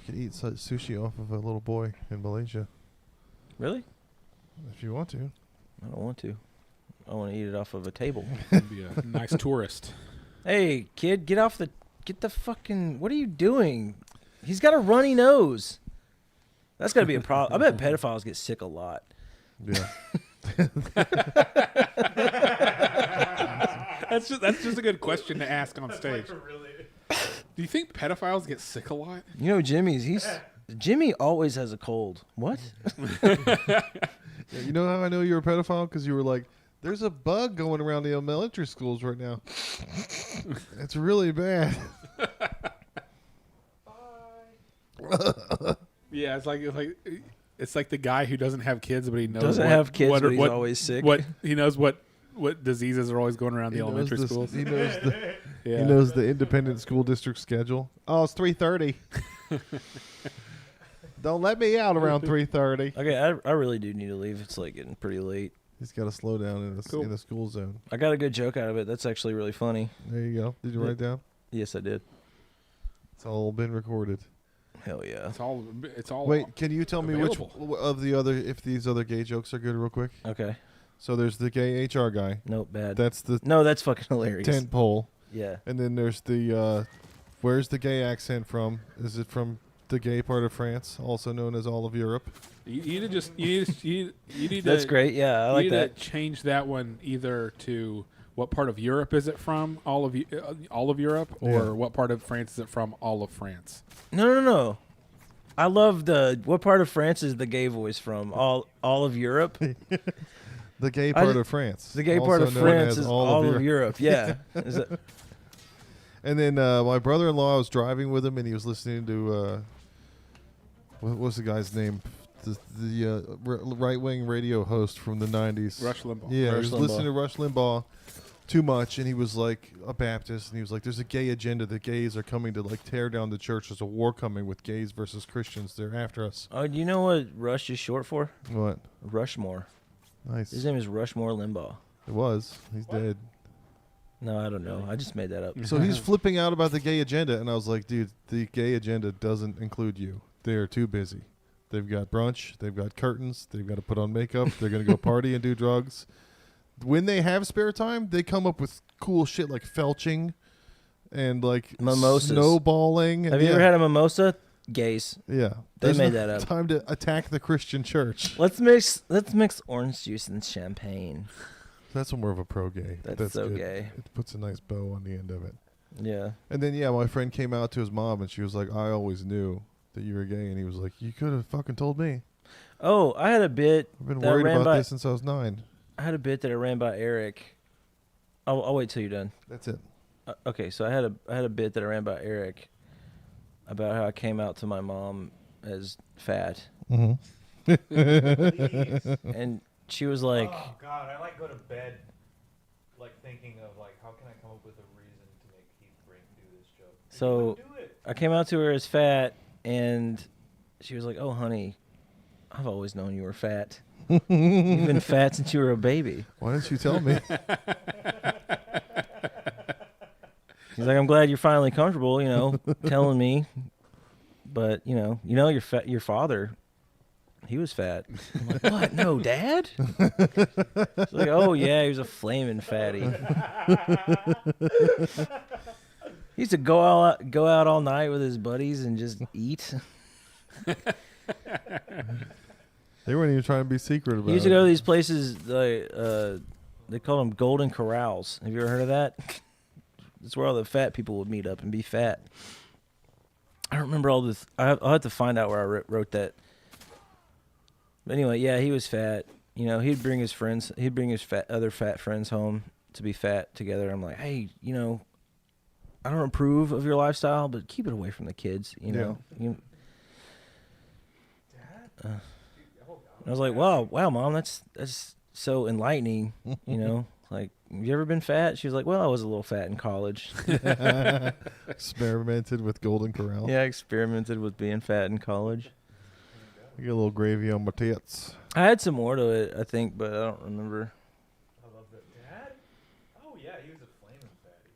could eat sushi off of a little boy in Malaysia Really? if you want to. I don't want to. I want to eat it off of a table. Be a nice tourist. Hey, kid, get the fucking, what are you doing? He's got a runny nose. That's got to be a problem. I bet pedophiles get sick a lot. Yeah. That's just a good question to ask on stage. Do you think pedophiles get sick a lot? You know, Jimmy always has a cold. What? Yeah, you know how I know you're a pedophile? Because you were like, there's a bug going around the elementary schools right now. It's really bad. Yeah, it's like the guy who doesn't have kids, but he knows Doesn't have kids, but he's always sick. What he knows what diseases are always going around the He knows elementary the- schools. He knows the Yeah. he knows the independent school district schedule. Oh, it's 3:30. Don't let me out around 3:30. Okay, I really do need to leave. It's like getting pretty late. He's got to slow down in Cool. the school zone. I got a good joke out of it. That's actually really funny. There you go. Did you write it down? Yes, I did. It's all been recorded. Hell yeah. It's all. Wait, can you tell me which available. of the other if these other gay jokes are good real quick? Okay. So there's the gay HR guy. Nope, bad. That's the No, that's fucking hilarious. tent pole. Yeah. And then there's the where's the gay accent from? Is it from the gay part of France, also known as all of Europe? You need to just you need That's to, great. Yeah, I you like need that. to change that one either to what part of Europe is it from? All of Europe, or Yeah. what part of France is it from? All of France. No. I love what part of France is the gay voice from? All of Europe? The gay I part ju- of France. The gay also part of known France as is all of Europe. Yeah. Is it, And then my brother-in-law, I was driving with him, and he was listening to what was the guy's name? The right-wing radio host from the 90s. Rush Limbaugh. Yeah, Rush he was Limbaugh. listening to Rush Limbaugh, too much, and he was like a Baptist, and he was like, "There's a gay agenda. The gays are coming to like tear down the church. There's a war coming with gays versus Christians. They're after us." Oh, do you know what Rush is short for? What? Rushmore. Nice. His name is Rushmore Limbaugh. It was. He's dead. No, I don't know. I just made that up. So he's flipping out about the gay agenda, and I was like, dude, the gay agenda doesn't include you. They are too busy. They've got brunch. They've got curtains. They've got to put on makeup. They're going to go party and do drugs. When they have spare time, they come up with cool shit like felching and like Mimosas. snowballing. Have you ever had a mimosa? Gays. Yeah. They There's made no that up. time to attack the Christian church. Let's mix orange juice and champagne. That's more of a pro-gay. That's so good. gay. It puts a nice bow on the end of it. Yeah. And then, my friend came out to his mom, and she was like, I always knew that you were gay. And he was like, you could have fucking told me. Oh, I had a bit. I've been that I worried ran about by, this since I was 9. I had a bit that I ran by Eric. I'll wait till you're done. That's it. Okay, so I had a bit that I ran by Eric about how I came out to my mom as fat, Mm-hmm. and she was like, oh God, I like go to bed like thinking of like how can I come up with a reason to make Keith do this joke. so Do it. I came out to her as fat, and she was like, "Oh, honey, I've always known you were fat. You've been fat since you were a baby." Why didn't you tell me? She's like, "I'm glad you're finally comfortable, telling me, but your father, he was fat." I'm like, "What? No, Dad?" She's like, "Oh yeah, he was a flaming fatty. He used to go out all night with his buddies and just eat. They weren't even trying to be secret about it. He used to go to these places, they call them Golden Corrals. Have you ever heard of that? It's where all the fat people would meet up and be fat. I don't remember all this. I'll have to find out where I wrote that. But anyway, yeah, he was fat. He'd bring his friends. He'd bring his other fat friends home to be fat together. I'm like, hey, I don't approve of your lifestyle, but keep it away from the kids. I was like, wow, Mom, that's so enlightening. Like, have you ever been fat? She was like, well, I was a little fat in college. Experimented with Golden Corral. Yeah, I experimented with being fat in college. I get a little gravy on my tits. I had some more to it, I think, but I don't remember. I love that. Dad? Oh yeah, he was a flaming fatty.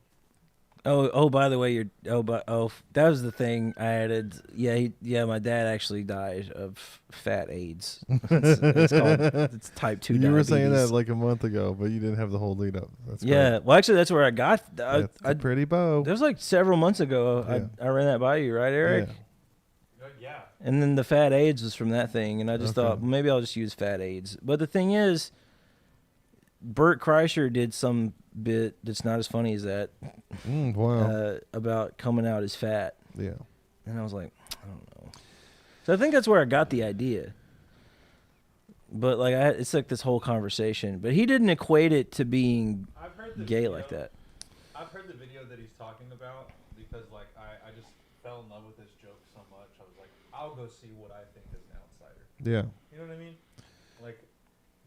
Oh, by the way, that was the thing I added. Yeah, my dad actually died of fat AIDS. It's type 2 diabetes. You were saying that like a month ago, but you didn't have the whole lead up. That's yeah. great. Well, actually, that's where I got. That's a pretty bow. That was like several months ago. Yeah. I ran that by you, right, Eric? Yeah. Yeah. And then the fat AIDS was from that thing, and I just Okay. thought, well, maybe I'll just use fat AIDS. But the thing is, Bert Kreischer did some bit that's not as funny as that Wow. about coming out as fat. Yeah. And I was like, I don't know. So I think that's where I got the idea. But like, it's like this whole conversation. But he didn't equate it to being I've heard the gay video. like that. I've heard the video that he's talking about because like I just fell in love with his joke so much. I was like, I'll go see what I think as an outsider. Yeah. You know what I mean? Like,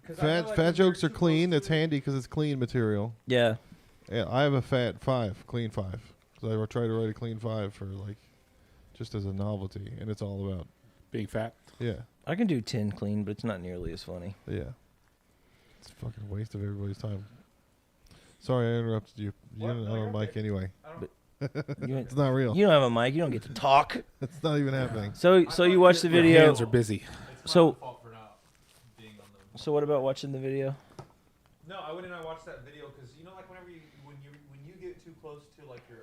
'cause I know, like, Fat when jokes you're are too clean. close It's to it- handy because it's clean material. Yeah. Yeah, I have a fat 5, clean 5. So I try to write a clean 5 for like, just as a novelty, and it's all about. Being fat. Yeah. I can do 10 clean, but it's not nearly as funny. Yeah. It's a fucking waste of everybody's time. Sorry, I interrupted you. What? You're No, not you're on mic okay. anyway. You, It's not real. you don't have a mic. You don't get to talk. It's not even happening. So you watched the Your video. hands are busy. It's So- my fault for not being on the. So what about watching the video? No, I went and I watched that video because like whenever when you get too close to like your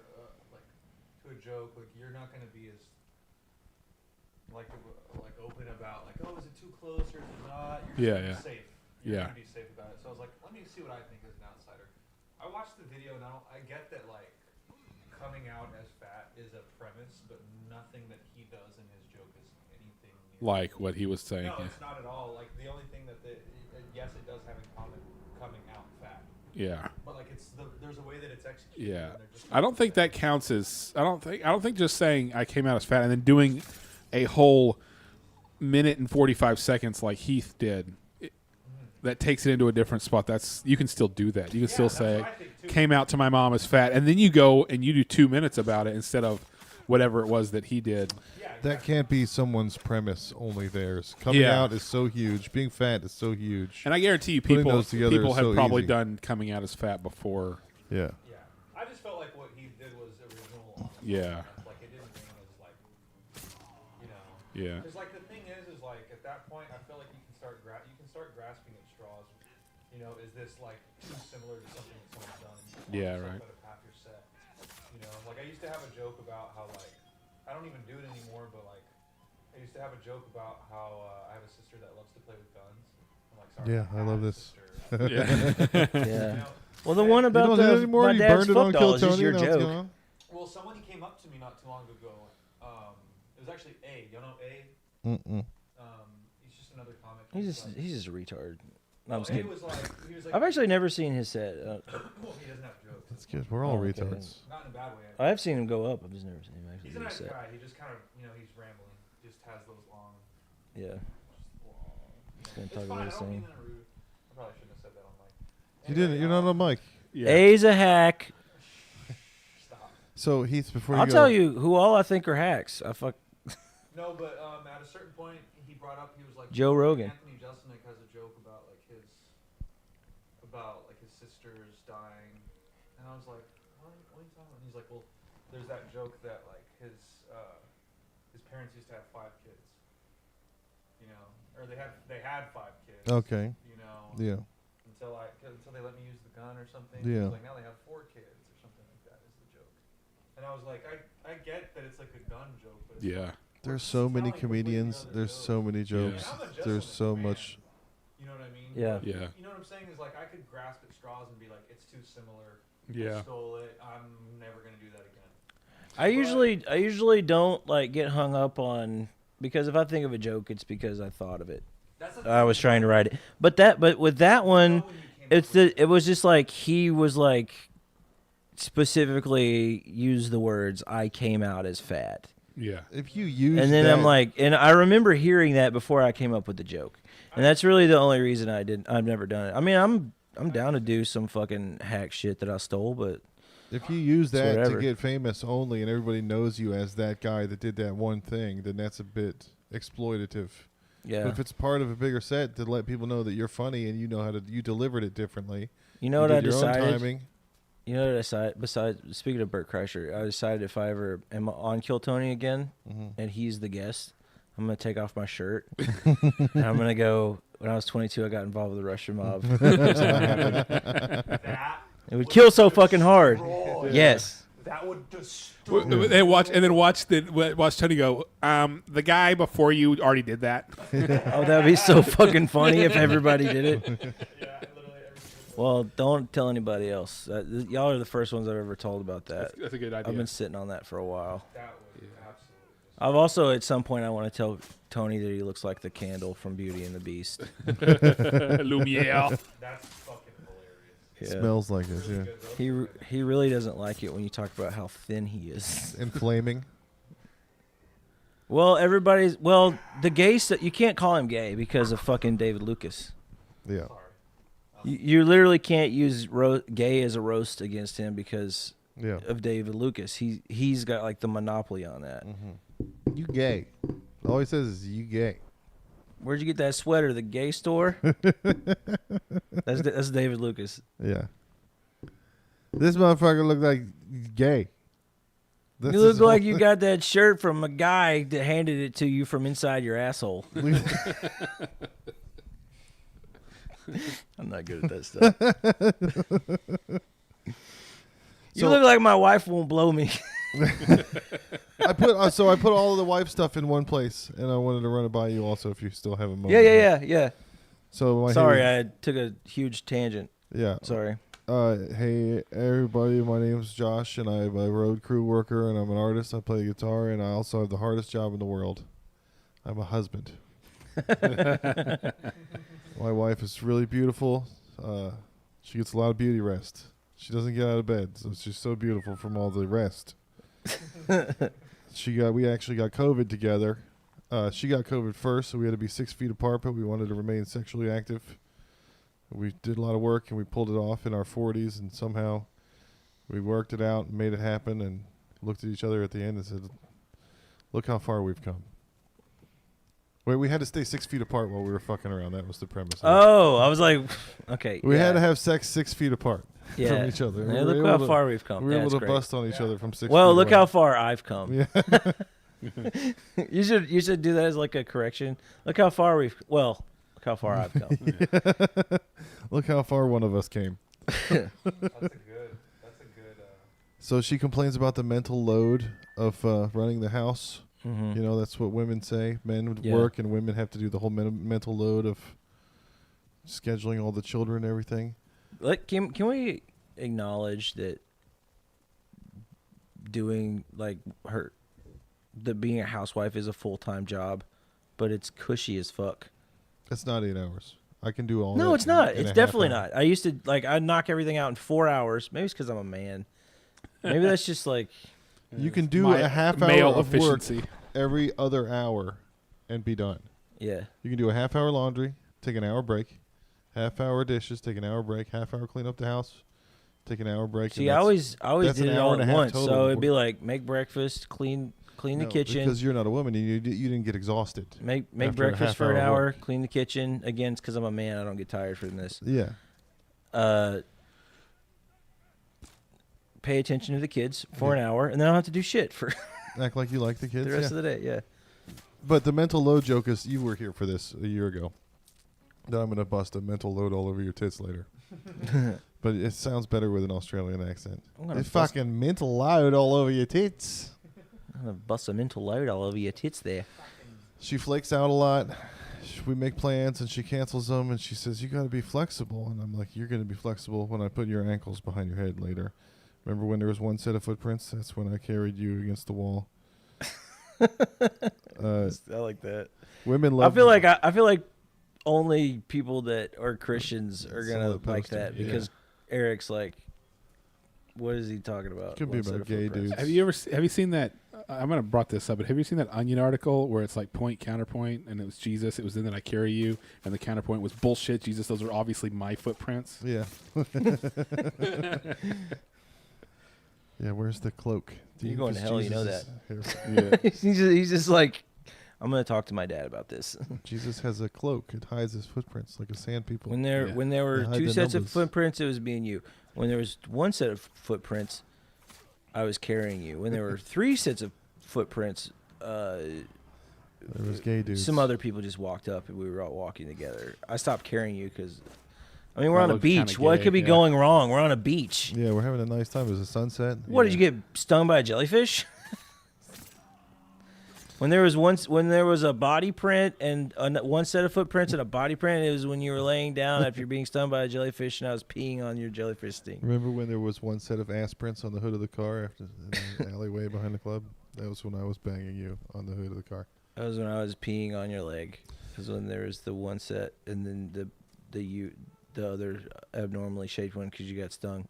like to a joke, like you're not gonna be as like open about like, oh, is it too close or is it not? You're Yeah, just gonna be yeah. safe. You're Yeah. gonna be safe about it. So I was like, let me see what I think as an outsider. I watched the video and I get that like coming out as fat is a premise, but nothing that he does in his joke is anything near Like what he was saying. No, Yeah. it's not at all. Like the only thing that yes, it does have in common coming out fat, Yeah. but like there's a way that it's executed. Yeah. and they're just I don't think that counts as. I don't think just saying I came out as fat and then doing a whole minute and 45 seconds like Heath did that takes it into a different spot. That's you can still do that. You can still that's say, what I think, too. "Came out to my mom as fat," and then you go and you do 2 minutes about it instead of whatever it was that he did. That can't be someone's premise, only theirs. Coming Yeah. out is so huge. Being fat is so huge. And I guarantee you, Putting people those together people is have so probably easy. done coming out as fat before. Yeah. Yeah. I just felt like what he did was original. On Yeah. Like it didn't ring as like, you know. Yeah. Because like the thing is like at that point I feel like you can start grasping at straws. You know, is this like too similar to something that someone's done? Yeah, Some right. kind of half your set. You know, like I used to have a joke about how like I don't even do it anymore, but like I used to have a joke about how I have a sister that loves to play with guns. I'm like, sorry. Yeah, I have love a this. sister. Yeah. You know, Well, the one You about don't do that the anymore? my You dad's burned it on fuck Kill dolls is Tony? your Now it's joke. going on? well, someone came up to me not too long ago. It was actually A. You know A? Mm-mm. He's just another comic. He's like, just a retard. No, I'm just A kidding. was like, he was like, I've actually never seen his set. well, he doesn't have jokes. That's good. We're all Oh, okay. retards. Not in a bad way. I have seen him go up. I've just never seen him actually He's a do a nice set. guy. He just kind of, you know, he's rambling. Just has those long. Yeah. Just gonna It's talk fine. about I his don't mean thing. that rude. I probably shouldn't have said that on mic. You didn't. You're not on mic. Yeah. A's a hack. Stop. So Heath, before you I'll go, tell you who all I think are hacks. I fuck No, but at a certain point, he brought up, he was like, Joe Rogan. Anthony Jeselnik has a joke about like his sisters dying, and I was like, what are you talking about? And he's like, well, there's that joke that like his parents used to have 5 kids, you know, or they had 5 kids. Okay. You know. Yeah. Until they let me use the gun or something. Yeah. It was like now they have 4 kids or something like that is the joke. And I was like, I get that it's like a gun joke, but it's Yeah. There's so many comedians. There's so many jokes. And I'm a There's Jeselnik so fan. much. You know what I mean? Yeah. Yeah. You know what I'm saying is like I could grasp at straws and be like, it's too similar. I Yeah. stole it. I'm never gonna do that again. I usually don't like get hung up on because if I think of a joke, it's because I thought of it. That's the I thing was is, trying to like, write it, but with that one, when you came up with it was just like he was like specifically used the words "I came out as fat," Yeah. If you use and then that, I'm like, and I remember hearing that before I came up with the joke, and that's really the only reason I've never done it. I mean, I'm down to do some fucking hack shit that I stole, but if you use It's that to whatever. get famous only, and everybody knows you as that guy that did that one thing, then that's a bit exploitative. yeah, But if it's part of a bigger set to let people know that you're funny and you know how to, you delivered it differently. you know you what I did your own decided. timing. You know what I decided? Besides, speaking of Burt Kreischer, I decided if I ever am on Kill Tony again, and he's the guest, I'm gonna take off my shirt, and I'm gonna go. When I was 22, I got involved with the Russian mob. That's how it happened. that, It would kill so fucking hard. Yes. that would destroy. They watch Tony go. The guy before you already did that. Oh, that'd be so fucking funny if everybody did it. Yeah, literally every. Well, don't tell anybody else. Y'all are the first ones I've ever told about that. That's a good idea. I've been sitting on that for a while. That would absolutely. I've also, at some point, I want to tell Tony that he looks like the candle from Beauty and the Beast. Lumiere. That's fucking hilarious. Yeah. Smells like it, yeah. He really doesn't like it when you talk about how thin he is. And flaming. Well, the gay you can't call him gay because of fucking David Lucas. Yeah. You literally can't use gay as a roast against him because Yeah. of David Lucas. He's got like the monopoly on that. You gay. All he says is you gay. Where'd you get that sweater? The gay store? That's David Lucas. Yeah. This motherfucker look like gay. That's You look his like whole- you got that shirt from a guy that handed it to you from inside your asshole. I'm not good at that stuff. You So- look like my wife won't blow me. I put all of the wife stuff in one place, and I wanted to run it by you also if you still have a moment. Yeah. So my Sorry, I took a huge tangent. yeah. Sorry. Hey everybody, my name's Josh, and I'm a road crew worker, and I'm an artist. I play guitar, and I also have the hardest job in the world. I'm a husband. My wife is really beautiful. She gets a lot of beauty rest. She doesn't get out of bed, so she's so beautiful from all the rest. We actually got COVID together. She got COVID first, so we had to be 6 feet apart, but we wanted to remain sexually active. We did a lot of work, and we pulled it off in our 40s, and somehow we worked it out and made it happen, and looked at each other at the end and said, look how far we've come. Wait, we had to stay 6 feet apart while we were fucking around. That was the premise. Oh, I was like, okay. We yeah. had to have sex 6 feet apart from each other. Yeah, look how far we've come. We were Yeah, able it's to great. bust on each other from 6 feet Well, look away. how far I've come. Yeah. You should do that as like a correction. Look how far look how far I've come. Look how far one of us came. That's a good. So she complains about the mental load of running the house. Mhm. You know, that's what women say. Men would Yeah. work, and women have to do the whole mental load of scheduling all the children and everything. Like, can we acknowledge that doing like being a housewife is a full-time job, but it's cushy as fuck. That's not 8 hours. I can do all No, that it's not. in It's a definitely half hour. not. I used to I'd knock everything out in 4 hours. Maybe it's because I'm a man. Maybe that's just like You can do a half hour male of efficiency. work every other hour and be done. yeah. You can do a half hour laundry, take an hour break, half hour dishes, take an hour break, half hour clean up the house, take an hour break. See, and I always that's did an it hour all and a at half once. total So it'd be work. like make breakfast, clean the No, kitchen, because you're not a woman. You didn't get exhausted. make after a breakfast half for an hour hour, work. clean the kitchen. Again, it's because I'm a man. I don't get tired from this. Yeah. Pay attention to the kids for an hour, and then I don't have to do shit for Act like you like the kids. the rest yeah. of the day. Yeah. But the mental load joke is, you were here for this a year ago. That I'm going to bust a mental load all over your tits later. But it sounds better with an Australian accent. I'm gonna It's bust- fucking mental load all over your tits. I'm gonna bust a mental load all over your tits there. She flakes out a lot. We make plans and she cancels them, and she says, you got to be flexible. And I'm like, you're going to be flexible when I put your ankles behind your head later. Remember when there was one set of footprints? That's when I carried you against the wall. I like that. Women I love feel like only people that are Christians are Saw gonna that like poster, that yeah. because Eric's like, what is he talking about? Could be One set about of gay footprints. dudes. Have you seen that? I'm gonna brought this up, but have you seen that Onion article where it's like point counterpoint, and it was Jesus. It was then that I carry you, and the counterpoint was bullshit. Jesus, those are obviously my footprints. Yeah. Yeah, where's the cloak? You're going to hell, you know that. Yeah. he's just like, I'm gonna talk to my dad about this. Jesus has a cloak. It hides his footprints like a sand people. When there were They hide two the sets of numbers. footprints, it was me and you. When there was one set of footprints, I was carrying you. When there were 3 sets of footprints, There was gay dudes. some other people just walked up and we were all walking together. I stopped carrying you because, I mean, we're That on a looked kinda beach. What gay, could be yeah. going wrong? We're on a beach. Yeah, we're having a nice time. There's a sunset. What, did you get stung by a jellyfish? When there was a body print and one set of footprints and a body print, it was when you were laying down after you're being stung by a jellyfish, and I was peeing on your jellyfish sting. Remember when there was one set of ass prints on the hood of the car after in the alleyway behind the club? That was when I was banging you on the hood of the car. That was when I was peeing on your leg. Because when there was the one set and then the other abnormally shaped one because you got stung.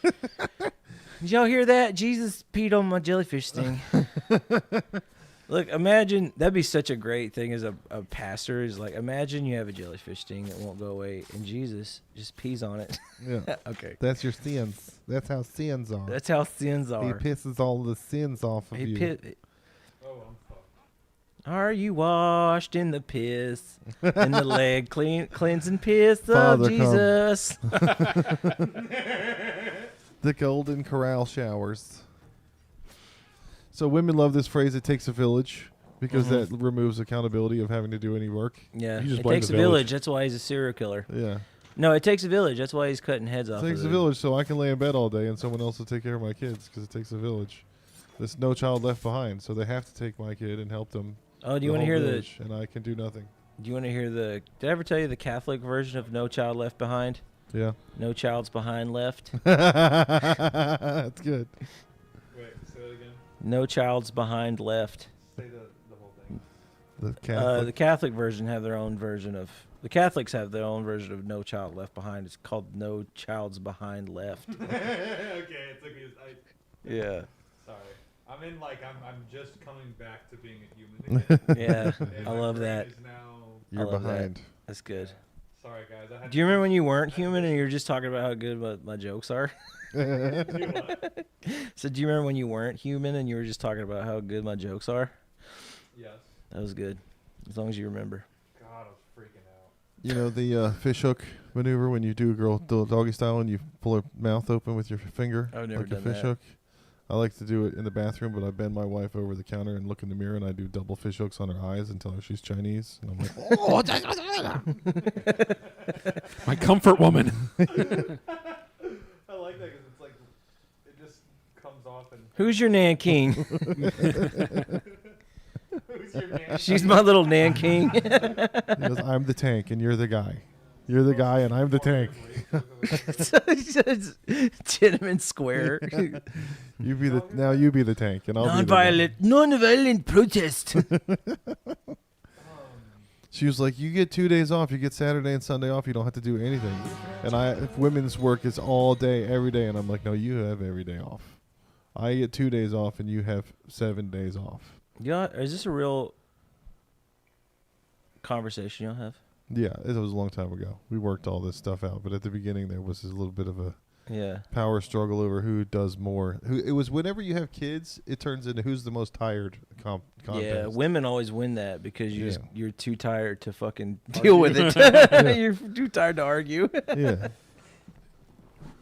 Did y'all hear that? Jesus peed on my jellyfish sting. Look, imagine, that'd be such a great thing as a pastor, is like, imagine you have a jellyfish sting that won't go away, and Jesus just pees on it. Yeah. Okay. That's your sins. That's how sins are. That's how sins He are. pisses all the sins off of you. Oh, I'm fucked. Are you washed in the piss, in the leg cleansing piss Father, of come. Jesus? The Golden Corral showers. So women love this phrase, it takes a village, because that removes accountability of having to do any work. Yeah, You just it blame takes the a village. village. That's why he's a serial killer. Yeah. No, it takes a village. That's why he's cutting heads It off. takes of a the- village so I can lay in bed all day and someone else will take care of my kids, because it takes a village. There's no child left behind, so they have to take my kid and help them. Oh, do you the want to whole hear village, and I can do nothing. Do you want to hear the? Did I ever tell you the Catholic version of No Child Left Behind? Yeah. No Child's Behind Left. That's good. Wait, say that again. No Child's Behind Left. Say the whole thing. The Catholic. The Catholic version have their own version of. The Catholics have their own version of No Child Left Behind. It's called No Child's Behind Left. Okay, it took me. Yeah. Sorry. I'm just coming back to being a human again. Yeah. And I my love brain that. is now You're I love that. behind. That's good. Sorry, guys. Do you remember when you weren't human and you were just talking about how good my jokes are? So do you remember when you weren't human and you were just talking about how good my jokes are? Yes. That was good. As long as you remember. God, I was freaking out. You know the fish hook maneuver when you do a girl doggy style and you pull her mouth open with your finger? I've never like done a fish that. hook? I like to do it in the bathroom, but I bend my wife over the counter and look in the mirror and I do double fish hooks on her eyes and tell her she's Chinese. And I'm like, oh, My comfort woman. I like that because it's like it just comes off and. Who's your Nanking? Who's your man? She's my little Nanking. He goes, I'm the tank and you're the guy. You're the guy and I'm the tank. Tiananmen Square. You be the tank and I'll be the guy. Non-violent protest. She was like, you get 2 days off. You get Saturday and Sunday off. You don't have to do anything. And women's work is all day, every day. And I'm like, no, you have every day off. I get 2 days off and you have 7 days off. Yeah, is this a real conversation you'll have? Yeah, it was a long time ago. We worked all this stuff out. But at the beginning, there was a little bit of a power struggle over who does more. It was whenever you have kids, it turns into who's the most tired contest. Yeah, women always win that because you're too tired to fucking deal with it. You're too tired to argue. Yeah.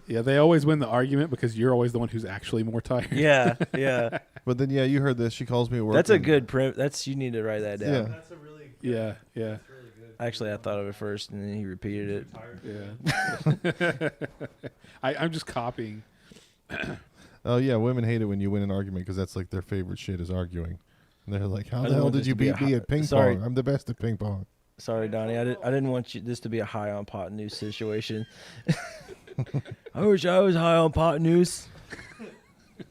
Yeah, they always win the argument because you're always the one who's actually more tired. Yeah, yeah. But then, yeah, you heard this. She calls me at work. That's a good you need to write that down. Yeah. That's a really good, Yeah. That's really good. Actually, I thought of it first, and then he repeated it. Yeah. I'm just copying. Oh, yeah, women hate it when you win an argument because that's like their favorite shit is arguing. And they're like, how I the don't hell want did this you to be beat me at ping sorry. pong? I'm the best at ping pong. Sorry, Donnie. I didn't want this to be a high on pot news situation. I wish I was high on pot news.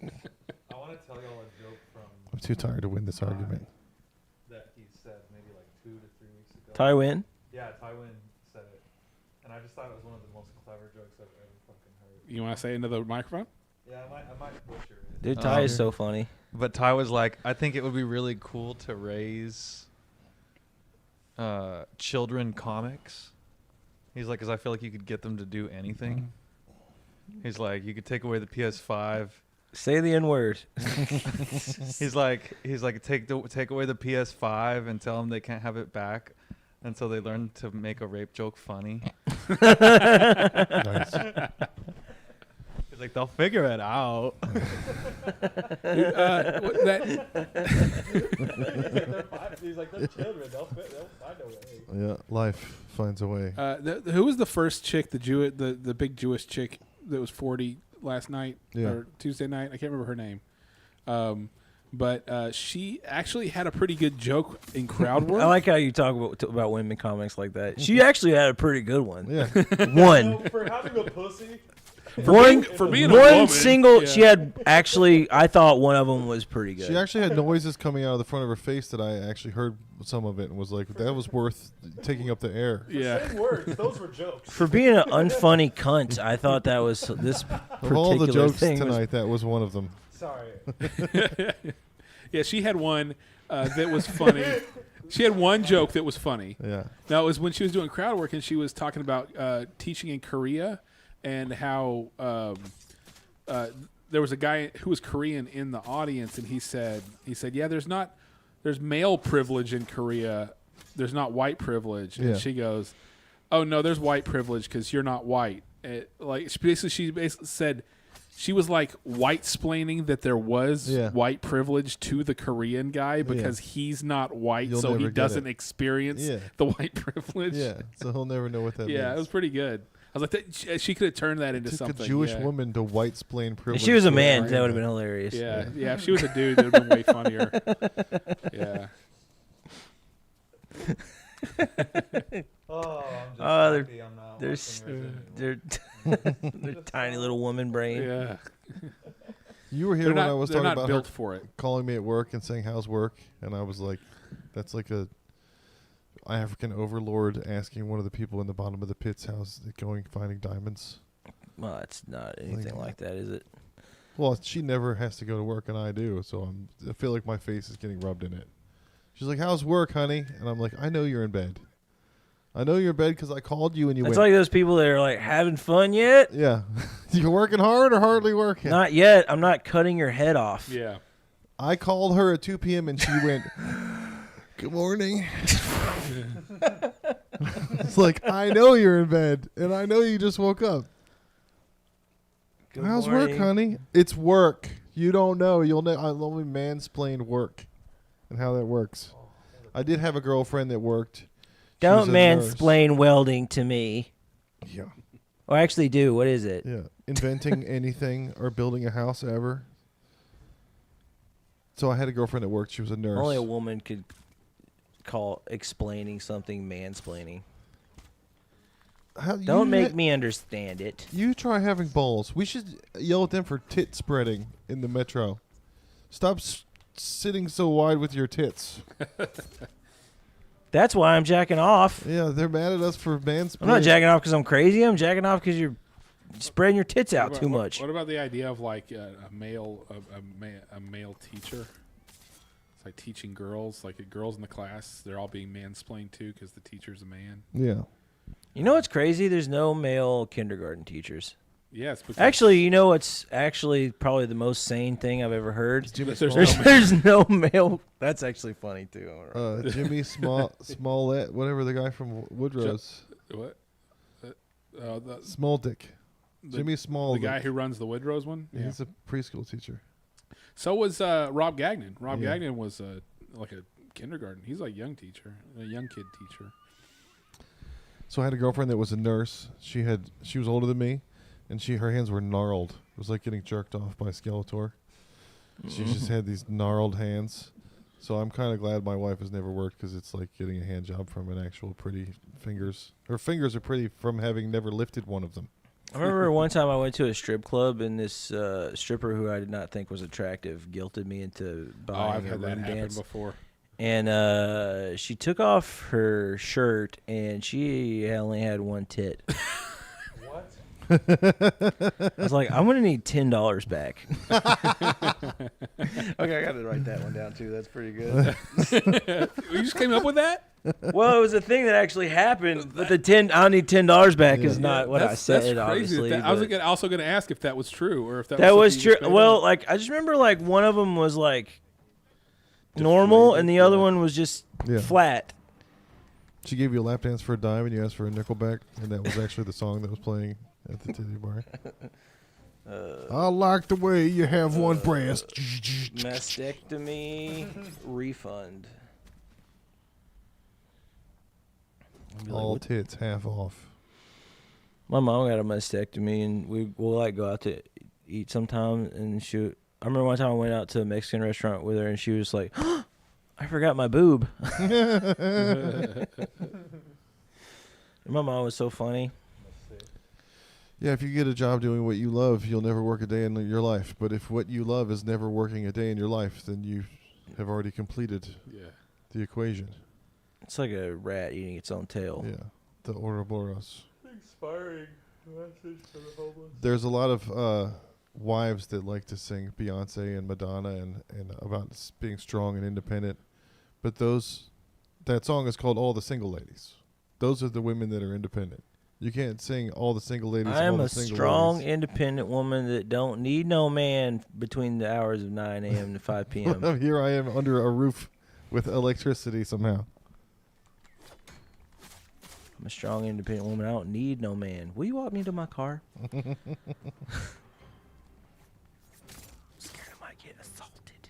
I want to tell y'all a joke from I'm too tired to win this argument. that he said maybe like 2 to 3 weeks ago. Tywin? Yeah, Tywin said it, and I just thought it was one of the most clever jokes I've ever fucking heard. You want to say into the microphone? Yeah, I might butcher it. Dude, Ty is so funny. But Ty was like, I think it would be really cool to raise children comics. He's like, because I feel like you could get them to do anything. He's like, you could take away the PS5. Say the N word. He's like, take away the PS5 and tell them they can't have it back until they learn to make a rape joke funny. Nice. He's like, they'll figure it out. He's like, they're children. They'll find a way. Yeah, life finds a way. Who was the first chick, the big Jewish chick that was 40 last night or Tuesday night? I can't remember her name. But she actually had a pretty good joke in crowd work. I like how you talk about women comics like that. She actually had a pretty good one. Yeah. One. For having a pussy. For being a woman, single. yeah. She had actually. I thought one of them was pretty good. She actually had noises coming out of the front of her face that I actually heard some of it and was like, that was worth taking up the air. Yeah. Same words. Those were jokes. For being an unfunny cunt, I thought that was this Of all the particular jokes thing tonight, that was one of them. Sorry. Yeah, she had one that was funny. She had one joke that was funny. Yeah. Now, it was when she was doing crowd work and she was talking about teaching in Korea and how there was a guy who was Korean in the audience, and he said, yeah, there's male privilege in Korea. There's not white privilege. Yeah. And she goes, oh, no, there's white privilege because you're not white. She basically said she was like white-splaining that there was white privilege to the Korean guy because he's not white, You'll so he never get doesn't it. experience the white privilege. Yeah, so he'll never know what that means. Yeah, it was pretty good. I was like, she could have turned that into Took something. a Jewish yeah. woman to white-splain privilege. If she was a to man, Korean that would have man. been hilarious. Yeah, yeah. If she was a dude, that would have been way funnier. Yeah. Oh, I'm just Oh, happy I'm not they're tiny little woman brain. Yeah. You were here They're when not- I was they're talking not about built her for it. calling me at work and saying, how's work? And I was like, that's like a African overlord asking one of the people in the bottom of the pits, how's it going finding diamonds? Well, it's not anything like that, is it? Well, she never has to go to work, and I do, so I feel like my face is getting rubbed in it. She's like, how's work, honey? And I'm like, I know you're in bed. I know you're in bed because I called you and you It's went. like those people that are like, having fun yet? Yeah. You working hard or hardly working? Not yet. I'm not cutting your head off. Yeah. I called her at 2 p.m. and she went, good morning. It's like, I know you're in bed and I know you just woke up. Good How's morning. work, honey? It's work. You don't know. You'll know. I only mansplain work and how that works. I did have a girlfriend that worked. She was Don't a nurse. mansplain welding to me. Yeah. Or actually do. What is it? Yeah. Inventing anything or building a house ever. So I had a girlfriend that worked. She was a nurse. Only a woman could call explaining something mansplaining. Don't make me understand it. You try having balls. We should yell at them for tit spreading in the metro. Stop sitting so wide with your tits. That's why I'm jacking off. Yeah, they're mad at us for mansplaining. I'm not jacking off because I'm crazy. I'm jacking off because you're spreading your tits out too much. What about the idea of like a male teacher? It's like teaching girls, like girls in the class, they're all being mansplained to because the teacher's a man. Yeah. You know what's crazy? There's no male kindergarten teachers. Yes. Actually, you know what's actually probably the most sane thing I've ever heard? There's no male. That's actually funny too. Jimmy Smollett, whatever, the guy from Woodrow's. What? Small Dick. Jimmy Small. The guy who runs the Woodrow's one? Yeah. He's a preschool teacher. So was Rob Gagnon. Rob Yeah. Gagnon was like a kindergarten. He's like a young kid teacher. So I had a girlfriend that was a nurse. She was older than me, and her hands were gnarled. It was like getting jerked off by Skeletor. She just had these gnarled hands. So I'm kind of glad my wife has never worked because it's like getting a hand job from an actual pretty fingers. Her fingers are pretty from having never lifted one of them. I remember one time I went to a strip club and this stripper who I did not think was attractive guilted me into buying I've a had that room happen dance. before. And she took off her shirt and she only had one tit. What? I was like, I'm gonna need $10 back. Okay, I got to write that one down too. That's pretty good. You just came up with that? Well, it was a thing that actually happened, but I'll need $10 back is not what I said. That's crazy. Obviously, I was also going to ask if that was true or if that was something true. you spent Well, on. like I just remember, like one of them was like normal, and the other one was just flat. She gave you a lap dance for a dime, and you asked for a nickel back, and that was actually the song that was playing at the titty bar. I like the way you have one breast. Mastectomy refund. All tits half off. My mom got a mastectomy, and we'll like go out to eat sometime. And I remember one time I went out to a Mexican restaurant with her, and she was like, "I forgot my boob." And my mom was so funny. Yeah, if you get a job doing what you love, you'll never work a day in your life. But if what you love is never working a day in your life, then you have already completed the equation. It's like a rat eating its own tail. Yeah, the Ouroboros. Inspiring message for the homeless. There's a lot of wives that like to sing Beyonce and Madonna and about being strong and independent. But that song is called All the Single Ladies. Those are the women that are independent. You can't sing All the Single Ladies. I am all the a single strong, ladies. independent woman that don't need no man between the hours of 9 a.m. to 5 p.m. Here I am under a roof with electricity somehow. I'm a strong, independent woman. I don't need no man. Will you walk me to my car? I'm scared I might get assaulted.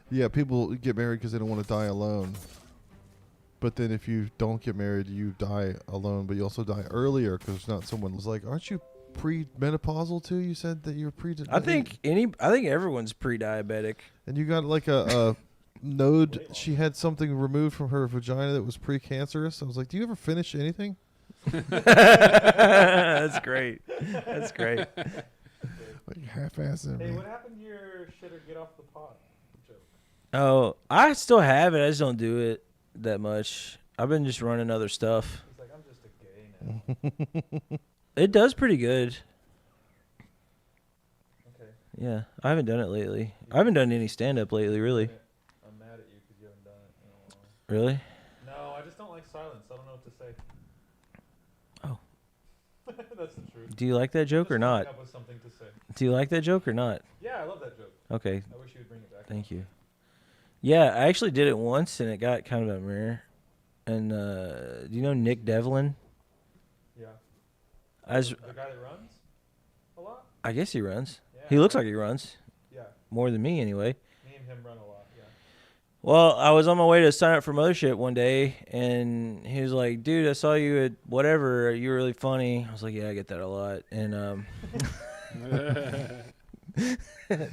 Yeah, people get married because they don't want to die alone. But then if you don't get married, you die alone, but you also die earlier because not someone was like, aren't you pre-menopausal too? You said that you're pre. I think everyone's pre-diabetic. And you got like a node. She had something removed from her vagina that was pre-cancerous. I was like, do you ever finish anything? That's great. That's great. Like half-assing. Hey, what happened to your shit or get off the pot joke? Oh, I still have it. I just don't do it that much. I've been just running other stuff. He's like, I'm just a gay now. It does pretty good. Okay. Yeah, I haven't done it lately. I haven't done any stand-up lately, really. I'm mad at you because you haven't done it in a while. Really? No, I just don't like like silence. I don't know what to say. Oh. That's the truth. Do you like that joke or Just coming not? up with something to say. Do you like that joke or not? Yeah, I love that joke. Okay. I wish you would bring it back. Thank you. Yeah, I actually did it once, and it got kind of a mirror. And do you know Nick Devlin? Yeah. I was, The guy that runs a lot? I guess he runs. Yeah. He looks like he runs Yeah. more than me, anyway. Me and him run a lot, yeah. Well, I was on my way to sign up for Mothership one day, and he was like, "Dude, I saw you at whatever. You're really funny." I was like, "Yeah, I get that a lot." And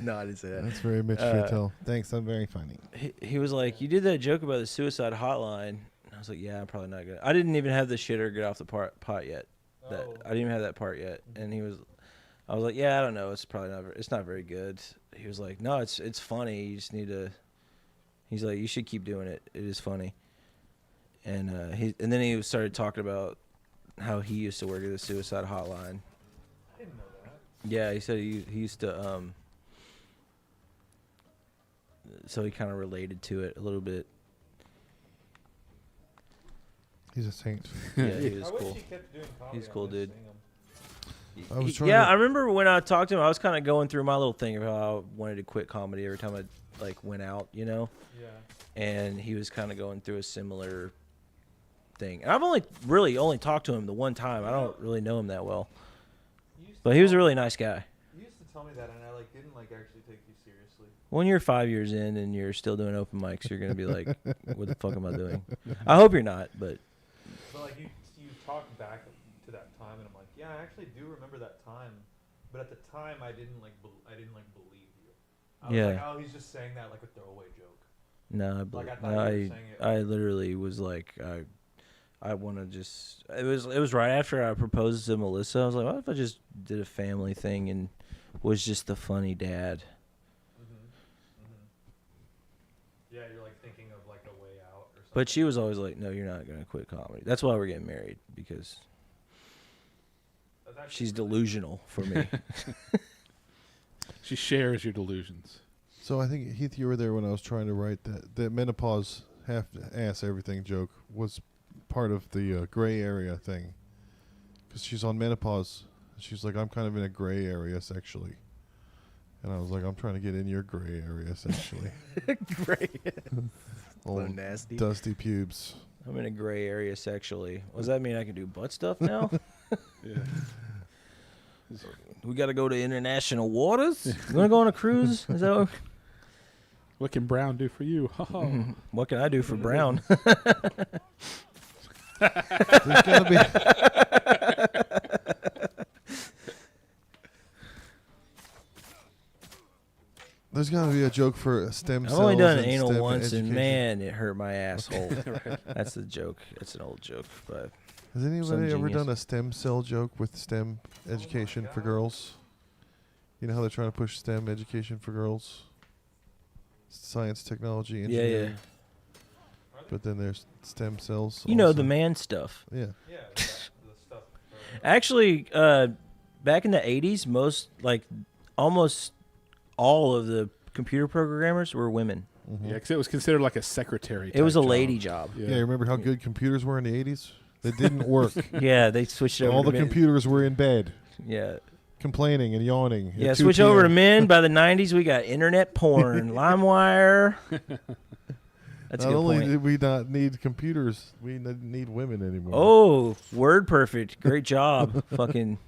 no, I didn't say that. That's very Mitch Fatel. Thanks, I'm very funny. He was like, "You did that joke about the suicide hotline." And I was like, "Yeah, I'm probably not gonna." I didn't even have the shitter get off the pot yet. That Oh. I didn't even have that part yet. And I was like, "Yeah, I don't know. It's probably not. It's not very good." He was like, "No, it's funny. You just need to." He's like, "You should keep doing it. It is funny." And then he started talking about how he used to work at the suicide hotline. I didn't know that. Yeah, he said he used to. So he kind of related to it a little bit. He's a saint. Yeah, he was I wish cool. he kept doing comedy. He's cool, I miss dude. seeing him. I was trying Yeah, to- I remember when I talked to him, I was kind of going through my little thing of how I wanted to quit comedy every time I went out, Yeah. And he was kind of going through a similar thing. And I've only talked to him the one time. I don't really know him that well, You used but to he was a tell- really nice guy. You used to tell me that, and I didn't actually take you seriously. When you're 5 years in and you're still doing open mics, you're gonna be like, "What the fuck am I doing?" I hope you're not, but But you talk back to that time, and I'm like, yeah, I actually do remember that time. But at the time, I didn't believe you. I was Yeah. like, oh, he's just saying that like a throwaway joke. no, I thought you were saying it. I literally was like, I want to just. It was right after I proposed to Melissa. I was like, what if I just did a family thing and was just the funny dad? Yeah, you're like thinking of like a way out or something. But she was always like, no, you're not gonna quit comedy. That's why we're getting married, because That's actually she's really- delusional for me. She shares your delusions. So I think, Heath, you were there when I was trying to write that menopause half-ass everything joke was part of the gray area thing. Because she's on menopause. She's like, I'm kind of in a gray area sexually. And I was like, I'm trying to get in your gray area sexually. Great. Old nasty. dusty pubes. I'm in a gray area sexually. What does that mean? I can do butt stuff now? Yeah. We got to go to international waters? You want to go on a cruise? Is that what? What can Brown do for you? What can I do for Brown? There's gotta be. There's gotta be a joke for stem I've cells. only done and anal STEM once, and education. man, it hurt my asshole. That's the joke. It's an old joke, but Has some anybody ever genius. done a stem cell joke with STEM education for God. girls? You know how they're trying to push STEM education for girls? Science, technology, yeah, engineering. yeah. But then there's stem cells. You know, also. the man stuff. Yeah. Yeah, the stuff. Actually, back in the 80s, almost all of the computer programmers were women. Yeah, because it was considered like a secretary. It was a type lady job. Yeah, you remember how good computers were in the 80s? They didn't work. Yeah, they switched over All to the men. computers were in bed, Yeah. complaining and yawning. Yeah, at 2 switch over to p.m. men. By the 90s, we got internet porn, LimeWire. That's a Not good only point. did we not need computers, we didn't need women anymore. Oh, word perfect. Great job, fucking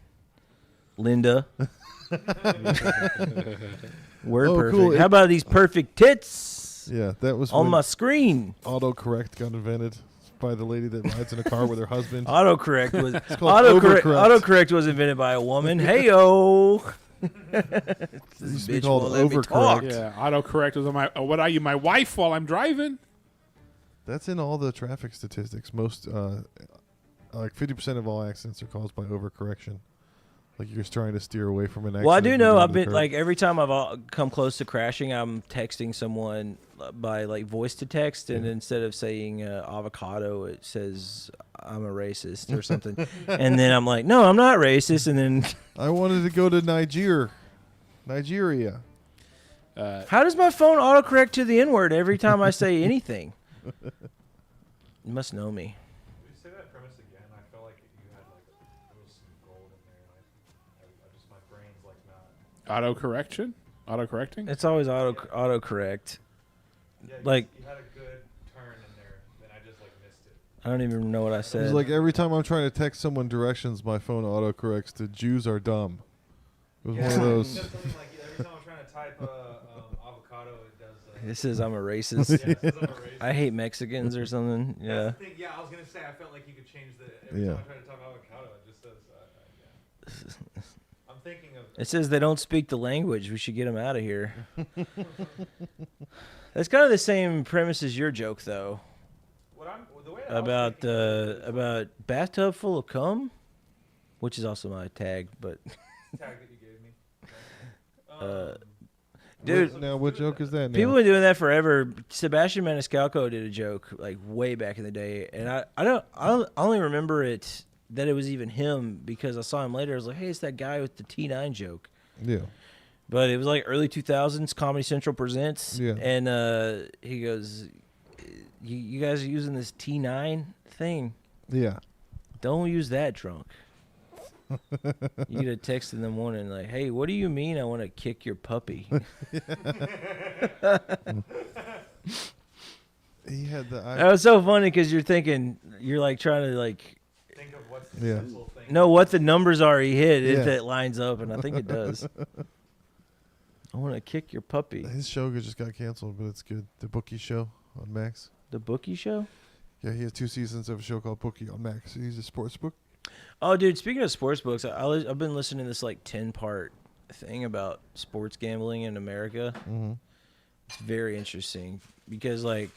Linda. Word Oh, perfect. cool. How about these perfect tits Yeah, that was on when my screen? autocorrect got invented by the lady that rides in a car with her husband. Autocorrect was called autocorrect. overcorrect. Autocorrect was invented by a woman. Heyo. It used to be bitch called won't let me overcorrect. talk. Yeah, autocorrect was on my. What are you, my wife? While I'm driving. That's in all the traffic statistics. Most, like 50% of all accidents are caused by overcorrection. Like you're just trying to steer away from an accident. Well, I do and know. get I've into the been curb. like every time I've come close to crashing, I'm texting someone by like voice to text, and instead of saying avocado, it says I'm a racist or something. And then I'm like, no, I'm not racist. And then I wanted to go to Nigeria. how does my phone autocorrect to the N word every time I say anything? You must know me. Auto-correcting? It's always autocorrect. Yeah, Like- you had a good turn in there, then I just like missed it. I don't even know what I said. It's like every time I'm trying to text someone directions, my phone autocorrects to Jews are dumb. It was one of It those. does something like every time I'm trying to type avocado, it does. It says I'm a racist. Yeah, it says I'm a racist. I hate Mexicans or something. Yeah. That's the thing. Yeah, I was gonna say I felt like you could change the every time I try to type avocado, it just says. Yeah. I'm thinking of. It says they don't speak the language. We should get them out of here. That's kind of the same premise as your joke, though. The way I was About thinking about bathtub full of cum, which is also my tag. But tag that you gave me. dude, Now what joke is that? Now? people have been doing that forever. Sebastian Maniscalco did a joke like way back in the day, and I only remember it that it was even him because I saw him later. I was like, hey, it's that guy with the T9 joke. Yeah. But it was like early 2000s. Comedy Central presents, Yeah. and he goes, "You guys are using this T9 thing. Yeah. Don't use that drunk." You get a text in the morning like, "Hey, what do you mean? I want to kick your puppy." He had the. That was so funny because you're thinking you're like trying to like think of what's the Yeah. simple thing. know what the numbers are he hit Yeah. if it lines up, and I think it does. I want to kick your puppy. His show just got canceled, but it's good. The Bookie Show on Max. The Bookie Show? Yeah, he has 2 seasons of a show called Bookie on Max. He's a sports book. Oh, dude, speaking of sports books, I've been listening to this like 10-part thing about sports gambling in America. Mm-hmm. It's very interesting because like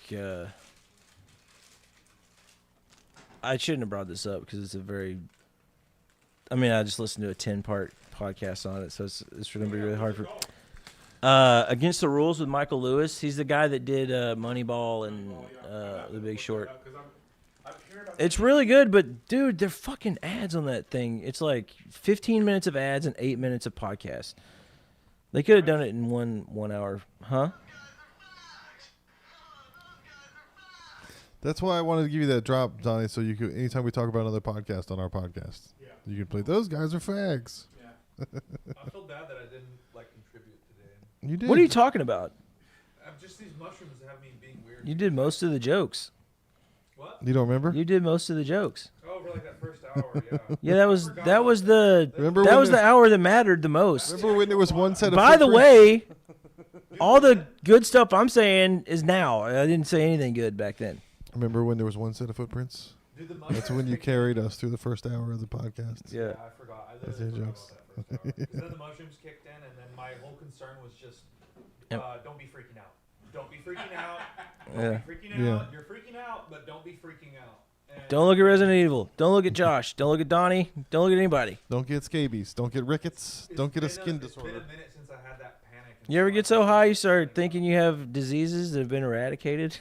I shouldn't have brought this up because it's a very I just listened to a 10-part podcast on it, so it's going to be really hard for Against the Rules with Michael Lewis. He's the guy that did Moneyball and The Big Short. It's really good, but dude, they're fucking ads on that thing. It's like 15 minutes of ads and 8 minutes of podcast. They could have done it in one hour, huh? That's why I wanted to give you that drop, Donnie, so you could anytime we talk about another podcast on our podcast, you can play. Those guys are fags. I feel bad that I didn't like contribute today. You did. What are you talking about? Just these mushrooms have me being weird. You did most of the jokes. What? You don't remember? You did most of the jokes. Oh, for like that first hour, yeah. Yeah, that was the Remember that when was the hour that mattered the most. Remember when there was one set of. By the footprints? way, all the good stuff I'm saying is now. I didn't say anything good back then. Remember when there was one set of footprints? That's when you carried us through the first hour of the podcast. Yeah. I forgot. I That's literally your forgot jokes. about that first hour. 'Cause then the mushrooms kicked in, and then my whole concern was just, don't be freaking out. Don't be freaking out. Don't be freaking Yeah. out. You're freaking out, but don't be freaking out. And Don't look at Resident Evil. Don't look at Josh. Don't look at Donnie. Don't look at anybody. Don't get scabies. Don't get rickets. Don't get a it's skin been disorder. It's been a minute since I had that panic. and You ever stuff. get so high you start thinking you have diseases that have been eradicated?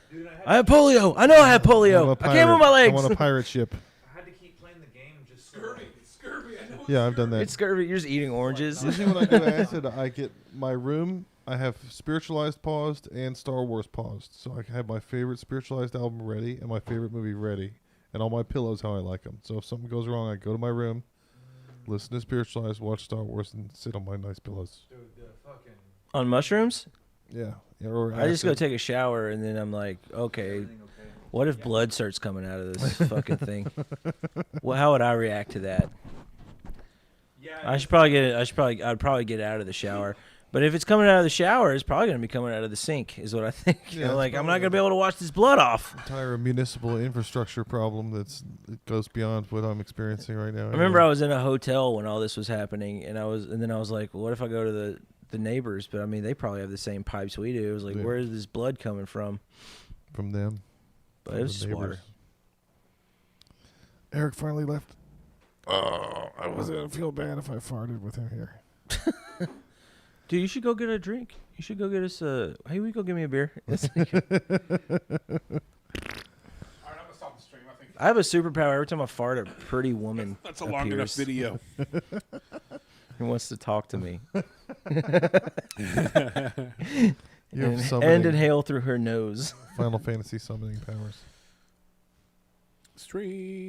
Dude, I have polio. I know I have I'm a polio. I can't move my pirate. legs. I'm on a pirate ship. I had to keep playing the game just so. Scurvy. I know Yeah, I've done that. It's scurvy. You're just eating oranges. Usually when I do acid, I get my room. I have spiritualized paused and Star Wars paused, so I can have my favorite spiritualized album ready and my favorite movie ready, and all my pillows how I like them. So if something goes wrong, I go to my room, listen to spiritualized, watch Star Wars, and sit on my nice pillows. Dude, the fucking. On mushrooms? Yeah. Or I just go acid. take a shower and then I'm like, okay, what if blood starts coming out of this fucking thing? Well, how would I react to that? Yeah. I'd probably get out of the shower. But if it's coming out of the shower, it's probably going to be coming out of the sink, is what I think. Yeah, Like, it's I'm not going to be probably- able to wash this blood off. Entire municipal infrastructure problem it goes beyond what I'm experiencing right now. I remember I was in a hotel when all this was happening, and then I was like, well, what if I go to the neighbors? But I mean, they probably have the same pipes we do. It was like, Yeah. where is this blood coming from? from them. But from it was the just water. neighbors. Eric finally left. Oh, I wasn't gonna feel bad if I farted with him here. Dude, you should go get a drink. You should go get us hey, will you go get me a beer? All right, I'm gonna stop the stream. I think I have a superpower. Every time I fart, a pretty woman That's a long enough appears video. who wants to talk to me. You have and summoning- inhale through her nose. Final Fantasy summoning powers. Stream.